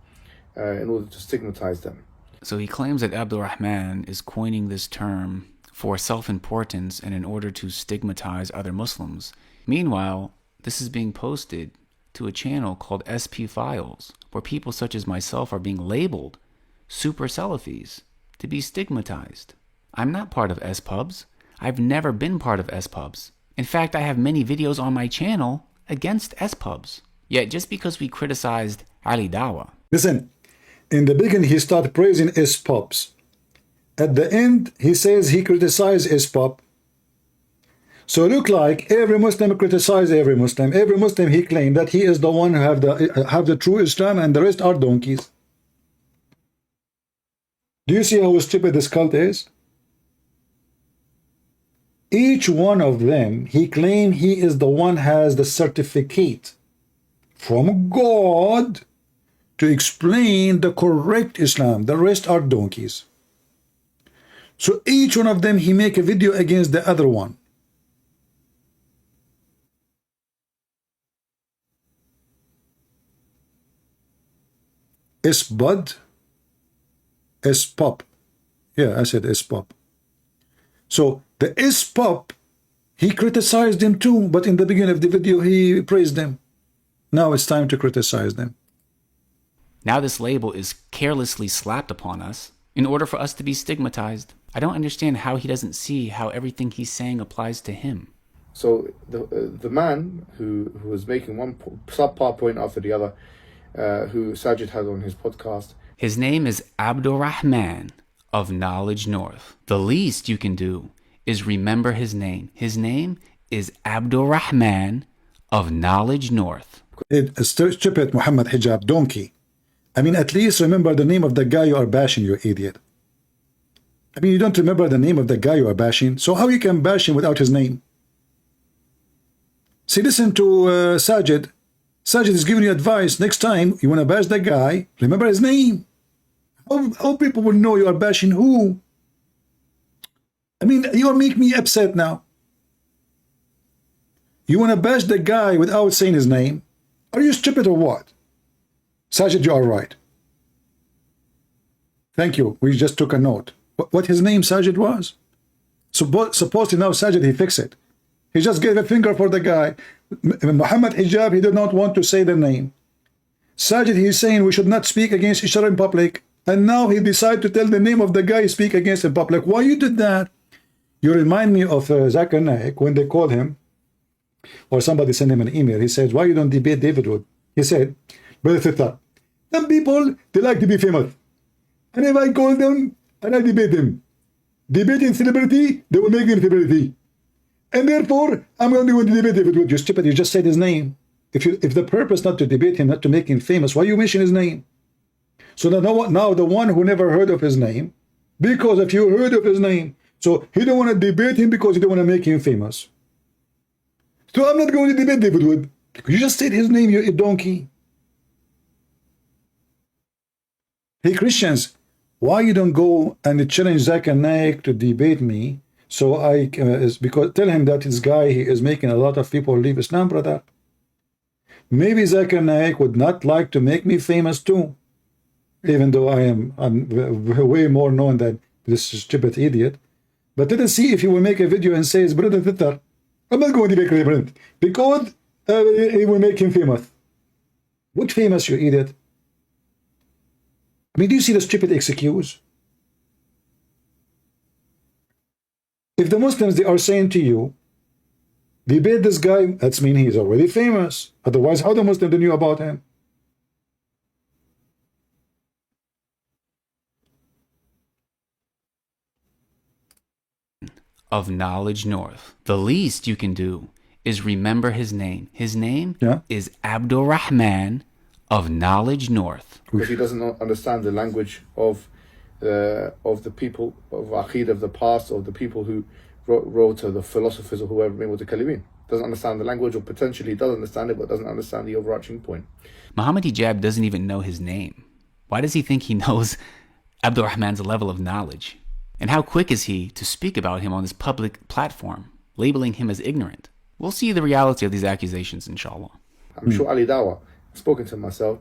Speaker 12: in order to stigmatize them.
Speaker 10: So he claims that Abdurrahman is coining this term for self-importance and in order to stigmatize other Muslims. Meanwhile, this is being posted to a channel called SP Files, where people such as myself are being labeled super Salafis to be stigmatized. I'm not part of SPubs. I've never been part of SPubs. In fact, I have many videos on my channel against SPubs. Yet just because we criticized Ali Dawha.
Speaker 1: Listen, in the beginning he started praising SPubs. At the end he says he criticized SPub. So look like every Muslim criticizes every Muslim. Every Muslim he claimed that he is the one who have the true Islam and the rest are donkeys. Do you see how stupid this cult is? Each one of them, he claimed he is the one has the certificate from God to explain the correct Islam. The rest are donkeys. So each one of them, he make a video against the other one. SBud, SPub. Yeah, I said SPub. So the SPub, he criticized them too, but in the beginning of the video, he praised them. Now it's time to criticize them.
Speaker 10: Now this label is carelessly slapped upon us in order for us to be stigmatized. I don't understand how he doesn't see how everything he's saying applies to him.
Speaker 12: So the man who was making one subpar point after the other, who Sajid had on his podcast.
Speaker 10: His name is Abdurrahman of Knowledge North. The least you can do is remember his name. His name is Abdurrahman of Knowledge North.
Speaker 1: Stupid Muhammad Hijab donkey. I mean, at least remember the name of the guy you are bashing, you idiot. I mean, you don't remember the name of the guy you are bashing, so how you can bash him without his name? See, listen to Sajid. Sajid is giving you advice. Next time you want to bash that guy, remember his name. How people will know you are bashing who? I mean, you're making me upset now. You want to bash the guy without saying his name? Are you stupid or what? Sajid, you are right. Thank you. We just took a note. What his name, Sajid, was? Supposedly now Sajid, he fixed it. He just gave a finger for the guy. Muhammad Hijab, he did not want to say the name. Sajid, he's saying we should not speak against each other in public. And now he decided to tell the name of the guy he speak against in public. Why you did that? You remind me of Zakir Naik when they called him, or somebody sent him an email. He said, why you don't debate David Wood? He said, Brother Fitta, some people, they like to be famous. And if I call them and I debate them, debating celebrity, they will make them celebrity. And therefore, I'm only going to debate David Wood. You're stupid. You just said his name. If the purpose not to debate him, not to make him famous, why you mention his name? So now the one who never heard of his name, because if you heard of his name, so he don't want to debate him because he don't want to make him famous. So I'm not going to debate David Wood. You just said his name, you donkey. Hey Christians, why you don't go and challenge Zakir Naik to debate me? So because tell him that this guy, he is making a lot of people leave Islam, brother. Maybe Zakir Naik would not like to make me famous too, even though I'm way more known than this stupid idiot. But let us see if he will make a video and says, Brother Twitter, I'm not going to make Reverend because he will make him famous. What famous, you idiot? I mean, do you see the stupid excuse? If the Muslims, they are saying to you, debate this guy, that's mean he's already famous. Otherwise, how the Muslim knew about him?
Speaker 10: Of Knowledge North. The least you can do is remember his name. His name is Abdurrahman of Knowledge North.
Speaker 12: Because he doesn't understand the language of the people of Aqeedah of the past, of the people who wrote the philosophers or whoever mutakallimin. Doesn't understand the language, or potentially does understand it but doesn't understand the overarching point.
Speaker 10: Muhammad Hijab doesn't even know his name. Why does he think he knows Abdurrahman's level of knowledge? And how quick is he to speak about him on this public platform, labeling him as ignorant? We'll see the reality of these accusations, inshallah.
Speaker 12: I'm sure Ali Dawha, spoken to myself,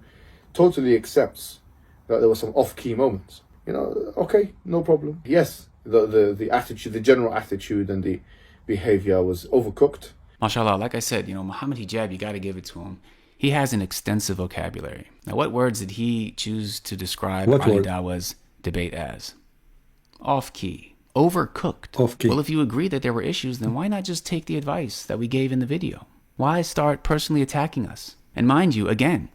Speaker 12: totally accepts that there were some off-key moments. You know, okay, no problem. Yes, the attitude, the general attitude and the behavior was overcooked.
Speaker 10: MashaAllah, like I said, Muhammad Hijab, you got to give it to him. He has an extensive vocabulary. Now, what words did he choose to describe Ali Dawah's debate as? Off-key. Overcooked.
Speaker 1: Off-key.
Speaker 10: Well, if you agree that there were issues, then why not just take the advice that we gave in the video? Why start personally attacking us? And mind you, again,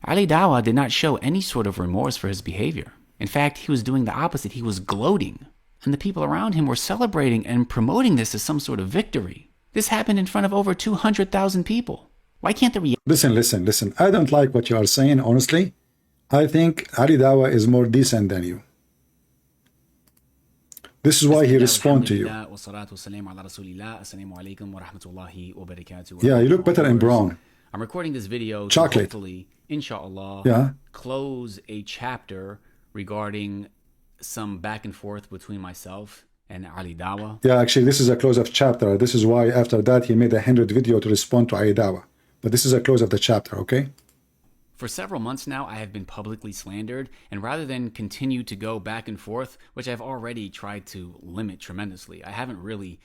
Speaker 10: Ali Dawah did not show any sort of remorse for his behavior. In fact, he was doing the opposite. He was gloating. And the people around him were celebrating and promoting this as some sort of victory. This happened in front of over 200,000 people. Why can't the
Speaker 1: Listen. I don't like what you are saying, honestly. I think Ali Dawah is more decent than you. This is why he responds to you. Yeah, you look better in brown.
Speaker 10: I'm recording this video
Speaker 1: to
Speaker 10: hopefully, inshallah, close a chapter regarding some back and forth between myself and Ali Dawah.
Speaker 1: Yeah, actually, this is a close of chapter. This is why after that he made 100 video to respond to Ali Dawah. But this is a close of the chapter, okay?
Speaker 10: For several months now, I have been publicly slandered, and rather than continue to go back and forth, which I've already tried to limit tremendously, I haven't really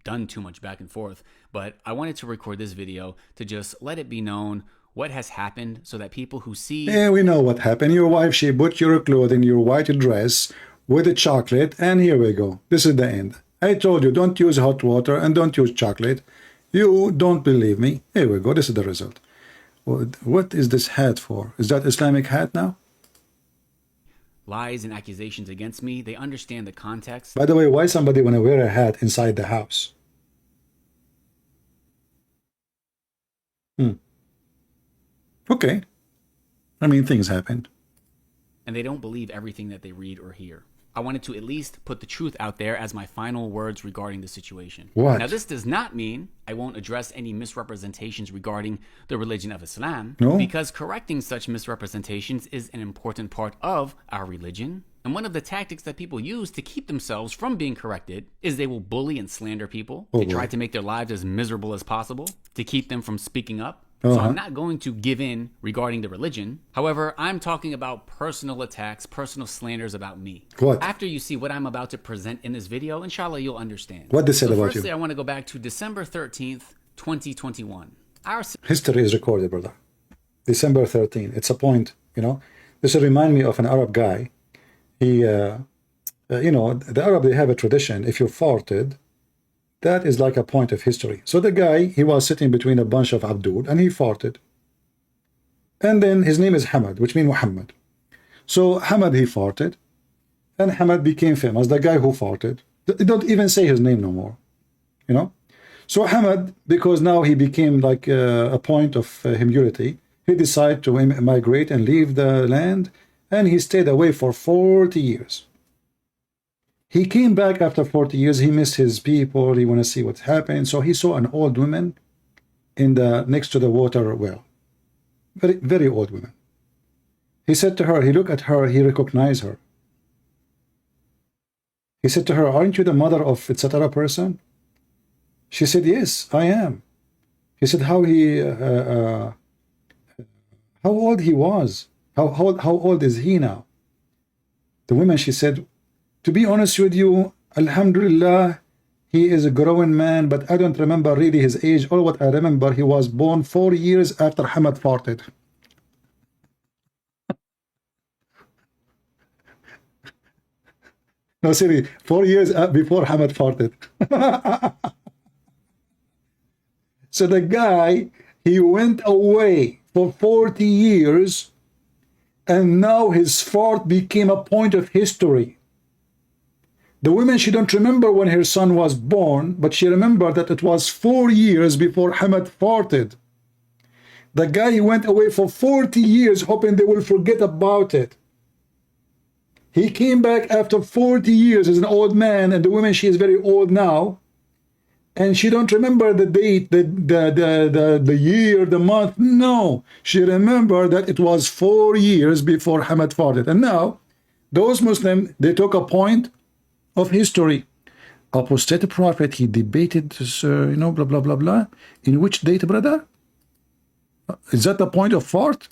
Speaker 10: done too much back and forth, but I wanted to record this video to just let it be known what has happened so that people who see...
Speaker 1: Yeah, we know what happened. Your wife, she put your clothes in your white dress with the chocolate, and here we go. This is the end. I told you, don't use hot water and don't use chocolate. You don't believe me. Here we go. This is the result. What is this hat for? Is that Islamic hat now?
Speaker 10: Lies and accusations against me. They understand the context.
Speaker 1: By the way, why somebody want to wear a hat inside the house? Okay. I mean, things happen.
Speaker 10: And they don't believe everything that they read or hear. I wanted to at least put the truth out there as my final words regarding the situation.
Speaker 1: What?
Speaker 10: Now, this does not mean I won't address any misrepresentations regarding the religion of Islam, because correcting such misrepresentations is an important part of our religion. And one of the tactics that people use to keep themselves from being corrected is they will bully and slander people. They try to make their lives as miserable as possible to keep them from speaking up. So I'm not going to give in regarding the religion. However, I'm talking about personal attacks, personal slanders about me.
Speaker 1: What?
Speaker 10: After you see what I'm about to present in this video, inshallah, you'll understand.
Speaker 1: What they said about you?
Speaker 10: Firstly, I want to go back to December 13th, 2021.
Speaker 1: History is recorded, brother. December 13th. It's a point, This will remind me of an Arab guy. He, the Arab, they have a tradition. If you farted, that is like a point of history. So the guy, he was sitting between a bunch of Abdul and he farted. And then his name is Hamad, which means Muhammad. So Hamad, he farted. And Hamad became famous, the guy who farted. They don't even say his name no more. So Hamad, because now he became like a point of humility, he decided to migrate and leave the land. And he stayed away for 40 years. He came back after 40 years. He missed his people. He want to see what's happening. So he saw an old woman next to the water well. Very, very old woman. He said to her, he looked at her, he recognized her. He said to her, aren't you the mother of etc. person? She said, yes, I am. He said how old he was. How old is he now? The woman, she said, to be honest with you, Alhamdulillah, he is a growing man, but I don't remember really his age. All what I remember, he was born 4 years after Hamad farted. No, seriously, 4 years before Hamad farted. So the guy, he went away for 40 years, and now his fart became a point of history. The woman, she don't remember when her son was born, but she remembered that it was 4 years before Hamad farted. The guy, he went away for 40 years hoping they will forget about it. He came back after 40 years as an old man, and the woman, she is very old now. And she don't remember the date, the year, the month. No, she remembered that it was 4 years before Muhammad fought it. And now, those Muslims, they took a point of history. Apostate prophet, he debated this, you know, blah, blah, blah, blah. In which date, brother? Is that the point of fart?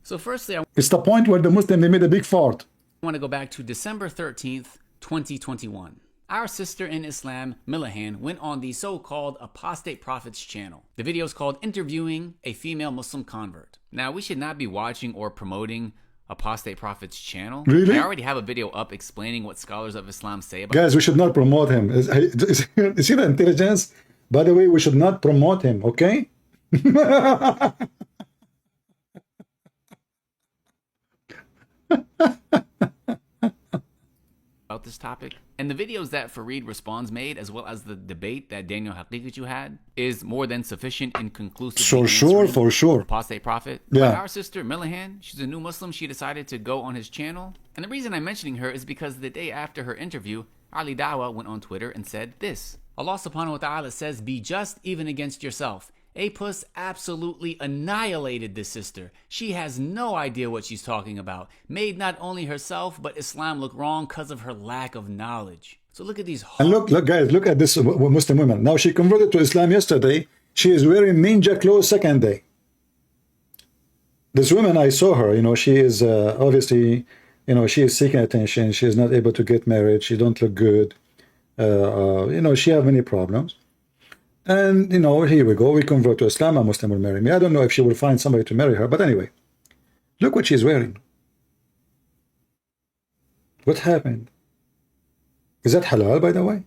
Speaker 10: So firstly,
Speaker 1: It's the point where the Muslim, they made a big fart.
Speaker 10: I want to go back to December 13th, 2021. Our sister in Islam, Millihan, went on the so-called Apostate Prophet's channel. The video is called Interviewing a Female Muslim Convert. Now, we should not be watching or promoting Apostate Prophet's channel.
Speaker 1: Really?
Speaker 10: I already have a video up explaining what scholars of Islam say about
Speaker 1: Guys, we should not promote him. You see the intelligence? By the way, we should not promote him, okay?
Speaker 10: this topic. And the videos that Fareed Responds made, as well as the debate that Daniel Haqiqatu had, is more than sufficient and conclusive.
Speaker 1: For sure.
Speaker 10: Apostate Prophet.
Speaker 1: Yeah.
Speaker 10: But our sister Millihan, she's a new Muslim. She decided to go on his channel. And the reason I'm mentioning her is because the day after her interview, Ali Dawha went on Twitter and said this. Allah subhanahu wa ta'ala says, be just even against yourself. Apus absolutely annihilated this sister. She has no idea what she's talking about. Made not only herself, but Islam look wrong because of her lack of knowledge. So look at these.
Speaker 1: And look, guys, look at this Muslim woman. Now she converted to Islam yesterday. She is wearing ninja clothes second day. This woman, I saw her, you know, she is obviously, you know, she is seeking attention. She is not able to get married. She don't look good. You know, she have many problems. And, you know, here we go. We convert to Islam. A Muslim will marry me. I don't know if she will find somebody to marry her. But anyway, look what she's wearing. What happened? Is that halal, by the way?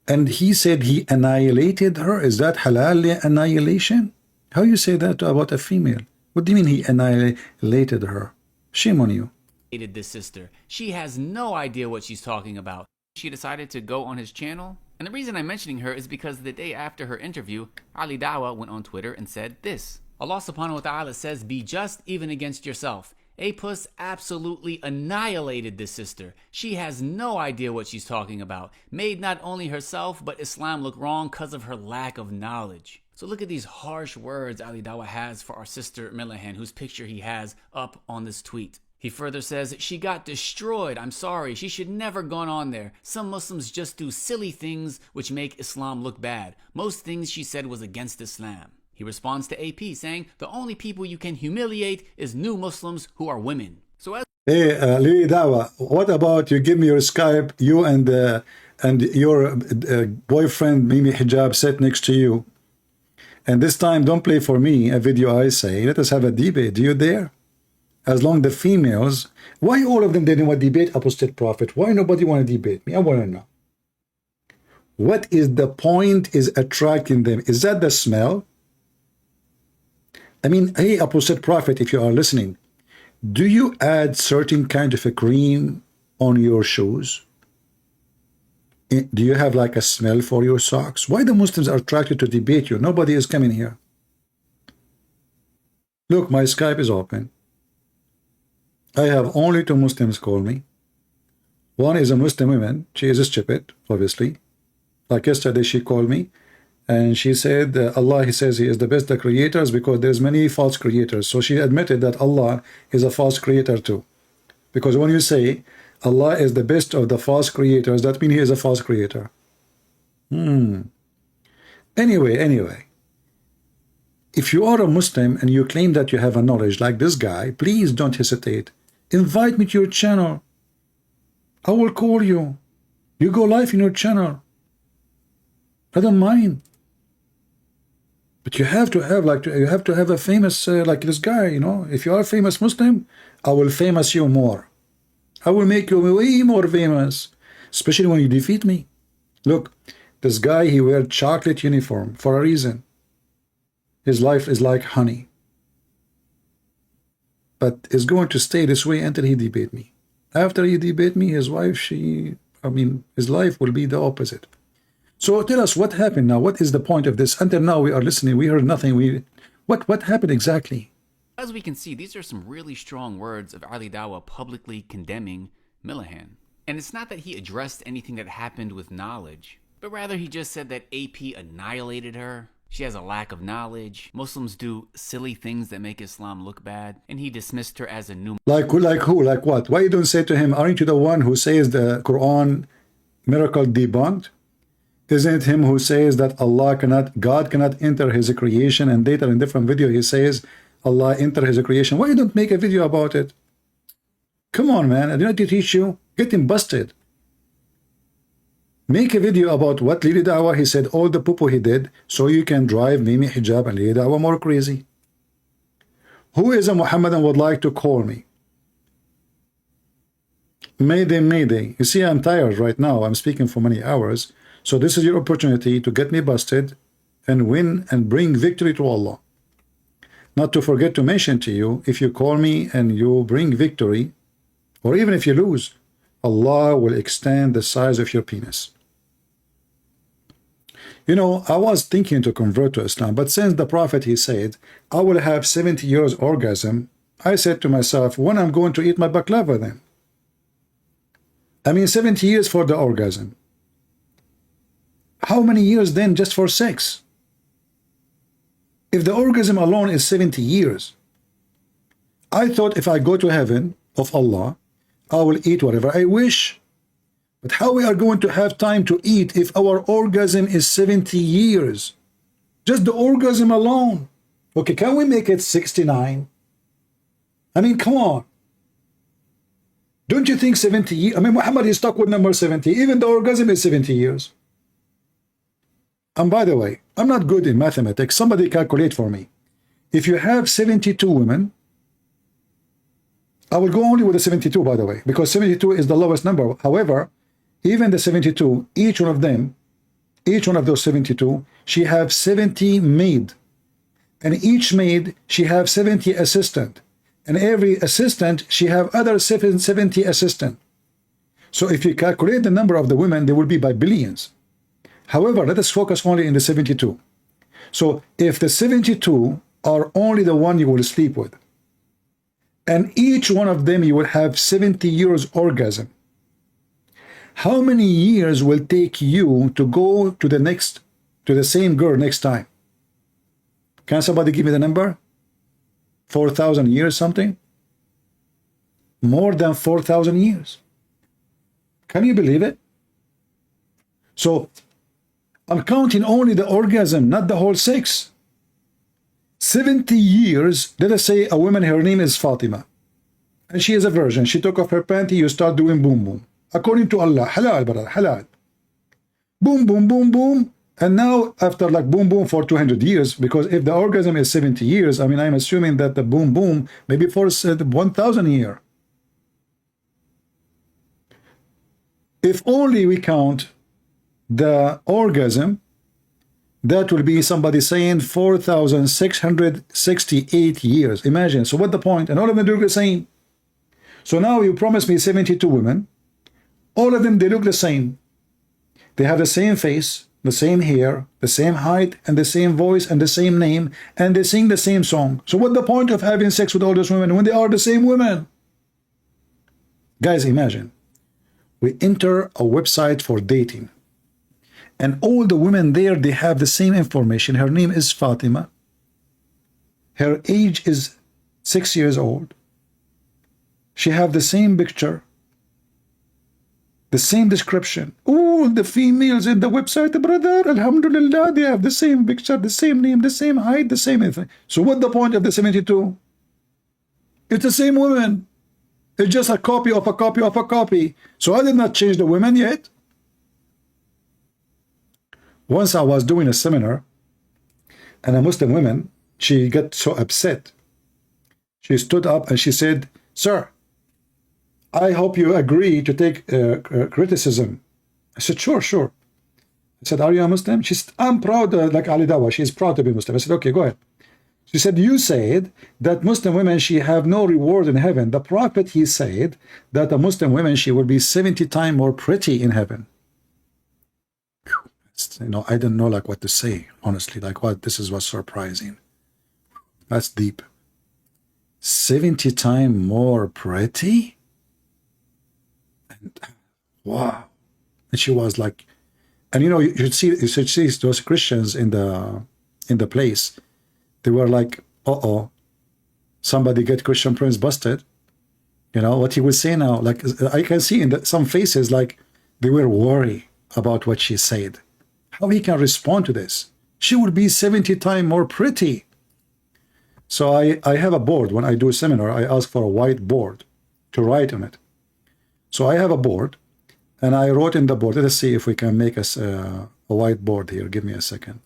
Speaker 1: And he said he annihilated her. Is that halal annihilation? How you say that about a female? What do you mean he annihilated her? Shame on you.
Speaker 10: This sister. She has no idea what she's talking about. She decided to go on his channel. And the reason I'm mentioning her is because the day after her interview, Ali Dawha went on Twitter and said this. Allah subhanahu wa ta'ala says, be just even against yourself. Apus absolutely annihilated this sister. She has no idea what she's talking about. Made not only herself, but Islam look wrong because of her lack of knowledge. So look at these harsh words Ali Dawha has for our sister Millihan, whose picture he has up on this tweet. He further says, she got destroyed. I'm sorry. She should never gone on there. Some Muslims just do silly things which make Islam look bad. Most things she said was against Islam. He responds to AP saying, the only people you can humiliate is new Muslims who are women. So as
Speaker 1: hey, Lily Dawha, what about you give me your Skype, you and your boyfriend Mimi Hijab sit next to you. And this time don't play for me a video I say. Let us have a debate. Do you dare? As long the females, why all of them didn't want to debate Apostate Prophet? Why nobody want to debate me? I want to know. What is the point is attracting them? Is that the smell? I mean, hey, Apostate Prophet, if you are listening, do you add certain kind of a cream on your shoes? Do you have like a smell for your socks? Why the Muslims are attracted to debate you? Nobody is coming here. Look, my Skype is open. I have only 2 Muslims call me. One is a Muslim woman. She is stupid, obviously. Like yesterday, she called me and she said, Allah, he says he is the best of creators because there's many false creators. So she admitted that Allah is a false creator too. Because when you say Allah is the best of the false creators, that means he is a false creator. Anyway. If you are a Muslim and you claim that you have a knowledge like this guy, please don't hesitate. Invite me to your channel. I will call you. You go live in your channel. I don't mind. But you have to have a famous like this guy, you know. If you are a famous Muslim, I will famous you more. I will make you way more famous, especially when you defeat me. Look, this guy, he wears chocolate uniform for a reason. His life is like honey. But is going to stay this way until he debate me. After he debate me, his wife, his life will be the opposite. So tell us what happened now. What is the point of this? Until now we are listening. We heard nothing. What happened exactly?
Speaker 10: as we can see, these are some really strong words of Ali Dawha publicly condemning Millihan. And it's not that he addressed anything that happened with knowledge, but rather he just said that AP annihilated her. She has a lack of knowledge. Muslims do silly things that make Islam look bad. And he dismissed her as a new...
Speaker 1: Like who? Like what? Why you don't say to him, aren't you the one who says the Quran miracle debunked? Isn't it him who says that God cannot enter his creation? And later in different video he says Allah enter his creation. Why you don't make a video about it? Come on, man. I didn't teach you. Get him busted. Make a video about what Lili Dawah, he said all the poo-poo he did, so you can drive Mimi Hijab and Lili Dawah more crazy. Who is a Muhammadan would like to call me? Mayday, mayday. You see, I'm tired right now. I'm speaking for many hours. So this is your opportunity to get me busted and win and bring victory to Allah. Not to forget to mention to you, if you call me and you bring victory, or even if you lose, Allah will extend the size of your penis. You know, I was thinking to convert to Islam, but since the Prophet, he said, I will have 70 years orgasm, I said to myself, when I'm going to eat my baklava then? I mean, 70 years for the orgasm. How many years then just for sex? If the orgasm alone is 70 years, I thought if I go to heaven of Allah, I will eat whatever I wish. But how we are going to have time to eat if our orgasm is 70 years? Just the orgasm alone. Okay, can we make it 69? I mean, come on. Don't you think 70 years? I mean, Muhammad is stuck with number 70. Even the orgasm is 70 years. And by the way, I'm not good in mathematics. Somebody calculate for me. If you have 72 women, I will go only with the 72, by the way, because 72 is the lowest number. However, even the 72, each one of them, each one of those 72, she have 70 maid. And each maid, she have 70 assistant. And every assistant, she have other 70 assistant. So if you calculate the number of the women, they will be by billions. However, let us focus only in the 72. So if the 72 are only the one you will sleep with, and each one of them you will have 70 years orgasm, how many years will take you to go to the same girl next time? Can somebody give me the number? 4,000 years something? More than 4,000 years. Can you believe it? So I'm counting only the orgasm, not the whole sex. 70 years, let us say a woman, her name is Fatima, and she is a virgin. She took off her panty, you start doing boom boom. According to Allah, halal, brother, halal. Boom, boom, boom, boom. And now, after like boom, boom for 200 years, because if the orgasm is 70 years, I mean, I'm assuming that the boom, boom, maybe for 1,000 years. If only we count the orgasm, that will be somebody saying 4,668 years. Imagine. So what the point? And all of them look the same. So now you promised me 72 women. All of them, they look the same. They have the same face, the same hair, the same height, and the same voice, and the same name, and they sing the same song. So what the point of having sex with all those women when they are the same women? Guys, imagine. We enter a website for dating, and all the women there, they have the same information. Her name is Fatima. Her age is 6 years old. She have the same picture, the same description. All the females in the website, brother, alhamdulillah, they have the same picture, the same name, the same height, the same everything. So what the point of the 72? It's the same woman. It's just a copy of a copy of a copy. So I did not change the women yet. Once I was doing a seminar, and a Muslim woman, she got so upset. She stood up and she said, "Sir, I hope you agree to take criticism." I said, "Sure, sure." I said, "Are you a Muslim?" She said, "I'm proud, like Ali Dawah, she's proud to be Muslim." I said, "Okay, go ahead." She said, "You said that Muslim women, she have no reward in heaven. The Prophet, he said that a Muslim woman, she will be 70 times more pretty in heaven." You know, I didn't know like what to say, honestly. Like what? This is what's surprising. That's deep. 70 times more pretty? And wow. And she was like, and you know, you should see those Christians in the place. They were like, uh-oh, somebody get Christian Prince busted. You know what he would say now? Like, I can see in some faces, like they were worried about what she said. How he can respond to this? She would be 70 times more pretty. So I have a board. When I do a seminar, I ask for a white board to write on it. So I have a board, and I wrote in the board. Let's see if we can make us a white board here. Give me a second.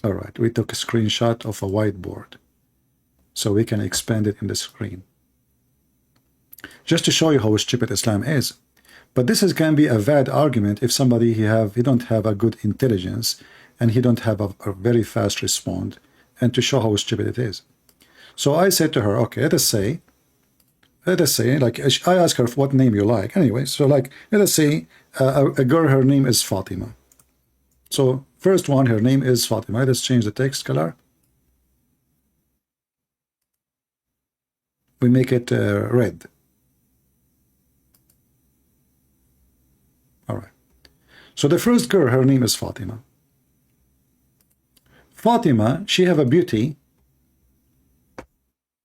Speaker 1: All right, we took a screenshot of a whiteboard so we can expand it in the screen. Just to show you how stupid Islam is. But this can be a valid argument if somebody he don't have a good intelligence and he don't have a very fast response, and to show how stupid it is. So I said to her, okay, let us say, like, I asked her what name you like. Anyway, so like, let us say a girl, her name is Fatima. So first one, her name is Fatima. Let's change the text color. We make it red. All right. So the first girl, her name is Fatima. Fatima, she have a beauty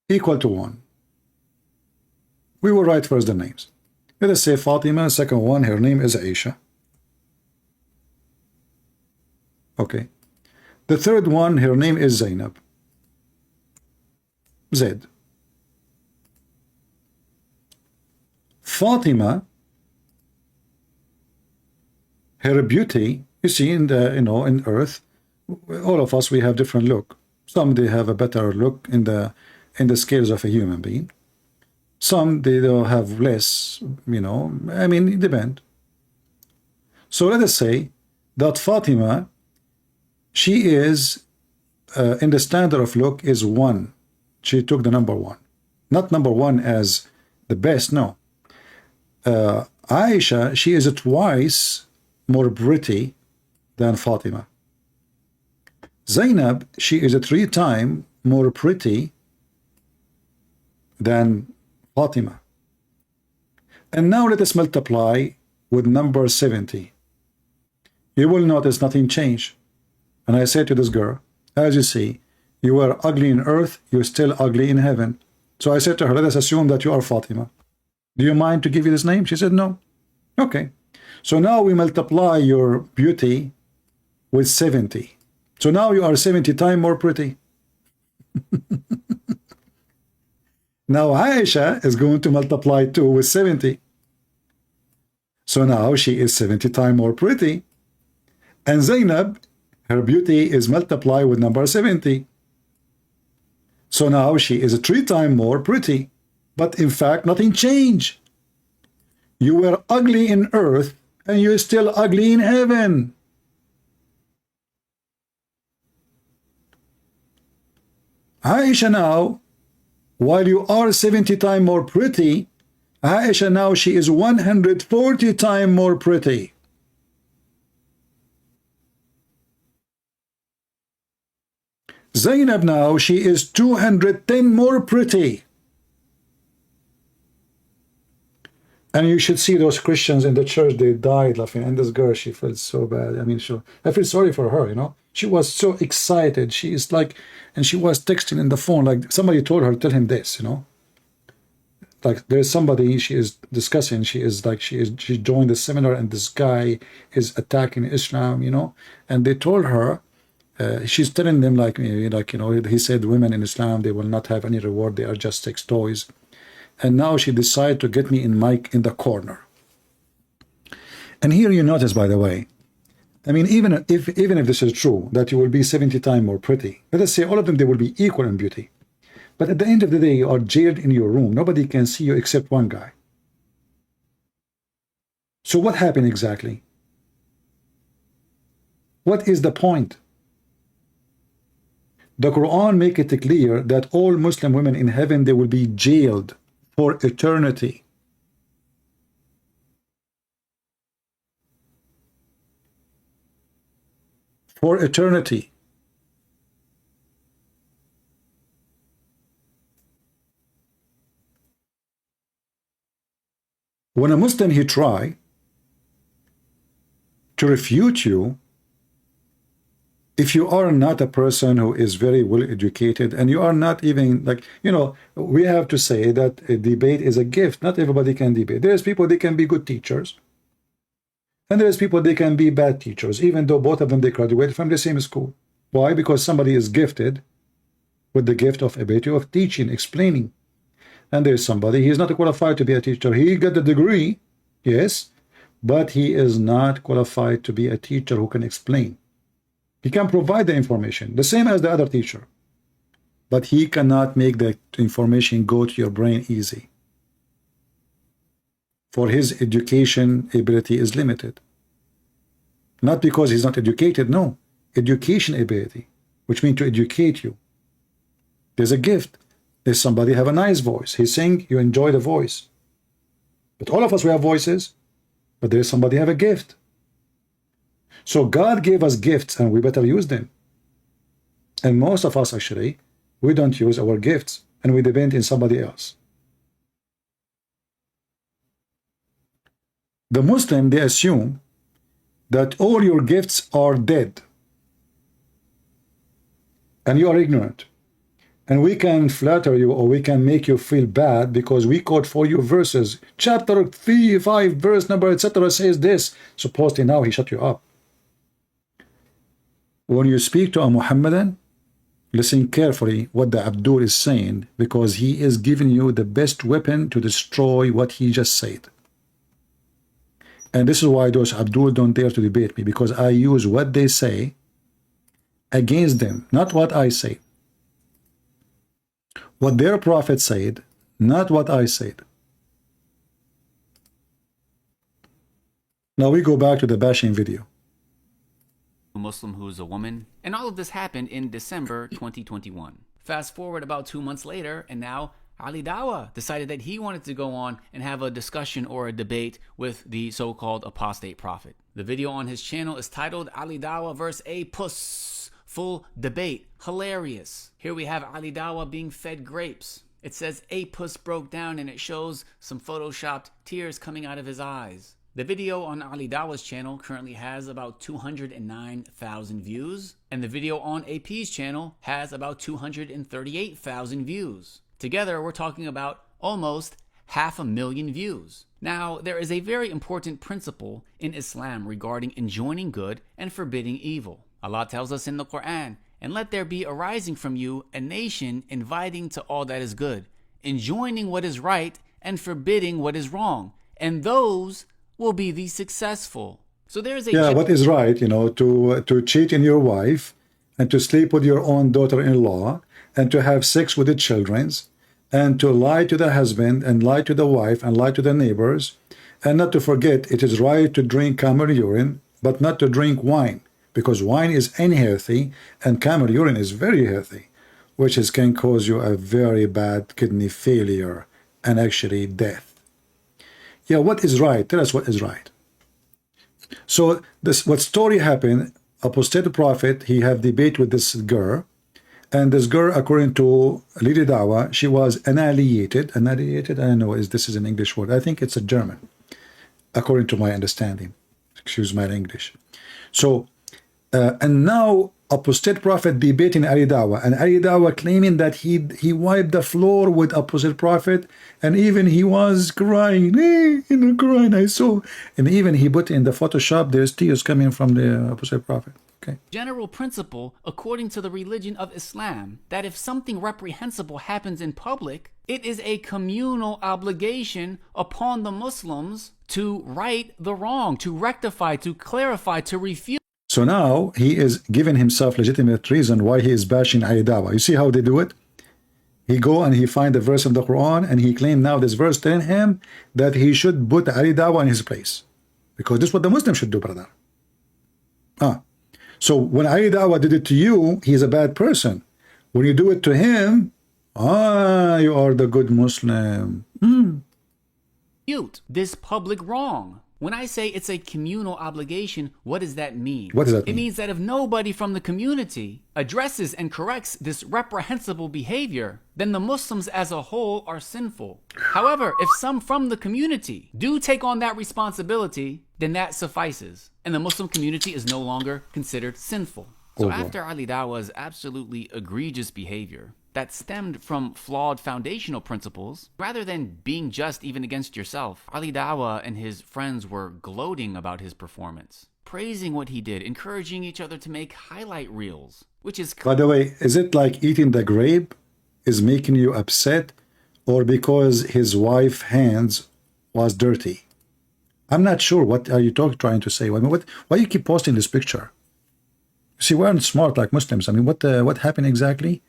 Speaker 1: equal to 1. We will write first the names. Let us say Fatima. Second one, her name is Aisha. Okay. The third one, her name is Zainab. Z. Fatima, her beauty, you see, in the, you know, in earth, all of us, we have different look. Some they have a better look in the scales of a human being. Some they don't have less, you know. I mean, it depends. So let us say that Fatima, she is in the standard of look is 1. She took the number 1, not number 1 as the best. No. Aisha, she is twice more pretty than Fatima. Zainab, she is 3 times more pretty than Fatima. And now let us multiply with number 70. You will notice nothing changed. And I said to this girl, as you see, you were ugly in earth, you're still ugly in heaven. So I said to her, let us assume that you are Fatima. Do you mind to give you this name? She said, no. Okay. So now we multiply your beauty with 70. So now you are 70 times more pretty. Now Aisha is going to multiply 2 with 70. So now she is 70 times more pretty. And Zainab, her beauty is multiplied with number 70. So now she is 3 times more pretty. But in fact, nothing changed. You were ugly in earth, and you're still ugly in heaven. Aisha now, while you are 70 times more pretty, Aisha now, she is 140 times more pretty. Zainab now, she is 210 more pretty. And you should see those Christians in the church, they died laughing. And this girl, she felt so bad. I mean, I feel sorry for her, you know. She was so excited. She is like, and she was texting in the phone, like somebody told her, tell him this, you know. Like there's somebody she is discussing, she joined the seminar and this guy is attacking Islam, you know. And they told her, she's telling them like, you know, he said women in Islam, they will not have any reward, they are just sex toys. And now she decided to get me in the corner. And here you notice, by the way, I mean, even if this is true, that you will be 70 times more pretty, let us say all of them, they will be equal in beauty. But at the end of the day, you are jailed in your room. Nobody can see you except one guy. So what happened exactly? What is the point? The Quran make it clear that all Muslim women in heaven, they will be jailed for eternity. for eternity. When a Muslim he try to refute you, if you are not a person who is very well educated and you are not even like, you know, we have to say that a debate is a gift. Not everybody can debate. There's people they can be good teachers, and there's people they can be bad teachers, even though both of them they graduated from the same school. Why? Because somebody is gifted with the gift of ability of teaching, explaining. And there's somebody, he is not qualified to be a teacher. He got the degree, yes, but he is not qualified to be a teacher who can explain. He can provide the information, the same as the other teacher, but he cannot make the information go to your brain easy. For his education ability is limited. Not because he's not educated, no. Education ability, which means to educate you. There's a gift. There's somebody have a nice voice. He sing, you enjoy the voice. But all of us, we have voices, but there's somebody have a gift. So God gave us gifts and we better use them. And most of us actually, we don't use our gifts and we depend on somebody else. The Muslim, they assume that all your gifts are dead and you are ignorant. And we can flatter you or we can make you feel bad because we quote for you verses. Chapter 3, 5, verse number, etc. says this. Supposedly now he shut you up. When you speak to a Muhammadan, listen carefully what the Abdul is saying, because he is giving you the best weapon to destroy what he just said. And this is why those Abdul don't dare to debate me, because I use what they say against them, not what I say. What their prophet said, not what I said. Now we go back to the bashing video.
Speaker 10: A Muslim who is a woman, and all of this happened in December 2021. Fast forward about 2 months later, and now Ali Dawha decided that he wanted to go on and have a discussion or a debate with the so-called apostate prophet. The video on his channel is titled Ali Dawha vs. A Puss. Full debate. Hilarious. Here we have Ali Dawha being fed grapes. It says a puss broke down and it shows some photoshopped tears coming out of his eyes. The video on Ali Dawha's channel currently has about 209,000 views, and the video on AP's channel has about 238,000 views. Together, we're talking about almost 500,000 views. Now, there is a very important principle in Islam regarding enjoining good and forbidding evil. Allah tells us in the Quran, "And let there be arising from you a nation inviting to all that is good, enjoining what is right and forbidding what is wrong, and those will be the successful." So there is a
Speaker 1: what is right, you know, to cheat in your wife and to sleep with your own daughter-in-law and to have sex with the children's and to lie to the husband and lie to the wife and lie to the neighbors, and not to forget it is right to drink camel urine but not to drink wine, because wine is unhealthy and camel urine is very healthy, which can cause you a very bad kidney failure and actually death. Yeah, what is right? Tell us what is right. So this, what story happened, apostate prophet, he had debate with this girl, and this girl, according to Lady Dawha, she was annihilated, I don't know if this is an English word, I think it's a German, according to my understanding, excuse my English. So, and now apostate prophet debating Ali Dawha, and Ali Dawha claiming that he wiped the floor with apostate prophet, and even he was crying, crying, I saw, and even he put in the Photoshop, there's tears coming from the apostate prophet. Okay.
Speaker 10: General principle according to the religion of Islam that if something reprehensible happens in public, it is a communal obligation upon the Muslims to right the wrong, to rectify, to clarify, to refute.
Speaker 1: So now he is giving himself legitimate reason why he is bashing Ali Dawha. You see how they do it? He go and he find the verse in the Quran and he claim now this verse telling him that he should put Ali Dawha in his place. Because this is what the Muslim should do, brother. So when Ali Dawha did it to you, he's a bad person. When you do it to him, you are the good Muslim.
Speaker 10: This public wrong. When I say it's a communal obligation, what does that mean?
Speaker 1: What does that
Speaker 10: It
Speaker 1: mean?
Speaker 10: means that if nobody from the community addresses and corrects this reprehensible behavior, then the Muslims as a whole are sinful. However, if some from the community do take on that responsibility, then that suffices, and the Muslim community is no longer considered sinful. So after Ali Dawah's absolutely egregious behavior that stemmed from flawed foundational principles, rather than being just even against yourself, Ali Dawah and his friends were gloating about his performance, praising what he did, encouraging each other to make highlight reels, which is...
Speaker 1: By the way, is it like eating the grape is making you upset, or because his wife's hands was dirty? I'm not sure. What are you trying to say? I mean, why you keep posting this picture? See, we aren't smart like Muslims. I mean, what happened exactly?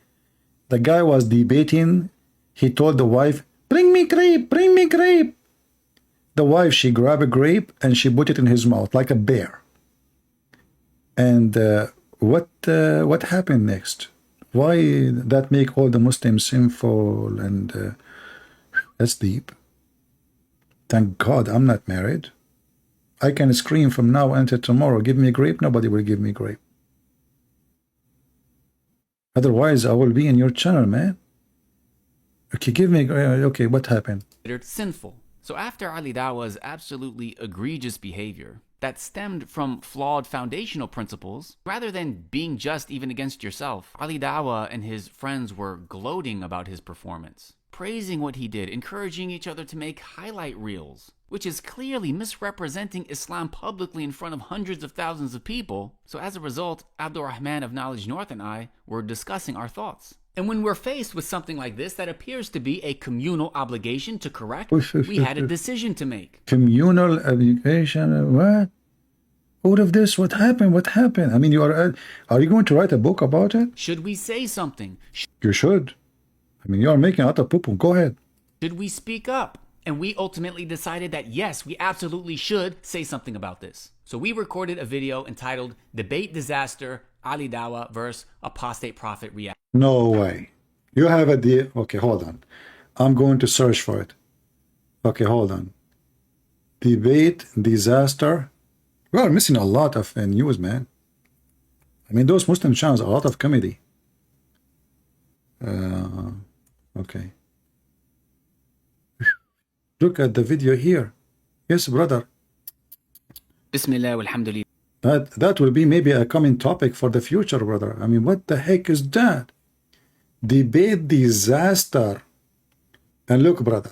Speaker 1: The guy was debating. He told the wife, bring me grape, bring me grape. The wife, she grabbed a grape and she put it in his mouth like a bear. And what happened next? Why that make all the Muslims sinful? And that's deep. Thank God I'm not married. I can scream from now until tomorrow, give me grape. Nobody will give me grape. Otherwise, I will be in your channel, man. Okay, give me... okay, what happened?
Speaker 10: ...considered sinful. So after Ali Dawah's absolutely egregious behavior that stemmed from flawed foundational principles, rather than being just even against yourself, Ali Dawah and his friends were gloating about his performance, praising what he did, encouraging each other to make highlight reels, which is clearly misrepresenting Islam publicly in front of hundreds of thousands of people. So as a result, Abdul Rahman of Knowledge North and I were discussing our thoughts. And when we're faced with something like this that appears to be a communal obligation to correct, we had a decision to make.
Speaker 1: Communal obligation? What? All of this, what happened? What happened? I mean, are you going to write a book about it?
Speaker 10: Should we say something?
Speaker 1: You should. I mean, you are making a lot of poo-poo. Go ahead.
Speaker 10: Should we speak up? And we ultimately decided that yes, we absolutely should say something about this. So we recorded a video entitled Debate Disaster, Ali Dawah vs. Apostate Prophet Reaction.
Speaker 1: No way. You have a deal. Okay, hold on. I'm going to search for it. Okay, hold on. Debate Disaster. We are missing a lot of news, man. I mean, those Muslim channels are a lot of comedy. Okay. Look at the video here. Yes, brother.
Speaker 10: Bismillah walhamdulillah.
Speaker 1: That will be maybe a common topic for the future, brother. I mean, what the heck is that? Debate disaster. And look, brother.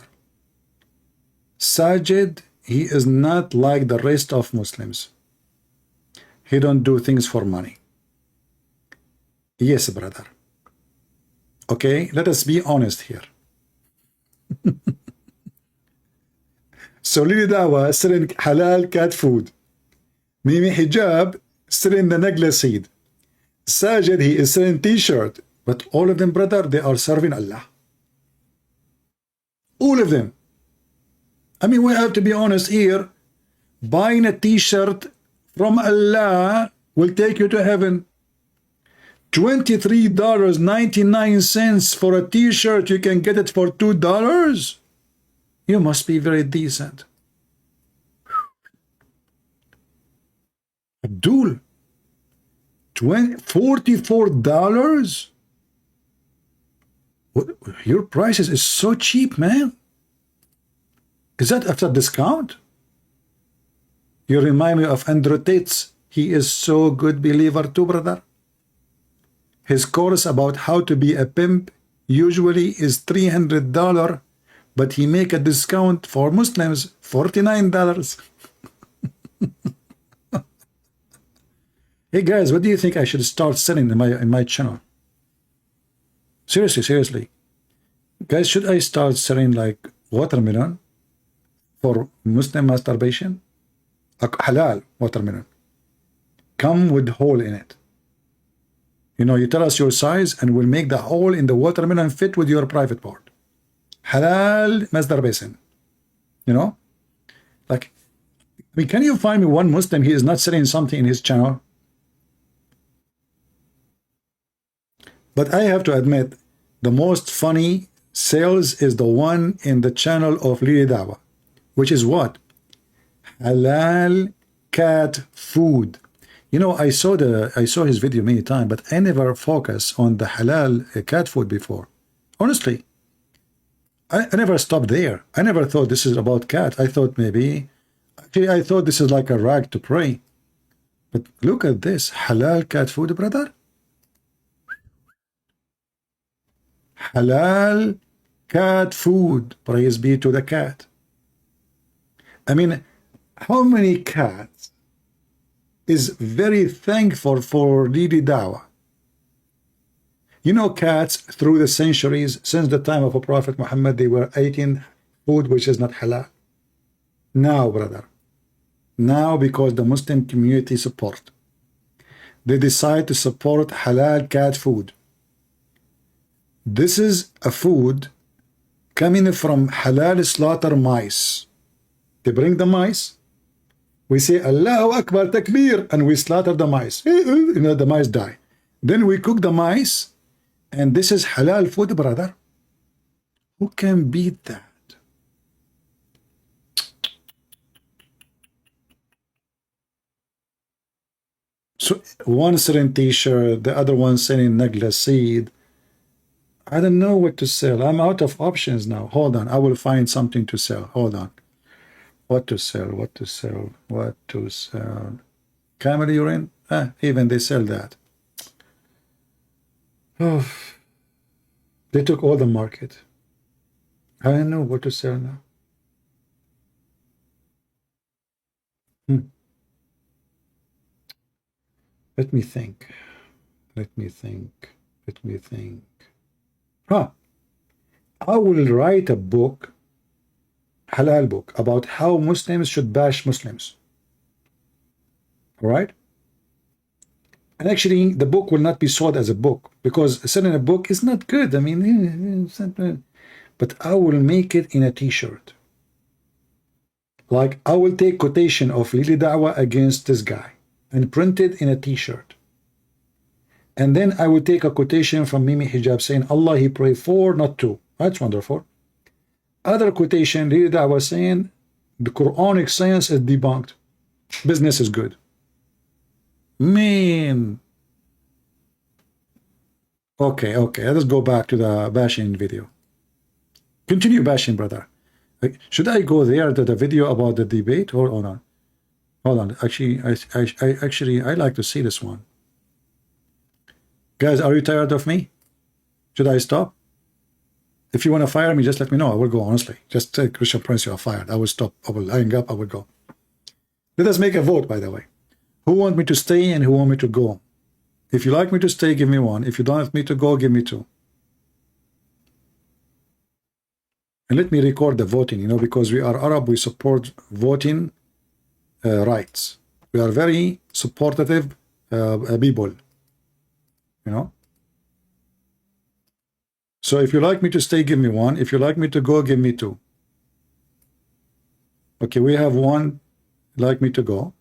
Speaker 1: Sajid, he is not like the rest of Muslims. He don't do things for money. Yes, brother. Okay, let us be honest here. So Lily Dawah selling halal cat food. Mimi Hijab selling the Nagla seed. Sajid, he is selling t-shirt. But all of them, brother, they are serving Allah. All of them. I mean, we have to be honest here. Buying a t-shirt from Allah will take you to heaven. $23.99 for a t-shirt. You can get it for $2. You must be very decent. Abdul, $44? Your prices is so cheap, man. Is that after discount? You remind me of Andrew Tate's. He is so good believer too, brother. His course about how to be a pimp usually is $300, but he make a discount for Muslims, $49. Hey guys, what do you think I should start selling in my channel? Seriously. Guys, should I start selling like watermelon for Muslim masturbation? A halal watermelon. Come with hole in it. You know, you tell us your size and we'll make the hole in the watermelon fit with your private part. Halal masturbation. You know? Like, I mean, can you find me one Muslim he is not selling something in his channel? But I have to admit, the most funny sales is the one in the channel of Lily Dawah, which is what? halal cat food. You know, I saw his video many times, but I never focus on the halal cat food before. Honestly, I never stopped there. I never thought this is about cat. I thought maybe, actually, I thought this is like a rag to pray. But look at this halal cat food, brother. Halal cat food. Praise be to the cat. I mean, how many cats is very thankful for Didi Dawah? You know, cats through the centuries, since the time of a Prophet Muhammad, they were eating food which is not halal. Now, brother, now because the Muslim community support, they decide to support halal cat food. This is a food coming from halal slaughter mice. They bring the mice, we say Allahu Akbar Takbir, and we slaughter the mice. You know, the mice die. Then we cook the mice, and this is halal food, brother. Who can beat that? So one selling t-shirt, the other one selling negla seed. I don't know what to sell. I'm out of options now. Hold on, I will find something to sell. Hold on. What to sell? What to sell? What to sell? Camel urine? Even they sell that. Oh, they took all the market. I don't know what to sell now. Let me think. Let me think. Let me think. I will write a book, halal book, about how Muslims should bash Muslims. All right? And actually, the book will not be sold as a book, because selling a book is not good. I mean, it's not good. But I will make it in a t-shirt. Like, I will take quotation of Lili Dawah against this guy and print it in a t-shirt. And then I will take a quotation from Mimi Hijab saying, Allah he pray for, not to. That's wonderful. Other quotation, Lili Dawah saying, the Quranic science is debunked. Business is good. Man. Okay, let's go back to the bashing video. Continue bashing, brother. Should I go there to the video about the debate? Hold on. Hold on. Actually, I like to see this one. Guys, are you tired of me? Should I stop? If you want to fire me, just let me know. I will go, honestly. Just say, Christian Prince, you are fired. I will stop. I will hang up. I will go. Let us make a vote, by the way. Who want me to stay and who want me to go? If you like me to stay, give me 1. If you don't like me to go, give me 2. And let me record the voting, you know, because we are Arab, we support voting rights. We are very supportive people, you know. So if you like me to stay, give me 1. If you like me to go, give me 2. Okay, we have 1 like me to go,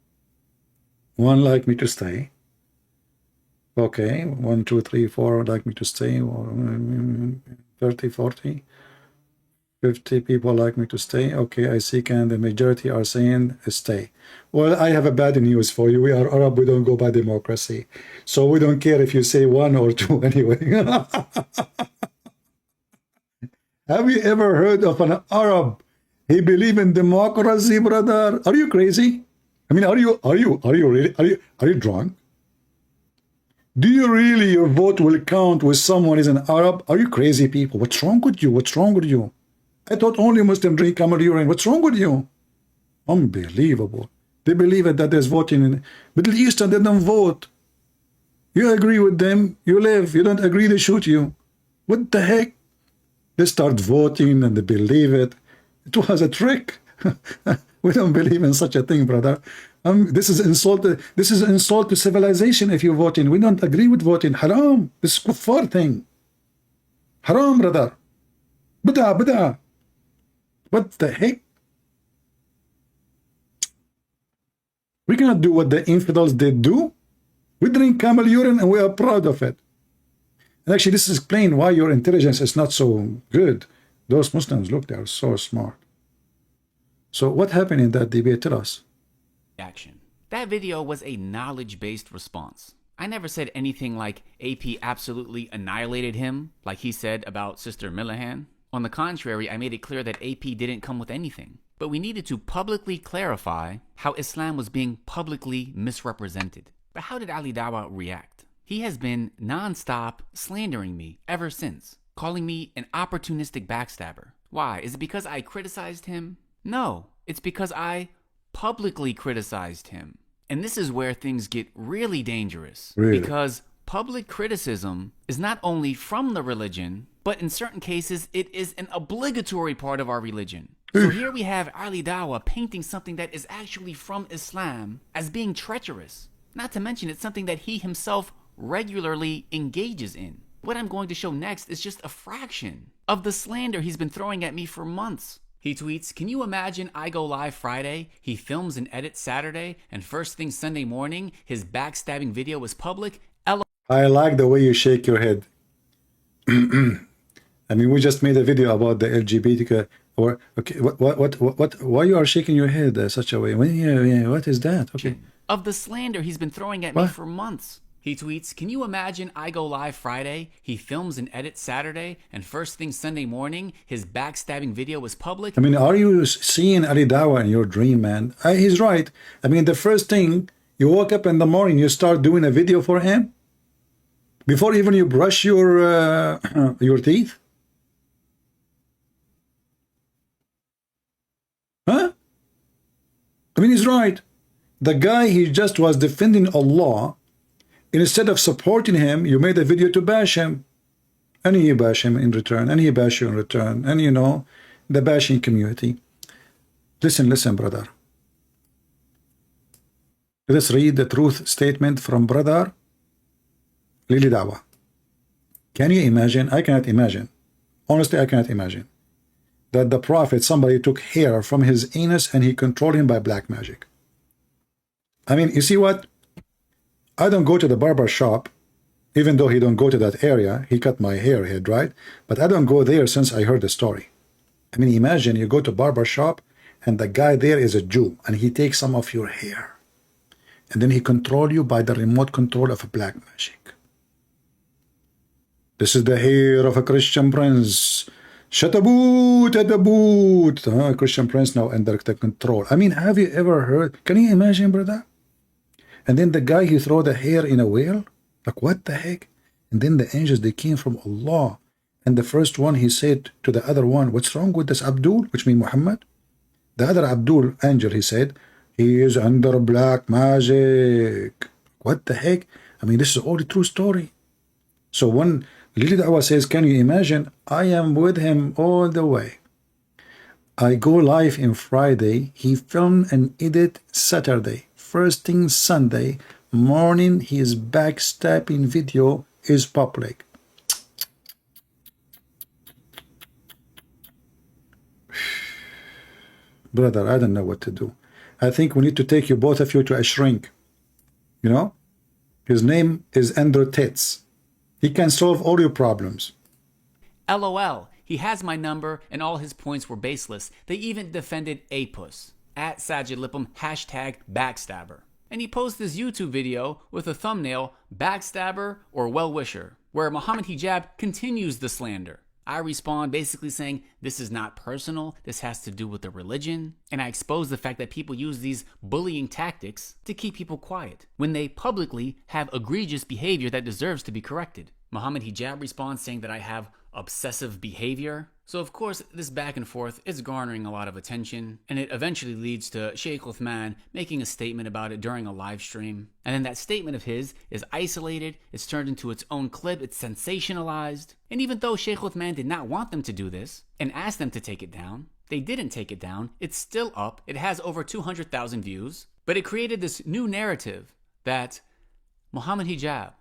Speaker 1: 1 like me to stay. Okay, 1, 2, 3, 4 like me to stay. 30, 40, 50 people like me to stay. Okay, I see. And the majority are saying stay. Well, I have a bad news for you. We are Arab. We don't go by democracy. So we don't care if you say 1 or 2 anyway. Have you ever heard of an Arab? He believe in democracy, brother. Are you crazy? I mean, are you really drunk? Do you really, your vote will count with someone is an Arab? Are you crazy people? What's wrong with you? What's wrong with you? I thought only Muslims drink camel urine. What's wrong with you? Unbelievable. They believe that there's voting in Middle East and they don't vote. You agree with them, you live. You don't agree, they shoot you. What the heck? They start voting and they believe it. It was a trick. We don't believe in such a thing, brother. This is insult. This is insult to civilization. If you're voting, we don't agree with voting. Haram. This is kuffar thing. Haram, brother. Bid'ah. What the heck? We cannot do what the infidels did do. We drink camel urine and we are proud of it. And actually, this explains why your intelligence is not so good. Those Muslims, look, they are so smart. So what happened in that debate? Tell us.
Speaker 10: reaction. That video was a knowledge-based response. I never said anything like AP absolutely annihilated him, like he said about Sister Millihan. On the contrary, I made it clear that AP didn't come with anything. But we needed to publicly clarify how Islam was being publicly misrepresented. But how did Ali Dawha react? He has been non-stop slandering me ever since, calling me an opportunistic backstabber. Why? Is it because I criticized him? No, it's because I publicly criticized him. And this is where things get really dangerous.
Speaker 1: Really?
Speaker 10: Because public criticism is not only from the religion, but in certain cases, it is an obligatory part of our religion. So here we have Ali Dawha painting something that is actually from Islam as being treacherous. Not to mention it's something that he himself regularly engages in. What I'm going to show next is just a fraction of the slander he's been throwing at me for months. He tweets, "Can you imagine I go live Friday, he films and edits Saturday, and first thing Sunday morning, his backstabbing video was public?
Speaker 1: I like the way you shake your head. I mean, we just made a video about the LGBT. Or okay, why you are shaking your head such a way? What is that? Okay.
Speaker 10: Of the slander he's been throwing at me for months." He tweets, "Can you imagine I go live Friday, he films and edits Saturday, and first thing Sunday morning, his backstabbing video was public?"
Speaker 1: I mean, are you seeing Ali Dawha in your dream, man? He's right. I mean, the first thing, you woke up in the morning, you start doing a video for him? Before even you brush your teeth? Huh? I mean, he's right. The guy, he just was defending Allah. Instead of supporting him, you made a video to bash him. And he bash him in return. And he bash you in return. And you know, the bashing community. Listen, brother. Let us read the truth statement from brother Lili Dawha. Can you imagine? I cannot imagine. Honestly, I cannot imagine that the Prophet, somebody took hair from his anus and he controlled him by black magic. I mean, you see what? I don't go to the barber shop, even though he don't go to that area. He cut my hair head, right? But I don't go there since I heard the story. I mean, imagine you go to barber shop and the guy there is a Jew and he takes some of your hair. And then he control you by the remote control of a black magic. This is the hair of a Christian prince. Shut a boot at the boot. Christian prince now under the control. I mean, have you ever heard? Can you imagine, brother? And then the guy, he throw the hair in a whale? Like, what the heck? And then the angels, they came from Allah. And the first one, he said to the other one, what's wrong with this Abdul? Which means Muhammad. The other Abdul, angel, he said, he is under black magic. What the heck? I mean, this is all the true story. So when Lili Dawha says, can you imagine? I am with him all the way. I go live in Friday. He filmed and edit Saturday. First thing Sunday morning, his backstabbing video is public. Brother, I don't know what to do. I think we need to take you, both of you, to a shrink. You know? His name is Andrew Tits. He can solve all your problems.
Speaker 10: LOL, he has my number and all his points were baseless. They even defended APUS, at Sajid Lippum, hashtag backstabber. And he posts this YouTube video with a thumbnail, backstabber or well-wisher, where Muhammad Hijab continues the slander. I respond basically saying, this is not personal, this has to do with the religion, and I expose the fact that people use these bullying tactics to keep people quiet, when they publicly have egregious behavior that deserves to be corrected. Muhammad Hijab responds saying that I have obsessive behavior. So of course, this back and forth is garnering a lot of attention, and it eventually leads to Sheikh Uthman making a statement about it during a live stream. And then that statement of his is isolated, it's turned into its own clip, it's sensationalized. And even though Sheikh Uthman did not want them to do this and asked them to take it down, they didn't take it down. It's still up. It has over 200,000 views. But it created this new narrative that Muhammad Hijab,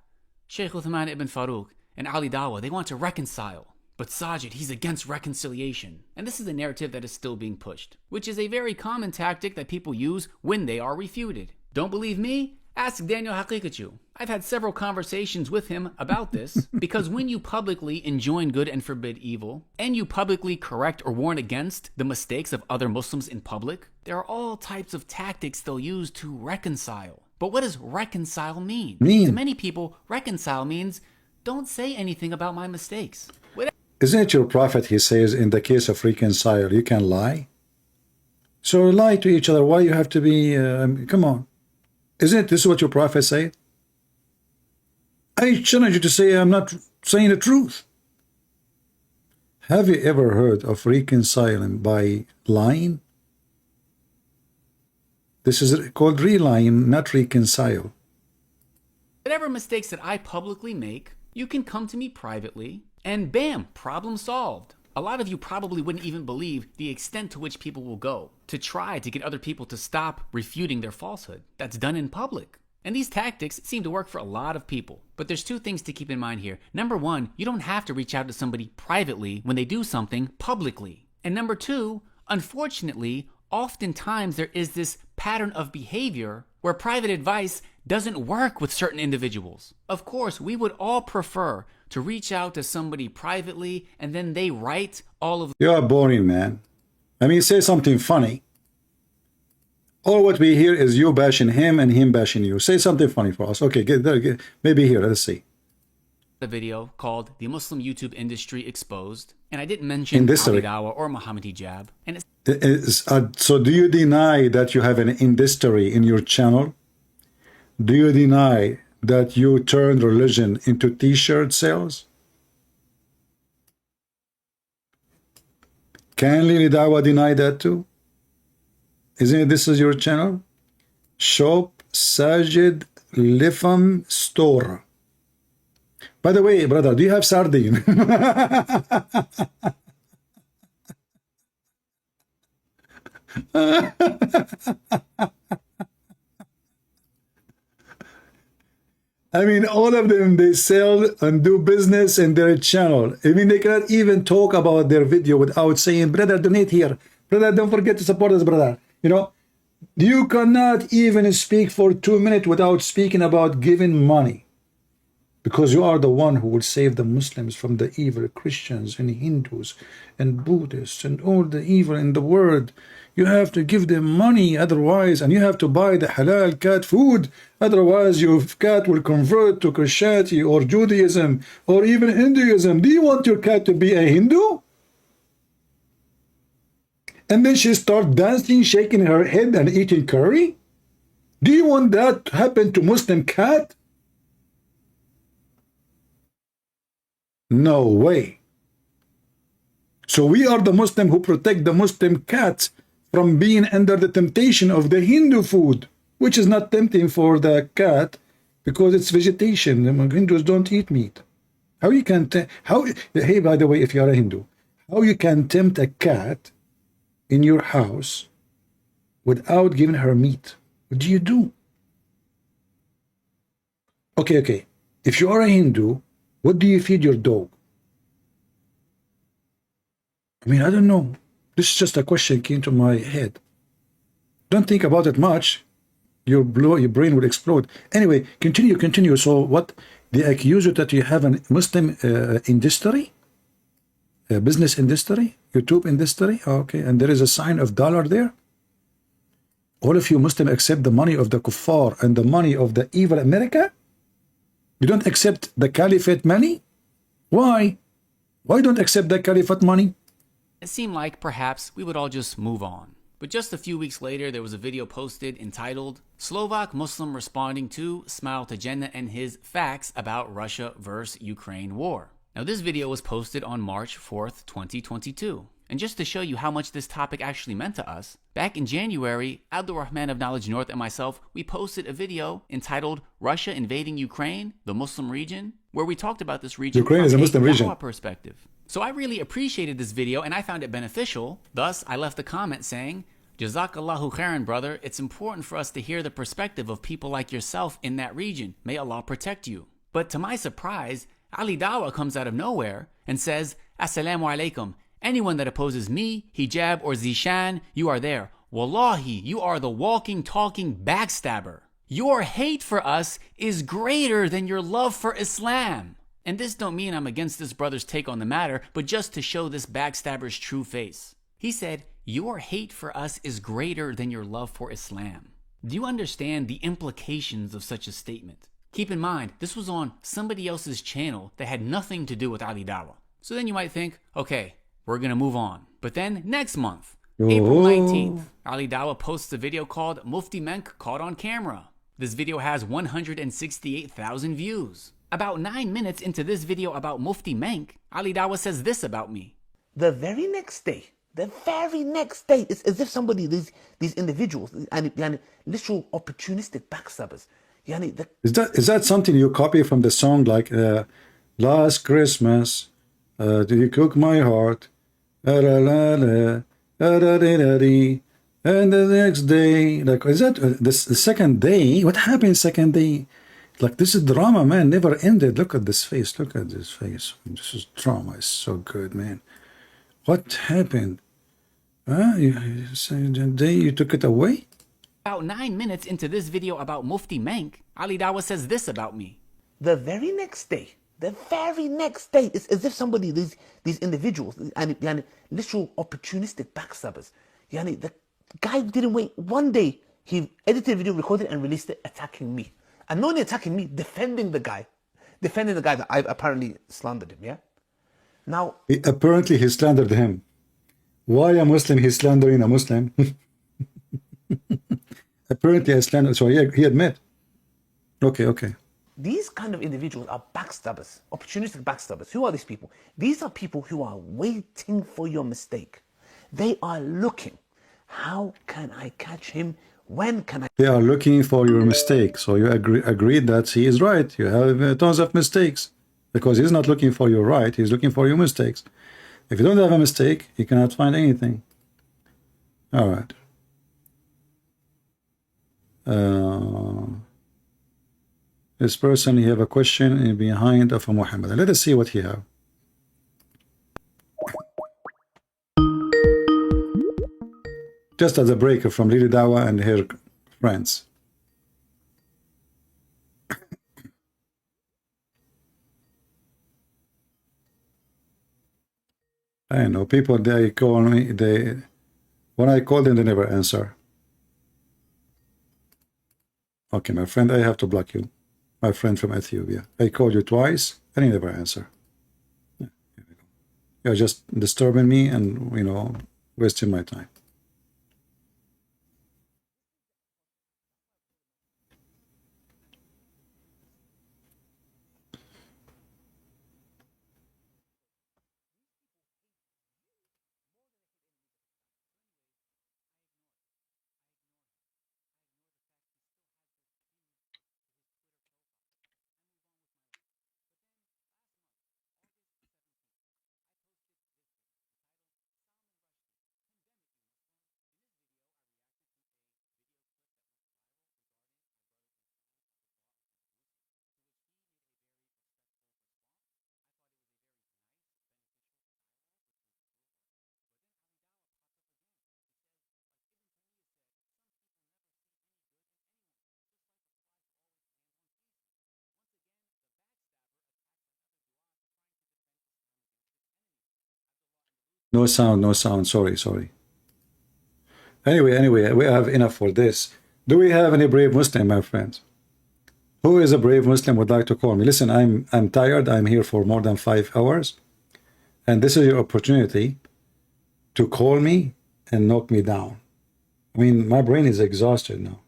Speaker 10: Sheikh Uthman ibn Farouk, and Ali Dawha, they want to reconcile. But Sajid, he's against reconciliation. And this is a narrative that is still being pushed, which is a very common tactic that people use when they are refuted. Don't believe me? Ask Daniel Haqiqatju. I've had several conversations with him about this because when you publicly enjoin good and forbid evil, and you publicly correct or warn against the mistakes of other Muslims in public, there are all types of tactics they'll use to reconcile. But what does reconcile mean? To many people, reconcile means don't say anything about my mistakes.
Speaker 1: Isn't it your prophet, he says, in the case of reconcile, you can lie? So lie to each other. Why you have to be, come on. Isn't this what your prophet said? I challenge you to say I'm not saying the truth. Have you ever heard of reconciling by lying? This is called re-lying, not reconcile.
Speaker 10: Whatever mistakes that I publicly make, you can come to me privately, and bam, problem solved. A lot of you probably wouldn't even believe the extent to which people will go to try to get other people to stop refuting their falsehood. That's done in public. And these tactics seem to work for a lot of people. But there's two things to keep in mind here. Number one, you don't have to reach out to somebody privately when they do something publicly. And number two, unfortunately, oftentimes there is this pattern of behavior where private advice doesn't work with certain individuals. Of course, we would all prefer to reach out to somebody privately and then they write all of...
Speaker 1: You are boring, man. I mean, say something funny. All what we hear is you bashing him and him bashing you. Say something funny for us. Okay, get there. Maybe here. Let's see.
Speaker 10: The video called The Muslim YouTube Industry Exposed. And I didn't mention Dawha or Muhammad Hijab. And
Speaker 1: so do you deny that you have an industry in your channel? Do you deny that you turned religion into t-shirt sales? Can Lily Dawha deny that too? Isn't it this is your channel? Shop Sajid Lifam Store. By the way, brother, do you have sardine? I mean, all of them, they sell and do business in their channel. I mean, they cannot even talk about their video without saying, brother, donate here. Brother, don't forget to support us, brother. You know, you cannot even speak for 2 minutes without speaking about giving money. Because you are the one who will save the Muslims from the evil Christians and Hindus and Buddhists and all the evil in the world. You have to give them money, otherwise, and you have to buy the halal cat food. Otherwise, your cat will convert to Christianity or Judaism or even Hinduism. Do you want your cat to be a Hindu? And then she starts dancing, shaking her head and eating curry? Do you want that to happen to Muslim cat? No way. So we are the Muslim who protect the Muslim cats from being under the temptation of the Hindu food, which is not tempting for the cat because it's vegetation. The Hindus don't eat meat. How you can hey, by the way, if you are a Hindu, how you can tempt a cat in your house without giving her meat? What do you do? Okay. If you are a Hindu, what do you feed your dog? I mean, I don't know. This is just a question came to my head. Don't think about it much. Your brain will explode. Anyway, continue. So what? They accuse you that you have a Muslim industry? A business industry? YouTube industry? Okay, and there is a sign of dollar there? All of you Muslims accept the money of the kuffar and the money of the evil America? You don't accept the caliphate money? Why? Why don't accept the caliphate money?
Speaker 10: It seemed like perhaps we would all just move on. But just a few weeks later, there was a video posted entitled Slovak Muslim Responding to Smile to Jannah and His Facts About Russia vs. Ukraine War. Now this video was posted on March 4th, 2022. And just to show you how much this topic actually meant to us, back in January, Abdul Rahman of Knowledge North and myself, we posted a video entitled Russia Invading Ukraine, the Muslim region, where we talked about this region
Speaker 1: Ukraine is a Muslim region
Speaker 10: Dawha perspective. So I really appreciated this video and I found it beneficial. Thus, I left a comment saying, Jazakallahu khairan, brother. It's important for us to hear the perspective of people like yourself in that region. May Allah protect you. But to my surprise, Ali Dawha comes out of nowhere and says, Assalamu alaikum. Anyone that opposes me, Hijab, or Zishan, you are there. Wallahi, you are the walking, talking backstabber. Your hate for us is greater than your love for Islam. And this don't mean I'm against this brother's take on the matter, but just to show this backstabber's true face. He said, your hate for us is greater than your love for Islam. Do you understand the implications of such a statement? Keep in mind, this was on somebody else's channel that had nothing to do with Ali Dawha. So then you might think, okay, we're gonna move on. But then next month, April 19th, Ali Dawha posts a video called Mufti Menk Caught on Camera. This video has 168,000 views. About 9 minutes into this video about Mufti Menk, Ali Dawha says this about me.
Speaker 3: The very next day, it's as if somebody, these individuals, and literal opportunistic backstabbers.
Speaker 1: Is that something you copy from the song like Last Christmas, do you cook my heart? And the next day, like, is that the second day? What happened second day? Like, this is drama, man, never ended. Look at this face. Look at this face. This is drama. It's so good, man. What happened? The day you took it away?
Speaker 10: About 9 minutes into this video about Mufti Menk, Ali Dawha says this about me.
Speaker 3: The very next day, it's as if somebody, these individuals, and literal opportunistic backstabbers. The guy didn't wait one day. He edited a video, recorded it, and released it attacking me. And not only attacking me, defending the guy that I apparently slandered him, yeah? Now...
Speaker 1: Apparently he slandered him. Why a Muslim he's slandering a Muslim? Apparently I slandered, so he admit. Okay.
Speaker 3: These kind of individuals are backstabbers, opportunistic backstabbers. Who are these people? These are people who are waiting for your mistake. They are looking. How can I catch him? When can I?
Speaker 1: They are looking for your mistake. So you agreed that he is right. You have tons of mistakes because he's not looking for your right. He's looking for your mistakes. If you don't have a mistake, you cannot find anything. All right. This person, he have a question in behind of Muhammad. Let us see what he have. Just as a break from Lily Dawha and her friends. I know people, they call me, when I call them, they never answer. Okay, my friend, I have to block you. My friend from Ethiopia. I called you twice and you never answer. Yeah, here we go. You're just disturbing me and, wasting my time. No sound. Sorry. Anyway, we have enough for this. Do we have any brave Muslim, my friends? Who is a brave Muslim would like to call me? Listen, I'm tired. I'm here for more than 5 hours. And this is your opportunity to call me and knock me down. I mean, my brain is exhausted now.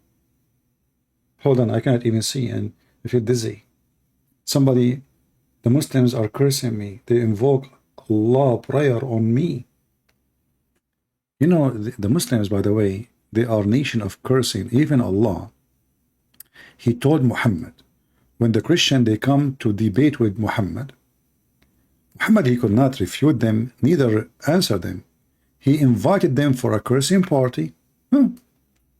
Speaker 1: Hold on, I cannot even see and I feel dizzy. The Muslims are cursing me. They invoke Allah prayer on me. The Muslims, by the way, they are a nation of cursing. Even Allah, he told Muhammad, when the Christian, they come to debate with Muhammad, he could not refute them, neither answer them. He invited them for a cursing party.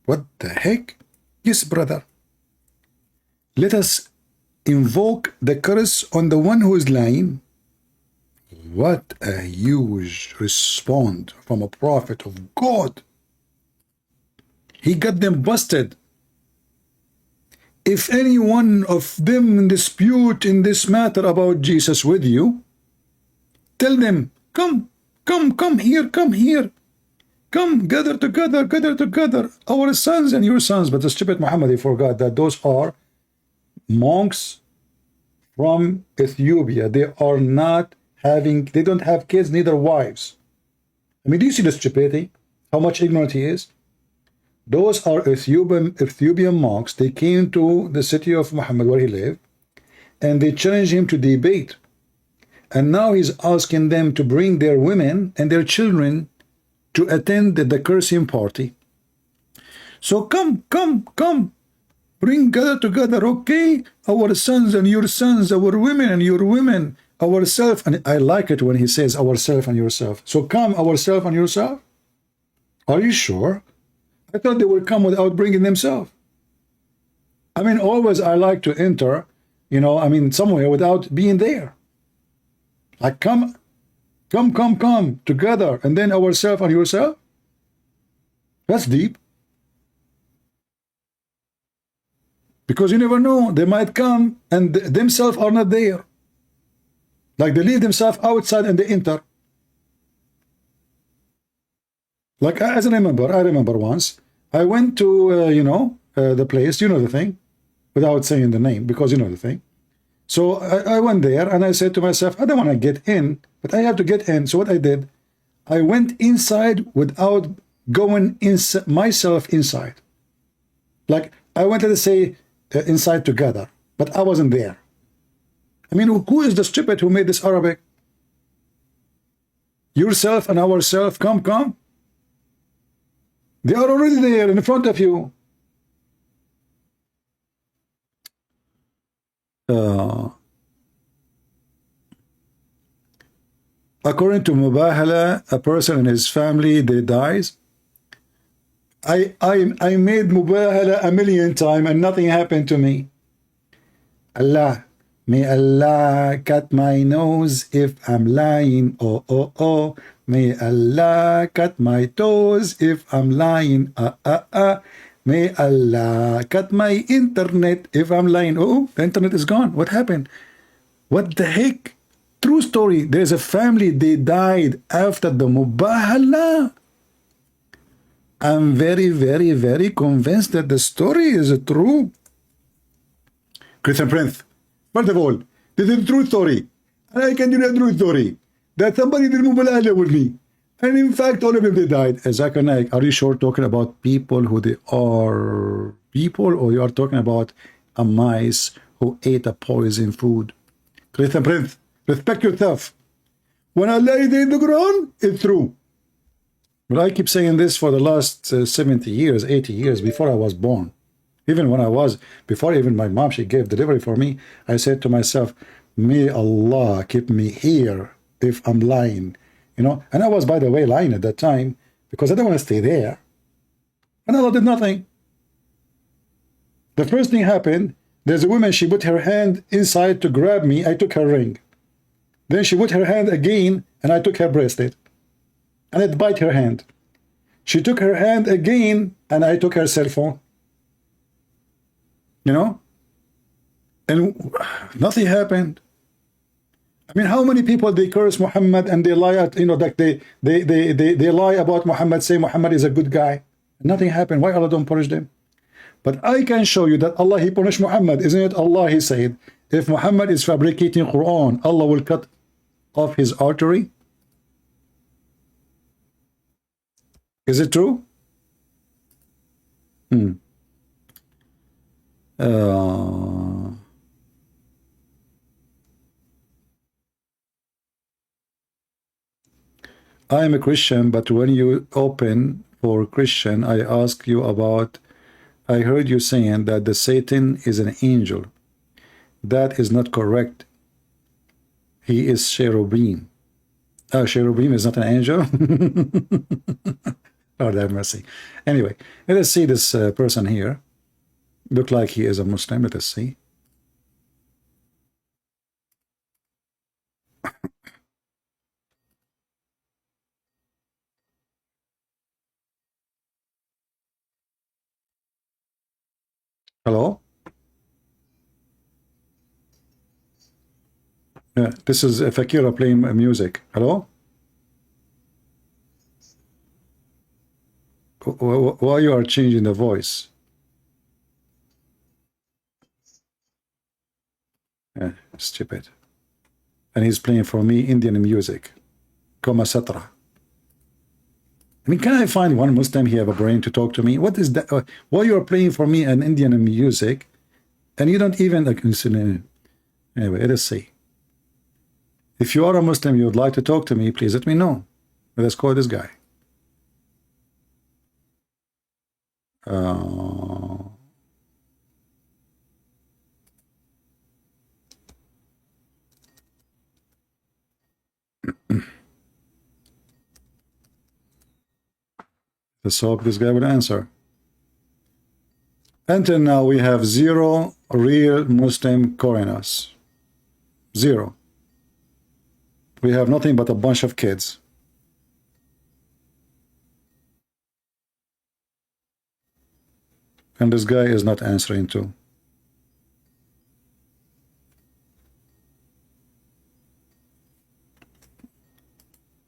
Speaker 1: What the heck? Yes, brother. Let us invoke the curse on the one who is lying. What a huge response from a prophet of God. He got them busted. if any one of them dispute in this matter about Jesus with you, tell them, come here, come here. Come, gather together, our sons and your sons. But the stupid Muhammad, he forgot that those are monks from Ethiopia. They don't have kids, neither wives. I mean, do you see the stupidity? How much ignorant he is? Those are Ethiopian monks. They came to the city of Muhammad where he lived, and they challenged him to debate. And now he's asking them to bring their women and their children to attend the Cursium party. So come, gather together, okay? Our sons and your sons, our women and your women, ourself. And I like it when he says ourself and yourself. So come, ourself and yourself? Are you sure? I thought they would come without bringing themselves. I mean, always I like to enter, somewhere without being there. Like, come together, and then ourself and yourself. That's deep. Because you never know, they might come and themselves are not there. Like they leave themselves outside and they enter. Like as I remember once, I went to, the place, the thing, without saying the name, because you know the thing. So I went there and I said to myself, I don't want to get in, but I have to get in. So what I did, I went inside without going myself inside. Like I went, let's say, inside together, but I wasn't there. I mean, who is the stupid who made this Arabic? Yourself and ourself, come. They are already there in front of you. According to Mubahala, a person and his family, they dies. I made Mubahala a million times and nothing happened to me. Allah, may Allah cut my nose if I'm lying. Oh. May Allah cut my toes if I'm lying. May Allah cut my internet if I'm lying. Oh, the internet is gone. What happened? What the heck? True story. There's a family, they died after the Mubahala. I'm very, very, very convinced that the story is true. Christian Prince, first of all, this is a true story. And I can do a true story. That somebody did Mubahala with me. And in fact, all of them, they died. Zakir Naik, are you sure talking about people who they are people, or you are talking about a mice who ate a poison food? Christian Prince, respect yourself. When Allah is in the Quran, it's true. But I keep saying this for the last 70 years, 80 years, before I was born. Even when I was, before even my mom, she gave delivery for me, I said to myself, may Allah keep me here if I'm lying. And I was, by the way, lying at that time because I don't want to stay there. And Allah did nothing. The first thing happened, there's a woman, she put her hand inside to grab me, I took her ring. Then she put her hand again, and I took her bracelet. And it bite her hand. She took her hand again, and I took her cell phone. And nothing happened. I mean, how many people they curse Muhammad and they lie at, like they lie about Muhammad, say Muhammad is a good guy. Nothing happened. Why Allah don't punish them? But I can show you that Allah, he punished Muhammad. Isn't it Allah, he said, if Muhammad is fabricating Quran, Allah will cut off his artery? Is it true? I am a Christian, but when you open for Christian, I ask you about, I heard you saying that the Satan is an angel. That is not correct. He is cherubim. Cherubim is not an angel? Lord have mercy. Anyway, let us see this person here. Look like he is a Muslim. Let us see. Hello? Yeah, this is Fakira playing music. Hello? Why you are changing the voice? Yeah, stupid. And he's playing for me Indian music. Kama Satra. I mean, can I find one Muslim he have a brain to talk to me? What is that? Why you are playing for me an Indian music and you don't even like, anyway, let's see. If you are a Muslim, you would like to talk to me, please let me know. Let's call this guy. Let's hope this guy will answer. Until now, we have 0 real Muslim calling us. 0. We have nothing but a bunch of kids. And this guy is not answering too.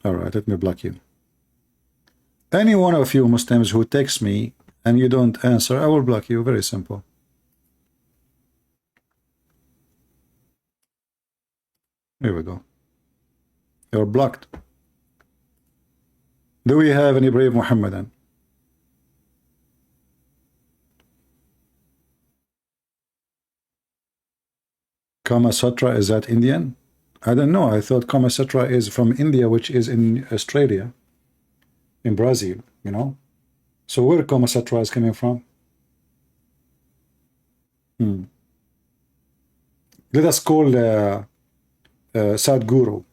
Speaker 1: All right, let me block you. Any one of you Muslims who text me and you don't answer, I will block you. Very simple. Here we go. You're blocked. Do we have any brave Muhammadan? Kama Sutra, is that Indian? I don't know. I thought Kama Sutra is from India, which is in Australia, in Brazil, you know. So where Kama Sutra is coming from? Let us call Sadhguru.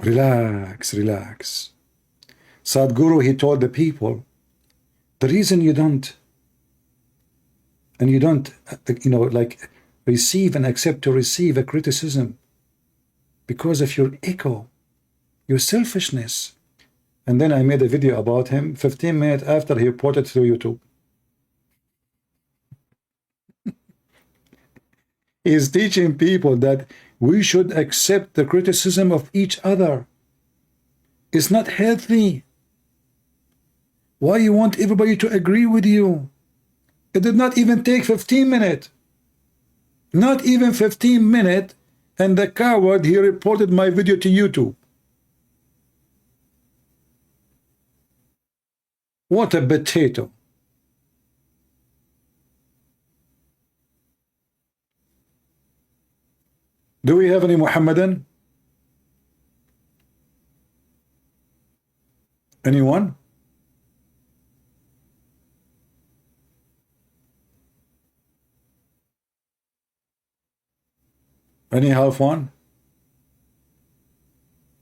Speaker 1: Relax, relax. Sadhguru, he told the people, the reason you don't, you know, like, receive and accept to receive a criticism because of your ego, your selfishness. And then I made a video about him 15 minutes after he reported to YouTube. He is teaching people that we should accept the criticism of each other. It's not healthy. Why you want everybody to agree with you? It did not even take 15 minutes. Not even 15 minutes, and the coward, he reported my video to YouTube. What a potato. Do we have any Muhammadan? Anyone? Any half one?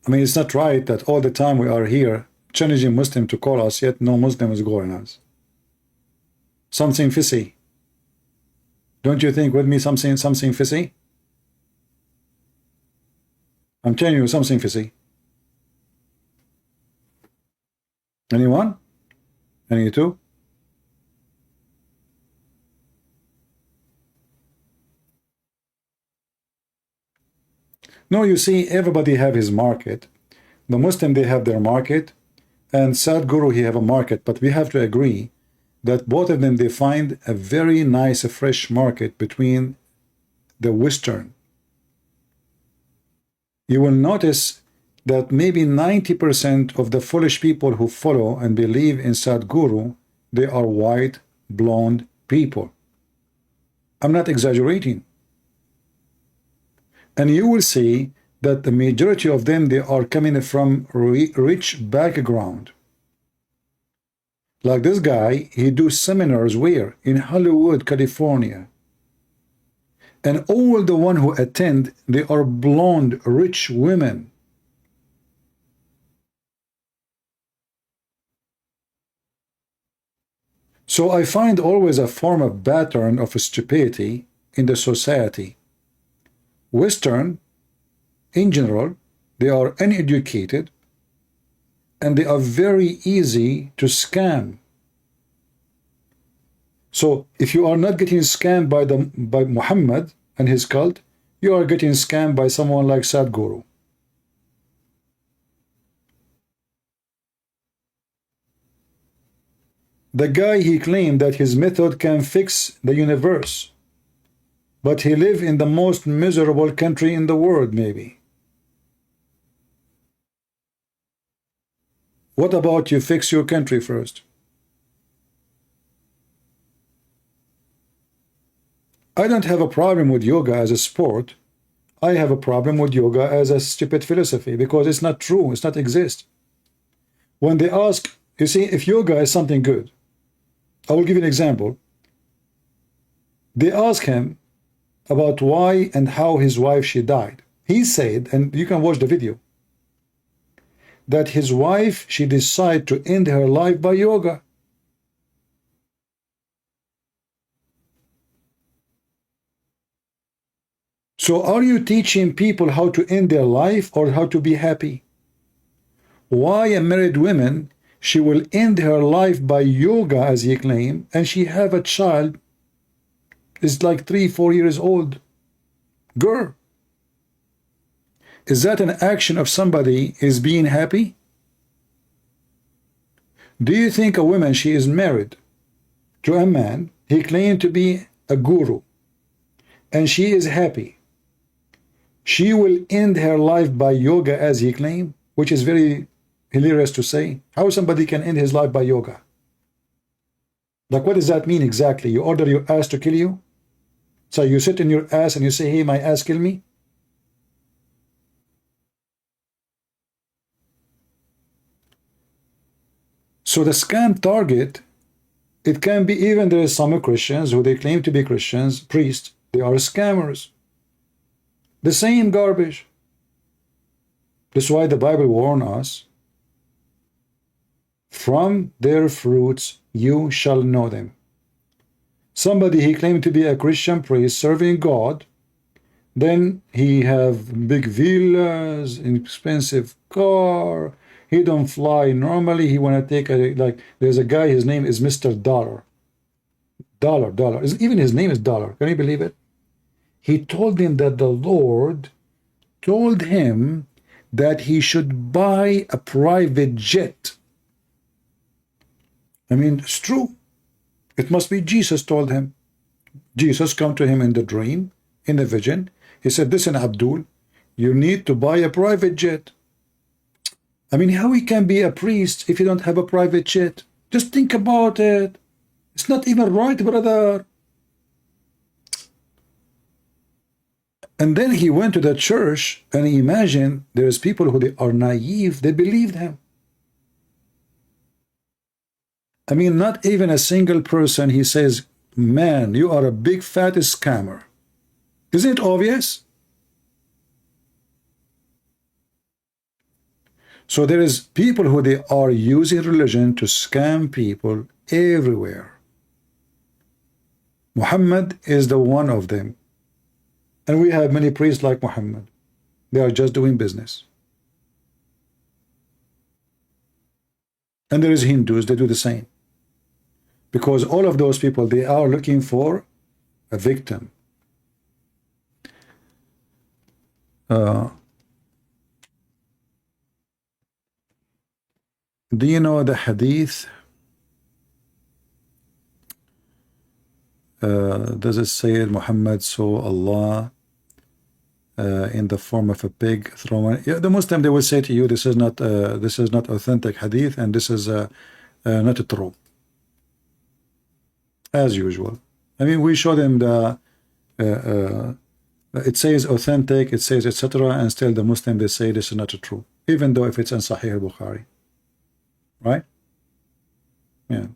Speaker 1: I mean, it's not right that all the time we are here challenging Muslim to call us, yet no Muslim is calling us. Something fishy. Don't you think with me something fishy? I'm telling you something fishy. Anyone? Any two? No, you see, everybody have his market. The Muslim, they have their market, and Sadhguru, he have a market, but we have to agree that both of them, they find a very nice, fresh market between the Western. You will notice that maybe 90% of the foolish people who follow and believe in Sadhguru, they are white, blonde people. I'm not exaggerating. And you will see that the majority of them, they are coming from rich background. Like this guy, he do seminars where? In Hollywood, California. And all the one who attend, they are blonde, rich women. So I find always a form of pattern of stupidity in the society. Western, in general, they are uneducated and they are very easy to scam. So if you are not getting scammed by Muhammad and his cult, you are getting scammed by someone like Sadhguru. The guy, he claimed that his method can fix the universe, but he live in the most miserable country in the world, maybe. What about you fix your country first? I don't have a problem with yoga as a sport. I have a problem with yoga as a stupid philosophy because it's not true. It's not exist. When they ask, you see, if yoga is something good, I will give you an example. They ask him about why and how his wife, she died. He said, and you can watch the video, that his wife, she decided to end her life by yoga. So are you teaching people how to end their life or how to be happy? Why a married woman, she will end her life by yoga, as he claimed, and she have a child, is like 3-4 years old girl. Is that an action of somebody is being happy? Do you think a woman, she is married to a man, he claimed to be a guru, and she is happy, she will end her life by yoga, as he claimed, which is very hilarious to say. How somebody can end his life by yoga? Like, what does that mean exactly? You order your ass to kill you? So you sit in your ass and you say, hey, my ass, kill me? So the scam target, it can be, even there is some Christians who they claim to be Christians, priests, they are scammers. The same garbage. That's why the Bible warns us, from their fruits you shall know them. Somebody, he claimed to be a Christian priest serving God, then he have big villas, expensive car, he don't fly normally, he want to take a, like, there's a guy, his name is Mr. Dollar. Dollar. Even his name is Dollar. Can you believe it? He told him that the Lord told him that he should buy a private jet. I mean, it's true. It must be Jesus told him. Jesus come to him in the dream, in the vision. He said, listen, Abdul, you need to buy a private jet. I mean, how he can be a priest if you don't have a private jet? Just think about it. It's not even right, brother. And then he went to the church, and imagine there's people who they are naive, they believed him. I mean, not even a single person, he says, man, you are a big fat scammer. Isn't it obvious? So there is people who they are using religion to scam people everywhere. Muhammad is the one of them. And we have many priests like Muhammad. They are just doing business. And there is Hindus, they do the same. Because all of those people, they are looking for a victim. Do you know the hadith? Does it say Muhammad saw Allah in the form of a pig thrown? Yeah, the Muslim, they will say to you, this is not authentic hadith, and this is not true. As usual. I mean, we show them the it says authentic, it says etc., and still the Muslim, they say this is not true, even though if it's in Sahih al-Bukhari, right? Yeah.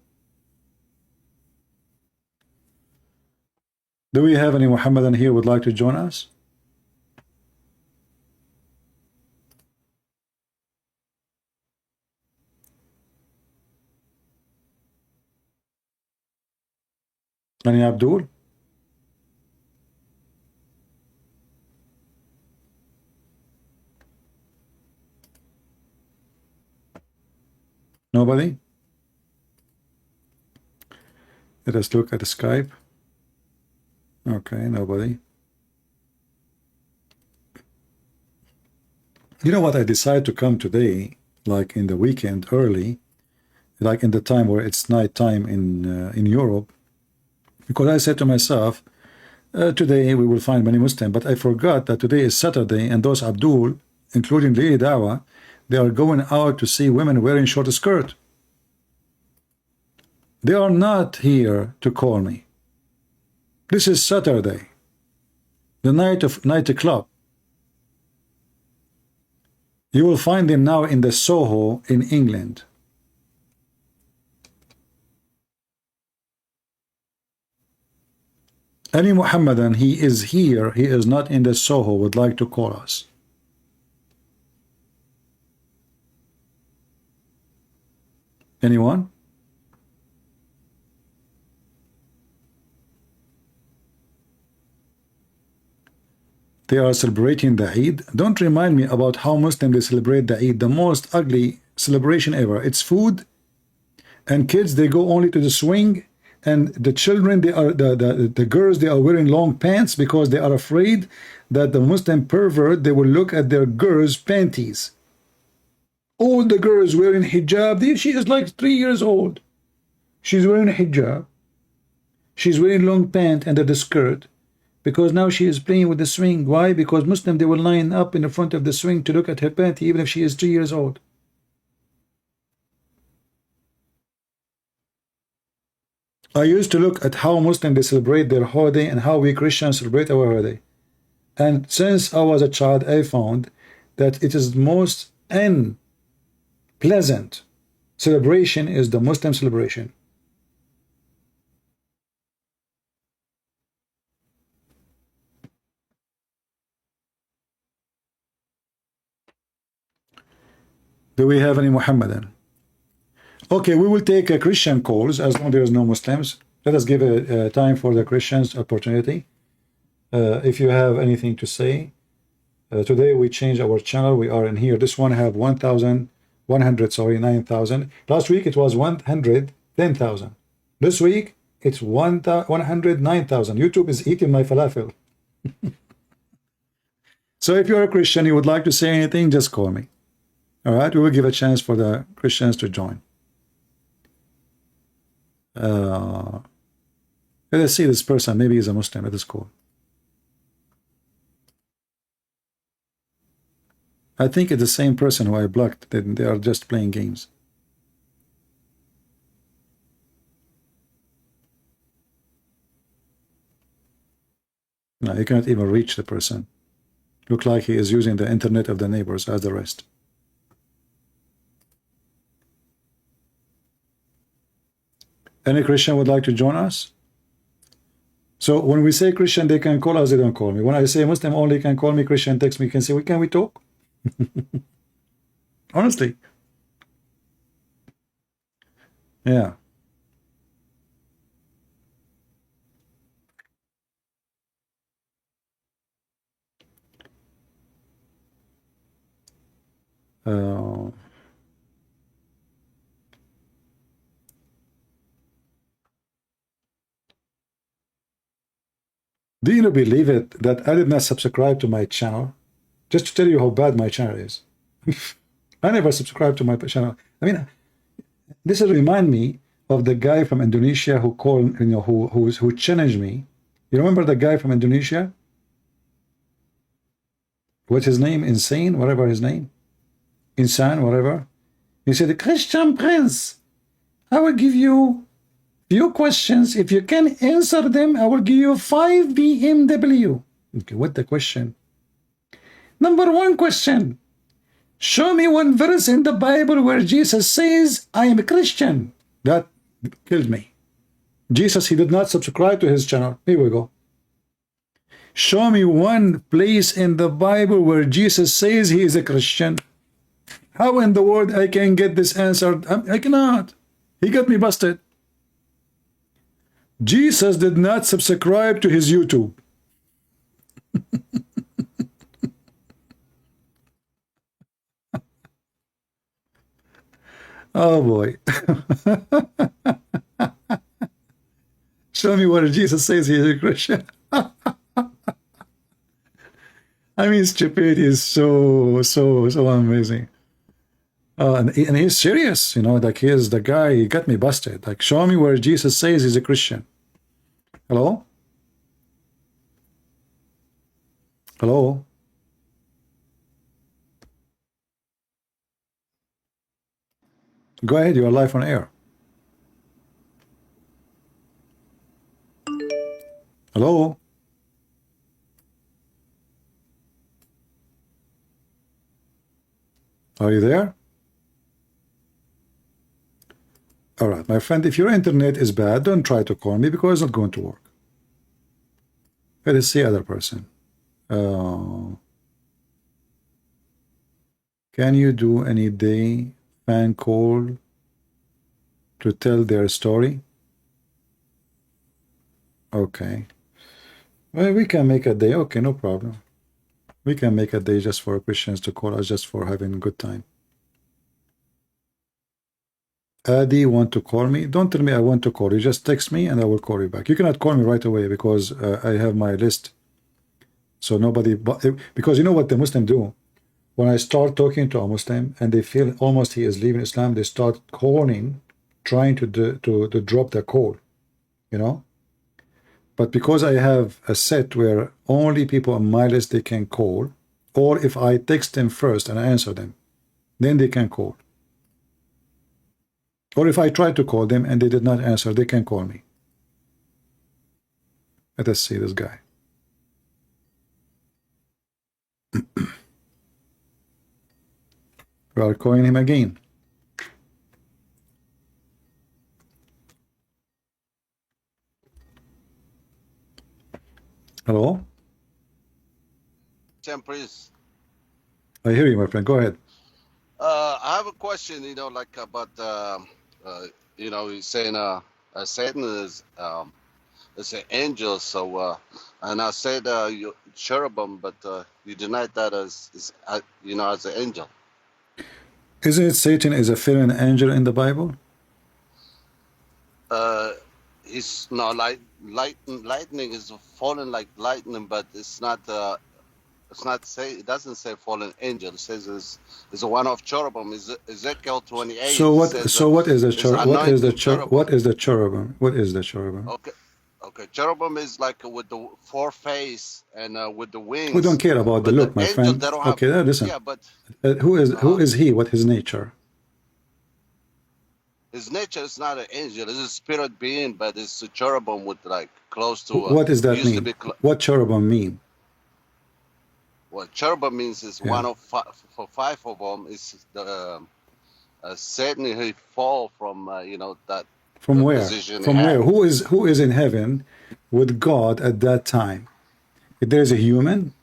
Speaker 1: Do we have any Muhammadan here would like to join us? Any Abdul? Nobody? Let us look at the Skype. Okay, nobody. You know what? I decided to come today, like in the weekend early, like in the time where it's night time in Europe, because I said to myself, today we will find many Muslims, but I forgot that today is Saturday, and those Abdul, including Lady Dawha, they are going out to see women wearing short skirt. They are not here to call me. This is Saturday, the night of nightclub. You will find them now in the Soho in England. Any Muhammadan, he is here, he is not in the Soho, would like to call us. Anyone? They are celebrating the Eid. Don't remind me about how Muslims they celebrate the Eid, the most ugly celebration ever. It's food, and kids, they go only to the swing, and the children, they are the girls, they are wearing long pants because they are afraid that the Muslim pervert, they will look at their girls' panties. All the girls wearing hijab. She is like 3 years old. She's wearing a hijab. She's wearing long pants under the skirt, because now she is playing with the swing. Why? Because Muslim, they will line up in the front of the swing to look at her panty, even if she is 3 years old. I used to look at how Muslims they celebrate their holiday and how we Christians celebrate our holiday. And since I was a child, I found that it is most unpleasant celebration is the Muslim celebration. Do we have any Muhammadan? Okay, we will take Christian calls as long as there is no Muslims. Let us give a time for the Christians opportunity. If you have anything to say, today we changed our channel. We are in here. This one have 1,100, sorry, 9,000. Last week it was 110,000. This week it's 109,000. YouTube is eating my falafel. So if you're a Christian, you would like to say anything, just call me. All right, we will give a chance for the Christians to join. Let us see this person. Maybe he's a Muslim. Let us call. I think it's the same person who I blocked. They are just playing games. No, you cannot even reach the person. Look like he is using the internet of the neighbors as the rest. Any Christian would like to join us? So when we say Christian, they can call us, they don't call me. When I say Muslim only can call me, Christian text me, can say, can we talk? Honestly. Yeah. Do you believe it that I did not subscribe to my channel? Just to tell you how bad my channel is. I never subscribed to my channel. I mean, this will remind me of the guy from Indonesia who called, who challenged me. You remember the guy from Indonesia? What's his name? Insane, whatever his name. Insan, whatever. He said, Christian Prince, I will give you few questions. If you can answer them, I will give you 5 BMW. Okay, what the question? Number 1 question. Show me one verse in the Bible where Jesus says, I am a Christian. That killed me. Jesus, he did not subscribe to his channel. Here we go. Show me one place in the Bible where Jesus says he is a Christian. How in the world I can get this answer? I cannot. He got me busted. Jesus did not subscribe to his YouTube. Oh boy. Show me where Jesus says he is a Christian. I mean, stupidity is so amazing. And he's serious, you know, like he is the guy, he got me busted. Like, show me where Jesus says he's a Christian. Hello? Hello? Go ahead, you are live on air. Hello? Are you there? All right, my friend, if your internet is bad, don't try to call me because it's not going to work. Let us see other person. Can you do any day fan call to tell their story? Okay. Well, we can make a day. Okay, no problem. We can make a day just for Christians to call us, just for having a good time. Adi want to call me? Don't tell me I want to call you. Just text me and I will call you back. You cannot call me right away because I have my list. So nobody, because you know what the Muslim do? When I start talking to a Muslim and they feel almost he is leaving Islam, they start calling, trying to drop the call, you know? But because I have a set where only people on my list they can call, or if I text them first and I answer them, then they can call. Or if I try to call them and they did not answer, they can call me. Let us see this guy. We are calling him again. Hello?
Speaker 13: Sam, please.
Speaker 1: I hear you, my friend. Go ahead.
Speaker 13: I have a question, you know, like about, you know, you're saying Satan is an angel, so, and I said you cherubim, but you denied that as you know, as an angel.
Speaker 1: Isn't it Satan is a fallen angel in the Bible?
Speaker 13: He's no lightning is falling like lightning, but it's not say, it doesn't say fallen angel. It says it's a one of cherubim. Is Ezekiel 28.
Speaker 1: So what?
Speaker 13: Says,
Speaker 1: So what is the cherubim? What is the
Speaker 13: cherubim?
Speaker 1: what is the cherubim? What is the cherubim?
Speaker 13: Okay, cherubim is like with the four face and with the wings.
Speaker 1: We don't care about the look, my friend. Okay, listen.
Speaker 13: Yeah, but
Speaker 1: who is he? What his nature?
Speaker 13: His nature is not an angel. It's a spirit being, but it's a cherubim with like close to.
Speaker 1: What does that mean? What cherubim mean?
Speaker 13: What cherubim means is one of for five of them is the Satan. He fall from you know that.
Speaker 1: From where? From where? Who is in heaven with God at that time? If there is a human,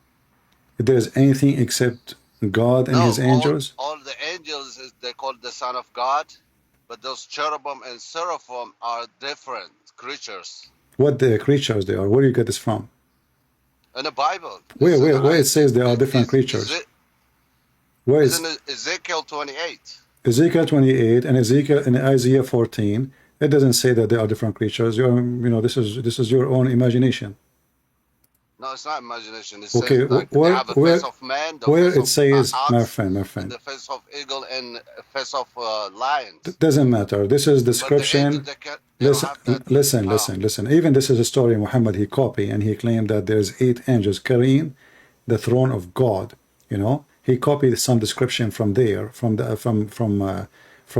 Speaker 1: if there is anything except God and his angels.
Speaker 13: All the angels they call the Son of God, but those cherubim and seraphim are different creatures.
Speaker 1: What the creatures they are? Where do you get this from?
Speaker 13: In the Bible.
Speaker 1: Where it says they are different creatures? Where is
Speaker 13: Ezekiel 28?
Speaker 1: Ezekiel 28 and Ezekiel and Isaiah 14. It doesn't say that they are different creatures. You know, this is your own imagination.
Speaker 13: No, it's not imagination. It
Speaker 1: okay,
Speaker 13: says like they have a face of man,
Speaker 1: where it says, my friend,
Speaker 13: and the face of eagle and face of lions.
Speaker 1: It doesn't matter. This is description. Listen. Even this is a story Muhammad he copied, and he claimed that there's 8 angels carrying the throne of God. You know, he copied some description from there, from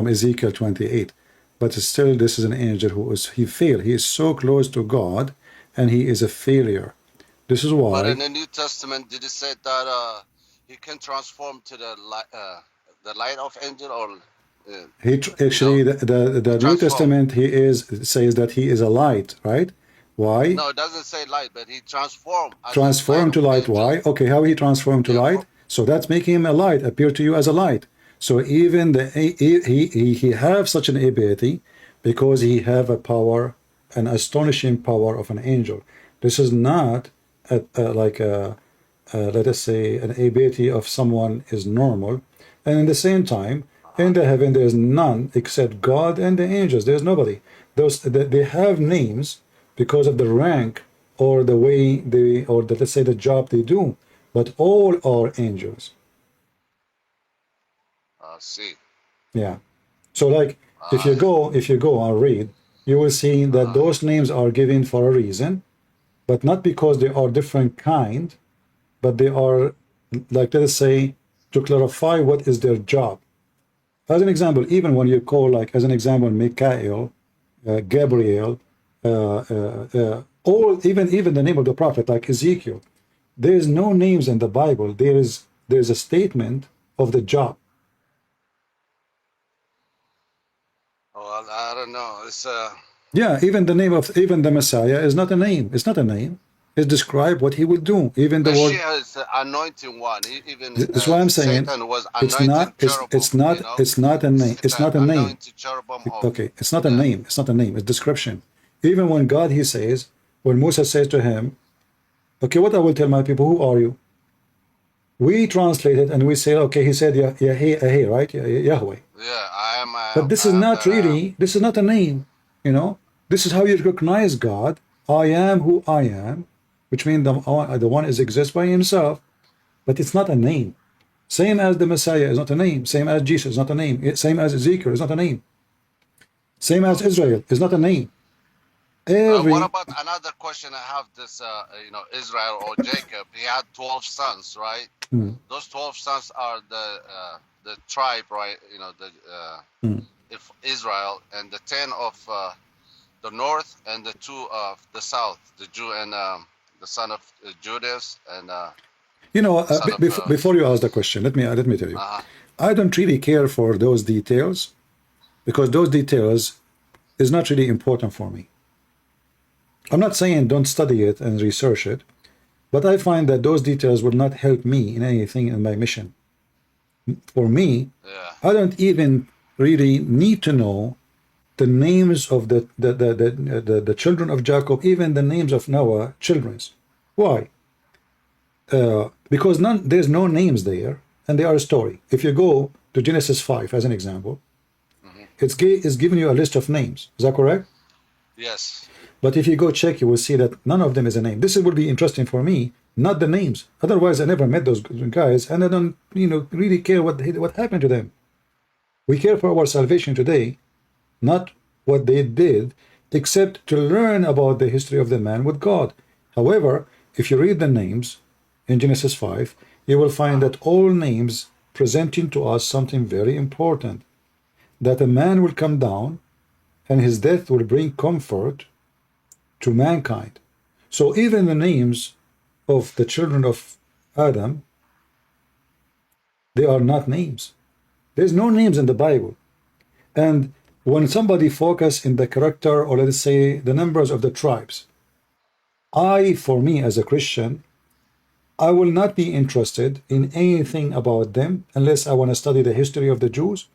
Speaker 1: Ezekiel 28. But still, this is an angel he failed. He is so close to God, and he is a failure. This is why.
Speaker 13: But in the New Testament, did it say that he can transform to the light of angel, or
Speaker 1: actually the New Testament says that he is a light, right? Why?
Speaker 13: No, it doesn't say light, but he transformed.
Speaker 1: Transformed to light. Why? Okay, how he transformed to light? So that's making him a light, appear to you as a light. So even he have such an ability because he have a power, an astonishing power of an angel. This is not let us say an ability of someone is normal, and in the same time in the heaven there is none except God and the angels. There's nobody. They have names because of the rank or the way let's say the job they do, but all are angels.
Speaker 13: See.
Speaker 1: Yeah. So like if you go and read, you will see that those names are given for a reason, but not because they are different kind, but they are, like, let us say, to clarify what is their job. As an example, even when you call, like, as an example, Michael, Gabriel, all, even the name of the prophet, like Ezekiel, there is no names in the Bible. There's a statement of the job.
Speaker 13: Well, I don't know. It's
Speaker 1: Yeah, even the name of the Messiah is not a name. It's not a name. It's describe what he will do. Even the word.
Speaker 13: Mashiach is the anointing one. Even
Speaker 1: That's why I'm saying
Speaker 13: Satan was
Speaker 1: it's
Speaker 13: anointed
Speaker 1: not.
Speaker 13: cherubim.
Speaker 1: It's not.
Speaker 13: You know?
Speaker 1: It's not a name. It's not a name.
Speaker 13: Anointed cherubim of,
Speaker 1: Okay, it's not a name. It's not a name. It's description. Even when God, he says, when Musa says to him, okay, what I will tell my people, who are you? We translate it and we say, okay, he said, Yahweh, right? Yahweh.
Speaker 13: Yeah, I am.
Speaker 1: But this is not really, this is not a name, you know? This is how you recognize God. I am who I am, which means the one is exists by himself, but it's not a name. Same as the Messiah is not a name. Same as Jesus is not a name. Same as Ezekiel is not a name. Same as Israel is not a name.
Speaker 13: What about another question I have? This, you know, Israel or Jacob, he had 12 sons, right? Those 12 sons are the tribe, right? You know, if Israel, and the 10 of the north and the 2 of the south, the Jew and the son of Judas and.
Speaker 1: You know, before you ask the question, let me tell you, I don't really care for those details, because those details is not really important for me. I'm not saying don't study it and research it, but I find that those details will not help me in anything in my mission. For me, I don't even really need to know the names of the children of Jacob, even the names of Noah children's. Why? Because there's no names there, and they are a story. If you go to Genesis 5 as an example, it's giving you a list of names. Is that correct?
Speaker 13: Yes.
Speaker 1: But if you go check, you will see that none of them is a name. This will be interesting for me, not the names. Otherwise, I never met those guys, and I don't, really care what happened to them. We care for our salvation today, not what they did, except to learn about the history of the man with God. However, if you read the names in Genesis 5, you will find that all names presenting to us something very important, that a man will come down and his death will bring comfort to mankind. So even the names of the children of Adam, they are not names. There's no names in the Bible. And when somebody focus in the character, or let's say the numbers of the tribes, for me as a Christian, I will not be interested in anything about them unless I want to study the history of the Jews,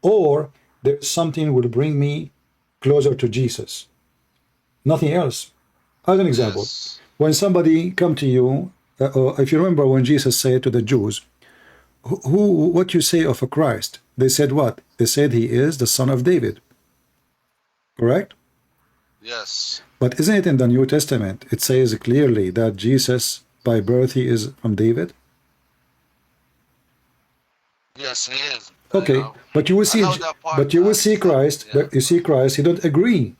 Speaker 1: or there's something will bring me closer to Jesus. Nothing else. As an example, when somebody come to you, if you remember when Jesus said to the Jews, what you say of a Christ? They said what? They said he is the son of David. Correct?
Speaker 13: Yes.
Speaker 1: But isn't it in the New Testament, it says clearly that Jesus, by birth, he is from David?
Speaker 13: Yes, he is.
Speaker 1: Okay, but you will see, Christ. But you see Christ. He don't agree.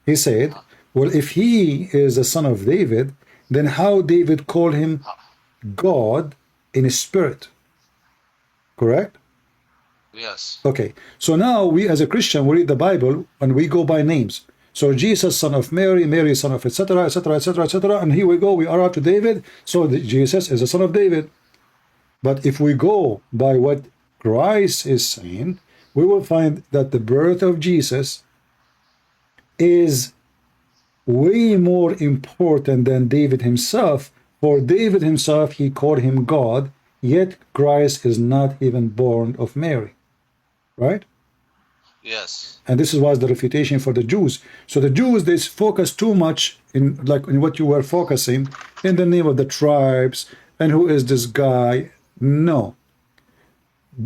Speaker 1: He said, well, if he is the son of David, then how David called him God in his spirit? Correct?
Speaker 13: Yes.
Speaker 1: Okay, so now we as a Christian, we read the Bible and we go by names. So Jesus, son of Mary, Mary, son of etc., etc., etc., etc., and here we go, we are up to David, so Jesus is the son of David. But if we go by what Christ is saying, we will find that the birth of Jesus is way more important than David himself. For David himself, he called him God, yet Christ is not even born of Mary. Right?
Speaker 13: Yes.
Speaker 1: And this was the refutation for the Jews. So the Jews, they focus too much in what you were focusing, in the name of the tribes, and who is this guy? No.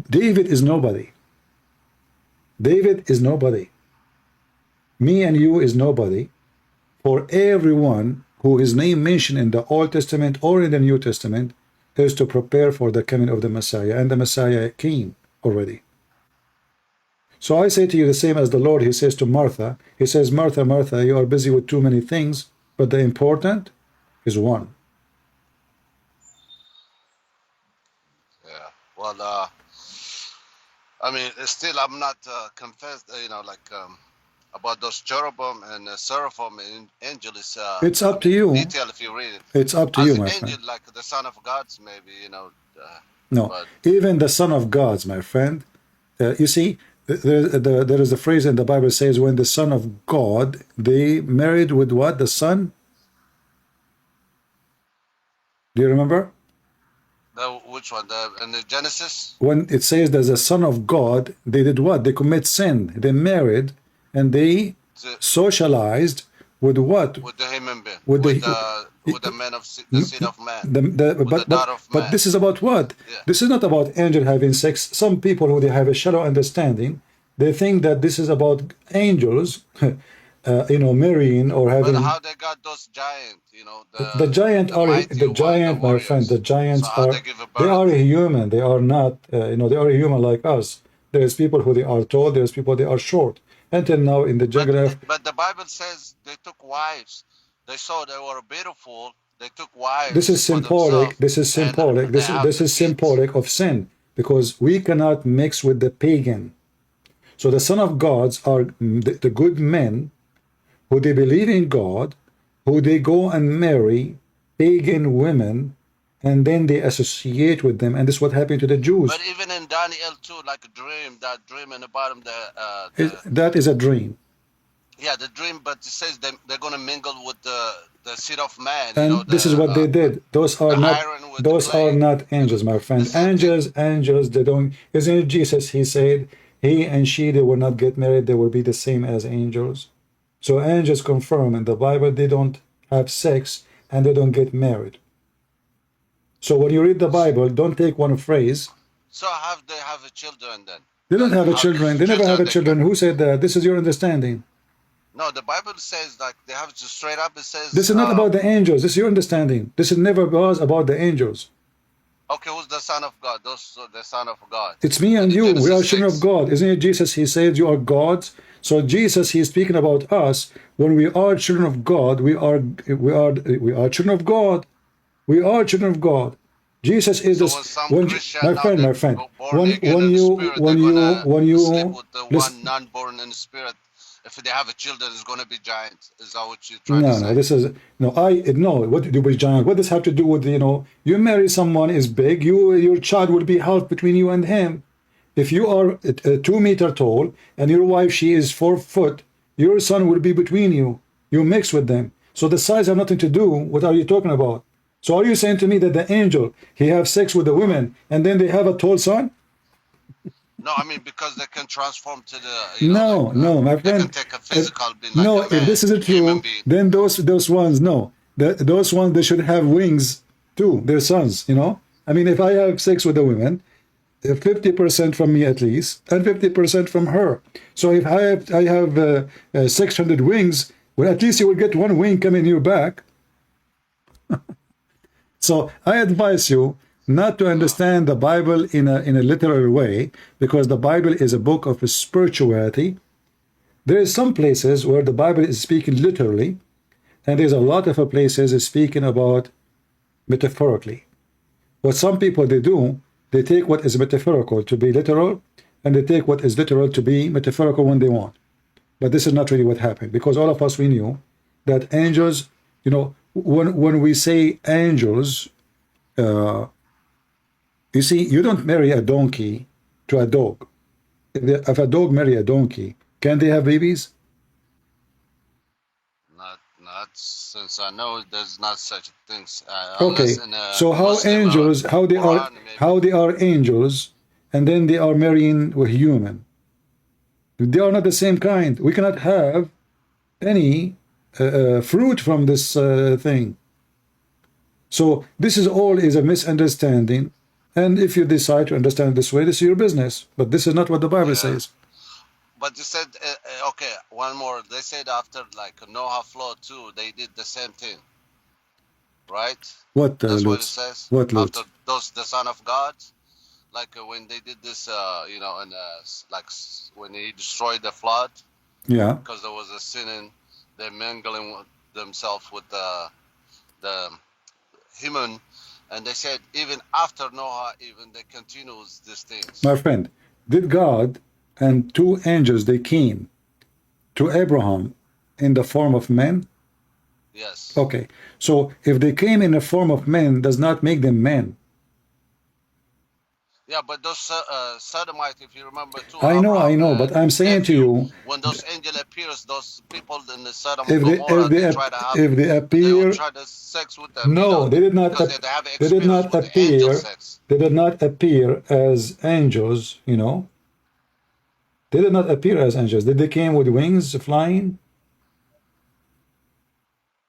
Speaker 1: David is nobody. David is nobody. Me and you is nobody. For everyone who is name mentioned in the Old Testament or in the New Testament, is to prepare for the coming of the Messiah, and the Messiah came already. So I say to you the same as the Lord, he says to Martha, he says, Martha, Martha, you are busy with too many things, but the important is one.
Speaker 13: Yeah. Well, I mean, still, I'm not confessed. About those cherubim and seraphim and angel is
Speaker 1: It's up to you.
Speaker 13: detail if you read it.
Speaker 1: It's up to
Speaker 13: As
Speaker 1: you,
Speaker 13: the
Speaker 1: my
Speaker 13: angel,
Speaker 1: friend.
Speaker 13: like the son of God's, maybe
Speaker 1: No,
Speaker 13: but
Speaker 1: even the Son of God's, my friend. You see, there is a phrase in the Bible says, when the Son of God, they married with what? The Son? Do you remember?
Speaker 13: which one? In the Genesis?
Speaker 1: When it says there's a Son of God, they did what? They commit sin. They married and they socialized with what?
Speaker 13: With the human being.
Speaker 1: With the
Speaker 13: man of the seed of man.
Speaker 1: But this is about what? Yeah. This is not about angel having sex. Some people who they have a shallow understanding, they think that this is about angels, marrying or having.
Speaker 13: But how they got those giants?
Speaker 1: The giant my friend. The giants they are human. They are not. They are human like us. There's people who they are tall. There's people they are short. Until now, in the geography.
Speaker 13: But the Bible says they took wives. They saw they were beautiful. They took wives.
Speaker 1: This is symbolic. This is symbolic. This is symbolic of sin, because we cannot mix with the pagan. So the Son of Gods are the good men who they believe in God, who they go and marry pagan women, and then they associate with them, and this is what happened to the Jews.
Speaker 13: But even in Daniel too, like a dream, that dream in the bottom,
Speaker 1: that is a dream.
Speaker 13: Yeah, the dream, but it says they're going to mingle with the seed of man.
Speaker 1: And this is what they did. Those are not angels, my friend. Angels, they don't. Isn't it Jesus? He said, he and she, they will not get married. They will be the same as angels. So angels confirm in the Bible they don't have sex and they don't get married. So when you read the Bible, don't take one phrase.
Speaker 13: So have they have children then?
Speaker 1: They don't have children. They never have children. Who said that? This is your understanding.
Speaker 13: No, the Bible says like they have to straight up. It says
Speaker 1: this is not about the angels. This is your understanding. This is never was about the angels.
Speaker 13: Okay, who's the Son of God? Those the Son of God.
Speaker 1: It's me and you. We are children of God. Isn't it Jesus? He said you are gods. So Jesus, he's speaking about us. When we are children of God, we are children of God. We are children of God. Jesus is
Speaker 13: so
Speaker 1: this. My friend. When you
Speaker 13: sleep with the one non-born in the spirit, if they have a children, it's going to be giants. Is that what you're trying to say?
Speaker 1: No. This is What do you do with giant? What does have to do with you marry someone is big. Your child will be half between you and him. If you are 2 meters tall and your wife she is 4 foot, your son will be between you. You mix with them. So the size have nothing to do. What are you talking about? So are you saying to me that the angel he have sex with the women and then they have a tall son?
Speaker 13: No, I mean because they can transform to the.
Speaker 1: No, my friend.
Speaker 13: They can take a physical being
Speaker 1: if this is true, then those ones those ones they should have wings too. Their sons, I mean, if I have sex with a woman, 50% from me at least, and 50% from her. So if I have 600 wings, well, at least you will get one wing coming in your back. So I advise you not to understand the Bible in a literal way, because the Bible is a book of spirituality. There is some places where the Bible is speaking literally, and there's a lot of places is speaking about metaphorically. What some people they do, they take what is metaphorical to be literal, and they take what is literal to be metaphorical when they want. But this is not really what happened, because all of us, we knew that angels, when we say angels, you see, you don't marry a donkey to a dog. If a dog marry a donkey, can they have babies?
Speaker 13: Not since I know there's not such things.
Speaker 1: Okay, so how angels, how they are angels, and then they are marrying with human. They are not the same kind. We cannot have any fruit from this thing. So this is all is a misunderstanding. And if you decide to understand it this way, this is your business. But this is not what the Bible says.
Speaker 13: But you said, okay, one more. They said after like Noah flood too, they did the same thing. right?
Speaker 1: What
Speaker 13: That's what it
Speaker 1: Lut?
Speaker 13: says.
Speaker 1: What Lut?
Speaker 13: After those, the son of God, like when they did this, you know, and when he destroyed the flood,
Speaker 1: Yeah.
Speaker 13: because there was a sin, they're mingling with themselves with the human, and they said even after Noah, even they continues these things.
Speaker 1: My friend, did God and two angels, they came to Abraham in the form of men?
Speaker 13: Yes.
Speaker 1: Okay, so if they came in the form of men, does not make them men.
Speaker 13: Yeah, but those Sodomites, if you remember too,
Speaker 1: I
Speaker 13: Abraham,
Speaker 1: know, but I'm saying to you,
Speaker 13: when those angel appears, those people in the Sodom
Speaker 1: if
Speaker 13: and
Speaker 1: they
Speaker 13: Gomorrah,
Speaker 1: if they
Speaker 13: they try to have,
Speaker 1: if they
Speaker 13: they will
Speaker 1: appear,
Speaker 13: try to sex with them, you
Speaker 1: no,
Speaker 13: know,
Speaker 1: they did not.
Speaker 13: because they have
Speaker 1: They did
Speaker 13: experience
Speaker 1: not
Speaker 13: with the angel
Speaker 1: appear.
Speaker 13: sex.
Speaker 1: They did not appear as angels. You know, they did not appear as angels. Did they came with wings, flying?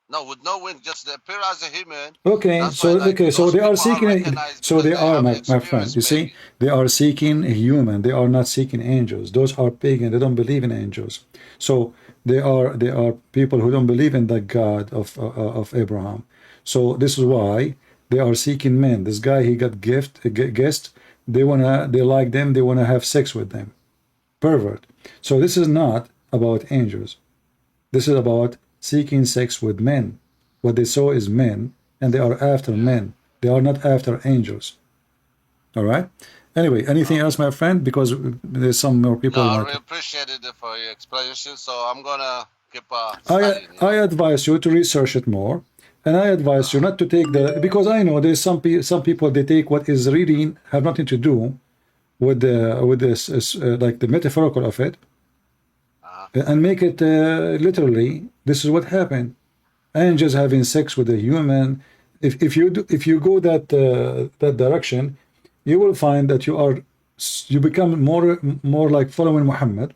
Speaker 13: No, with no wind, just they appear as a human.
Speaker 1: Okay,
Speaker 13: That's
Speaker 1: so
Speaker 13: why, like,
Speaker 1: okay, so
Speaker 13: those
Speaker 1: they are
Speaker 13: people are
Speaker 1: seeking.
Speaker 13: recognized
Speaker 1: So
Speaker 13: because
Speaker 1: they
Speaker 13: they
Speaker 1: are,
Speaker 13: have
Speaker 1: my friend.
Speaker 13: experience,
Speaker 1: You see,
Speaker 13: maybe.
Speaker 1: they are seeking a human. They are not seeking angels. Those are pagan. They don't believe in angels. So they are people who don't believe in the God of Abraham. So this is why they are seeking men. This guy, he got guest. They like them. They wanna have sex with them. Pervert. So this is not about angels. This is about seeking sex with men. What they saw is men, and they are after men. They are not after angels. All right? Anyway, anything else, my friend? Because there's some more people.
Speaker 13: No, I really appreciated it for your explanation, so I'm gonna keep
Speaker 1: I
Speaker 13: studying.
Speaker 1: I advise you to research it more, and I advise you not to take the, because I know there's some people, they take what is really have nothing to do with this like the metaphorical of it, and make it literally. This is what happened. Angels having sex with a human. If you go that direction, you will find that you become more like following Muhammad.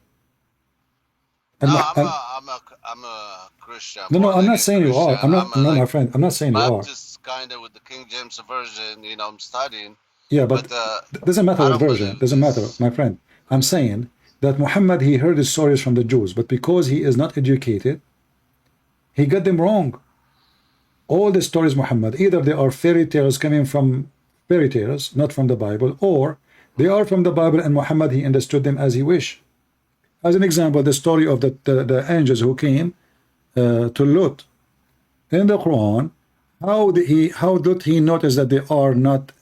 Speaker 1: And
Speaker 13: I'm a Christian.
Speaker 1: no, I'm not saying you are. I'm not. No, my friend, I'm not saying you are.
Speaker 13: Baptist kind of with the King James version. You know, I'm studying.
Speaker 1: Yeah, but doesn't matter what version. Doesn't matter, my friend. I'm saying that Muhammad, he heard the stories from the Jews, but because he is not educated, he got them wrong. All the stories Muhammad, either they are fairy tales coming from fairy tales, not from the Bible, or they are from the Bible and Muhammad, he understood them as he wished. As an example, the story of the angels who came to Lut in the Quran. How did he notice that they are not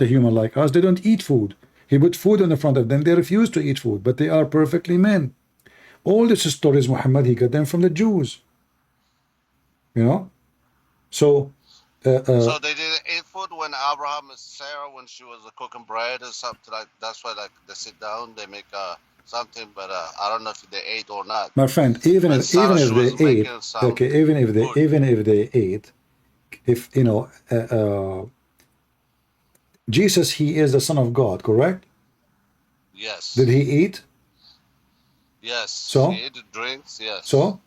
Speaker 1: a human like us? They don't eat food. He put food in the front of them. They refuse to eat food, but they are perfectly men. All these stories Muhammad, he got them from the Jews. You know, so
Speaker 13: they didn't eat food when Abraham and Sarah, when she was cooking bread or something like. That's why, like, they sit down, they make something, but I don't know if they ate or not.
Speaker 1: My friend, even if they ate, okay, even if they ate, if you know, Jesus, he is the Son of God, correct?
Speaker 13: Yes.
Speaker 1: Did he eat?
Speaker 13: Yes.
Speaker 1: So
Speaker 13: he ate drinks. Yes.
Speaker 1: So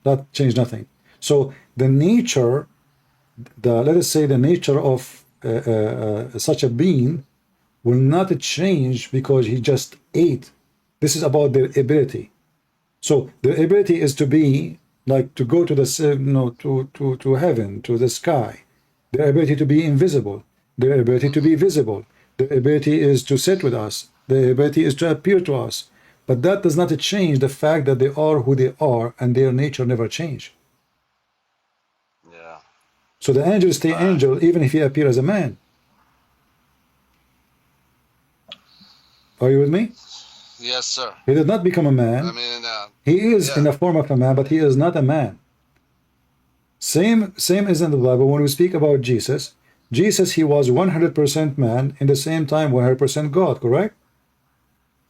Speaker 1: that changed nothing. So the nature, let us say the nature of such a being will not change because he just ate. This is about their ability. So the ability is to be like to go to the to heaven, to the sky. Their ability to be invisible. Their ability to be visible. Their ability is to sit with us. Their ability is to appear to us. But that does not change the fact that they are who they are, and their nature never change.
Speaker 13: Yeah.
Speaker 1: So the angel stay angel even if he appear as a man. Are you with me?
Speaker 13: Yes, sir.
Speaker 1: He did not become a man.
Speaker 13: I mean,
Speaker 1: he is in the form of a man, but he is not a man. Same is in the Bible when we speak about Jesus. Jesus, he was 100% man, in the same time 100% God, correct?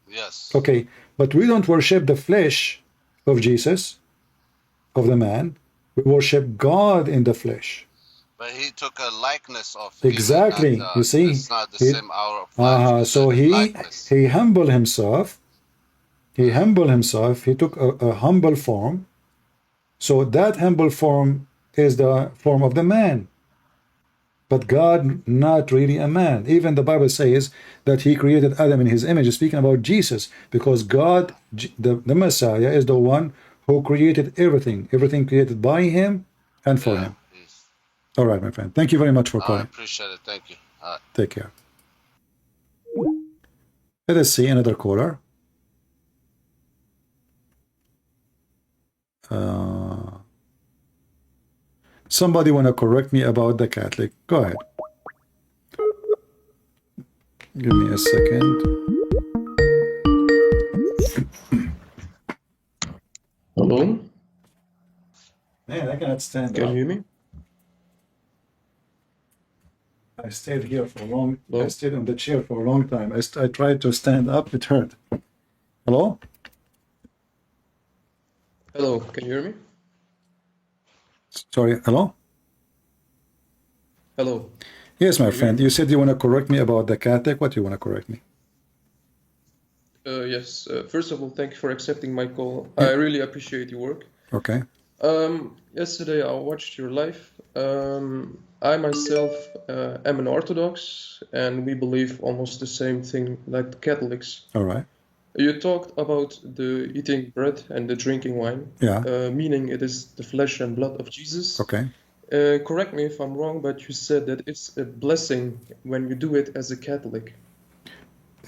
Speaker 13: Yes.
Speaker 1: Okay, but we don't worship the flesh of Jesus, of the man. We worship God in the flesh.
Speaker 13: But he took a likeness of
Speaker 1: exactly.
Speaker 13: Not,
Speaker 1: you see,
Speaker 13: it's not the same hour of flesh.
Speaker 1: So he humbled himself. He humbled himself. He took a humble form. So that humble form is the form of the man. But God, not really a man. Even the Bible says that he created Adam in his image, speaking about Jesus, because God, the Messiah, is the one who created everything. Everything created by him and for him. All right, my friend. Thank you very much for
Speaker 13: I
Speaker 1: calling.
Speaker 13: appreciate it. Thank you. All right.
Speaker 1: Take care. Let us see another caller. Somebody want to correct me about the Catholic. Go ahead. Give me a second.
Speaker 14: Hello?
Speaker 1: Man, I cannot stand
Speaker 14: Can
Speaker 1: up.
Speaker 14: you hear me?
Speaker 1: I stayed here for a long.
Speaker 14: Hello?
Speaker 1: I stayed on the chair for a long time. I tried to stand up. It hurt. Hello?
Speaker 14: Hello, can you hear me?
Speaker 1: Sorry. Hello?
Speaker 14: Hello.
Speaker 1: Yes, my friend. You said you want to correct me about the Catholic. What do you want to correct me?
Speaker 14: Yes. First of all, thank you for accepting my call. I really appreciate your work.
Speaker 1: Okay.
Speaker 14: Yesterday I watched your live. I myself am an Orthodox, and we believe almost the same thing like the Catholics.
Speaker 1: All right.
Speaker 14: You talked about the eating bread and the drinking wine,
Speaker 1: Yeah.
Speaker 14: meaning it is the flesh and blood of Jesus.
Speaker 1: Okay.
Speaker 14: Correct me if I'm wrong, but you said that it's a blessing when you do it as a Catholic.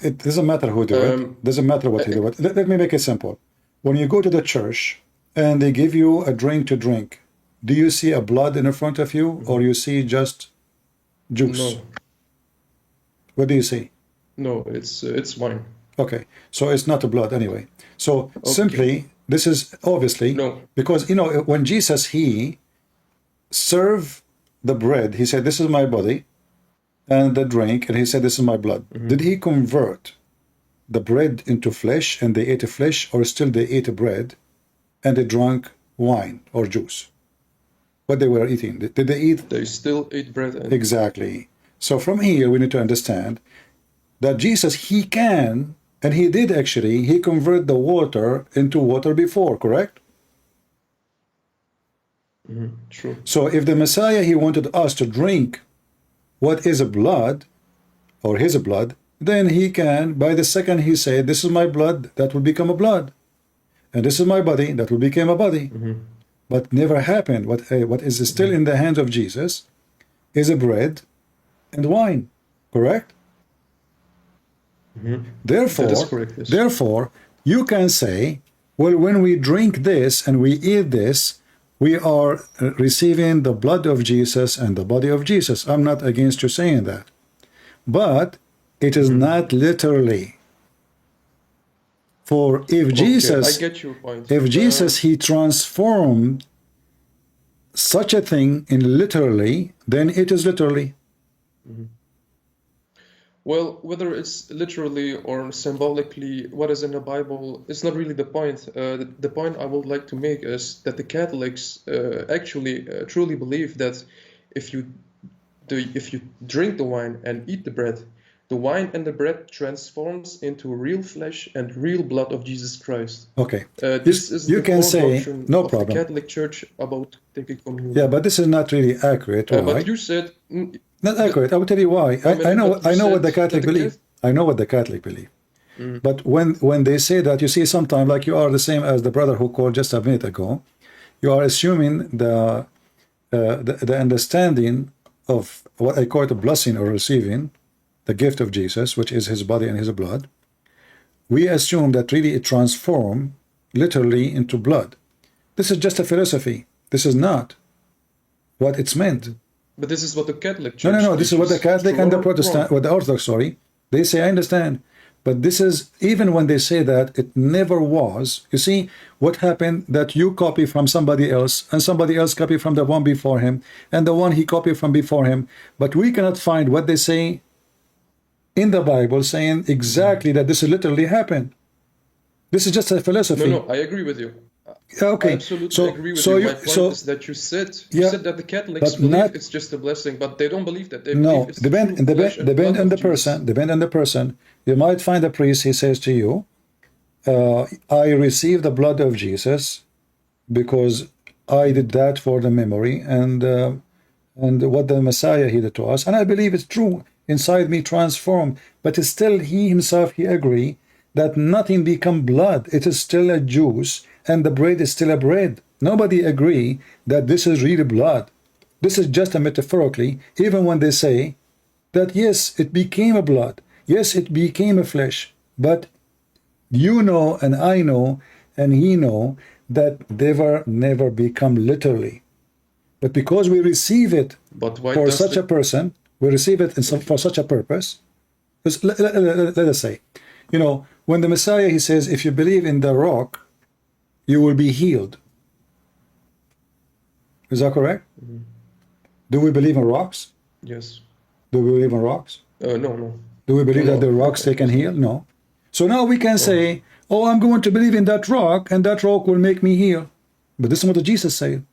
Speaker 1: It doesn't matter who do it. Doesn't matter what you do it. Let me make it simple. When you go to the church and they give you a drink to drink, do you see a blood in front of you, or you see just juice?
Speaker 14: No.
Speaker 1: What do you see?
Speaker 14: No, it's wine.
Speaker 1: Okay, so it's not a blood anyway. So simply, this is obviously because when Jesus he served the bread, he said, "This is my body," and the drink, and he said, "This is my blood." Did he convert the bread into flesh, and they ate a flesh, or still they ate a bread, and they drank wine or juice? What they were eating? Did they eat?
Speaker 14: They still eat bread.
Speaker 1: Exactly. So from here, we need to understand that Jesus, he can, and he did actually, he converted the water into water before, correct?
Speaker 14: True.
Speaker 1: So if the Messiah, he wanted us to drink what is a blood, or his blood, then he can, by the second he said, "This is my blood," that will become a blood. And this is my body, that will become a body. But never happened. What is still in the hands of Jesus is a bread and wine, correct? Therefore,
Speaker 14: That is correct, yes.
Speaker 1: Therefore, you can say, well, when we drink this and we eat this, we are receiving the blood of Jesus and the body of Jesus. I'm not against you saying that. But it is not literally. For if Jesus,
Speaker 14: I get your point.
Speaker 1: if Jesus, he transformed such a thing in literally, then it is literally.
Speaker 14: Well, whether it's literally or symbolically, what is in the Bible, it's not really the point. The point I would like to make is that the Catholics actually truly believe that if you drink the wine and eat the bread, the wine and the bread transforms into real flesh and real blood of Jesus Christ.
Speaker 1: Okay.
Speaker 14: This is
Speaker 1: you
Speaker 14: the
Speaker 1: can
Speaker 14: core
Speaker 1: say,
Speaker 14: doctrine
Speaker 1: no
Speaker 14: of
Speaker 1: problem.
Speaker 14: the Catholic Church about taking communion.
Speaker 1: Yeah, but this is not really accurate. Why?
Speaker 14: But you said
Speaker 1: not accurate. I will tell you why. I know what the Catholic believe. I know what the Catholic believe. But when they say that, you see, sometimes like you are the same as the brother who called just a minute ago, you are assuming the understanding of what I call it a blessing or receiving the gift of Jesus, which is his body and his blood. We assume that really it transforms literally into blood. This is just a philosophy. This is not what it's meant.
Speaker 14: But this is what the Catholic Church
Speaker 1: No. This is what the Catholic and the Protestant,
Speaker 14: wrong.
Speaker 1: what the Orthodox, they say, I understand. But this is, even when they say that, it never was. You see, what happened that you copy from somebody else, and somebody else copy from the one before him, and the one he copied from before him. But we cannot find what they say in the Bible saying exactly that this literally happened. This is just a philosophy.
Speaker 14: No, I agree with you.
Speaker 1: Okay.
Speaker 14: I absolutely agree with you. My point is that you said that the Catholics believe it's just a blessing, but they don't believe that. They believe it's
Speaker 1: depend on the person. Depend on the person. You might find a priest. He says to you, "I received the blood of Jesus because I did that for the memory and what the Messiah he did to us, and I believe it's true. Inside me transformed, but still he himself he agree that nothing become blood. It is still a juice, and the bread is still a bread. Nobody agree that this is really blood. This is just a metaphorically, even when they say that yes, it became a blood, yes, it became a flesh, but you know and I know and he know that they were never become literally. But because we receive it for such a person, we receive it for such a purpose. Let us say, you know, when the Messiah, he says, if you believe in the rock, you will be healed. Is that correct?
Speaker 14: Mm-hmm.
Speaker 1: Do we believe in rocks?
Speaker 14: Yes.
Speaker 1: Do we believe in rocks?
Speaker 14: No.
Speaker 1: Do we believe that the rocks they can heal? No. So now we can say, oh, I'm going to believe in that rock, and that rock will make me heal. But this is what Jesus said.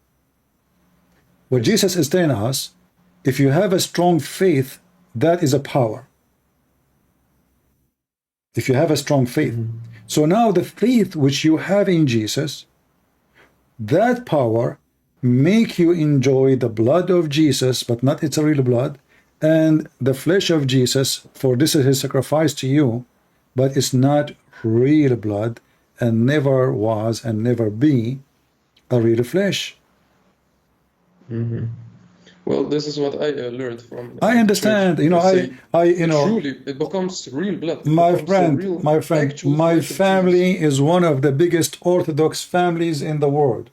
Speaker 1: What Jesus is telling us, if you have a strong faith, that is a power. If you have a strong faith. So now the faith which you have in Jesus, that power make you enjoy the blood of Jesus, but not its real blood, and the flesh of Jesus, for this is his sacrifice to you, but it's not real blood, and never was and never be a real flesh.
Speaker 14: Mm-hmm. Well, this is what I learned from.
Speaker 1: I understand.
Speaker 14: Church.
Speaker 1: You know, you know.
Speaker 14: Truly, it becomes real blood.
Speaker 1: My friend, my family is one of the biggest Orthodox families in the world.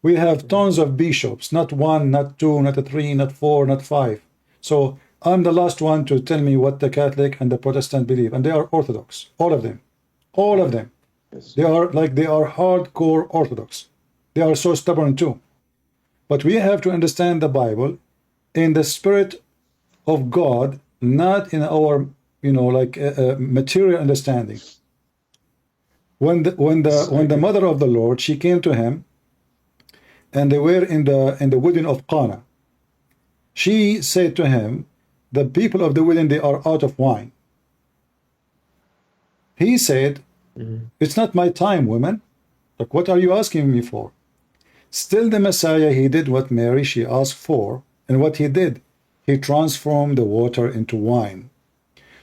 Speaker 1: We have tons of bishops, not one, not two, not three, not four, not five. So I'm the last one to tell me what the Catholic and the Protestant believe, and they are Orthodox, all of them, all of them.
Speaker 14: Yes.
Speaker 1: They are hardcore Orthodox. They are so stubborn too. But we have to understand the Bible in the spirit of God, not in our, you know, like material understanding. When the mother of the Lord, she came to him, and they were in the wedding of Cana. She said to him, the people of the wedding, they are out of wine. He said, it's not my time, women. Like, what are you asking me for? Still the Messiah, he did what Mary, she asked for, and what he did, he transformed the water into wine.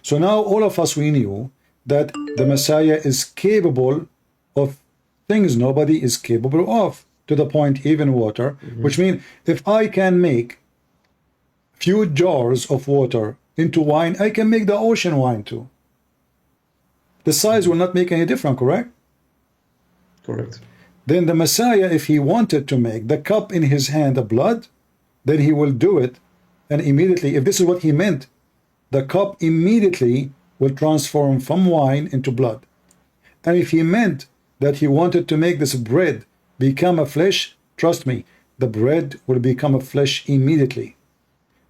Speaker 1: So now all of us, we knew that the Messiah is capable of things nobody is capable of, to the point even water, which means if I can make few jars of water into wine, I can make the ocean wine too. The size will not make any difference, correct?
Speaker 14: Correct.
Speaker 1: Then the Messiah, if he wanted to make the cup in his hand a blood, then he will do it, and immediately, if this is what he meant, the cup immediately will transform from wine into blood. And if he meant that he wanted to make this bread become a flesh, trust me, the bread will become a flesh immediately.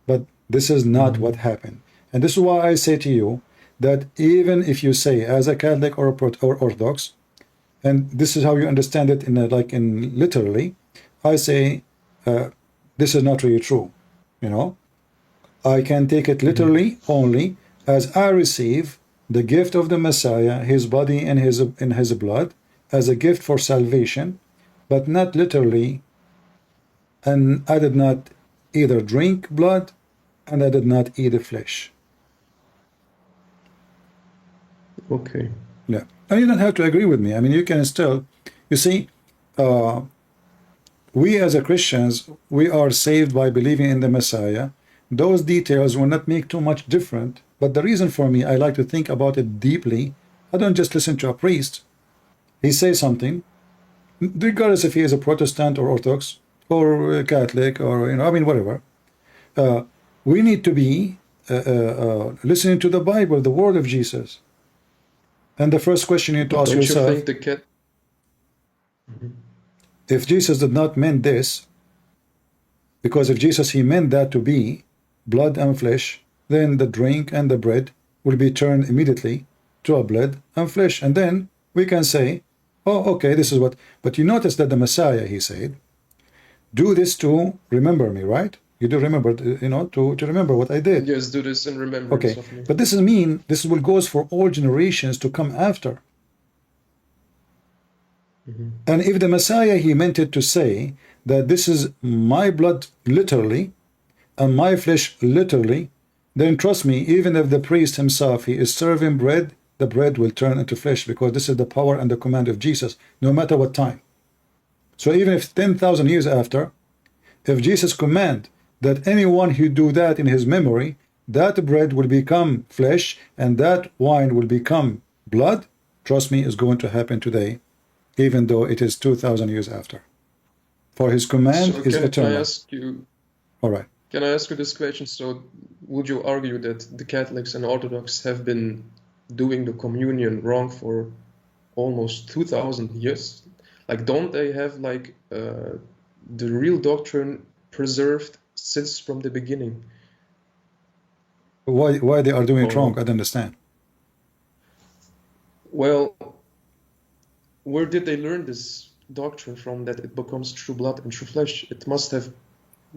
Speaker 1: But this is not what happened. And this is why I say to you that even if you say as a Catholic or Orthodox, and this is how you understand it in literally, I say this is not really true. You know, I can take it literally only as I receive the gift of the Messiah, his body and his blood, as a gift for salvation, but not literally. And I did not either drink blood, and I did not eat the flesh.
Speaker 14: Okay.
Speaker 1: Yeah, and you don't have to agree with me. I mean, you can still, you see, we as a Christians, we are saved by believing in the Messiah. Those details will not make too much different. But the reason for me, I like to think about it deeply. I don't just listen to a priest. He says something, regardless if he is a Protestant or Orthodox or Catholic or, you know, I mean, whatever. We need to be listening to the Bible, the word of Jesus. And the first question you need to ask yourself, if Jesus did not mean this, because if Jesus, he meant that to be blood and flesh, then the drink and the bread will be turned immediately to a blood and flesh. And then we can say, oh, okay, this is what, but you notice that the Messiah, he said, do this to remember me, right? You do remember, you know, to remember what I did.
Speaker 14: Yes, do this in remembrance of me.
Speaker 1: But this is mean, this is what goes for all generations to come after. And if the Messiah, he meant it to say that this is my blood literally and my flesh literally, then trust me, even if the priest himself, he is serving bread, the bread will turn into flesh, because this is the power and the command of Jesus, no matter what time. So even if 10,000 years after, if Jesus command that anyone who do that in his memory, that bread will become flesh and that wine will become blood, trust me, is going to happen today, even though it is 2,000 years after. For his command
Speaker 14: So
Speaker 1: is
Speaker 14: can
Speaker 1: eternal.
Speaker 14: I ask you?
Speaker 1: All right.
Speaker 14: Can I ask you this question? So, would you argue that the Catholics and Orthodox have been doing the communion wrong for almost 2,000 years? Like, don't they have like the real doctrine preserved since from the beginning?
Speaker 1: Why they are doing it wrong? I don't understand.
Speaker 14: Well, where did they learn this doctrine from, that it becomes true blood and true flesh? It must have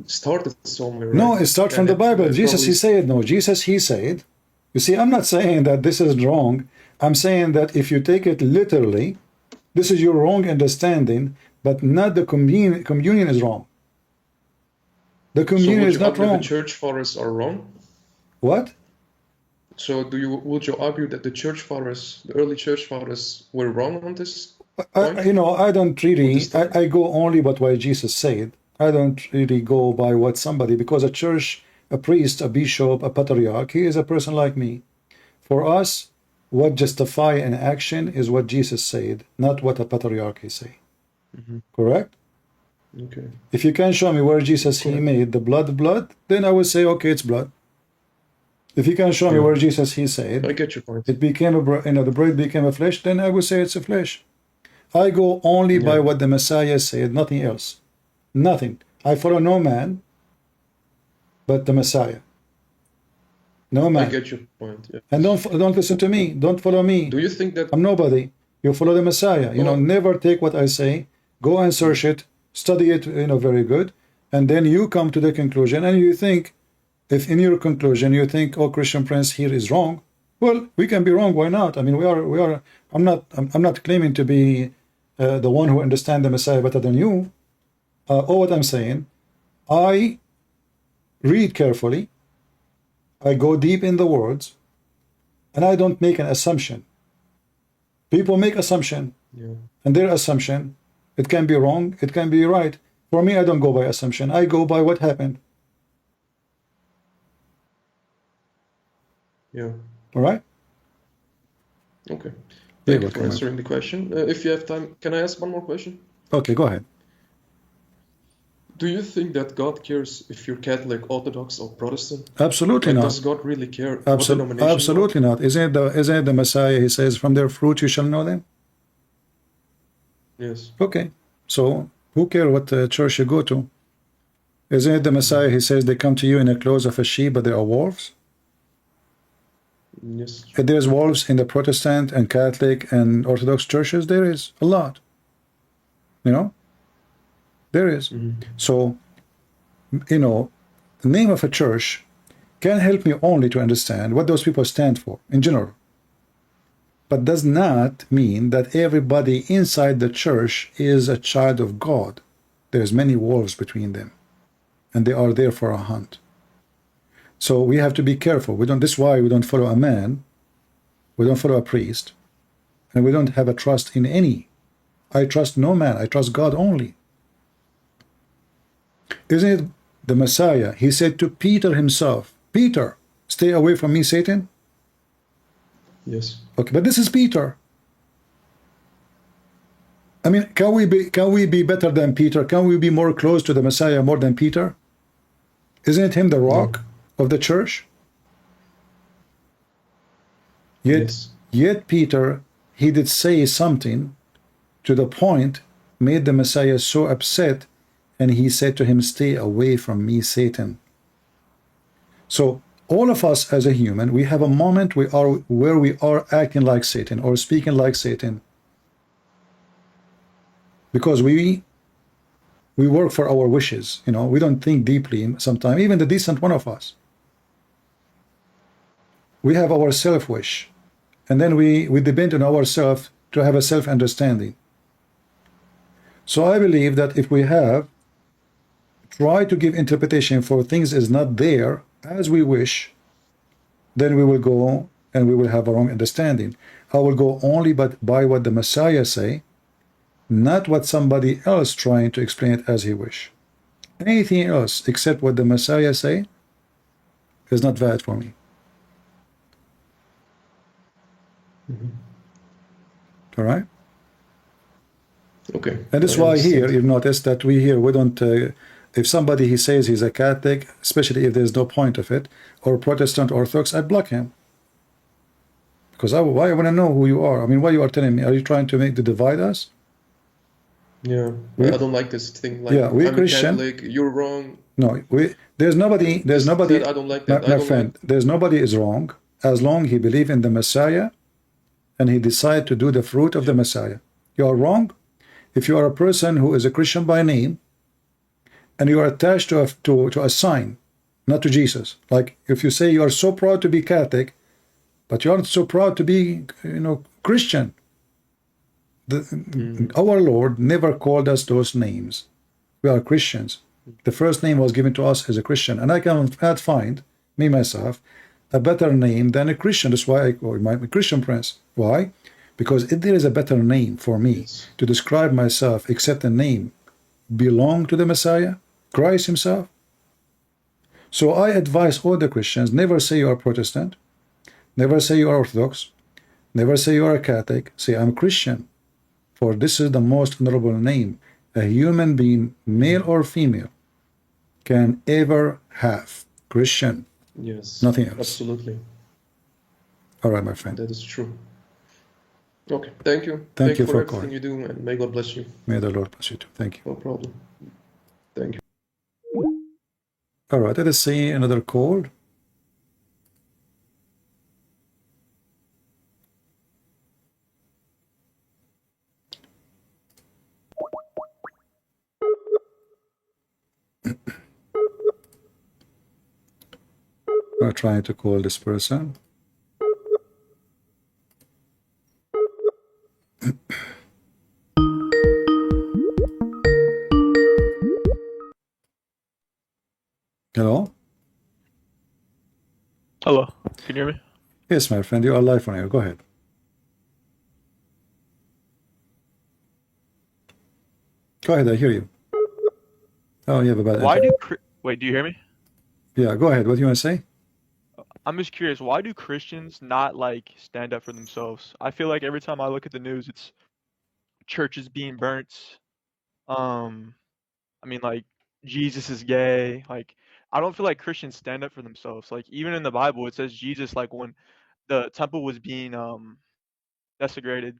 Speaker 14: started somewhere,
Speaker 1: No,
Speaker 14: right?
Speaker 1: it starts from the Bible. Jesus, he said, no, Jesus, he said. You see, I'm not saying that this is wrong. I'm saying that if you take it literally, this is your wrong understanding, but not the communion is wrong. The communion is not wrong.
Speaker 14: The church fathers are wrong?
Speaker 1: What?
Speaker 14: So would you argue that the church fathers, the early church fathers, were wrong on this point?
Speaker 1: I don't really, I go only by what Jesus said. I don't really go by what somebody, because a church, a priest, a bishop, a patriarch, he is a person like me. For us, what justify an action is what Jesus said, not what a patriarch say. Correct?
Speaker 14: Okay.
Speaker 1: If you can show me where Jesus he made the blood, then I would say, okay, it's blood. If you can show me where Jesus he said,
Speaker 14: I get your point.
Speaker 1: It became the bread became a flesh, then I would say it's a flesh. I go only by what the Messiah said, nothing else. Nothing. I follow no man but the Messiah. No man.
Speaker 14: I get your point. Yeah.
Speaker 1: And don't listen to me. Don't follow me.
Speaker 14: Do you think that
Speaker 1: I'm nobody? You follow the Messiah. Never take what I say. Go and search it, study it, very good, and then you come to the conclusion. And you think, if in your conclusion you think, oh, Christian Prince here is wrong, well, we can be wrong. Why not? I mean, we are. I'm not claiming to be the one who understands the Messiah better than you. All what I'm saying, I read carefully, I go deep in the words, and I don't make an assumption. People make assumption, and their assumption, it can be wrong, it can be right. For me, I don't go by assumption. I go by what happened.
Speaker 14: Yeah.
Speaker 1: All right?
Speaker 14: Okay. Thank you for answering the question. If you have time, can I ask one more question?
Speaker 1: Okay, go ahead.
Speaker 14: Do you think that God cares if you're Catholic, Orthodox, or Protestant?
Speaker 1: Absolutely not.
Speaker 14: Does God really care? What denomination
Speaker 1: Absolutely not. Isn't it the Messiah? He says, "From their fruit you shall know them."
Speaker 14: Yes.
Speaker 1: Okay. So who cares what church you go to? Isn't it the Messiah? He says they come to you in the clothes of a sheep, but they are wolves.
Speaker 14: Yes.
Speaker 1: If there's wolves in the Protestant and Catholic and Orthodox churches, there is a lot. There is. So, the name of a church can help me only to understand what those people stand for in general. But does not mean that everybody inside the church is a child of God. There's many wolves between them, and they are there for a hunt. So we have to be careful. This is why we don't follow a man, we don't follow a priest, and we don't have a trust in any. I trust no man, I trust God only. Isn't it the Messiah? He said to Peter himself, Peter, stay away from me, Satan.
Speaker 14: Yes.
Speaker 1: Okay, but this is Peter. I mean, can we be better than Peter? Can we be more close to the Messiah more than Peter? Isn't it him the rock of the church? Yet Peter, he did say something to the point made the Messiah so upset, and he said to him, stay away from me, Satan. So all of us as a human, we have a moment where we are acting like Satan or speaking like Satan, because we work for our wishes. We don't think deeply sometimes, even the decent one of us. We have our self-wish, and then we depend on ourselves to have a self-understanding. So I believe that if we try to give interpretation for things is not there as we wish, then we will go and we will have a wrong understanding. I will go only by what the Messiah say, not what somebody else trying to explain it as he wish. anything else except what the Messiah say is not valid for me. All right.
Speaker 14: Okay.
Speaker 1: And that's why here you've noticed that we don't. If somebody he says he's a Catholic, especially if there's no point of it, or Protestant Orthodox, I block him. Because why I want to know who you are. I mean, what you are telling me? Are you trying to divide us?
Speaker 14: Yeah, I don't like this thing. Like,
Speaker 1: yeah, we're
Speaker 14: I'm
Speaker 1: Christian.
Speaker 14: a Catholic, you're wrong.
Speaker 1: No, there's nobody.
Speaker 14: I don't like that.
Speaker 1: My friend, there's nobody is wrong as long he believe in the Messiah, and he decide to do the fruit of the Messiah. You are wrong if you are a person who is a Christian by name, and you are attached to a sign, not to Jesus. Like if you say you are so proud to be Catholic, but you aren't so proud to be, Christian. Our Lord never called us those names. We are Christians. The first name was given to us as a Christian, and I cannot find, me myself, a better name than a Christian. That's why I call my Christian Prince. Why? Because if there is a better name for me to describe myself except the name belong to the Messiah, Christ himself. So I advise all the Christians, never say you are Protestant, never say you are Orthodox, never say you are a Catholic, say I'm Christian. For this is the most honorable name a human being, male or female, can ever have. Christian.
Speaker 14: Yes.
Speaker 1: Nothing else.
Speaker 14: Absolutely.
Speaker 1: All right, my friend.
Speaker 14: That is true. Okay. Thank you.
Speaker 1: Thank you for
Speaker 14: everything
Speaker 1: calling.
Speaker 14: you do, and may God bless you.
Speaker 1: May the Lord bless you too. Thank you.
Speaker 14: No problem. Thank you.
Speaker 1: All right, let us see another call. I'm trying to call this person. Hello?
Speaker 15: Hello. Can you hear me?
Speaker 1: Yes, my friend, you are live on air. Go ahead. Go ahead, I hear you. Oh, you have a bad
Speaker 15: Why
Speaker 1: internet.
Speaker 15: wait, do you hear me?
Speaker 1: Yeah, go ahead. What do you want to say?
Speaker 15: I'm just curious, why do Christians not like stand up for themselves? I feel like every time I look at the news, it's churches being burnt. I mean, like, Jesus is gay. Like, I don't feel like Christians stand up for themselves. Like, even in the Bible, it says Jesus, like, when the temple was being desecrated,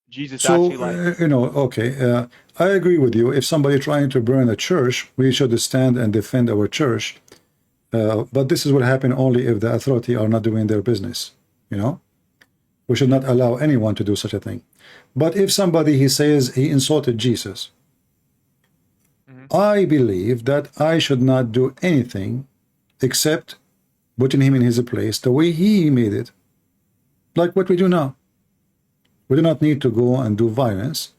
Speaker 15: Jesus
Speaker 1: So,
Speaker 15: actually, like,
Speaker 1: okay, I agree with you. If somebody trying to burn a church, we should stand and defend our church. But this is what happen only if the authority are not doing their business. We should not allow anyone to do such a thing. But if somebody, he says he insulted Jesus, I believe that I should not do anything except putting him in his place the way he made it. Like what we do now. We do not need to go and do violence,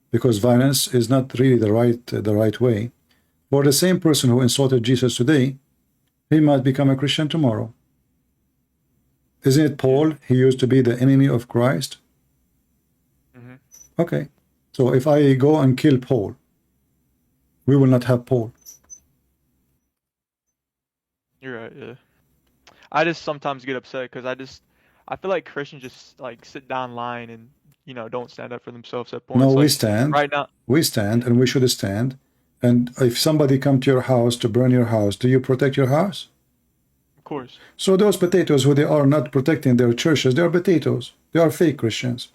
Speaker 1: because violence is not really the right way. For the same person who insulted Jesus today, he might become a Christian tomorrow. Isn't it Paul? He used to be the enemy of Christ. Okay. So if I go and kill Paul, we will not have Paul.
Speaker 15: you're right, yeah. I just sometimes get upset because I feel like Christians just, like, sit down line and, don't stand up for themselves at points.
Speaker 1: No, we
Speaker 15: Like,
Speaker 1: stand.
Speaker 15: right now,
Speaker 1: We stand, and we should stand. And if somebody come to your house to burn your house, do you protect your house?
Speaker 15: of course.
Speaker 1: So those potatoes who they are not protecting their churches, they are potatoes. They are fake Christians.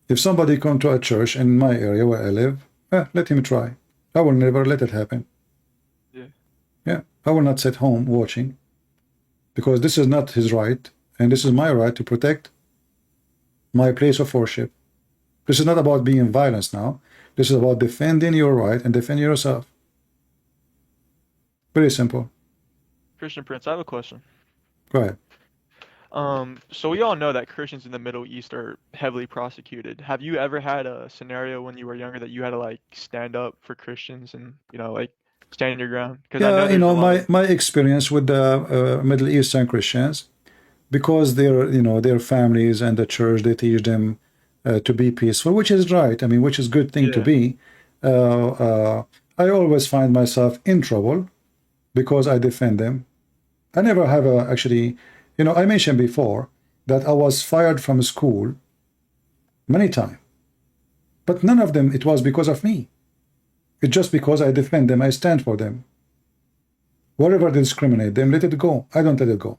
Speaker 1: If somebody come to a church in my area where I live, let him try. I will never let it happen.
Speaker 15: Yeah.
Speaker 1: Yeah, I will not sit home watching, because this is not his right, and this is my right to protect my place of worship. This is not about being violent now. This is about defending your right and defending yourself. Very simple.
Speaker 15: Christian Prince, I have a question.
Speaker 1: Go ahead.
Speaker 15: So we all know that Christians in the Middle East are heavily prosecuted. Have you ever had a scenario when you were younger that you had to, like, stand up for Christians and, like, stand your ground? Because I know
Speaker 1: Yeah,
Speaker 15: there's a lot
Speaker 1: my experience with the Middle Eastern Christians, because their families and the church, they teach them to be peaceful, which is right. I mean, which is good thing to be. I always find myself in trouble because I defend them. I never have actually, I mentioned before that I was fired from school many times, but none of them, it was because of me. It's just because I defend them, I stand for them. Wherever they discriminate them, let it go. I don't let it go.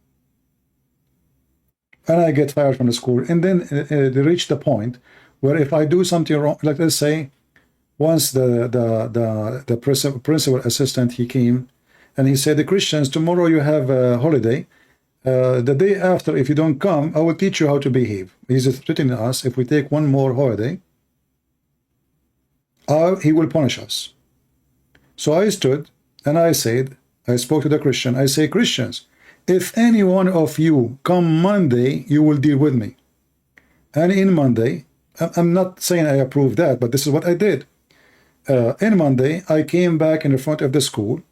Speaker 1: And I get fired from the school. And then they reach the point where if I do something wrong, like let's say, once the principal assistant, he came and he said, the Christians, tomorrow you have a holiday. The day after, if you don't come, I will teach you how to behave. He's threatening us. If we take one more holiday, he will punish us. So I stood and I said, I spoke to the Christian. I say, Christians, if any one of you come Monday, you will deal with me. And in Monday, I'm not saying I approve that, but this is what I did. In Monday, I came back in the front of the school,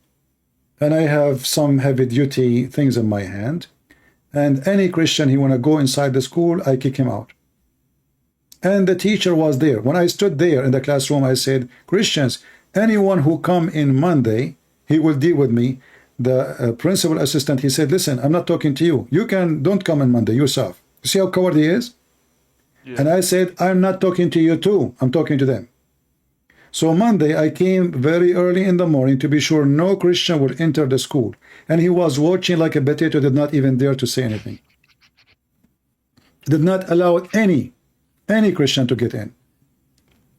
Speaker 1: and I have some heavy-duty things in my hand. And any Christian he want to go inside the school, I kick him out. And the teacher was there. When I stood there in the classroom, I said, Christians, anyone who come in Monday, he will deal with me. The principal assistant, he said, listen, I'm not talking to you. You don't come on Monday yourself. You see how coward he is? Yeah. And I said, I'm not talking to you too. I'm talking to them. So Monday, I came very early in the morning to be sure no Christian would enter the school. And he was watching like a potato, did not even dare to say anything. Did not allow any Christian to get in.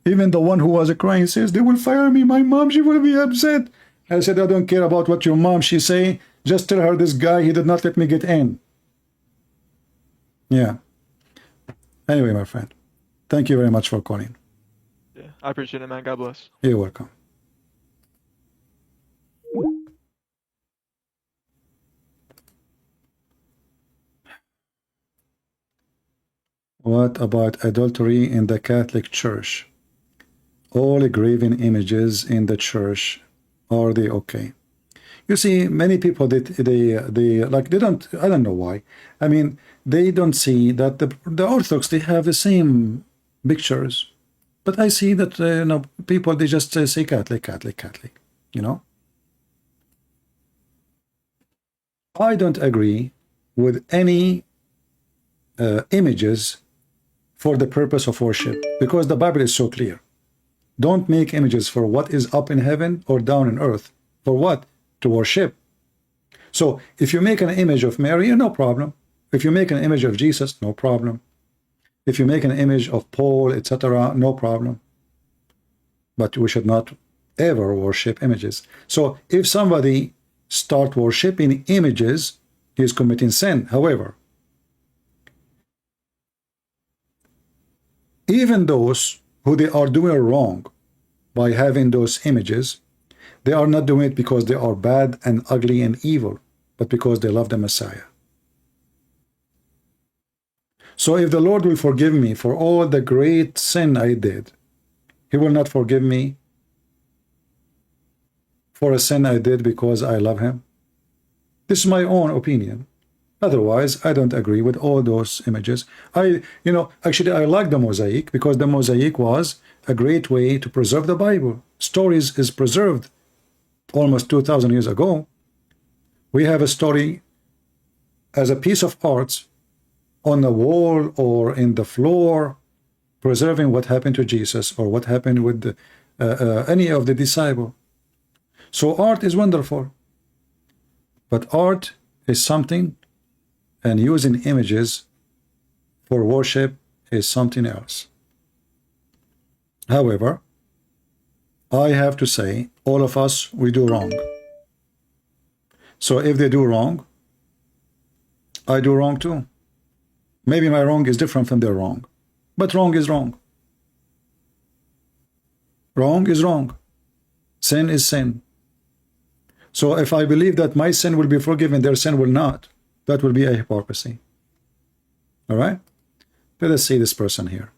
Speaker 1: Even the one who was crying says, they will fire me. My mom, she will be upset. I said, I don't care about what your mom, she say. Just tell her this guy, he did not let me get in. Yeah. Anyway, my friend, thank you very much for calling.
Speaker 15: Yeah, I appreciate it, man. God bless.
Speaker 1: You're welcome. What about adultery in the Catholic Church? All graven images in the church, are they okay? You see, many people they don't, I don't know why. I mean, they don't see that the Orthodox, they have the same pictures. But I see that people, they just say Catholic, Catholic, Catholic, I don't agree with any images for the purpose of worship, because the Bible is so clear. Don't make images for what is up in heaven or down in earth. For what? To worship. So if you make an image of Mary, no problem. If you make an image of Jesus, no problem. If you make an image of Paul, etc., no problem. But we should not ever worship images. So if somebody start worshiping images, he is committing sin. However, even those who they are doing wrong by having those images, they are not doing it because they are bad and ugly and evil, but because they love the Messiah. So if the Lord will forgive me for all the great sin I did, he will not forgive me for a sin I did because I love him. This is my own opinion. Otherwise, I don't agree with all those images. Actually, I like the mosaic because the mosaic was a great way to preserve the Bible. Stories is preserved almost 2,000 years ago. We have a story as a piece of art on the wall or in the floor, preserving what happened to Jesus or what happened with any of the disciples. So art is wonderful, but art is something, and using images for worship is something else. However, I have to say, all of us, we do wrong. So if they do wrong, I do wrong too. Maybe my wrong is different from their wrong, but wrong is wrong. Wrong is wrong. Sin is sin. So if I believe that my sin will be forgiven, their sin will not, that will be a hypocrisy. All right? Let us see this person here.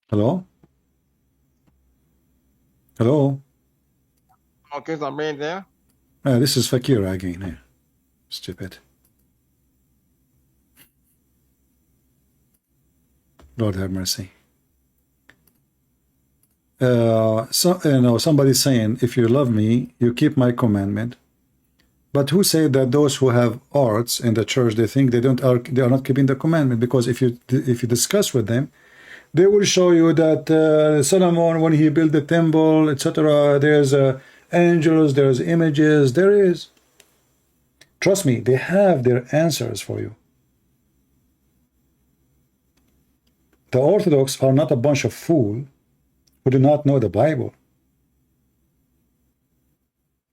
Speaker 1: Hello? Hello?
Speaker 7: Okay, so I'm right there.
Speaker 1: This is Fakira again here. Stupid. Lord have mercy. Somebody saying, if you love me, you keep my commandment. But who said that those who have arts in the church, they think they are not keeping the commandment? Because if you discuss with them, they will show you that Solomon, when he built the temple, etc., there's angels, there's images, there is. Trust me, they have their answers for you. The Orthodox are not a bunch of fools who do not know the Bible.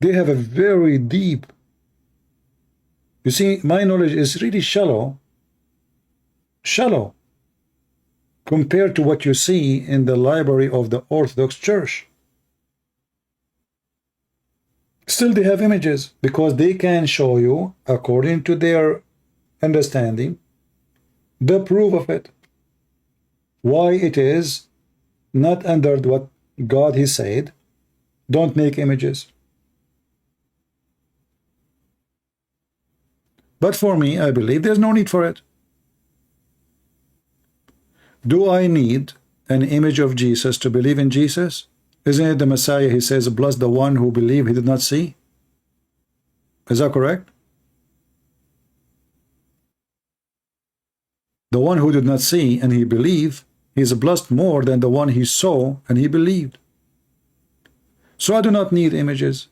Speaker 1: They have a very deep. You see, my knowledge is really shallow compared to what you see in the library of the Orthodox Church. Still, they have images because they can show you, according to their understanding, the proof of it. Why it is not under what God he said, don't make images. But for me, I believe there's no need for it. Do I need an image of Jesus to believe in Jesus? Isn't it the Messiah, he says, bless the one who believed he did not see? Is that correct? The one who did not see and he believed, he is blessed more than the one he saw and he believed. So I do not need images.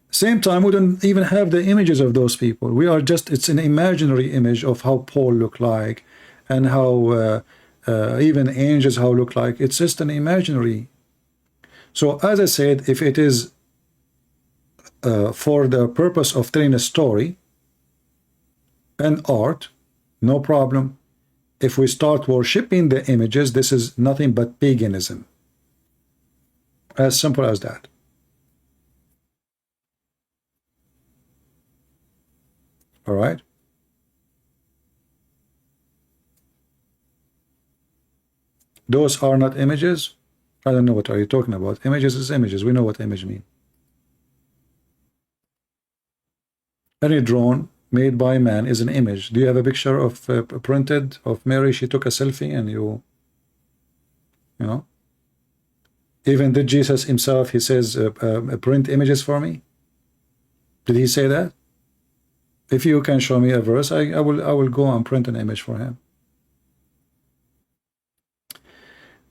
Speaker 1: Same time, we don't even have the images of those people. We are just, it's an imaginary image of how Paul looked like and how even angels how look like. It's just an imaginary. So as I said, if it is for the purpose of telling a story and art, no problem. If we start worshipping the images, this is nothing but paganism. As simple as that. All right. Those are not images. I don't know what are you talking about. Images is images. We know what image mean. Any drone made by man is an image. Do you have a picture of printed of Mary? She took a selfie and you know. Even did Jesus himself, he says, print images for me? Did he say that? If you can show me a verse, I will go and print an image for him.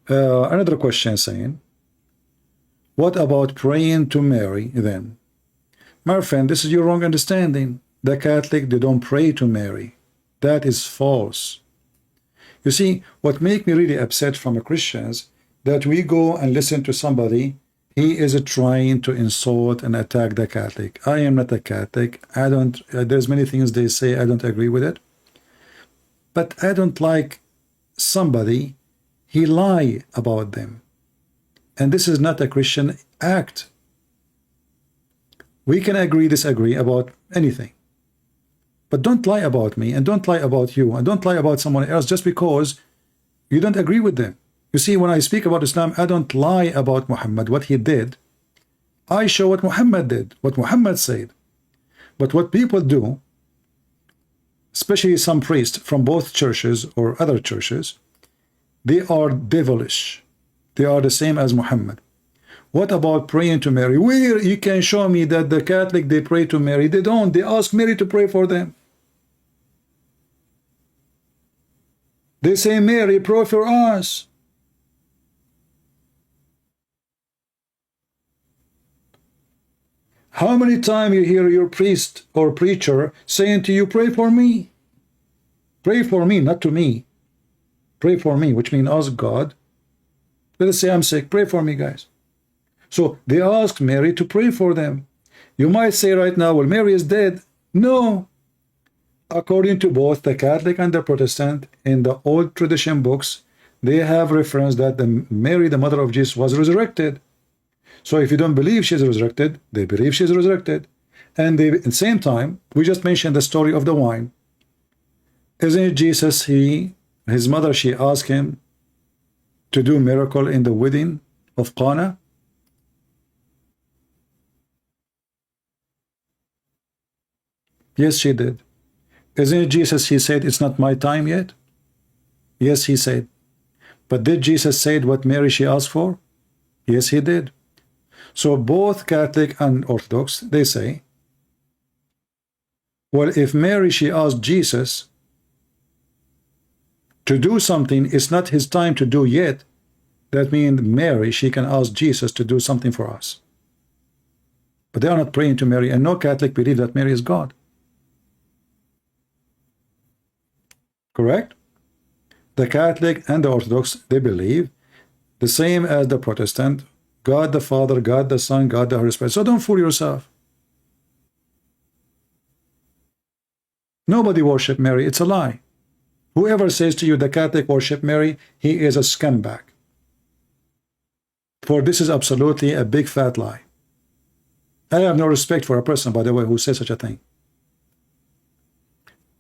Speaker 1: Another question saying, what about praying to Mary then? My friend, this is your wrong understanding. The Catholic, they don't pray to Mary. That is false. You see, what makes me really upset from the Christians, that we go and listen to somebody, he is trying to insult and attack the Catholic. I am not a Catholic. I don't, there's many things they say, I don't agree with it. But I don't like somebody, he lie about them. And this is not a Christian act. We can agree, disagree about anything. But don't lie about me, and don't lie about you, and don't lie about someone else just because you don't agree with them. You see, when I speak about Islam, I don't lie about Muhammad, what he did. I show what Muhammad did, what Muhammad said. But what people do, especially some priests from both churches or other churches, they are devilish. They are the same as Muhammad. What about praying to Mary? Where you can show me that the Catholic, they pray to Mary? They don't. They ask Mary to pray for them. They say, Mary, pray for us. How many times you hear your priest or preacher saying to you, pray for me? Pray for me, not to me. Pray for me, which means ask God. Let us say I'm sick. Pray for me, guys. So they asked Mary to pray for them. You might say right now, well, Mary is dead. No. According to both the Catholic and the Protestant, in the old tradition books, they have reference that Mary, the mother of Jesus, was resurrected. So if you don't believe she's resurrected, they believe she's resurrected. And they, at the same time, we just mentioned the story of the wine. Isn't it Jesus, his mother, she asked him to do miracle in the wedding of Cana? Yes, she did. Isn't it Jesus? He said, it's not my time yet. Yes, he said. But did Jesus say what Mary she asked for? Yes, he did. So both Catholic and Orthodox, they say, well, if Mary she asked Jesus to do something, it's not his time to do yet. That means Mary, she can ask Jesus to do something for us. But they are not praying to Mary, and no Catholic believe that Mary is God. Correct? The Catholic and the Orthodox, they believe the same as the Protestant, God the Father, God the Son, God the Holy Spirit. So don't fool yourself. Nobody worship Mary. It's a lie. Whoever says to you the Catholic worship Mary, he is a scumbag. For this is absolutely a big fat lie. I have no respect for a person, by the way, who says such a thing.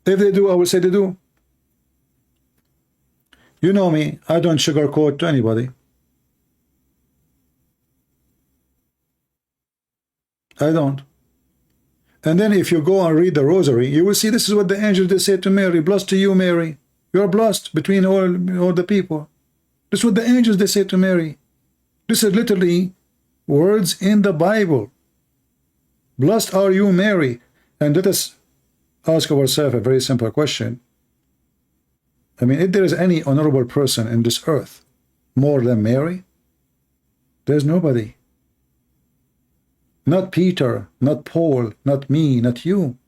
Speaker 1: If they do, I will say they do. You know me, I don't sugarcoat to anybody. I don't. And then if you go and read the rosary, you will see this is what the angels they say to Mary. Blessed to you, Mary. You are blessed between all the people. This is what the angels they say to Mary. This is literally words in the Bible. Blessed are you, Mary. And let us ask ourselves a very simple question. I mean, if there is any honorable person in this earth more than Mary, there's nobody. Not Peter, not Paul, not me, not you.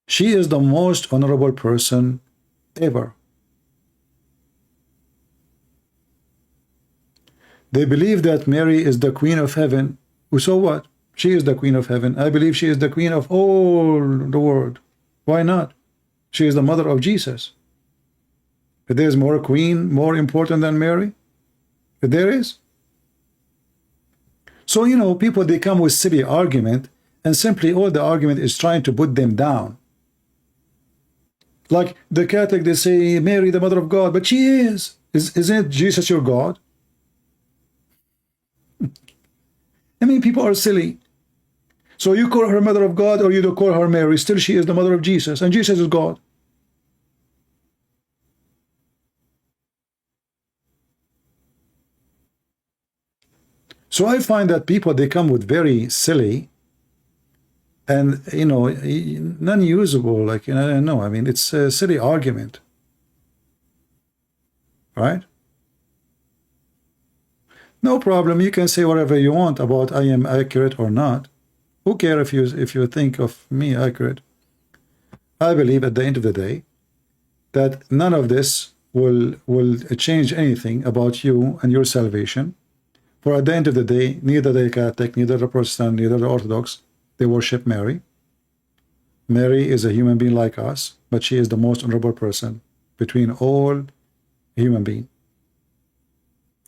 Speaker 1: She is the most honorable person ever. They believe that Mary is the Queen of Heaven. So what? She is the Queen of Heaven. I believe she is the Queen of all the world. Why not? She is the mother of Jesus. If there is more queen, more important than Mary? If there is. So, you know, people, they come with silly argument, and simply all the argument is trying to put them down. Like the Catholic, they say, Mary, the mother of God, but she is. Isn't Jesus your God? I mean, people are silly. So you call her mother of God or you don't call her Mary, still she is the mother of Jesus, and Jesus is God. So I find that people, they come with very silly and, you know, non-usable, like, you know, I don't know. I mean, it's a silly argument. Right? No problem. You can say whatever you want about I am accurate or not. Who cares if you think of me accurate? I believe at the end of the day that none of this will change anything about you and your salvation. For at the end of the day, neither the Catholic, neither the Protestant, neither the Orthodox, they worship Mary. Mary is a human being like us, but she is the most honorable person between all human beings.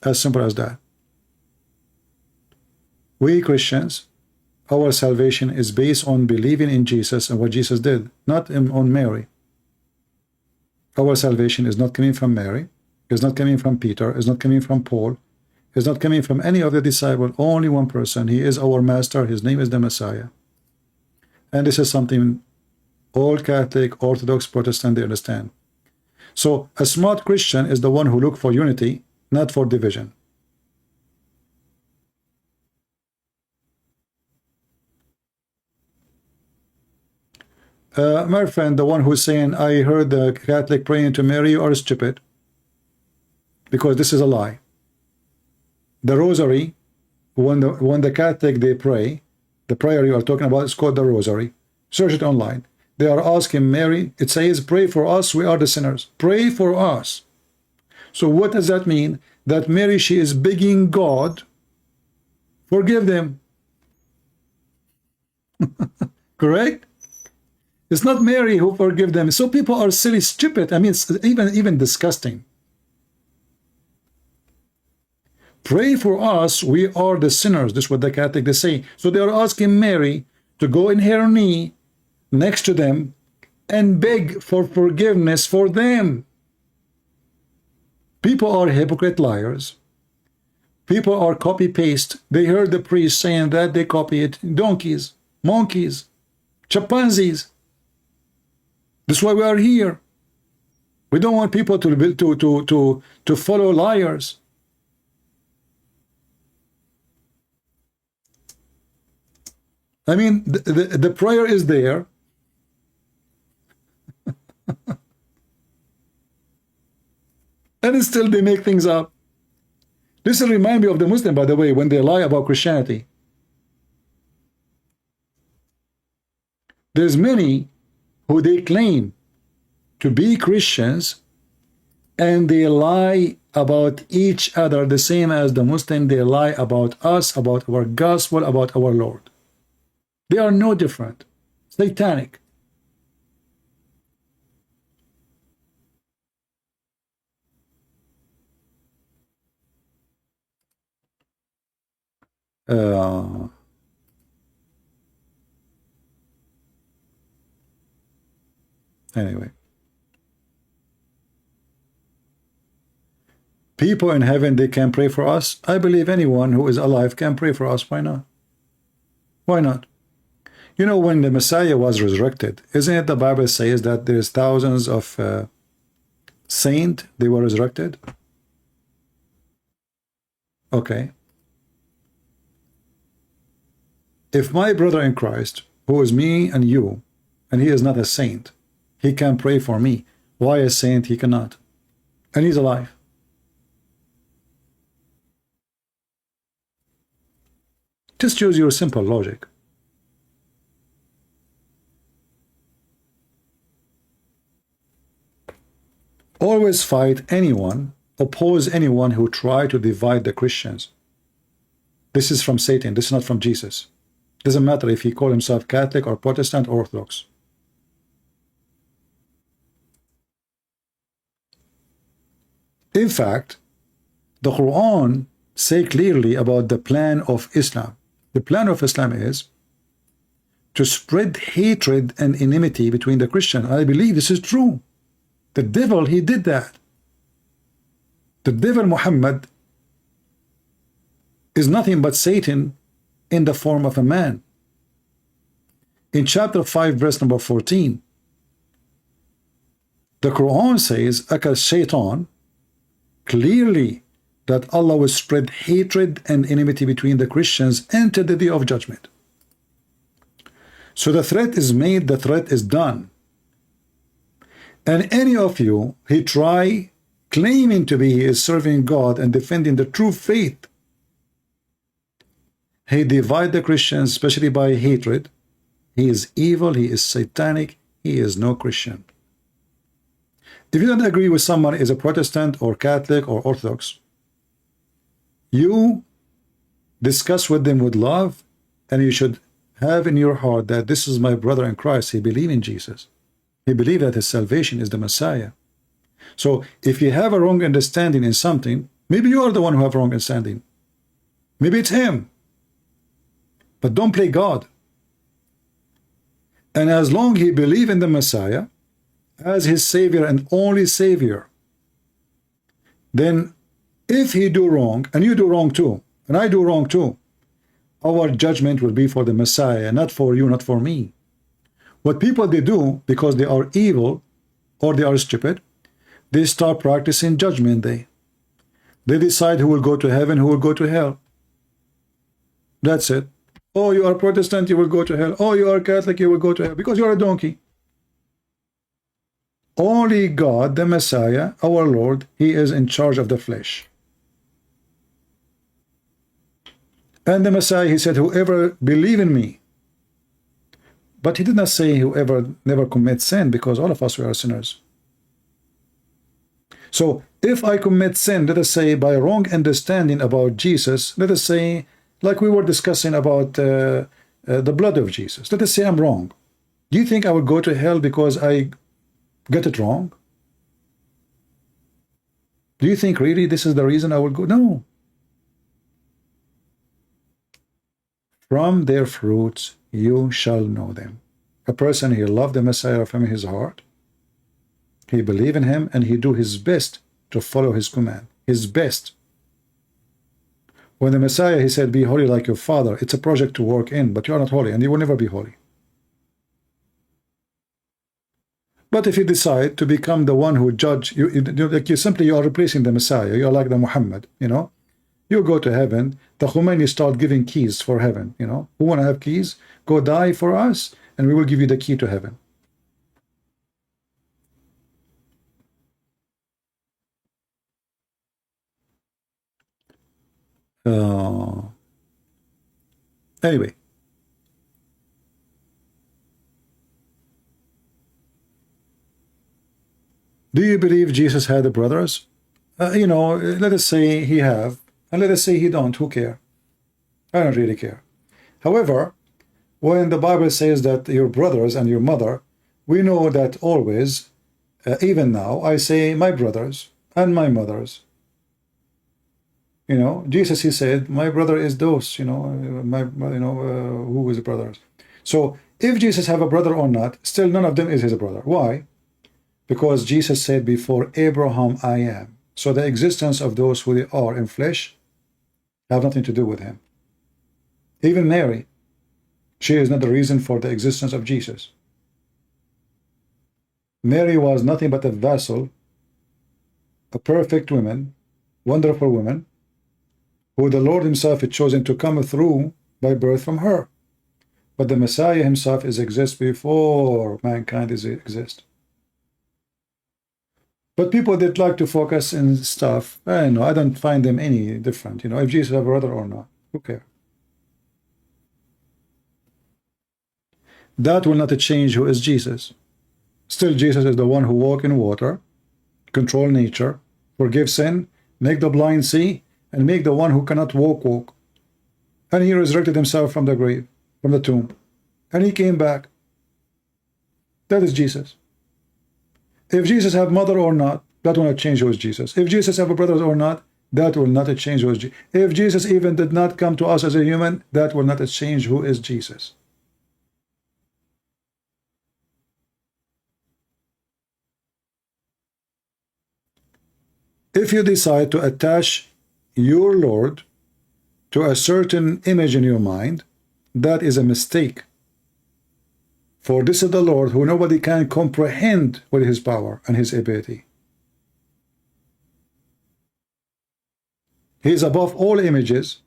Speaker 1: As simple as that. We Christians, our salvation is based on believing in Jesus and what Jesus did, not on Mary. Our salvation is not coming from Mary, is not coming from Peter, is not coming from Paul, is not coming from any of the disciples, only one person. He is our master, his name is the Messiah. And this is something all Catholic, Orthodox, Protestant, they understand. So a smart Christian is the one who looks for unity, not for division. My friend, the one who's saying, I heard the Catholic praying to Mary, you are stupid. Because this is a lie. The rosary, when the Catholic, they pray, the prayer you are talking about is called the rosary. Search it online. They are asking Mary, it says, pray for us, we are the sinners. Pray for us. So what does that mean? That Mary, she is begging God, forgive them. Correct? It's not Mary who forgive them. So people are silly, stupid. I mean, it's even disgusting. Pray for us, we are the sinners. This is what the Catholic they say. So they are asking Mary to go in her knee next to them and beg for forgiveness for them. People are hypocrite liars. People are copy-paste. They heard the priest saying that, they copy it. Donkeys. monkeys, chimpanzees. This is why we are here. We don't want people to follow liars. I mean, the prayer is there. And still they make things up. This will remind me of the Muslim, by the way, when they lie about Christianity. There's many who they claim to be Christians and they lie about each other the same as the Muslim. They lie about us, about our gospel, about our Lord. They are no different. Satanic. Anyway, people in heaven, they can pray for us. I believe anyone who is alive can pray for us. Why not? Why not? You know, when the Messiah was resurrected, isn't it the Bible says that there's thousands of saints, they were resurrected? Okay. If my brother in Christ, who is me and you, and he is not a saint, he can pray for me, why a saint he cannot? And he's alive. Just use your simple logic. Always fight anyone, oppose anyone who try to divide the Christians. This is from Satan, this is not from Jesus. Doesn't matter if he call himself Catholic or Protestant or Orthodox. In fact, the Quran say clearly about the plan of Islam. The plan of Islam is to spread hatred and enmity between the Christians. I believe this is true. The devil, he did that. The devil Muhammad is nothing but Satan in the form of a man. In chapter 5, verse number 14, the Quran says, accursed shaitan, clearly that Allah will spread hatred and enmity between the Christians until the day of judgment. So the threat is made, the threat is done. And any of you, he try claiming to be, he is serving God and defending the true faith, he divide the Christians, especially by hatred. He is evil, he is satanic, he is no Christian. If you don't agree with someone is a Protestant or Catholic or Orthodox, you discuss with them with love, and you should have in your heart that this is my brother in Christ. He believes in Jesus. He believes that his salvation is the Messiah. So if you have a wrong understanding in something, maybe you are the one who have wrong understanding. Maybe it's him. But don't play God. And as long he believes in the Messiah as his Savior and only Savior, then if he do wrong, and you do wrong too, and I do wrong too, our judgment will be for the Messiah, not for you, not for me. What people they do, because they are evil or they are stupid, they start practicing judgment day. They decide who will go to heaven, who will go to hell. That's it. Oh, you are Protestant, you will go to hell. Oh, you are Catholic, you will go to hell, because you are a donkey. Only God, the Messiah, our Lord, he is in charge of the flesh. And the Messiah, he said, whoever believe in me. But he did not say whoever never commits sin, because all of us we are sinners. So if I commit sin, let us say by wrong understanding about Jesus, let us say, like we were discussing about the blood of Jesus. Let us say I'm wrong. Do you think I would go to hell because I get it wrong? Do you think really this is the reason I will go? No. From their fruits you shall know them. A person, he loved the Messiah from his heart. He believe in him and he do his best to follow his command. His best. When the Messiah, he said, be holy like your father, it's a project to work in, but you are not holy, and you will never be holy. But if you decide to become the one who judge, you are replacing the Messiah. You are like the Muhammad, you know. You go to heaven. The Khomeini start giving keys for heaven, you know. Who want to have keys? Go die for us, and we will give you the key to heaven. Anyway. Do you believe Jesus had brothers? You know, let us say he have, and let us say he don't. Who care? I don't really care. However, when the Bible says that your brothers and your mother, we know that always, even now, I say my brothers and my mothers. You know, Jesus, he said, my brother is those, you know, who is brothers. So if Jesus have a brother or not, still none of them is his brother. Why? Because Jesus said, before Abraham I am. So the existence of those who are in flesh have nothing to do with him. Even Mary, she is not the reason for the existence of Jesus. Mary was nothing but a vessel, a perfect woman, wonderful woman, who the Lord himself had chosen to come through by birth from her. But the Messiah himself exists before mankind exists. But people that like to focus in stuff, I know, I don't find them any different. You know, if Jesus have a brother or not, who cares? That will not change who is Jesus. Still, Jesus is the one who walk in water, control nature, forgive sin, make the blind see, and make the one who cannot walk. And he resurrected himself from the grave, from the tomb. And he came back. That is Jesus. If Jesus have mother or not, that will not change who is Jesus. If Jesus have a brother or not, that will not change who is Jesus. If Jesus even did not come to us as a human, that will not change who is Jesus. If you decide to attach your Lord to a certain image in your mind, that is a mistake. For this is the Lord who nobody can comprehend with his power and his ability. He is above all images.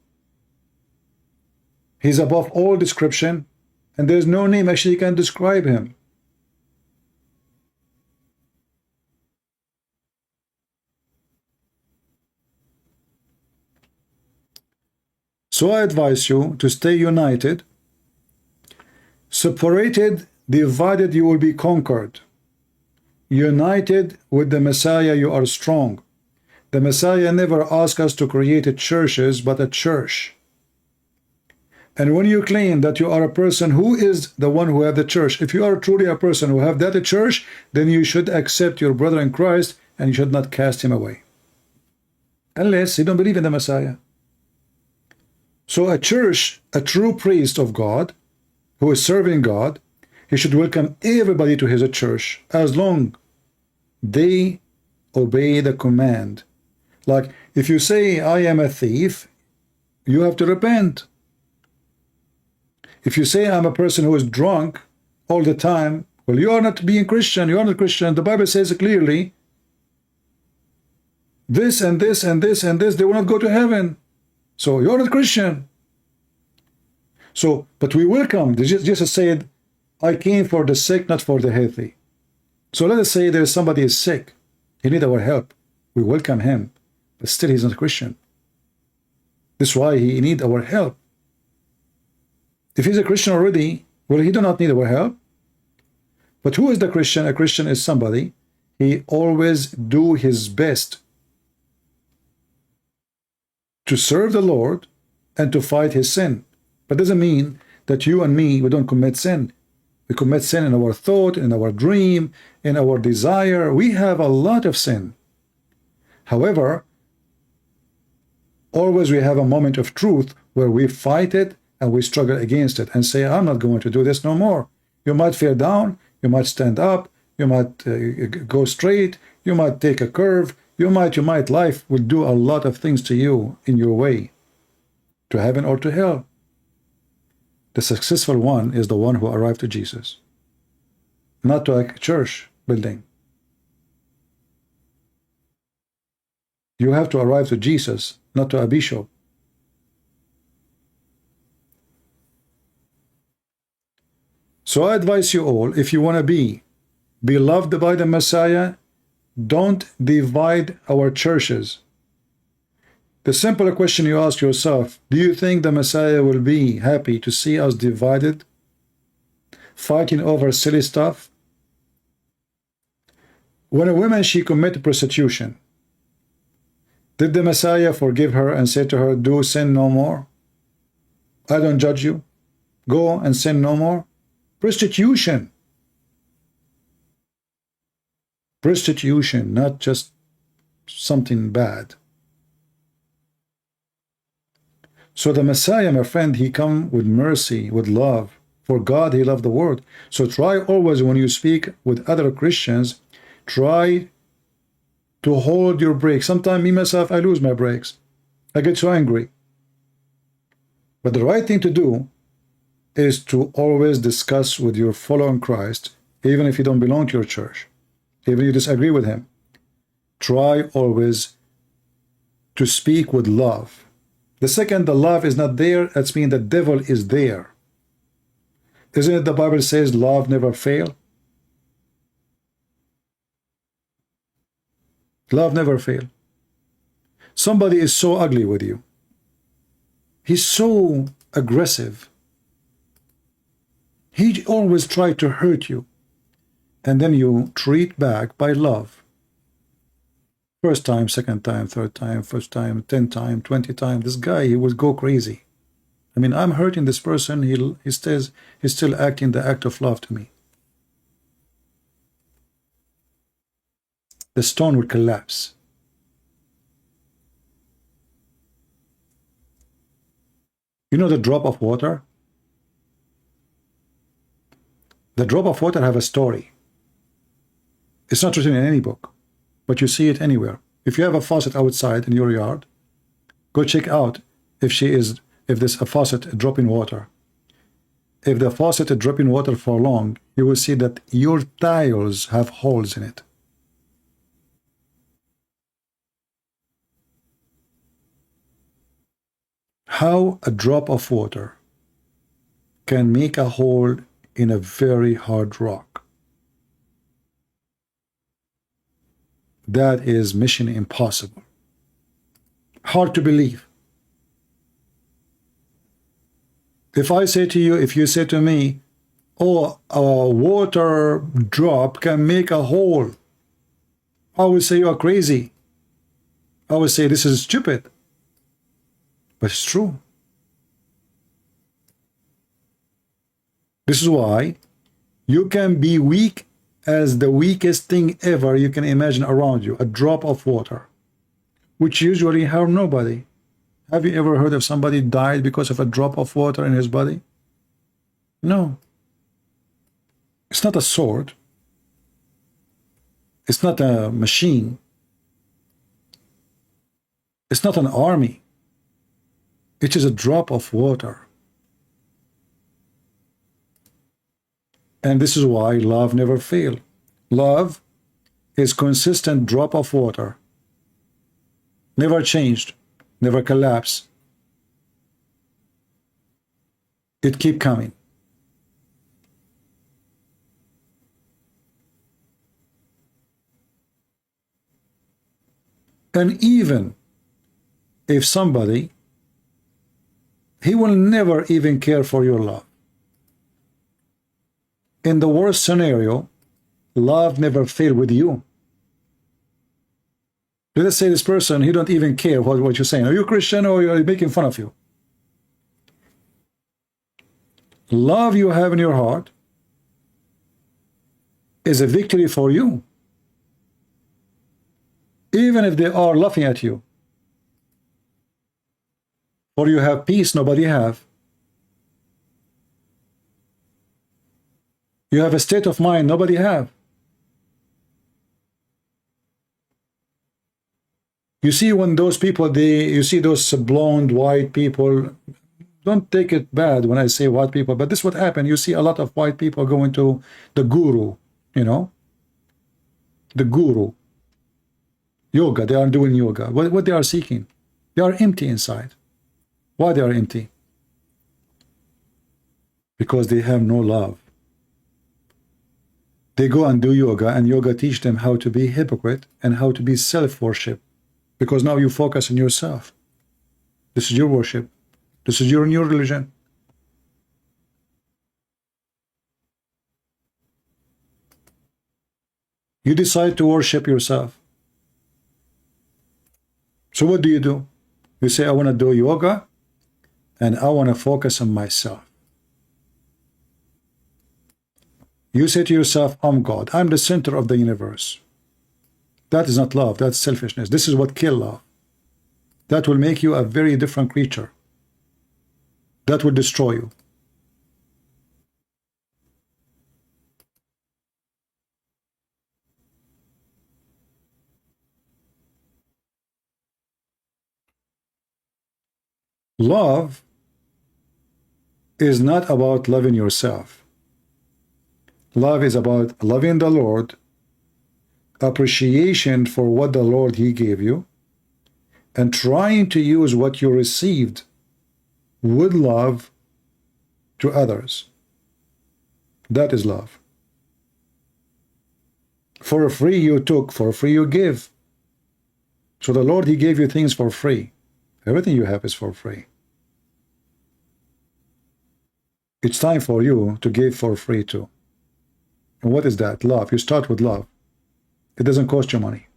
Speaker 1: He is above all description, and there is no name actually can describe him. So I advise you to stay united. Separated, divided, you will be conquered. United with the Messiah, you are strong. The Messiah never asked us to create churches, but a church. And when you claim that you are a person who is the one who have the church, if you are truly a person who have that church, then you should accept your brother in Christ and you should not cast him away. Unless you don't believe in the Messiah. So a church, a true priest of God, who is serving God, he should welcome everybody to his church as long they obey the command. Like if you say I am a thief, you have to repent. If you say I'm a person who is drunk all the time, well, you are not being Christian. You are not Christian. The Bible says clearly this and this and this and this, they will not go to heaven. So you're not Christian. So, but we welcome. Jesus said, I came for the sick, not for the healthy. So let us say there is somebody is sick. He needs our help. We welcome him. But still he's not a Christian. That's why he needs our help. If he's a Christian already, well, he do not need our help. But who is the Christian? A Christian is somebody, he always do his best to serve the Lord and to fight his sin. But doesn't mean that you and me, we don't commit sin. We commit sin in our thought, in our dream, in our desire. We have a lot of sin. However, always we have a moment of truth where we fight it and we struggle against it and say, I'm not going to do this no more. You might fall down, you might stand up, you might go straight, you might take a curve, you might, life will do a lot of things to you in your way. to heaven or to hell. The successful one is the one who arrived to Jesus, not to a church building. You have to arrive to Jesus, not to a bishop. So I advise you all, if you want to be beloved by the Messiah, don't divide our churches. The simple question you ask yourself, do you think the Messiah will be happy to see us divided, fighting over silly stuff? When a woman, she committed prostitution, did the Messiah forgive her and say to her, do sin no more? I don't judge you. Go and sin no more. Prostitution. Prostitution, not just something bad. So the Messiah, my friend, he come with mercy, with love. For God, he loved the world. So try always when you speak with other Christians, try to hold your brakes. Sometimes me, myself, I lose my brakes. I get so angry. But the right thing to do is to always discuss with your follower in Christ, even if you don't belong to your church, even if you disagree with him. Try always to speak with love. The second the love is not there, that's mean the devil is there. Isn't it the Bible says love never fail? Love never fail. Somebody is so ugly with you. He's so aggressive. He always tries to hurt you. And then you treat back by love. First time, second time, third time, first time, 10 times, 20 times. This guy, he would go crazy. I mean, I'm hurting this person. He's still acting the act of love to me. The stone would collapse. You know the drop of water? The drop of water have a story. It's not written in any book, but you see it anywhere. If you have a faucet outside in your yard, go check out if there's a faucet dropping water. If the faucet is dropping water for long, you will see that your tiles have holes in it. How a drop of water can make a hole in a very hard rock. That is mission impossible. Hard to believe. If I say to you, if you say to me, oh, a water drop can make a hole, I would say you are crazy. I would say this is stupid. But it's true. This is why you can be weak as the weakest thing ever you can imagine around you, a drop of water, which usually harm nobody. Have you ever heard of somebody died because of a drop of water in his body? No. It's not a sword. It's not a machine. It's not an army. It is a drop of water. And this is why love never fails. Love is consistent drop of water. Never changed, never collapsed. It keep coming. And even if somebody, he will never even care for your love. In the worst scenario, love never fail with you. Let's say this person, he don't even care what you're saying. Are you a Christian or are you making fun of you? Love you have in your heart is a victory for you. Even if they are laughing at you. Or you have peace nobody have. You have a state of mind nobody have. You see, when those people, you see those blonde white people, don't take it bad when I say white people, but this is what happened. You see a lot of white people going to the guru, you know, the guru. Yoga, they are doing yoga. What they are seeking? They are empty inside. Why they are empty? Because they have no love. They go and do yoga, and yoga teach them how to be hypocrite and how to be self-worship. Because now you focus on yourself. This is your worship. This is your new religion. You decide to worship yourself. So what do? You say, I want to do yoga, and I want to focus on myself. You say to yourself, I'm God. I'm the center of the universe. That is not love. That's selfishness. This is what kills love. That will make you a very different creature. That will destroy you. Love is not about loving yourself. Love is about loving the Lord, appreciation for what the Lord He gave you, and trying to use what you received with love to others. That is love. For free you took, for free you give. So the Lord, He gave you things for free. Everything you have is for free. It's time for you to give for free too. And what is that? Love. You start with love. It doesn't cost you money.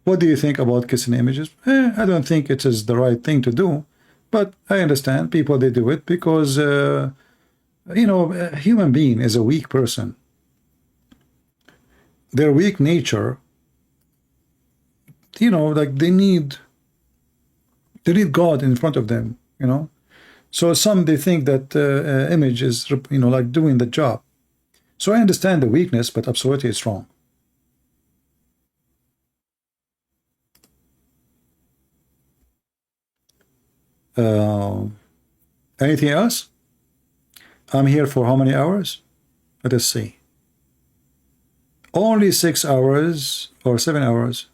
Speaker 1: What do you think about kissing images? I don't think it is the right thing to do, but I understand people, they do it because, you know, a human being is a weak person. Their weak nature, you know, like they need God in front of them, you know. So some, they think that image is, you know, like doing the job. So I understand the weakness, but absolutely it's wrong. Anything else? I'm here for how many hours? Let us see. Only 6 hours or 7 hours.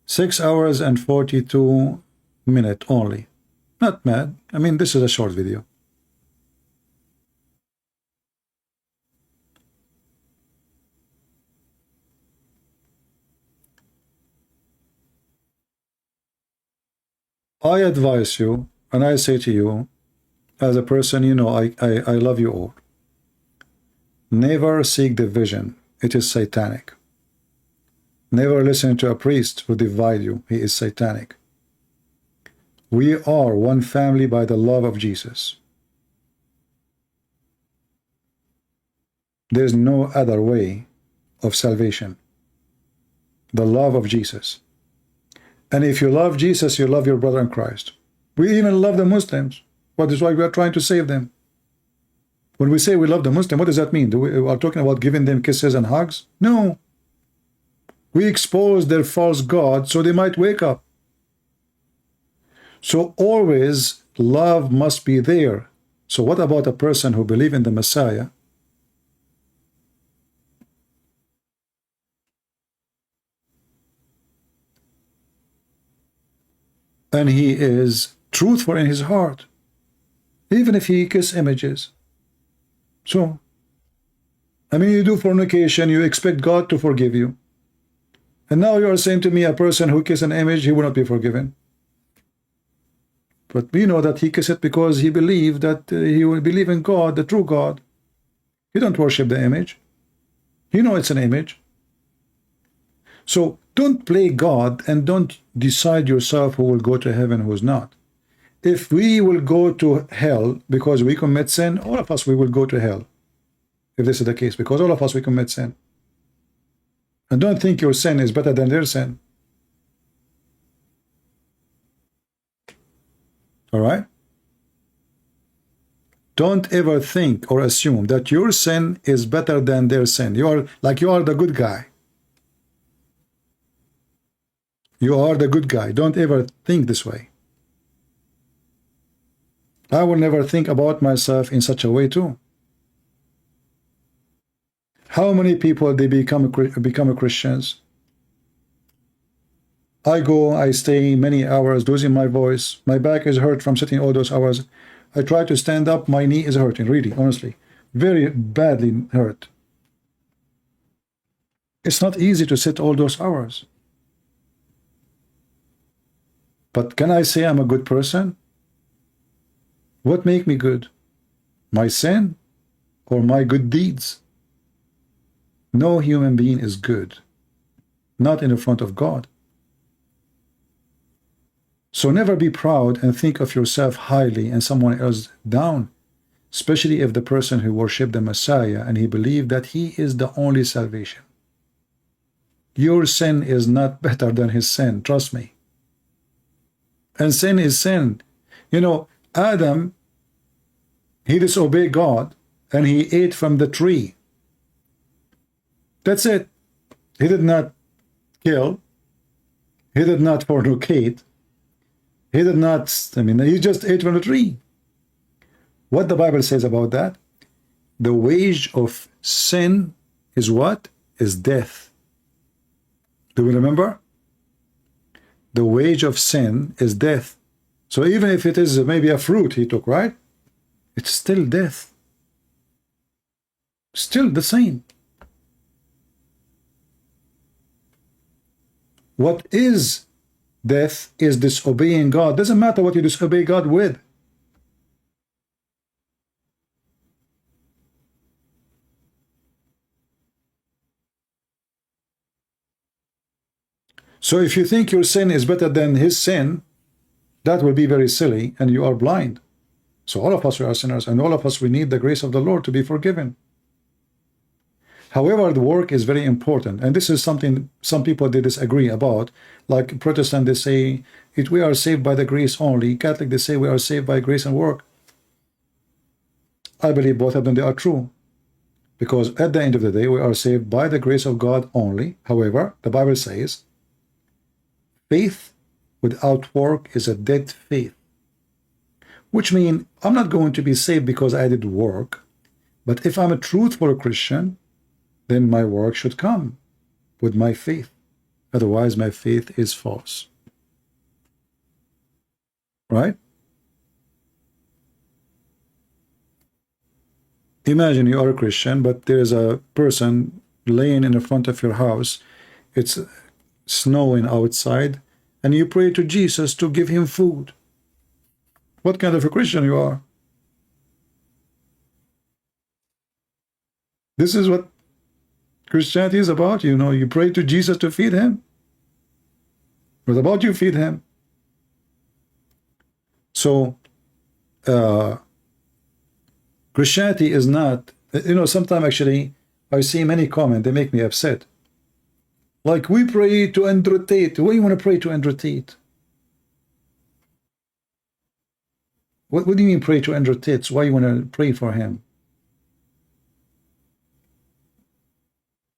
Speaker 1: 6 hours and 42 minutes only. Not bad. I mean, this is a short video. I advise you, and I say to you, as a person, you know, I love you all. Never seek division. It is satanic. Never listen to a priest who divide you. He is satanic. We are one family by the love of Jesus. There's no other way of salvation. The love of Jesus. And if you love Jesus, you love your brother in Christ. We even love the Muslims. That is why we are trying to save them. When we say we love the Muslim, what does that mean? We are talking about giving them kisses and hugs? No. We expose their false god so they might wake up. So always love must be there. So what about a person who believes in the Messiah? And he is truthful in his heart, even if he kisses images. So, I mean, you do fornication, you expect God to forgive you. And now you are saying to me, a person who kisses an image, he will not be forgiven. But we know that he kissed it because he believed that he will believe in God, the true God. He don't worship the image. You know it's an image. So don't play God and don't decide yourself who will go to heaven, who's not. If we will go to hell because we commit sin, all of us, we will go to hell. If this is the case, because all of us, we commit sin. And don't think your sin is better than their sin. All right? Don't ever think or assume that your sin is better than their sin. You are the good guy. You are the good guy. Don't ever think this way. I will never think about myself in such a way too. How many people they become Christians? I go, I stay many hours losing my voice. My back is hurt from sitting all those hours. I try to stand up, my knee is hurting, really, honestly. Very badly hurt. It's not easy to sit all those hours. But can I say I'm a good person? What make me good? My sin or my good deeds? No human being is good, not in the front of God. So never be proud and think of yourself highly and someone else down, especially if the person who worshiped the Messiah and he believed that he is the only salvation. Your sin is not better than his sin, trust me. And sin is sin. You know, Adam, he disobeyed God and he ate from the tree. That's it. He did not kill. He did not fornicate. He did not, he just ate from the tree. What the Bible says about that? The wage of sin is what? Is death. Do we remember? The wage of sin is death. So even if it is maybe a fruit he took, right? It's still death. Still the same. What is death is disobeying God. Doesn't matter what you disobey God with. So if you think your sin is better than his sin, that will be very silly and you are blind. So all of us are sinners and all of us, we need the grace of the Lord to be forgiven. However, the work is very important, and this is something some people they disagree about. Like Protestant, they say we are saved by the grace only. Catholic, they say we are saved by grace and work. I believe both of them they are true, because at the end of the day we are saved by the grace of God only. However, the Bible says faith without work is a dead faith, which means I'm not going to be saved because I did work, but if I'm a truthful Christian, then my work should come with my faith. Otherwise, my faith is false. Right? Imagine you are a Christian, but there's a person laying in the front of your house. It's snowing outside, and you pray to Jesus to give him food. What kind of a Christian you are? This is what Christianity is about. You know, you pray to Jesus to feed him. What about you feed him? So Christianity is not, sometimes actually I see many comments, they make me upset. Like, we pray to Andrew Tate. What do you want to pray to Andrew Tate? What do you mean pray to Andrew Tate? Why you want to pray for him?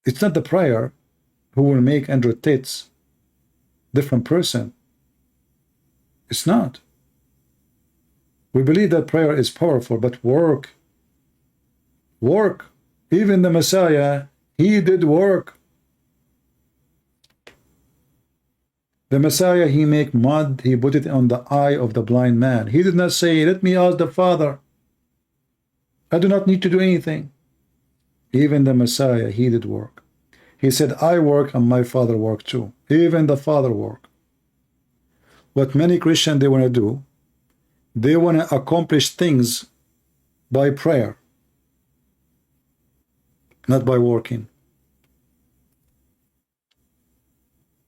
Speaker 1: It's not the prayer who will make Andrew Tate's different person. It's not. We believe that prayer is powerful, but work. Even the Messiah, he did work. The Messiah, he make mud, he put it on the eye of the blind man. He did not say, let me ask the Father. I do not need to do anything. Even the Messiah, he did work. He said, I work and my Father work too. Even the Father work. What many Christians, they want to do, they want to accomplish things by prayer, not by working.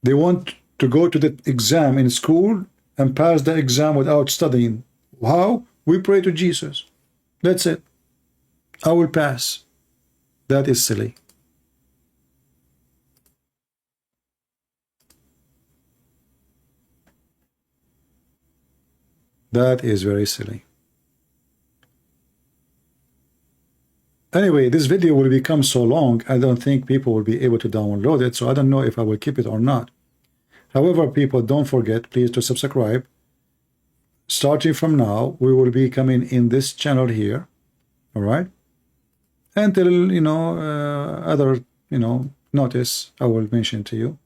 Speaker 1: They want to go to the exam in school and pass the exam without studying. How? We pray to Jesus. That's it. I will pass. That is silly. That is very silly. Anyway, this video will become so long, I don't think people will be able to download it, so I don't know if I will keep it or not. However, people, don't forget, please, to subscribe. Starting from now, we will be coming in this channel here, all right? Until, you know, other, you know, notice I will mention to you.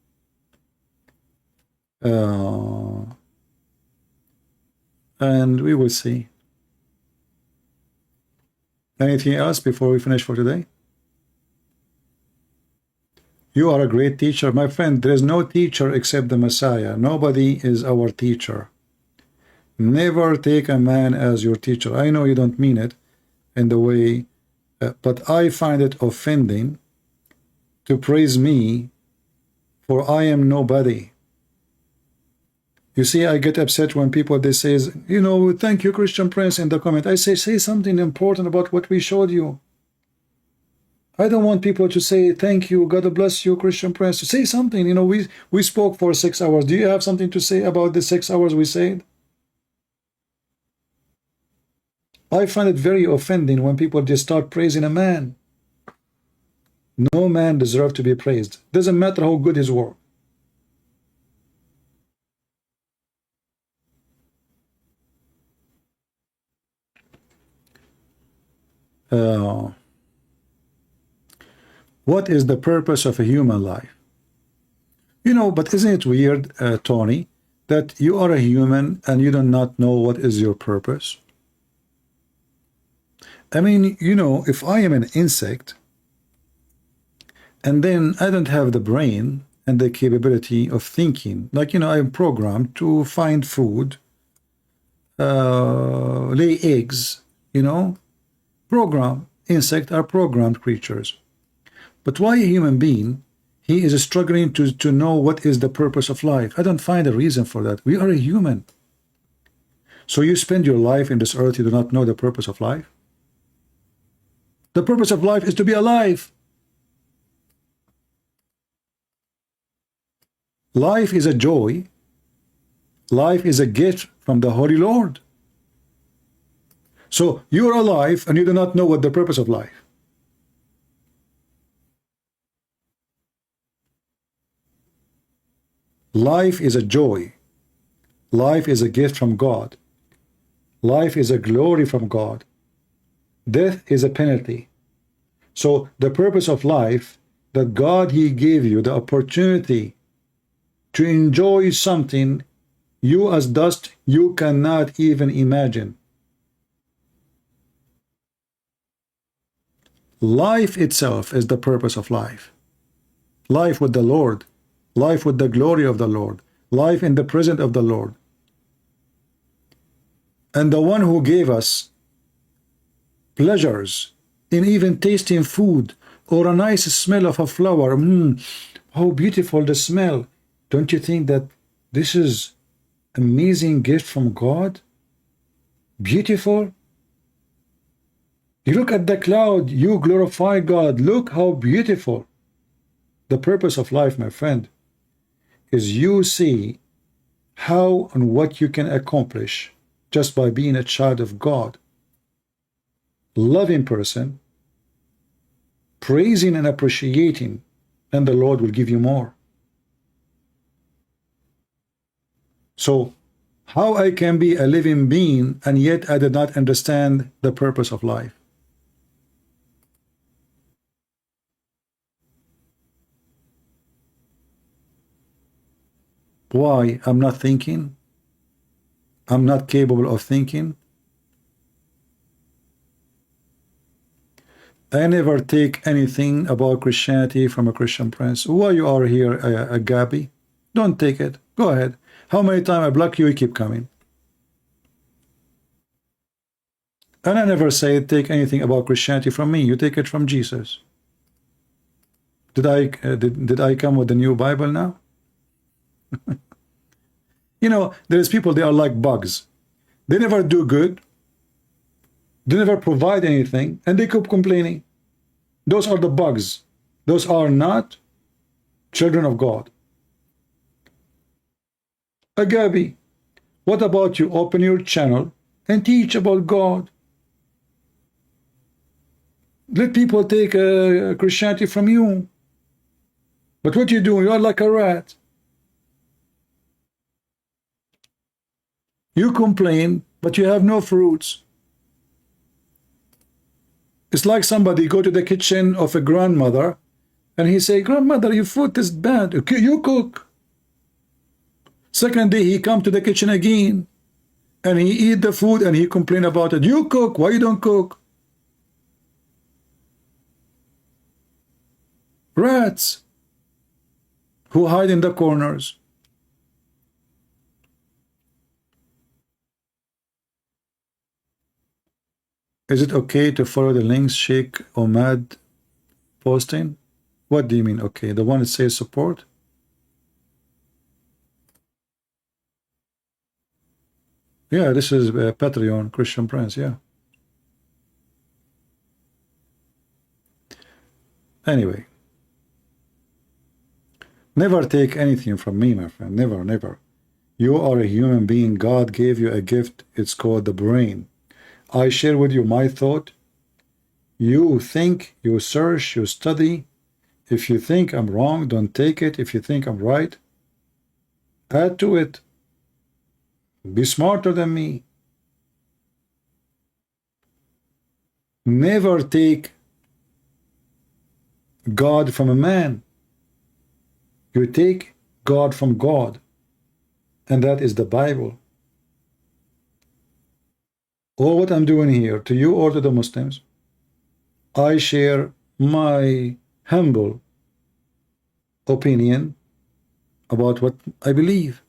Speaker 1: And we will see. Anything else before we finish for today? You are a great teacher. My friend, there is no teacher except the Messiah. Nobody is our teacher. Never take a man as your teacher. I know you don't mean it in the way, but I find it offending to praise me, for I am nobody. You see, I get upset when people, they say, you know, thank you, Christian Prince, in the comment. I say something important about what we showed you. I don't want people to say, thank you, God bless you, Christian Prince. Say something. You know, we spoke for 6 hours. Do you have something to say about the 6 hours we said? I find it very offending when people just start praising a man. No man deserves to be praised. Doesn't matter how good his work. What is the purpose of a human life? You know, but isn't it weird, Tony, that you are a human and you do not know what is your purpose? I mean, you know, if I am an insect and then I don't have the brain and the capability of thinking, like, you know, I'm programmed to find food, lay eggs, you know, insects are programmed creatures. But why a human being, he is struggling to know what is the purpose of life? I don't find a reason for that. We are a human. So you spend your life in this earth, you do not know the purpose of life? The purpose of life is to be alive. Life is a joy. Life is a gift from the Holy Lord. So you are alive and you do not know what the purpose of life. Life is a joy. Life is a gift from God. Life is a glory from God. Death is a penalty. So the purpose of life, that God, he gave you the opportunity to enjoy something you as dust you cannot even imagine. Life itself is the purpose of life. Life with the Lord. Life with the glory of the Lord. Life in the presence of the Lord. And the one who gave us pleasures in even tasting food or a nice smell of a flower. How beautiful the smell. Don't you think that this is amazing gift from God? Beautiful. You look at the cloud, you glorify God. Look how beautiful. The purpose of life, my friend, is you see how and what you can accomplish just by being a child of God. Loving person, praising and appreciating, and the Lord will give you more. So, how I can be a living being and yet I did not understand the purpose of life? Why? I'm not thinking? I'm not capable of thinking? I never take anything about Christianity from a Christian Prince. Why you are here, a Gabi? Don't take it. Go ahead. How many times I block you, you keep coming. And I never say take anything about Christianity from me. You take it from Jesus. Did I come with the new Bible now? You know, there's people, they are like bugs. They never do good. They never provide anything, and they keep complaining. Those are the bugs. Those are not children of God. Agabi, what about you open your channel and teach about God? Let people take Christianity from you. But what you do, you are like a rat. You complain, but you have no fruits. It's like somebody go to the kitchen of a grandmother and he say, grandmother, your food is bad. Okay, you cook. Second day he come to the kitchen again and he eat the food and he complain about it. You cook, why you don't cook? Rats who hide in the corners. Is it okay to follow the links Sheikh Omad posting? What do you mean okay? The one that says support? Yeah, this is Patreon, Christian Prince, yeah. Anyway. Never take anything from me, my friend. Never, never. You are a human being. God gave you a gift. It's called the brain. I share with you my thought. You think, you search, you study. If you think I'm wrong, don't take it. If you think I'm right, add to it. Be smarter than me. Never take God from a man. You take God from God, and that is the Bible. All what I'm doing here, to you or to the Muslims, I share my humble opinion about what I believe.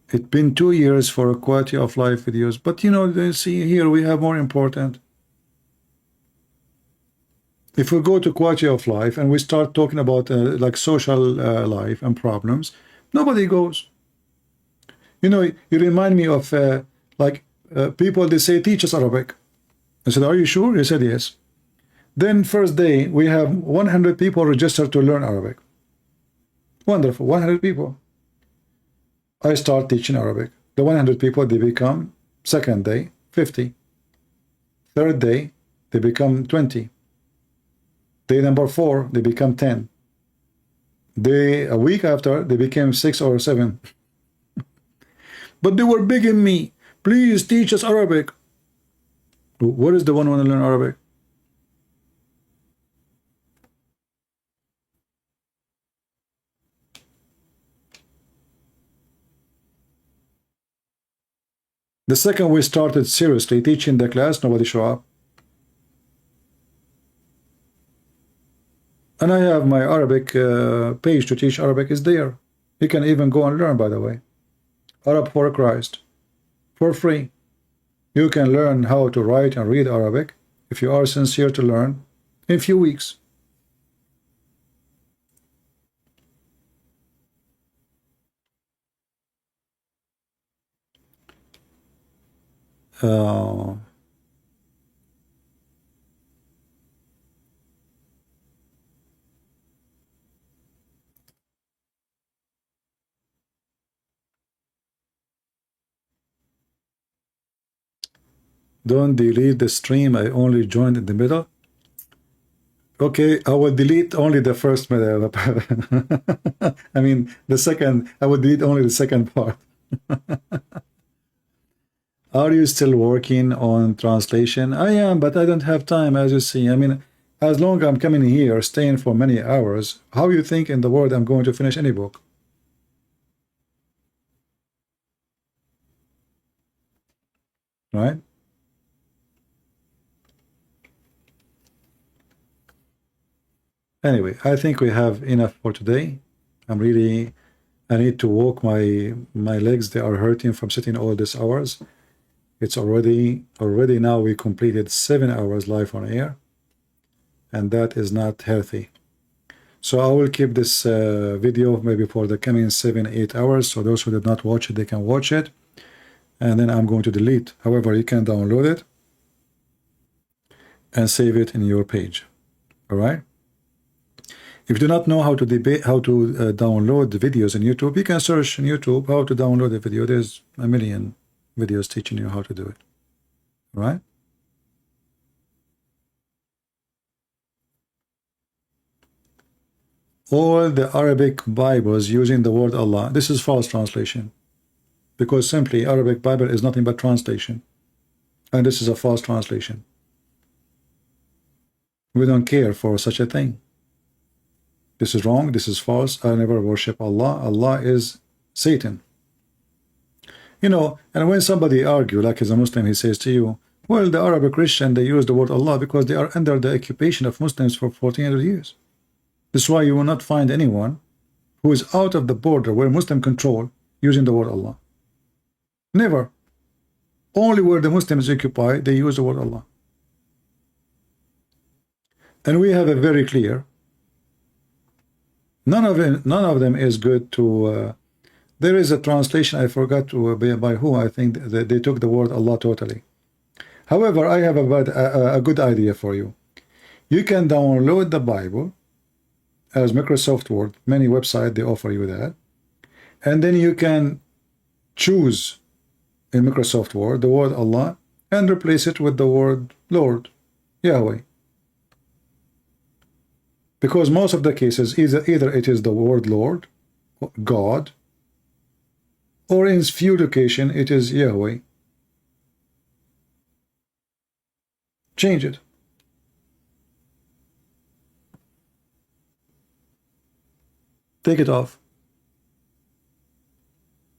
Speaker 1: It's been 2 years for a quality of life videos, but you know, see here we have more important. If we go to quality of life and we start talking about like social life and problems, nobody goes. You know, you remind me of people, they say, teach us Arabic. I said, are you sure? He said, yes. Then first day, we have 100 people registered to learn Arabic. Wonderful, 100 people. I start teaching Arabic. The 100 people, they become, second day, 50. Third day, they become 20. Day number 4, they become 10. A week after, they became 6 or 7. But they were begging me, please teach us Arabic. What is the one who want to learn Arabic? The second we started seriously teaching the class, nobody showed up. And I have my Arabic page to teach Arabic is there. You can even go and learn, by the way. Arab for Christ. For free. You can learn how to write and read Arabic, if you are sincere to learn, in a few weeks. Don't delete the stream. I only joined in the middle. Okay, I will delete only the first middle. I mean, the second, I will delete only the second part. Are you still working on translation? I am, but I don't have time, as you see. I mean, as long as I'm coming here, staying for many hours, how you think in the world I'm going to finish any book? Right? Anyway, I think we have enough for today. I need to walk my legs. They are hurting from sitting all these hours. It's already now we completed 7 hours live on air, and that is not healthy. So I will keep this video maybe for the coming 7-8 hours. So those who did not watch it, they can watch it, and then I'm going to delete. However, you can download it and save it in your page. All right. If you do not know how to download the videos in YouTube, you can search on YouTube how to download a video. There's a million videos teaching you how to do it. right? All the Arabic Bibles using the word Allah, this is false translation, because simply Arabic Bible is nothing but translation, and this is a false translation. We don't care for such a thing. This is wrong, this is false. I never worship Allah. Allah is Satan. You know, and when somebody argue, like as a Muslim, he says to you, well, the Arabic Christian, they use the word Allah because they are under the occupation of Muslims for 1400 years. This is why you will not find anyone who is out of the border where Muslim control using the word Allah. Never. Only where the Muslims occupy, they use the word Allah. And we have a very clear, none of them is good to, there is a translation, I forgot to, by who, I think they took the word Allah totally. However, I have a good idea for you. You can download the Bible as Microsoft Word. Many websites, they offer you that. And then you can choose in Microsoft Word the word Allah and replace it with the word Lord, Yahweh. Because most of the cases, either it is the word Lord, God, or in few locations it is Yahweh. Change it. Take it off.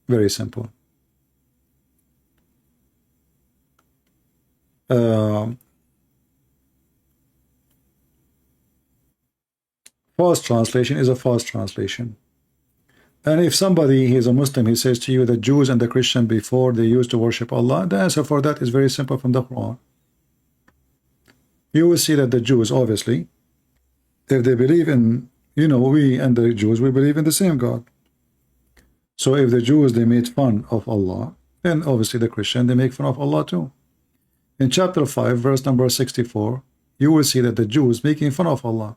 Speaker 1: Very simple. False translation is a false translation. And if somebody is a Muslim, he says to you the Jews and the Christian before they used to worship Allah, the answer for that is very simple from the Quran. You will see that the Jews, obviously, if they believe in, you know, we and the Jews, we believe in the same God. So if the Jews, they made fun of Allah, then obviously the Christian, they make fun of Allah too. In chapter 5, verse number 64, you will see that the Jews making fun of Allah.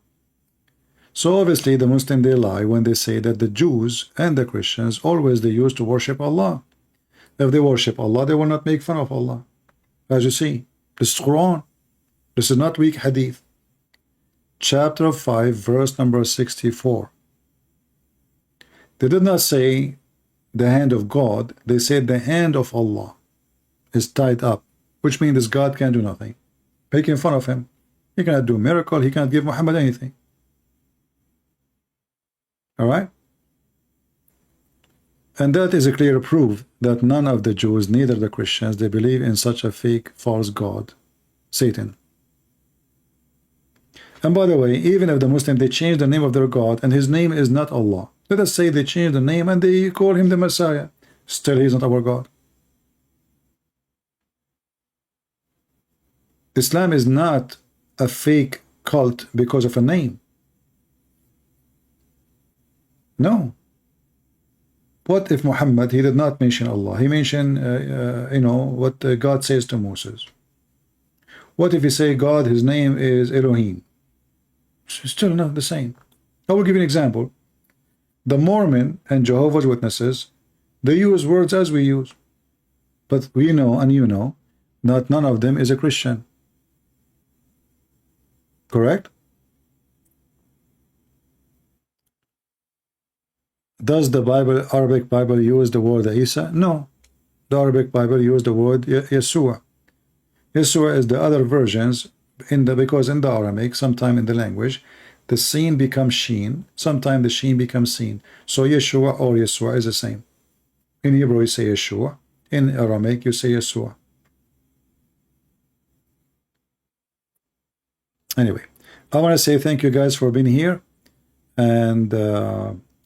Speaker 1: So obviously the Muslim, they lie when they say that the Jews and the Christians always they used to worship Allah. If they worship Allah, they will not make fun of Allah. As you see, this is Quran. This is not weak hadith. Chapter 5, verse number 64. They did not say the hand of God, they said the hand of Allah is tied up, which means God can't do nothing. Making fun of him. He cannot do a miracle, he cannot give Muhammad anything. Alright? And that is a clear proof that none of the Jews, neither the Christians, they believe in such a fake, false God, Satan. And by the way, even if the Muslim, they change the name of their God and his name is not Allah. Let us say they change the name and they call him the Messiah. Still, he is not our God. Islam is not a fake cult because of a name. No. What if Muhammad, he did not mention Allah? He mentioned, you know, what God says to Moses. What if he say God, his name is Elohim? It's still not the same. I will give you an example. The Mormon and Jehovah's Witnesses, they use words as we use. But we know, and you know, that none of them is a Christian. Correct? Does the Bible, Arabic Bible, use the word Isa? No. The Arabic Bible use the word Yeshua. Yeshua is the other versions because in the Aramaic, sometime in the language, the seen becomes sheen, sometime the sheen becomes seen. So Yeshua or Yeshua is the same. In Hebrew you say Yeshua, in Aramaic you say Yeshua. Anyway, I want to say thank you guys for being here, and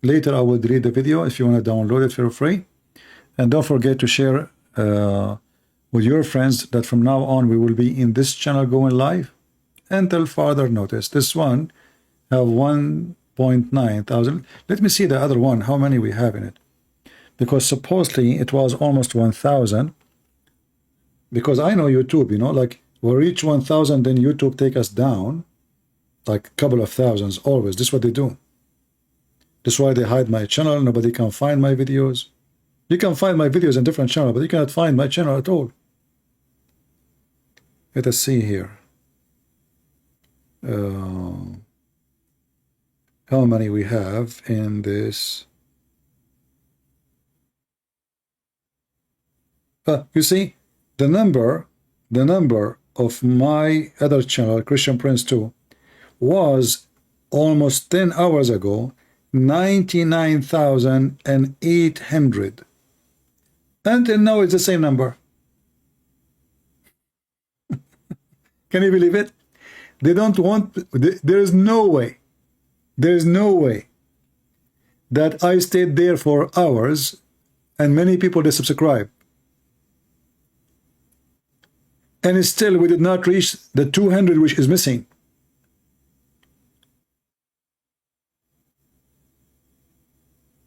Speaker 1: later I will delete the video. If you want to download it, feel free. And don't forget to share with your friends that from now on we will be in this channel going live until further notice. This one have 1.9 thousand. Let me see the other one, how many we have in it. Because supposedly it was almost 1,000. Because I know YouTube, you know, like we'll reach 1,000, then YouTube take us down. Like a couple of thousands always. This is what they do. This is why they hide my channel. Nobody can find my videos. You can find my videos in different channels, but you cannot find my channel at all. Let us see here. How many we have in this? You see, the number of my other channel, Christian Prince 2, was almost 10 hours ago 99,800. Until now, it's the same number. Can you believe it? They don't want. There is no way. There is no way that I stayed there for hours, and many people they subscribe, and still we did not reach the 200 which is missing.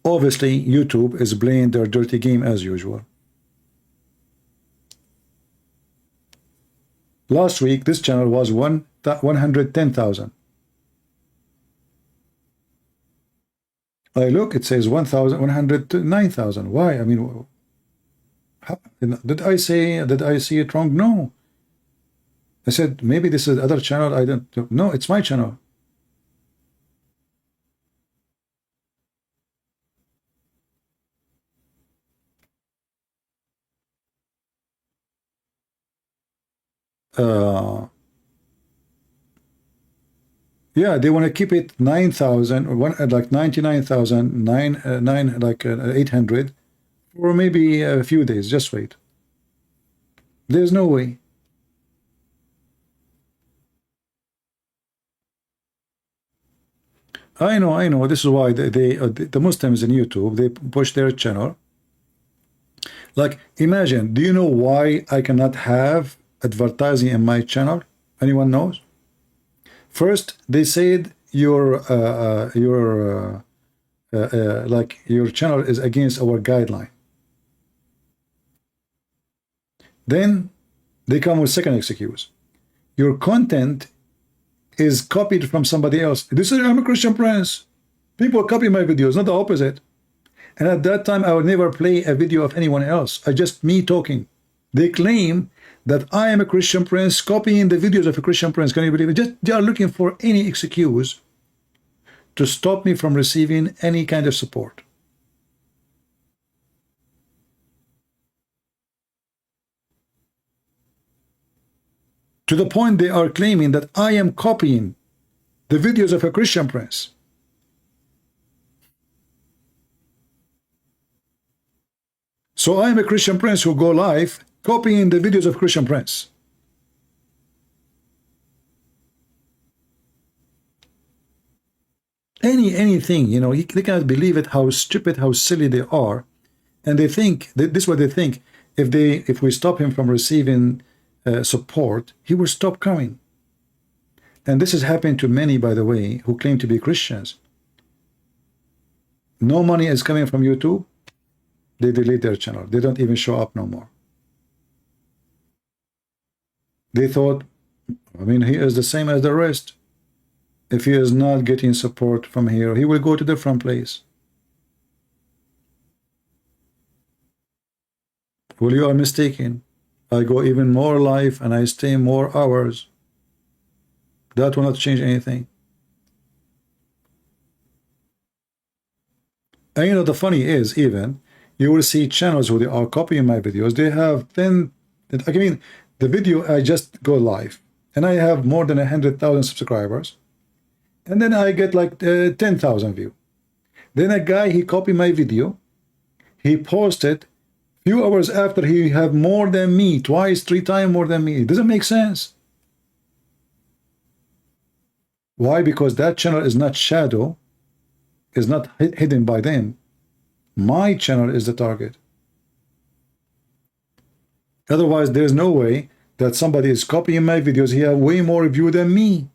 Speaker 1: Obviously, YouTube is playing their dirty game as usual. Last week, this channel was 110,000. I look, it says 109,000. Why? I mean, how, did I see it wrong? No. I said maybe this is other channel. I don't. No, it's my channel. Yeah, they want to keep it 9,000 or like 99,000, 800 for maybe a few days. Just wait. There's no way. I know. This is why the Muslims in YouTube, they push their channel. Like, imagine, do you know why I cannot have advertising in my channel? Anyone knows? First, they said your channel is against our guideline. Then they come with second excuse. Your content is copied from somebody else. This is, I'm a Christian Prince. People copy my videos, not the opposite. And at that time, I would never play a video of anyone else. Just me talking. They claim that I am a Christian Prince copying the videos of a Christian Prince. Can you believe it? They are looking for any excuse to stop me from receiving any kind of support. To the point they are claiming that I am copying the videos of a Christian Prince. So I am a Christian Prince who go live copying the videos of Christian Prince. Anything, you know, they cannot believe it, how stupid, how silly they are. And they think, this is what they think, if we stop him from receiving support, he will stop coming. And this has happened to many, by the way, who claim to be Christians. No money is coming from YouTube, they delete their channel. They don't even show up no more. They thought, I mean, he is the same as the rest. If he is not getting support from here, he will go to a different place. Well, you are mistaken. I go even more live and I stay more hours. That will not change anything. And you know, the funny is, even, you will see channels who they are copying my videos. They have 10, I mean, the video, I just go live and I have more than 100,000 subscribers, and then I get like 10,000 views. Then a guy, he copied my video, he posted few hours after, he have more than me, twice, 3 times more than me. It doesn't make sense. Why? Because that channel is not shadow, is not hidden by them. My channel is the target. Otherwise, there's no way that somebody is copying my videos. He has way more views than me.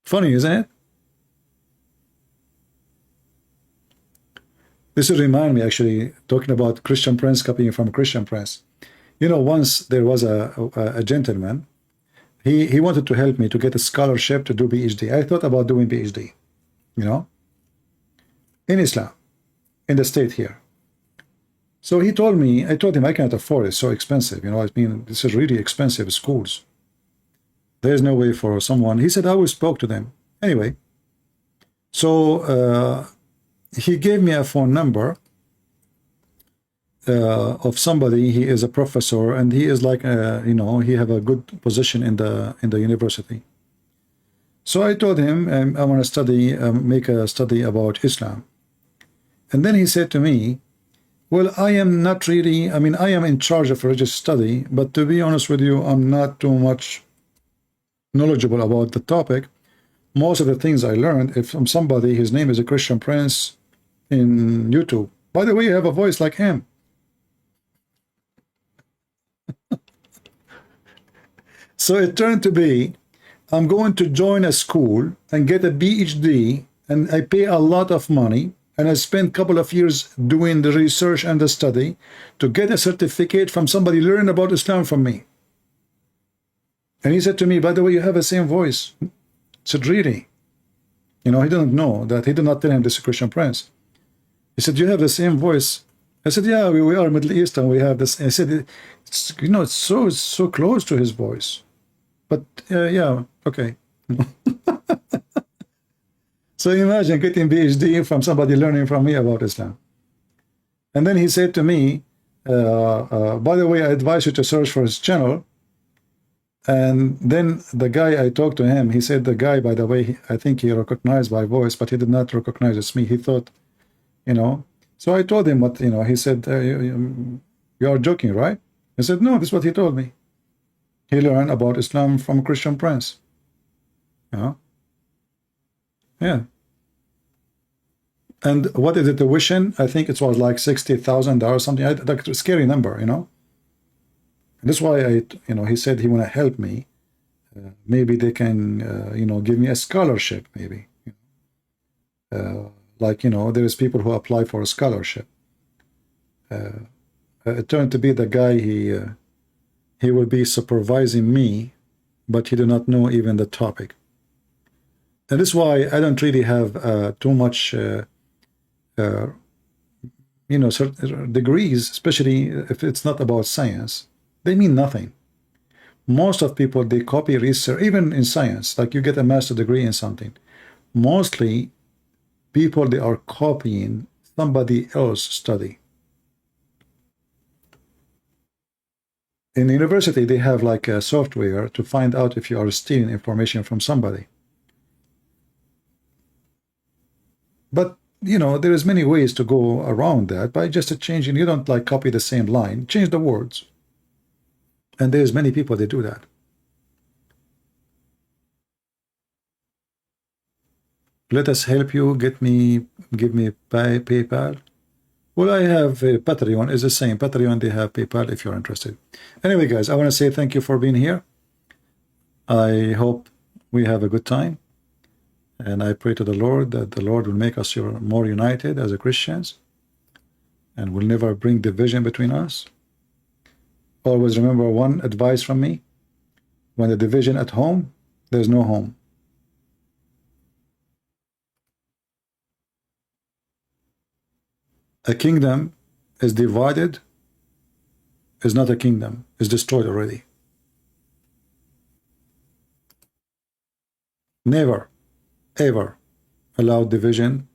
Speaker 1: Funny, isn't it? This will remind me, actually, talking about Christian Prince copying from Christian Prince. You know, once there was a gentleman. He wanted to help me to get a scholarship to do PhD. I thought about doing PhD, you know, in Islam, in the state here. So he told me, I told him I can't afford it. It's so expensive. You know, I mean, this is really expensive schools. There's no way for someone. He said, I will spoke to them. Anyway, so he gave me a phone number of somebody. He is a professor, and he is like, you know, he have a good position in the university. So I told him, I want to study, make a study about Islam. And then he said to me, well, I am not really, I mean, I am in charge of religious study, but to be honest with you, I'm not too much knowledgeable about the topic. Most of the things I learned if from somebody, his name is a Christian Prince in YouTube. By the way, you have a voice like him. So it turned to be, I'm going to join a school and get a PhD, and I pay a lot of money, and I spent a couple of years doing the research and the study to get a certificate from somebody learning about Islam from me. And he said to me, by the way, you have the same voice. I said, really? You know, he didn't know that. He did not tell him this is Christian Prince. He said, you have the same voice. I said, yeah, we are Middle Eastern. We have this. I said, it's, you know, it's so close to his voice. But yeah, okay. So imagine getting PhD from somebody learning from me about Islam. And then he said to me, by the way, I advise you to search for his channel. And then the guy, I talked to him, he said the guy, by the way, I think he recognized my voice, but he did not recognize it's me. He thought, you know. So I told him what, you know, he said, you are joking, right? I said, no, this is what he told me. He learned about Islam from a Christian Prince. You know? Yeah. And what is the tuition? I think it was like $60,000 or something. Like a scary number, you know. And that's why you know, he said he want to help me. Maybe they can, you know, give me a scholarship. Maybe, like, you know, there is people who apply for a scholarship. It turned to be the guy. He will be supervising me, but he did not know even the topic. And this is why I don't really have too much, you know, certain degrees, especially if it's not about science. They mean nothing. Most of people, they copy research, even in science, like you get a master's degree in something. Mostly people, they are copying somebody else's study. In university, they have like a software to find out if you are stealing information from somebody. But, you know, there is many ways to go around that by just changing. You don't like copy the same line, change the words. And there's many people that do that. Let us help you. Give me PayPal. Well, I have Patreon. Is the same. Patreon, they have PayPal if you're interested. Anyway, guys, I want to say thank you for being here. I hope we have a good time. And I pray to the Lord that the Lord will make us more united as a Christians and will never bring division between us. Always remember one advice from me. When the division at home, there's no home. A kingdom is divided, is not a kingdom, is destroyed already. Never, ever allow division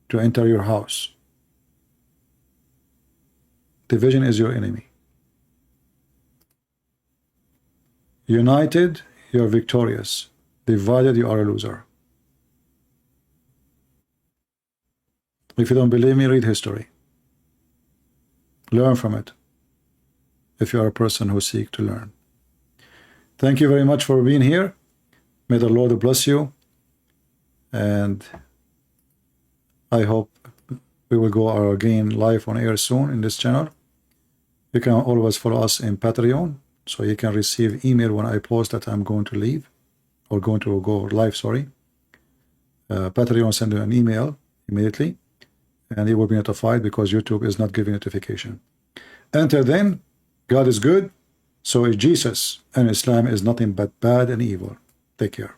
Speaker 1: to enter your house. Division is your enemy. United, you are victorious. Divided, you are a loser. If you don't believe me, read history. Learn from it. If you are a person who seeks to learn. Thank you very much for being here. May the Lord bless you. And I hope we will go again live on air soon in this channel. You can always follow us in Patreon, so you can receive email when I post that I'm going to leave or going to go live, sorry. Patreon send you an email immediately and you will be notified because YouTube is not giving notification. Until then, God is good, so is Jesus, and Islam is nothing but bad and evil. Take care.